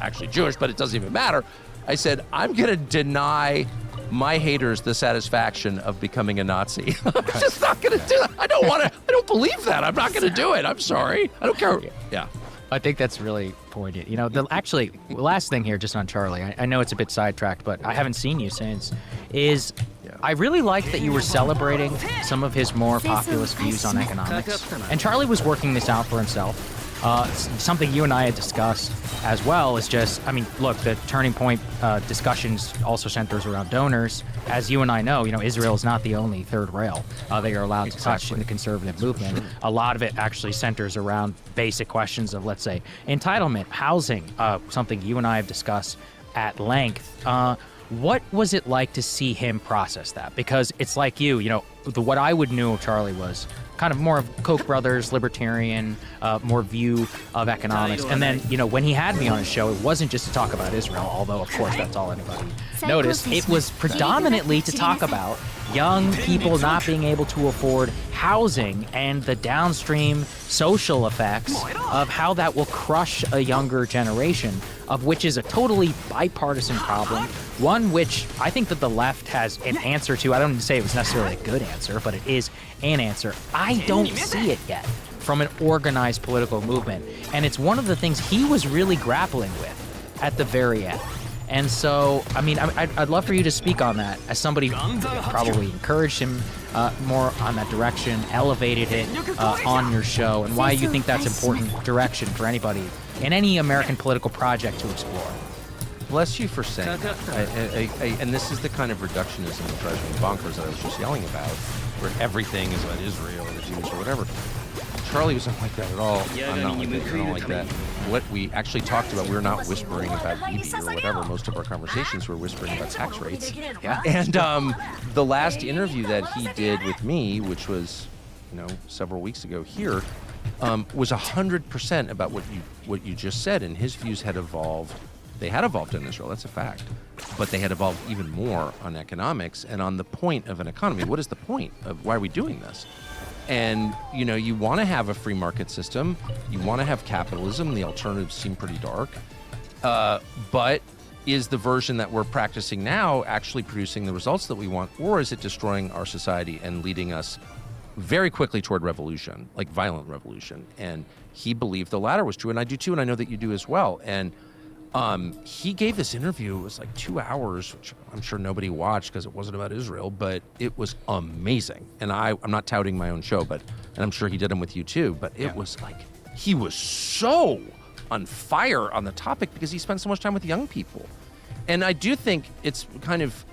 actually Jewish, but it doesn't even matter. I said, I'm going to deny my haters the satisfaction of becoming a Nazi. I'm just not going to do that. I don't believe that. I'm not going to do it. I'm sorry. I don't care. Yeah. I think that's really poignant. The last thing here, just on Charlie, I know it's a bit sidetracked, but I haven't seen you since, is I really liked that you were celebrating some of his more populist views on economics. And Charlie was working this out for himself. Something you and I had discussed as well is just, look, the Turning Point discussions also centers around donors. As you and I know, Israel is not the only third rail they are allowed to touch in the conservative movement. A lot of it actually centers around basic questions of, let's say, entitlement, housing, something you and I have discussed at length. What was it like to see him process that? Because it's like what I would know of Charlie was kind of more of Koch brothers, libertarian, more view of economics. And then, when he had me on his show, it wasn't just to talk about Israel, although, of course, that's all anybody noticed. It was predominantly to talk about young people not being able to afford housing and the downstream social effects of how that will crush a younger generation, of which is a totally bipartisan problem, one which I think that the left has an answer to. I don't say it was necessarily a good answer, but it is an answer. I don't see it yet from an organized political movement, and it's one of the things he was really grappling with at the very end. And so, I'd love for you to speak on that as somebody who probably encouraged him more on that direction, elevated it on your show, and why you think that's important direction for anybody in any American political project to explore. Bless you for saying that. And this is the kind of reductionism that drives me bonkers that I was just yelling about, where everything is about Israel or the Jews or whatever. Charlie wasn't like that at all. I'm not like that. You're not like that. What we actually talked about, we were not whispering about EB or whatever. Most of our conversations were whispering about tax rates. Yeah. And the last interview that he did with me, which was, several weeks ago here, was 100% about what you just said. And his views had evolved. They had evolved in Israel. That's a fact. But they had evolved even more on economics and on the point of an economy. What is the point of why are we doing this? And, you want to have a free market system. You want to have capitalism. The alternatives seem pretty dark. But is the version that we're practicing now actually producing the results that we want? Or is it destroying our society and leading us very quickly toward revolution, like violent revolution? And he believed the latter was true. And I do too. And I know that you do as well. And he gave this interview. It was like 2 hours, which I'm sure nobody watched because it wasn't about Israel, but it was amazing. And I'm not touting my own show, and I'm sure he did them with you too, but it was like, he was so on fire on the topic because he spent so much time with young people. And I do think it's kind of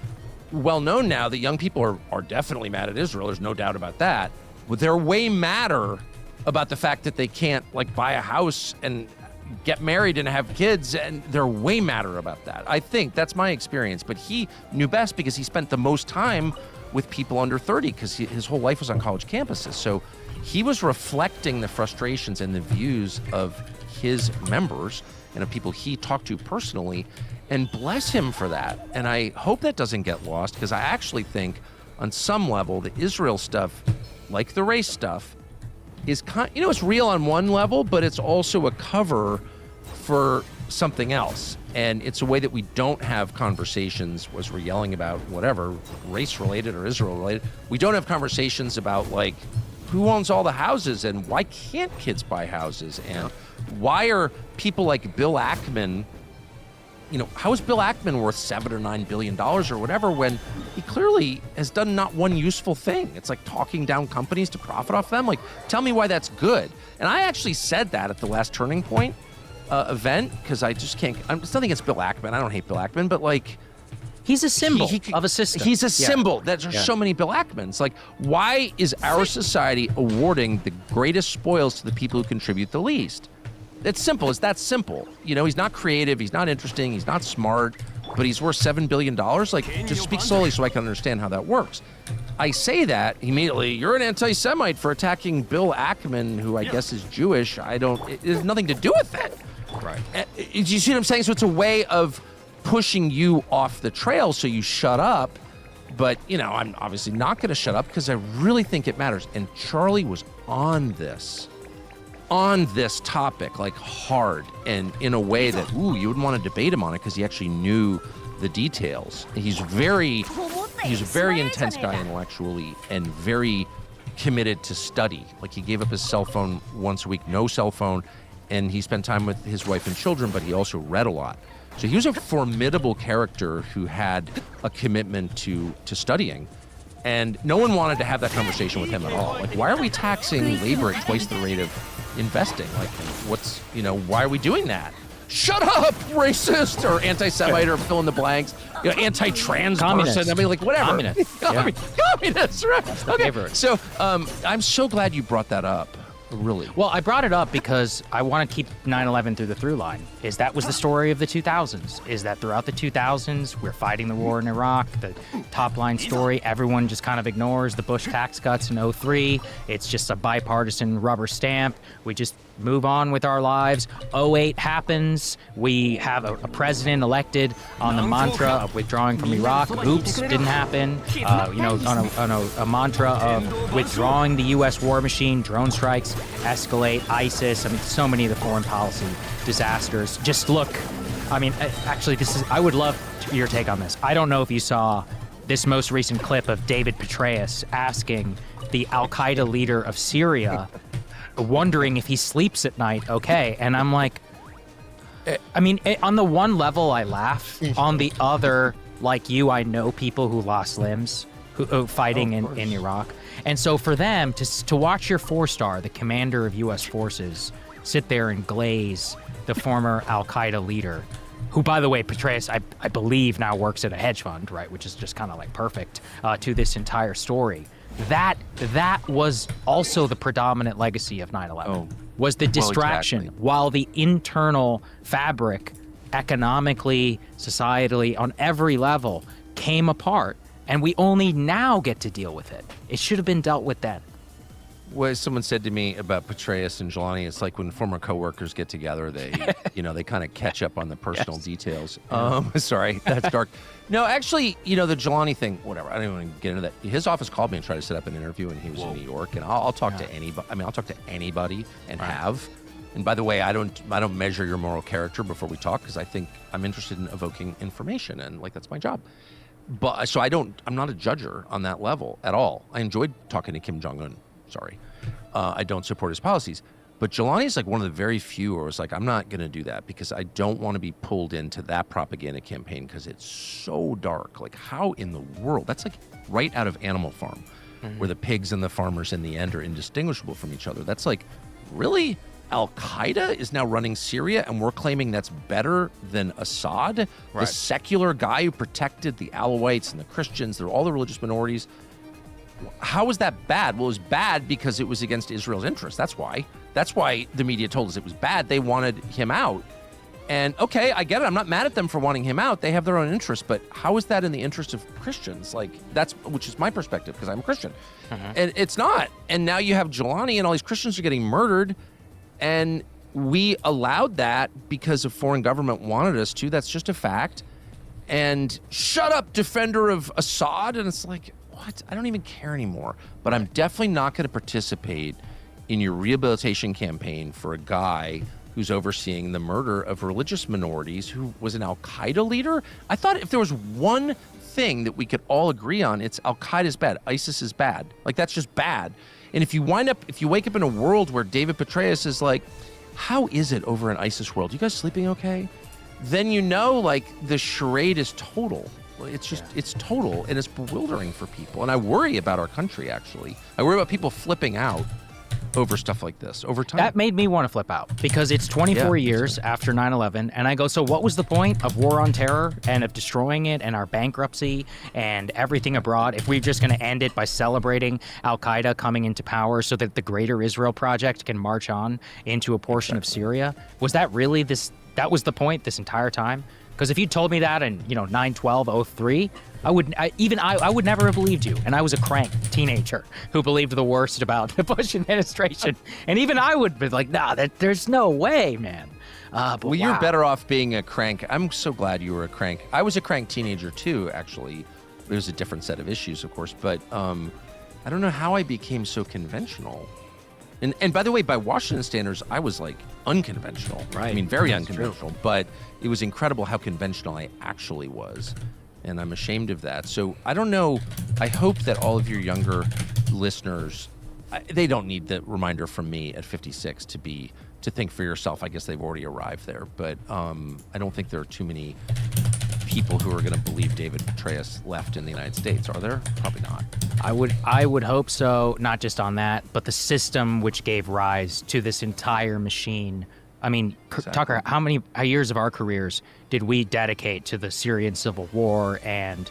well known now that young people are definitely mad at Israel. There's no doubt about that. But they're way madder about the fact that they can't buy a house and get married and have kids, and they're way madder about that. I think that's my experience, but he knew best because he spent the most time with people under 30 because his whole life was on college campuses. So he was reflecting the frustrations and the views of his members and of people he talked to personally, and bless him for that. And I hope that doesn't get lost, because I actually think on some level the Israel stuff, like the race stuff, is it's real on one level, but it's also a cover for something else. And it's a way that we don't have conversations, as we're yelling about whatever, race-related or Israel-related. We don't have conversations about, who owns all the houses and why can't kids buy houses? And why are people like Bill Ackman, how is Bill Ackman worth $7 or $9 billion or whatever when he clearly has done not one useful thing? It's like talking down companies to profit off them. Tell me why that's good. And I actually said that at the last Turning Point event, because I just can't. It's nothing against Bill Ackman. I don't hate Bill Ackman, but he's a symbol of a system. He's a symbol. There's so many Bill Ackmans. Why is our society awarding the greatest spoils to the people who contribute the least? It's simple. It's that simple. He's not creative. He's not interesting. He's not smart, but he's worth $7 billion. Just speak slowly so I can understand how that works. I say that immediately. You're an anti-Semite for attacking Bill Ackman, who I guess is Jewish. It has nothing to do with that. Right. Do you see what I'm saying? So it's a way of pushing you off the trail so you shut up. But, I'm obviously not going to shut up because I really think it matters. And Charlie was on this. on this topic, like hard, and in a way that, you wouldn't want to debate him on it because he actually knew the details. He's a very intense guy intellectually and very committed to study. Like, he gave up his cell phone once a week, no cell phone, and he spent time with his wife and children, but he also read a lot. So he was a formidable character who had a commitment to studying. And no one wanted to have that conversation with him at all. Like, why are we taxing labor at twice the rate of investing? Like, why are we doing that? Shut up, racist or anti-Semite or fill in the blanks, anti-trans person. I mean, like, whatever. Communist. Communist, right? Okay. So I'm so glad you brought that up. Really? Well, I brought it up because I want to keep 9/11 through the through line. That was the story of the 2000s. Is that throughout the 2000s, we're fighting the war in Iraq. The top line story, everyone just kind of ignores the Bush tax cuts in 2003. It's just a bipartisan rubber stamp. We just move on with our lives. 2008 happens. We have a president elected on the mantra of withdrawing from Iraq. Oops, didn't happen. On a mantra of withdrawing the U.S. war machine, drone strikes escalate, ISIS. I mean, so many of the foreign policy disasters. Just look. I mean, actually, I would love your take on this. I don't know if you saw this most recent clip of David Petraeus asking the Al-Qaeda leader of Syria, wondering if he sleeps at night okay. And I'm like, I mean, on the one level, I laugh. On the other, like you, I know people who lost limbs who fighting in Iraq. And so for them to watch your 4-star, the commander of U.S. forces, sit there and glaze the former Al-Qaeda leader, who, by the way, Petraeus, I believe now works at a hedge fund, right, which is just kind of like perfect to this entire story. That was also the predominant legacy of 9/11, was the distraction, exactly. While the internal fabric, economically, societally, on every level, came apart, and we only now get to deal with it. It should have been dealt with then. Well, someone said to me about Petraeus and Jelani, it's like when former coworkers get together, they kind of catch up on the personal details. Sorry, that's dark. No, actually, the Jelani thing, whatever. I don't even want to get into that. His office called me and tried to set up an interview, and he was in New York. And I'll talk to anybody. I mean, I'll talk to anybody and have. And by the way, I don't measure your moral character before we talk, because I think I'm interested in evoking information, and like that's my job. But so I'm not a judger on that level at all. I enjoyed talking to Kim Jong-un. Sorry. I don't support his policies. But Jelani is like one of the very few where I was like, I'm not going to do that because I don't want to be pulled into that propaganda campaign because it's so dark. Like, how in the world? That's like right out of Animal Farm, where the pigs and the farmers in the end are indistinguishable from each other. That's like, really? Al-Qaeda is now running Syria and we're claiming that's better than Assad? Right. The secular guy who protected the Alawites and the Christians, all the religious minorities. How was that bad? Well, it was bad because it was against Israel's interests. That's why. That's why the media told us it was bad. They wanted him out. And okay, I get it. I'm not mad at them for wanting him out. They have their own interests. But how is that in the interest of Christians? Like, which is my perspective because I'm a Christian. And it's not. And now you have Jelani and all these Christians are getting murdered. And we allowed that because a foreign government wanted us to. That's just a fact. And shut up, defender of Assad. And it's like, what? I don't even care anymore. But I'm definitely not going to participate in your rehabilitation campaign for a guy who's overseeing the murder of religious minorities who was an Al-Qaeda leader. I thought if there was one thing that we could all agree on, it's Al-Qaeda's bad. ISIS is bad. Like, that's just bad. And if you wake up in a world where David Petraeus is like, how is it over in ISIS world? You guys sleeping okay? Then like the charade is total. It's just, it's total, and it's bewildering for people. And I worry about our country, actually. I worry about people flipping out over stuff like this over time. That made me want to flip out because it's 24 years after 9/11, and I go, so what was the point of war on terror and of destroying it and our bankruptcy and everything abroad if we're just going to end it by celebrating Al-Qaeda coming into power so that the Greater Israel Project can march on into a portion of Syria? Was that really that was the point this entire time? Because if you told me that in 9/12/03, I would never have believed you. And I was a crank teenager who believed the worst about the Bush administration. And even I would be like, nah, there's no way, man. But you're better off being a crank. I'm so glad you were a crank. I was a crank teenager too, actually. It was a different set of issues, of course. But I don't know how I became so conventional. And by the way, by Washington standards, I was like unconventional. Right. I mean, very That's unconventional. But it was incredible how conventional I actually was. And I'm ashamed of that. So I don't know. I hope that all of your younger listeners, they don't need the reminder from me at 56 to think for yourself. I guess they've already arrived there. But I don't think there are too many people who are going to believe David Petraeus left in the United States, are there? Probably not. I would hope so, not just on that, but the system which gave rise to this entire machine. I mean, Exactly. Tucker, how many years of our careers did we dedicate to the Syrian civil war and,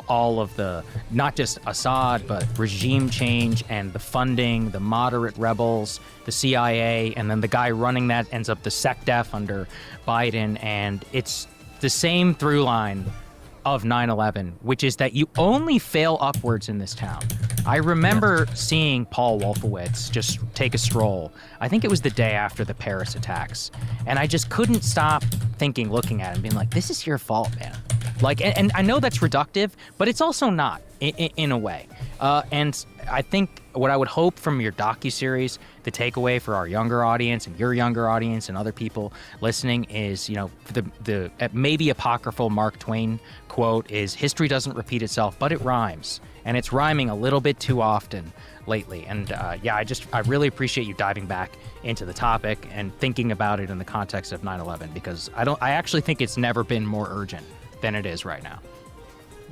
all of the, not just Assad, but regime change and the funding, the moderate rebels, the CIA, and then the guy running that ends up the SecDef under Biden. And it's the same through line of 9/11, which is that you only fail upwards in this town. I remember seeing Paul Wolfowitz just take a stroll. I think it was the day after the Paris attacks. And I just couldn't stop looking at him, being like, this is your fault, man. And I know that's reductive, but it's also not, in a way. And I think what I would hope from your docuseries, the takeaway for our younger audience and your younger audience and other people listening is, the maybe apocryphal Mark Twain quote is, history doesn't repeat itself, but it rhymes. And it's rhyming a little bit too often lately. And I really appreciate you diving back into the topic and thinking about it in the context of 9/11, because I actually think it's never been more urgent than it is right now.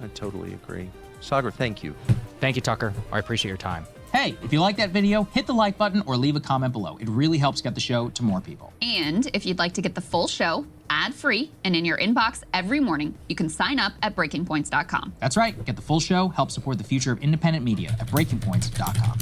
I totally agree. Sagar, thank you. Thank you, Tucker. I appreciate your time. Hey, if you like that video, hit the like button or leave a comment below. It really helps get the show to more people. And if you'd like to get the full show ad-free and in your inbox every morning, you can sign up at breakingpoints.com. That's right. Get the full show, help support the future of independent media at breakingpoints.com.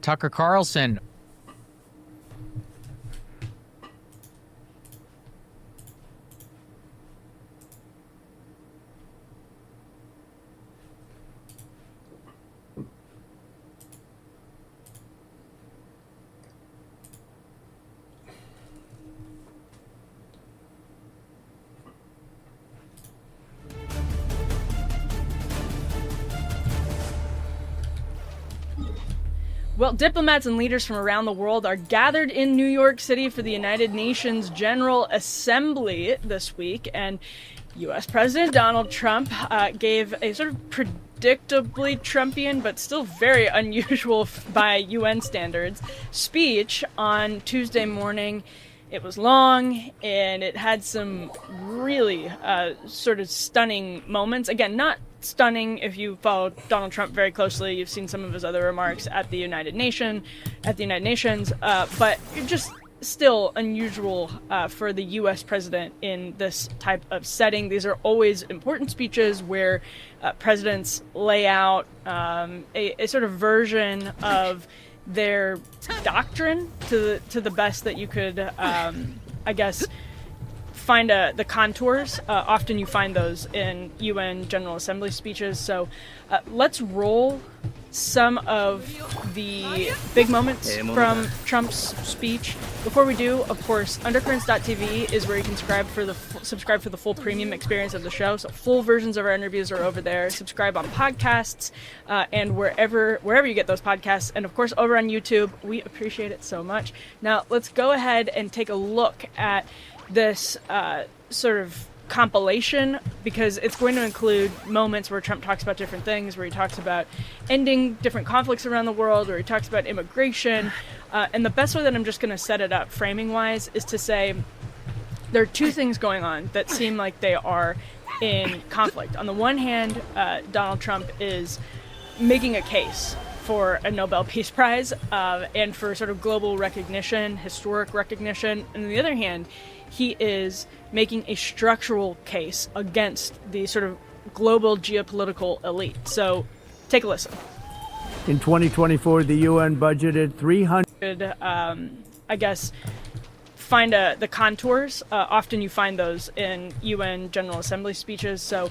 Tucker Carlson. Well, diplomats and leaders from around the world are gathered in New York City for the United Nations General Assembly this week, and U.S. President Donald Trump gave a sort of predictably Trumpian, but still very unusual by UN standards, speech on Tuesday morning. It was long, and it had some really sort of stunning moments. Again, not stunning if you follow Donald Trump very closely. You've seen some of his other remarks at the United Nations, but just still unusual for the U.S. president in this type of setting. These are always important speeches where presidents lay out a sort of version of their doctrine to the best that you could, I guess, find the contours. Often you find those in UN General Assembly speeches. So let's roll some of the big moments from Trump's speech. Before we do, of course, undercurrents.tv is where you can subscribe for the full premium experience of the show. So full versions of our interviews are over there. Subscribe on podcasts and wherever you get those podcasts. And of course, over on YouTube, we appreciate it so much. Now, let's go ahead and take a look at this sort of compilation, because it's going to include moments where Trump talks about different things, where he talks about ending different conflicts around the world, where he talks about immigration. And the best way that I'm just going to set it up framing-wise is to say there are two things going on that seem like they are in conflict. On the one hand, Donald Trump is making a case for a Nobel Peace Prize and for sort of global recognition, historic recognition. And on the other hand, he is making a structural case against the sort of global geopolitical elite. So take a listen. In 2024, the UN budgeted 300. I guess find the contours. Often you find those in UN General Assembly speeches. So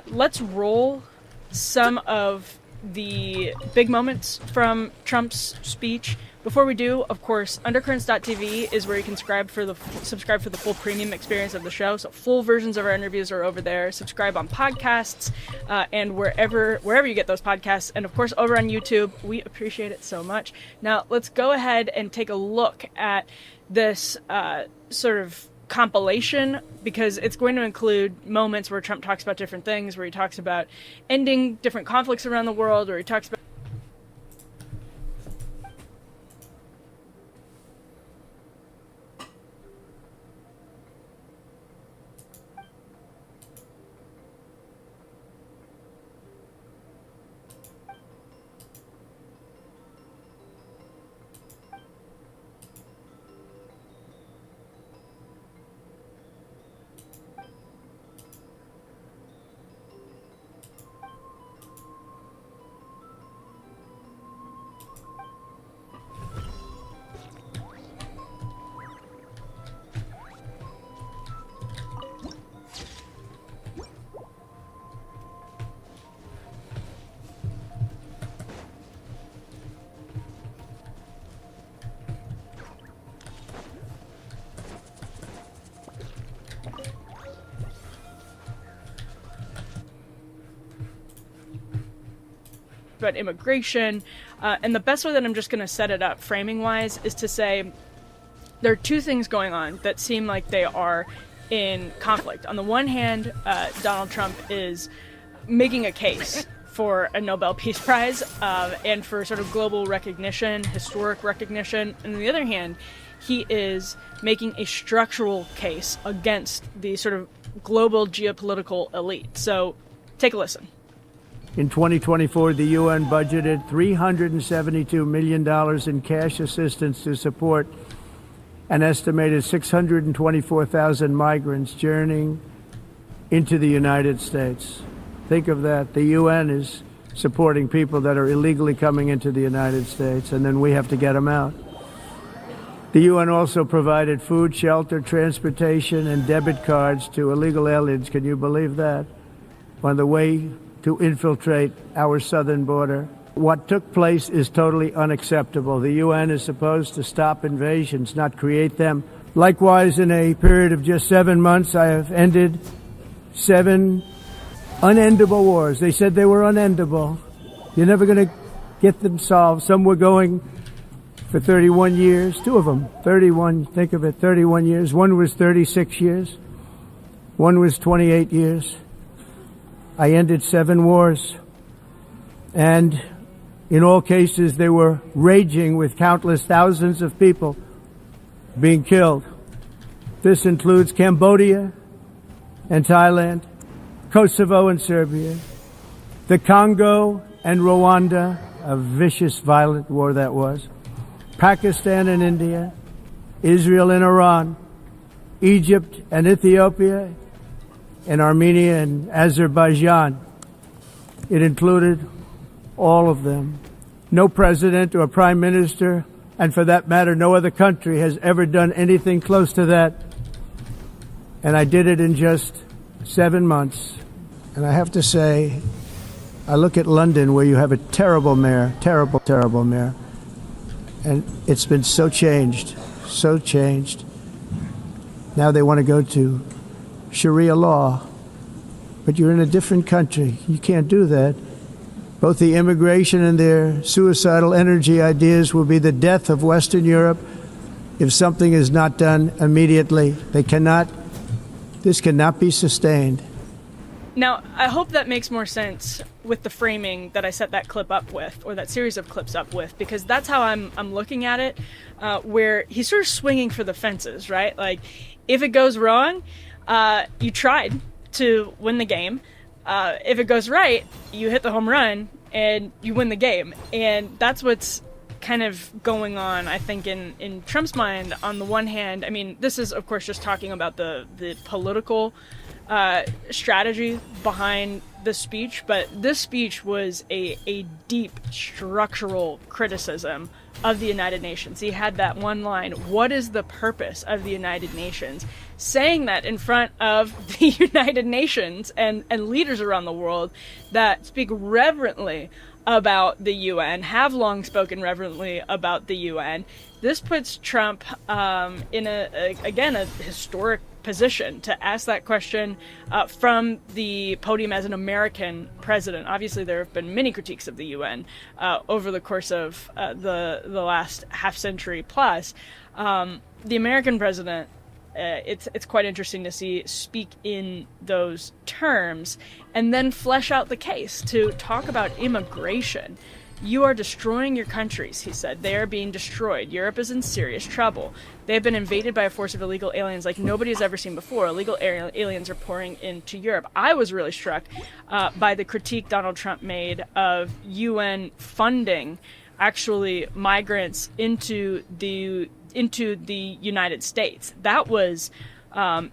let's roll some of the big moments from Trump's speech. Before we do, of course, undercurrents.tv is where you can subscribe for the full premium experience of the show. So full versions of our interviews are over there. Subscribe on podcasts and wherever you get those podcasts. And of course, over on YouTube, we appreciate it so much. Now, let's go ahead and take a look at this sort of compilation, because it's going to include moments where Trump talks about different things, where he talks about ending different conflicts around the world, where he talks about immigration. And the best way that I'm just going to set it up framing-wise is to say there are two things going on that seem like they are in conflict. On the one hand, Donald Trump is making a case for a Nobel Peace Prize and for sort of global recognition, historic recognition. And on the other hand, he is making a structural case against the sort of global geopolitical elite. So take a listen. In 2024, the UN budgeted $372 million in cash assistance to support an estimated 624,000 migrants journeying into the United States. Think of that. The UN is supporting people that are illegally coming into the United States, and then we have to get them out. The UN also provided food, shelter, transportation, and debit cards to illegal aliens. Can you believe that? On the way to infiltrate our southern border. What took place is totally unacceptable. The UN is supposed to stop invasions, not create them. Likewise, in a period of just 7 months, I have ended 7 unendable wars. They said they were unendable. You're never going to get them solved. Some were going for 31 years, two of them, 31, think of it, 31 years. One was 36 years. One was 28 years. I ended 7 wars. And in all cases, they were raging with countless thousands of people being killed. This includes Cambodia and Thailand, Kosovo and Serbia, the Congo and Rwanda, a vicious, violent war that was, Pakistan and India, Israel and Iran, Egypt and Ethiopia, and Armenia and Azerbaijan. It included all of them. No president or prime minister, and for that matter, no other country has ever done anything close to that. And I did it in just 7 months. And I have to say, I look at London, where you have a terrible mayor, terrible, terrible mayor, and it's been so changed, so changed. Now they want to go to Sharia law, but you're in a different country. You can't do that. Both the immigration and their suicidal energy ideas will be the death of Western Europe if something is not done immediately. This cannot be sustained. Now, I hope that makes more sense with the framing that I set that clip up with, or that series of clips up with, because that's how I'm looking at it, where he's sort of swinging for the fences, right? Like, if it goes wrong, you tried to win the game. If it goes right, you hit the home run and you win the game. And that's what's kind of going on, I think, in Trump's mind. On the one hand, I mean, this is, of course, just talking about the political strategy behind the speech, but this speech was a deep structural criticism of the United Nations. He had that one line, "What is the purpose of the United Nations?" Saying that in front of the United Nations and leaders around the world that speak reverently about the UN, have long spoken reverently about the UN. This puts Trump in a historic position to ask that question from the podium as an American president. Obviously, there have been many critiques of the UN over the course of the last half century plus. The American president, it's quite interesting to see speak in those terms and then flesh out the case to talk about immigration. You are destroying your countries, he said. They are being destroyed. Europe is in serious trouble. They have been invaded by a force of illegal aliens like nobody has ever seen before. Illegal aliens are pouring into Europe. I was really struck by the critique Donald Trump made of UN funding actually migrants into the United States. That was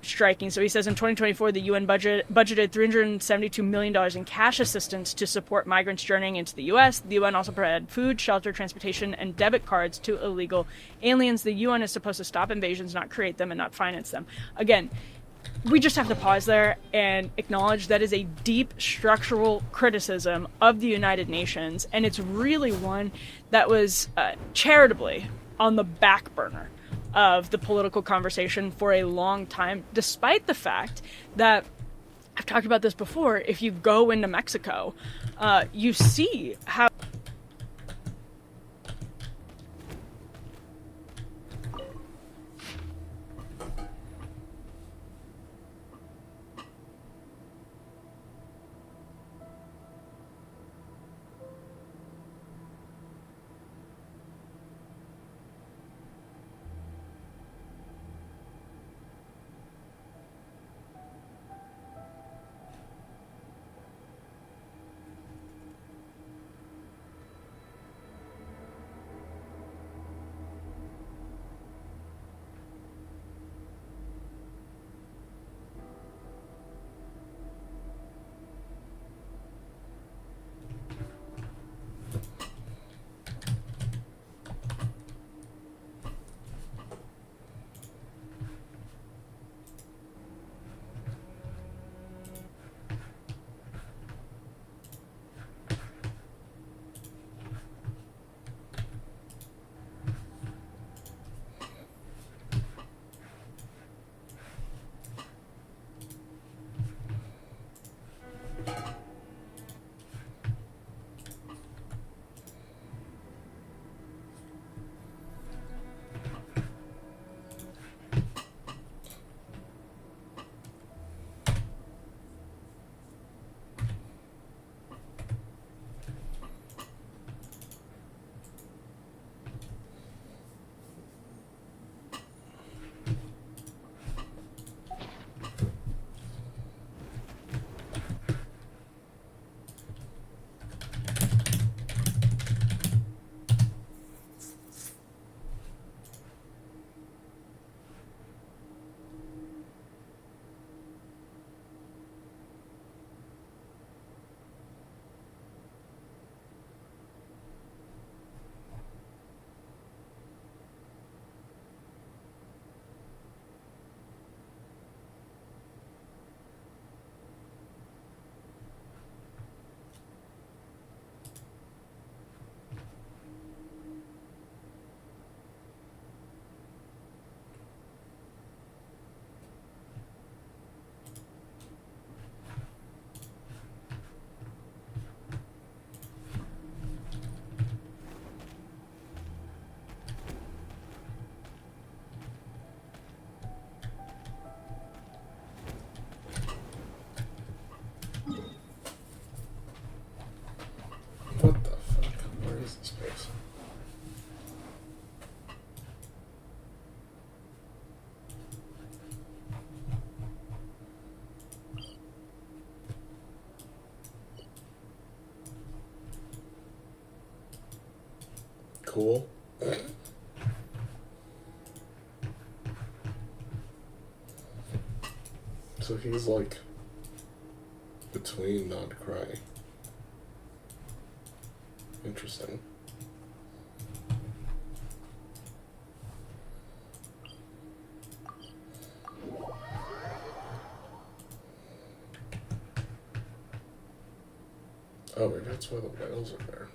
striking. So he says in 2024, the UN budgeted $372 million in cash assistance to support migrants journeying into the U.S. The UN also provided food, shelter, transportation, and debit cards to illegal aliens. The UN is supposed to stop invasions, not create them, and not finance them. Again, we just have to pause there and acknowledge that is a deep structural criticism of the United Nations, and it's really one that was charitably on the back burner of the political conversation for a long time, despite the fact that, I've talked about this before, if you go into Mexico, you see how cool. So he's like between not to cry. Interesting. Oh, maybe that's why the whales are there.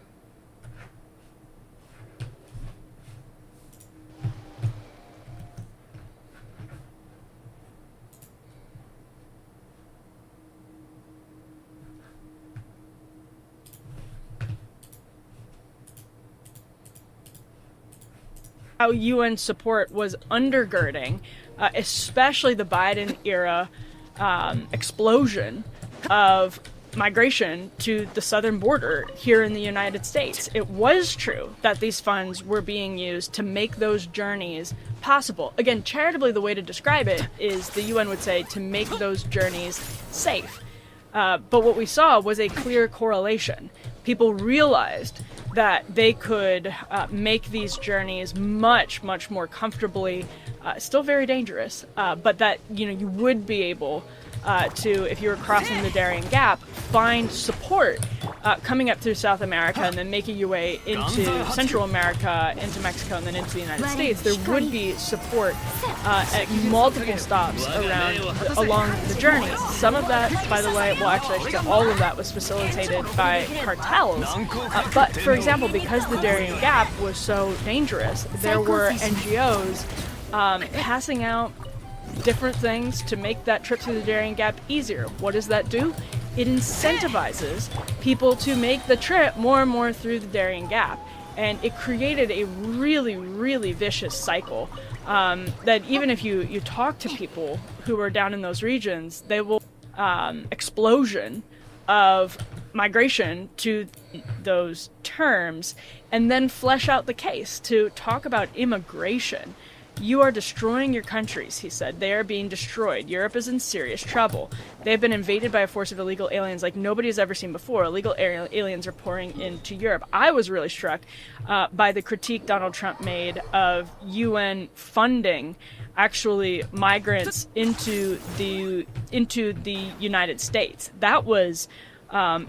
How UN support was undergirding, especially the Biden era explosion of migration to the southern border here in the United States. It was true that these funds were being used to make those journeys possible. Again, charitably, the way to describe it is the UN would say to make those journeys safe. But what we saw was a clear correlation. People realized that they could make these journeys much, much more comfortably, still very dangerous, but that you would be able to, if you were crossing the Darien Gap, find support coming up through South America and then making your way into Central America, into Mexico, and then into the United States. There would be support at multiple stops along the journey. Some of that, by the way, well, actually, I should say all of that was facilitated by cartels. But, for example, because the Darien Gap was so dangerous, there were NGOs passing out different things to make that trip through the Darien Gap easier. What does that do? It incentivizes people to make the trip more and more through the Darien Gap. And it created a really, really vicious cycle that even if you talk to people who are down in those regions, they will explosion of migration to those terms and then flesh out the case to talk about immigration. You are destroying your countries, he said. They are being destroyed. Europe is in serious trouble. They have been invaded by a force of illegal aliens like nobody has ever seen before. Illegal aliens are pouring into Europe. I was really struck by the critique Donald Trump made of UN funding actually migrants into the United States. That was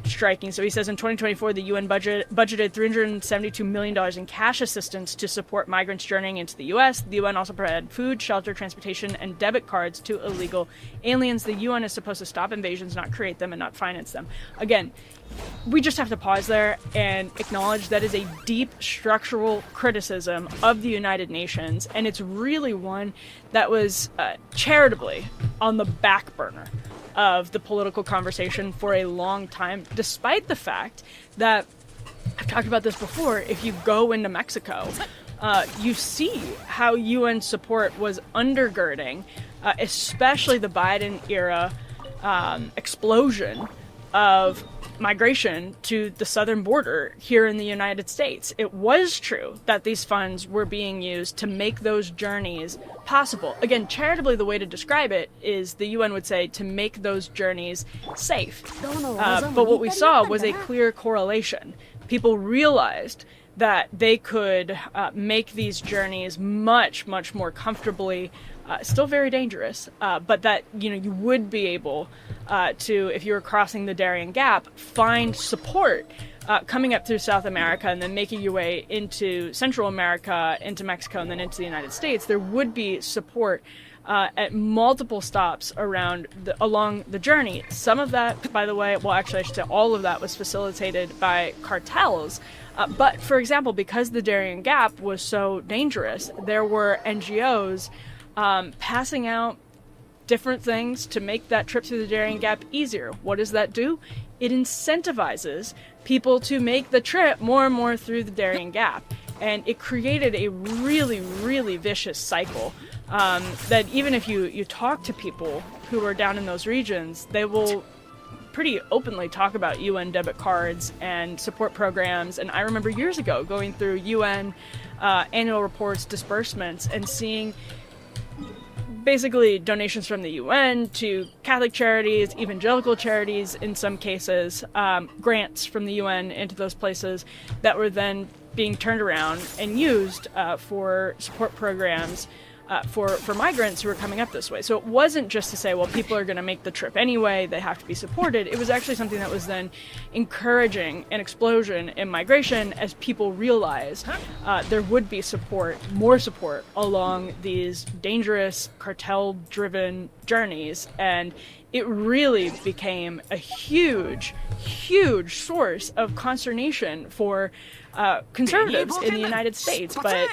striking. So he says in 2024, the UN budgeted $372 million in cash assistance to support migrants journeying into the U.S. The UN also provided food, shelter, transportation, and debit cards to illegal aliens. The UN is supposed to stop invasions, not create them, and not finance them. Again, we just have to pause there and acknowledge that is a deep structural criticism of the United Nations, and it's really one that was charitably on the back burner of the political conversation for a long time, despite the fact that, I've talked about this before, if you go into Mexico, you see how UN support was undergirding, especially the Biden era explosion of migration to the southern border here in the United States. It was true that these funds were being used to make those journeys possible. Again, charitably, the way to describe it is the UN would say to make those journeys safe. But what we saw was a clear correlation. People realized that they could make these journeys much, much more comfortably, still very dangerous, but that you would be able to, if you were crossing the Darien Gap, find support coming up through South America and then making your way into Central America, into Mexico, and then into the United States. There would be support at multiple stops along the journey. Some of that, by the way, well, actually, I should say all of that was facilitated by cartels. But, for example, because the Darien Gap was so dangerous, there were NGOs passing out different things to make that trip through the Darien Gap easier. What does that do? It incentivizes people to make the trip more and more through the Darien Gap. And it created a really, really vicious cycle that even if you talk to people who are down in those regions, they will pretty openly talk about UN debit cards and support programs. And I remember years ago going through UN annual reports, disbursements, and seeing basically donations from the UN to Catholic charities, evangelical charities in some cases, grants from the UN into those places that were then being turned around and used for support programs for migrants who are coming up this way. So it wasn't just to say, well, people are going to make the trip anyway, they have to be supported. It was actually something that was then encouraging an explosion in migration as people realized there would be more support along these dangerous, cartel-driven journeys. And it really became a huge, huge source of consternation for conservatives in the United States. But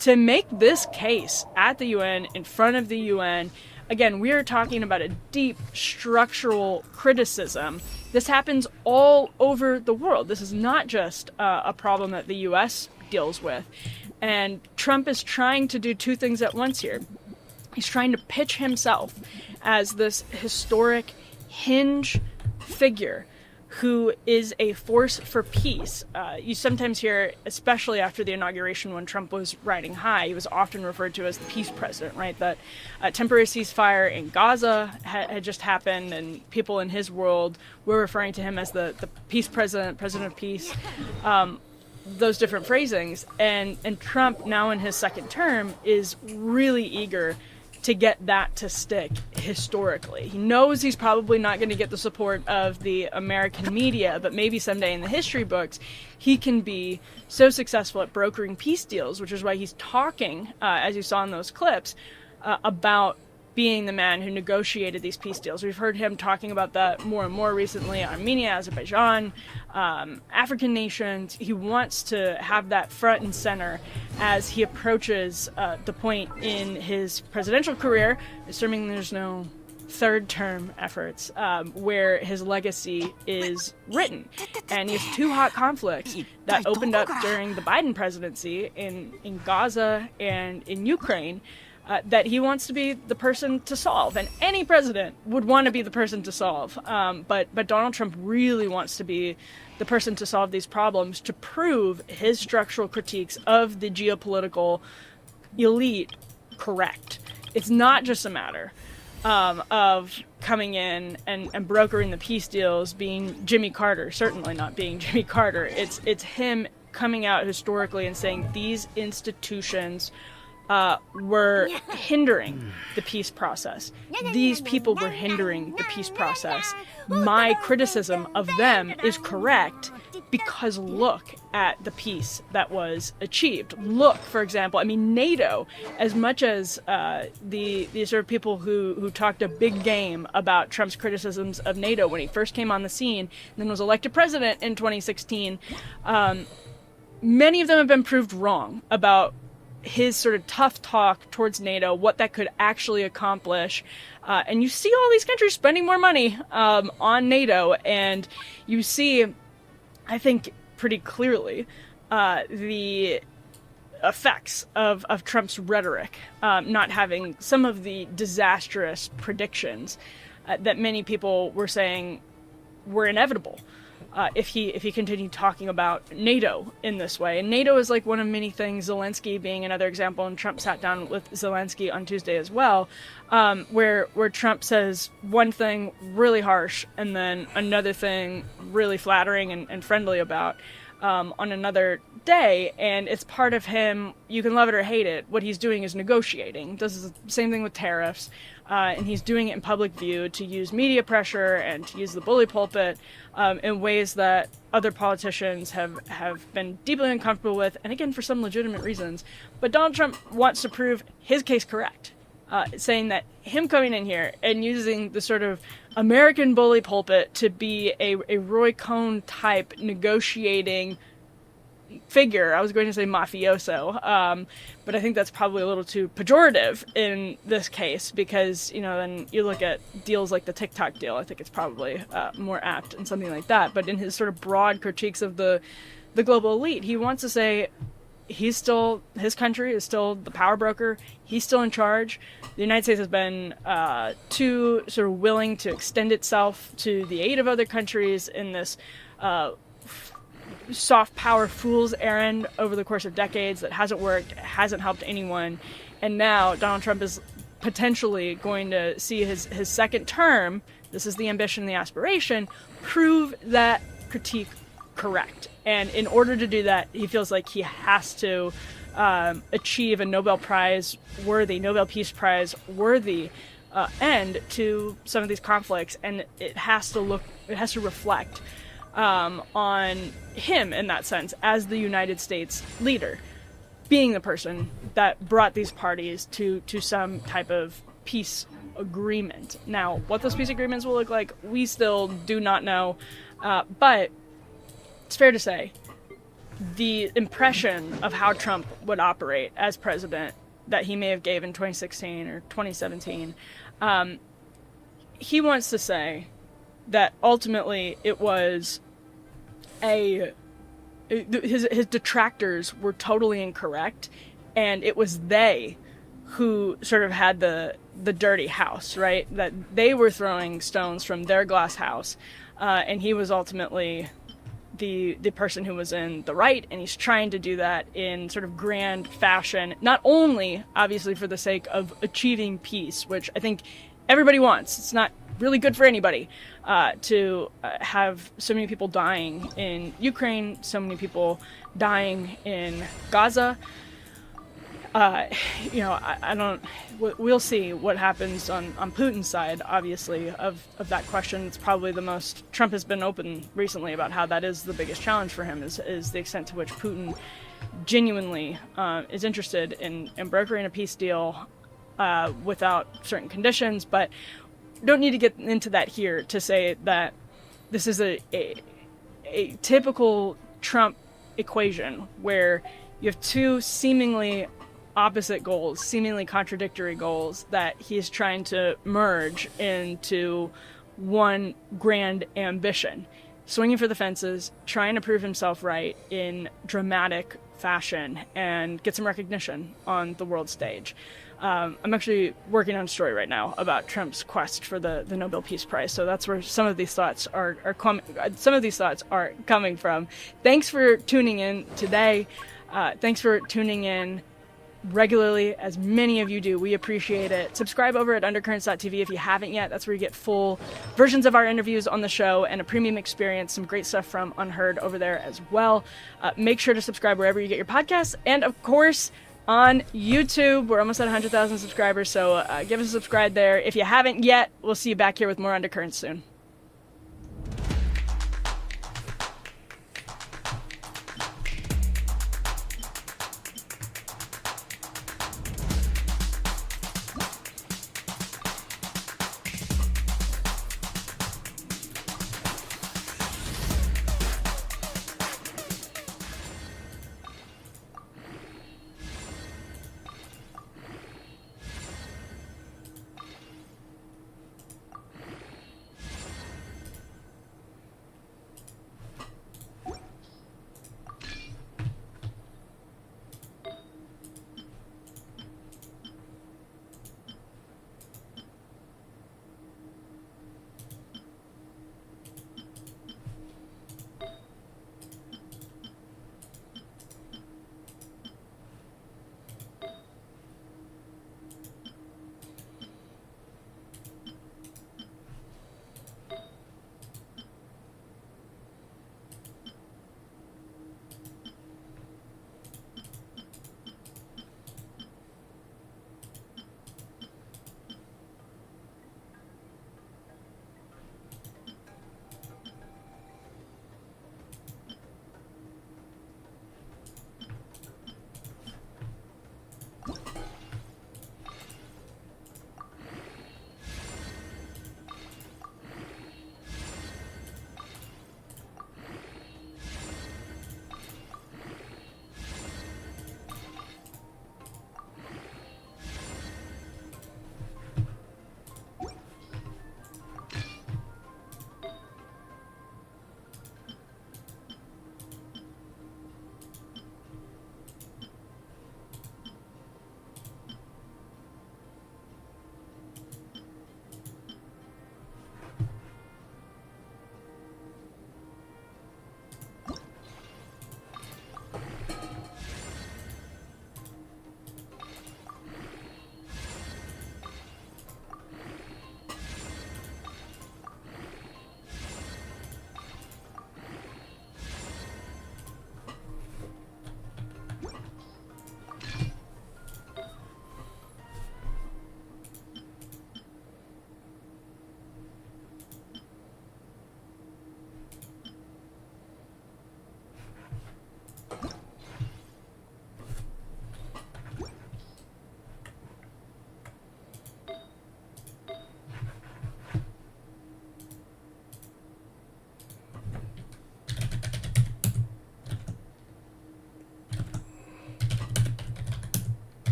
to make this case at the UN, in front of the UN, again, we are talking about a deep structural criticism. This happens all over the world. This is not just a problem that the US deals with. And Trump is trying to do two things at once here. He's trying to pitch himself as this historic hinge figure who is a force for peace. You sometimes hear, especially after the inauguration when Trump was riding high, he was often referred to as the peace president, right? That temporary ceasefire in Gaza had just happened, and people in his world were referring to him as the peace president, president of peace, those different phrasings. And Trump, now in his second term, is really eager to get that to stick historically. He knows he's probably not going to get the support of the American media, but maybe someday in the history books, he can be so successful at brokering peace deals, which is why he's talking, as you saw in those clips, about being the man who negotiated these peace deals. We've heard him talking about that more and more recently. Armenia, Azerbaijan, African nations. He wants to have that front and center as he approaches the point in his presidential career, assuming there's no third term efforts, where his legacy is written. And he has two hot conflicts that opened up during the Biden presidency in Gaza and in Ukraine, that he wants to be the person to solve. And any president would want to be the person to solve. But Donald Trump really wants to be the person to solve these problems, to prove his structural critiques of the geopolitical elite correct. It's not just a matter of coming in and brokering the peace deals, being Jimmy Carter, certainly not being Jimmy Carter. It's him coming out historically and saying these institutions were hindering the peace process. These people were hindering the peace process. My criticism of them is correct because look at the peace that was achieved. Look, for example, I mean, NATO, as much as the sort of people who talked a big game about Trump's criticisms of NATO when he first came on the scene and then was elected president in 2016, many of them have been proved wrong about his sort of tough talk towards NATO, what that could actually accomplish. And you see all these countries spending more money on NATO, and you see, I think, pretty clearly the effects of Trump's rhetoric, not having some of the disastrous predictions that many people were saying were inevitable. If he continued talking about NATO in this way. And NATO is like one of many things, Zelensky being another example, and Trump sat down with Zelensky on Tuesday as well, where Trump says one thing really harsh and then another thing really flattering and friendly about on another day. And it's part of him, you can love it or hate it, what he's doing is negotiating. Does the same thing with tariffs. And he's doing it in public view to use media pressure and to use the bully pulpit in ways that other politicians have been deeply uncomfortable with, and again, for some legitimate reasons. But Donald Trump wants to prove his case correct, saying that him coming in here and using the sort of American bully pulpit to be a Roy Cohn type negotiating figure. I was going to say mafioso, but I think that's probably a little too pejorative in this case because, then you look at deals like the TikTok deal, I think it's probably more apt in something like that. But in his sort of broad critiques of the global elite, he wants to say his country is still the power broker. He's still in charge. The United States has been too sort of willing to extend itself to the aid of other countries in this soft power fool's errand over the course of decades that hasn't worked, hasn't helped anyone. And now Donald Trump is potentially going to see his second term, this is the ambition, the aspiration, prove that critique correct. And in order to do that, he feels like he has to achieve a Nobel Peace Prize worthy end to some of these conflicts, and it has to reflect on him in that sense as the United States leader, being the person that brought these parties to some type of peace agreement. Now, what those peace agreements will look like, we still do not know, but it's fair to say the impression of how Trump would operate as president that he may have gave in 2016 or 2017, he wants to say that ultimately it was his detractors were totally incorrect, and it was they who sort of had the dirty house, right? That they were throwing stones from their glass house, and he was ultimately the person who was in the right, and he's trying to do that in sort of grand fashion, not only obviously for the sake of achieving peace, which I think everybody wants. It's not really good for anybody to have so many people dying in Ukraine, so many people dying in Gaza. We'll see what happens on Putin's side, obviously, of that question. It's probably the most, Trump has been open recently about how that is the biggest challenge for him, is the extent to which Putin genuinely is interested in brokering a peace deal without certain conditions. But don't need to get into that here to say that this is a typical Trump equation where you have two seemingly opposite goals, seemingly contradictory goals that he's trying to merge into one grand ambition. Swinging for the fences, trying to prove himself right in dramatic fashion and get some recognition on the world stage. I'm actually working on a story right now about Trump's quest for the Nobel Peace Prize, so that's where some of these thoughts are coming from. Thanks for tuning in today. Thanks for tuning in regularly, as many of you do. We appreciate it. Subscribe over at undercurrents.tv if you haven't yet. That's where you get full versions of our interviews on the show and a premium experience, some great stuff from Unheard over there as well. Make sure to subscribe wherever you get your podcasts, and of course on YouTube. We're almost at 100,000 subscribers, so give us a subscribe there if you haven't yet. We'll see you back here with more Undercurrents soon.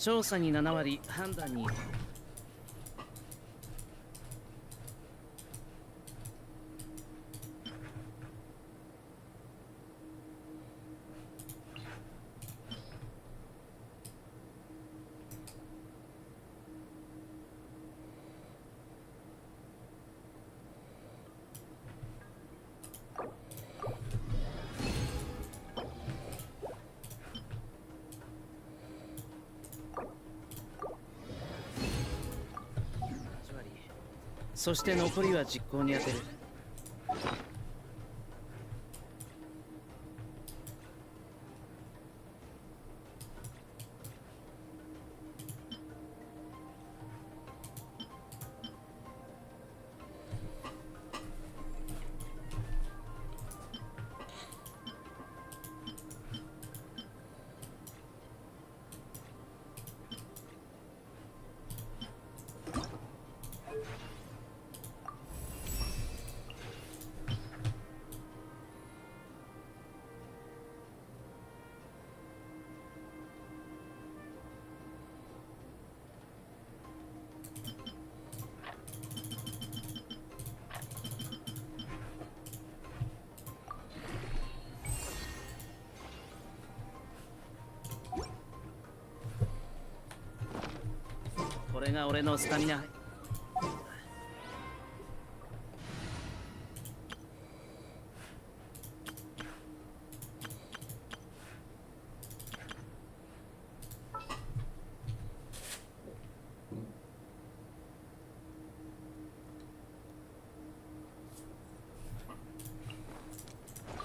調査に7割、判断に。そして残りは実行に充てる。これが俺のスタミナ。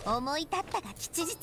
思い立ったが吉日。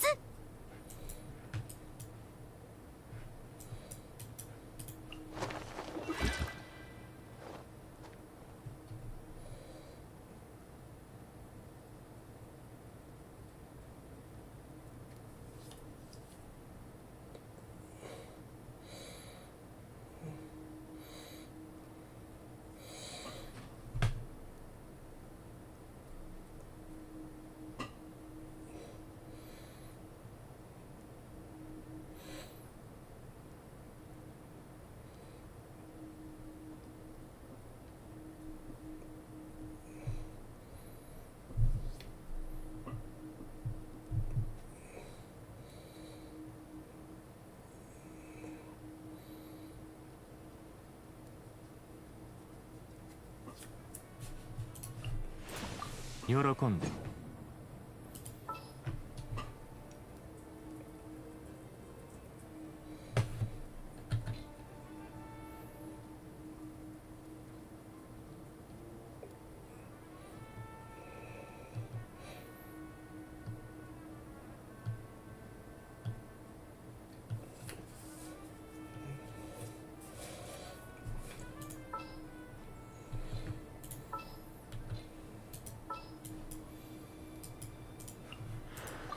喜んで。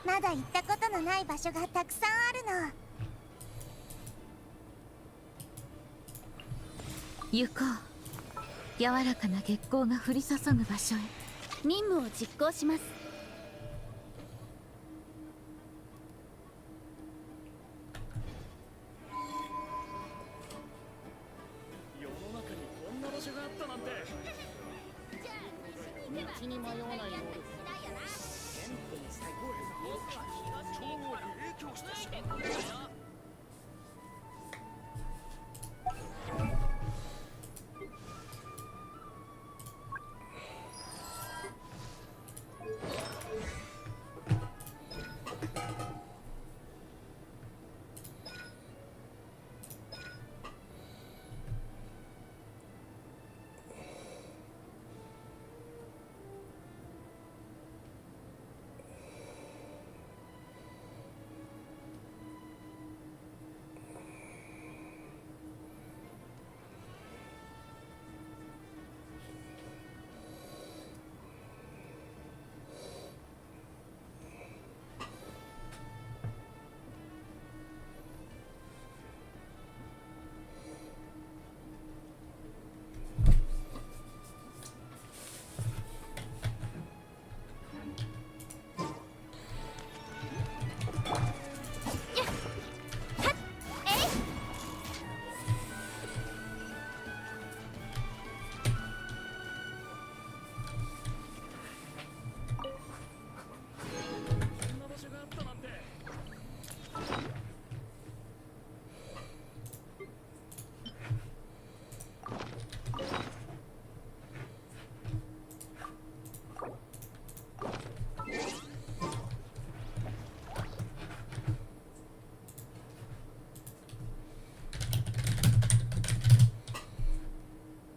まだ行ったことのない場所がたくさんあるの。行こう。柔らかな月光が降り注ぐ場所へ。任務を実行します。世の中にこんな場所があったなんて。道に迷わない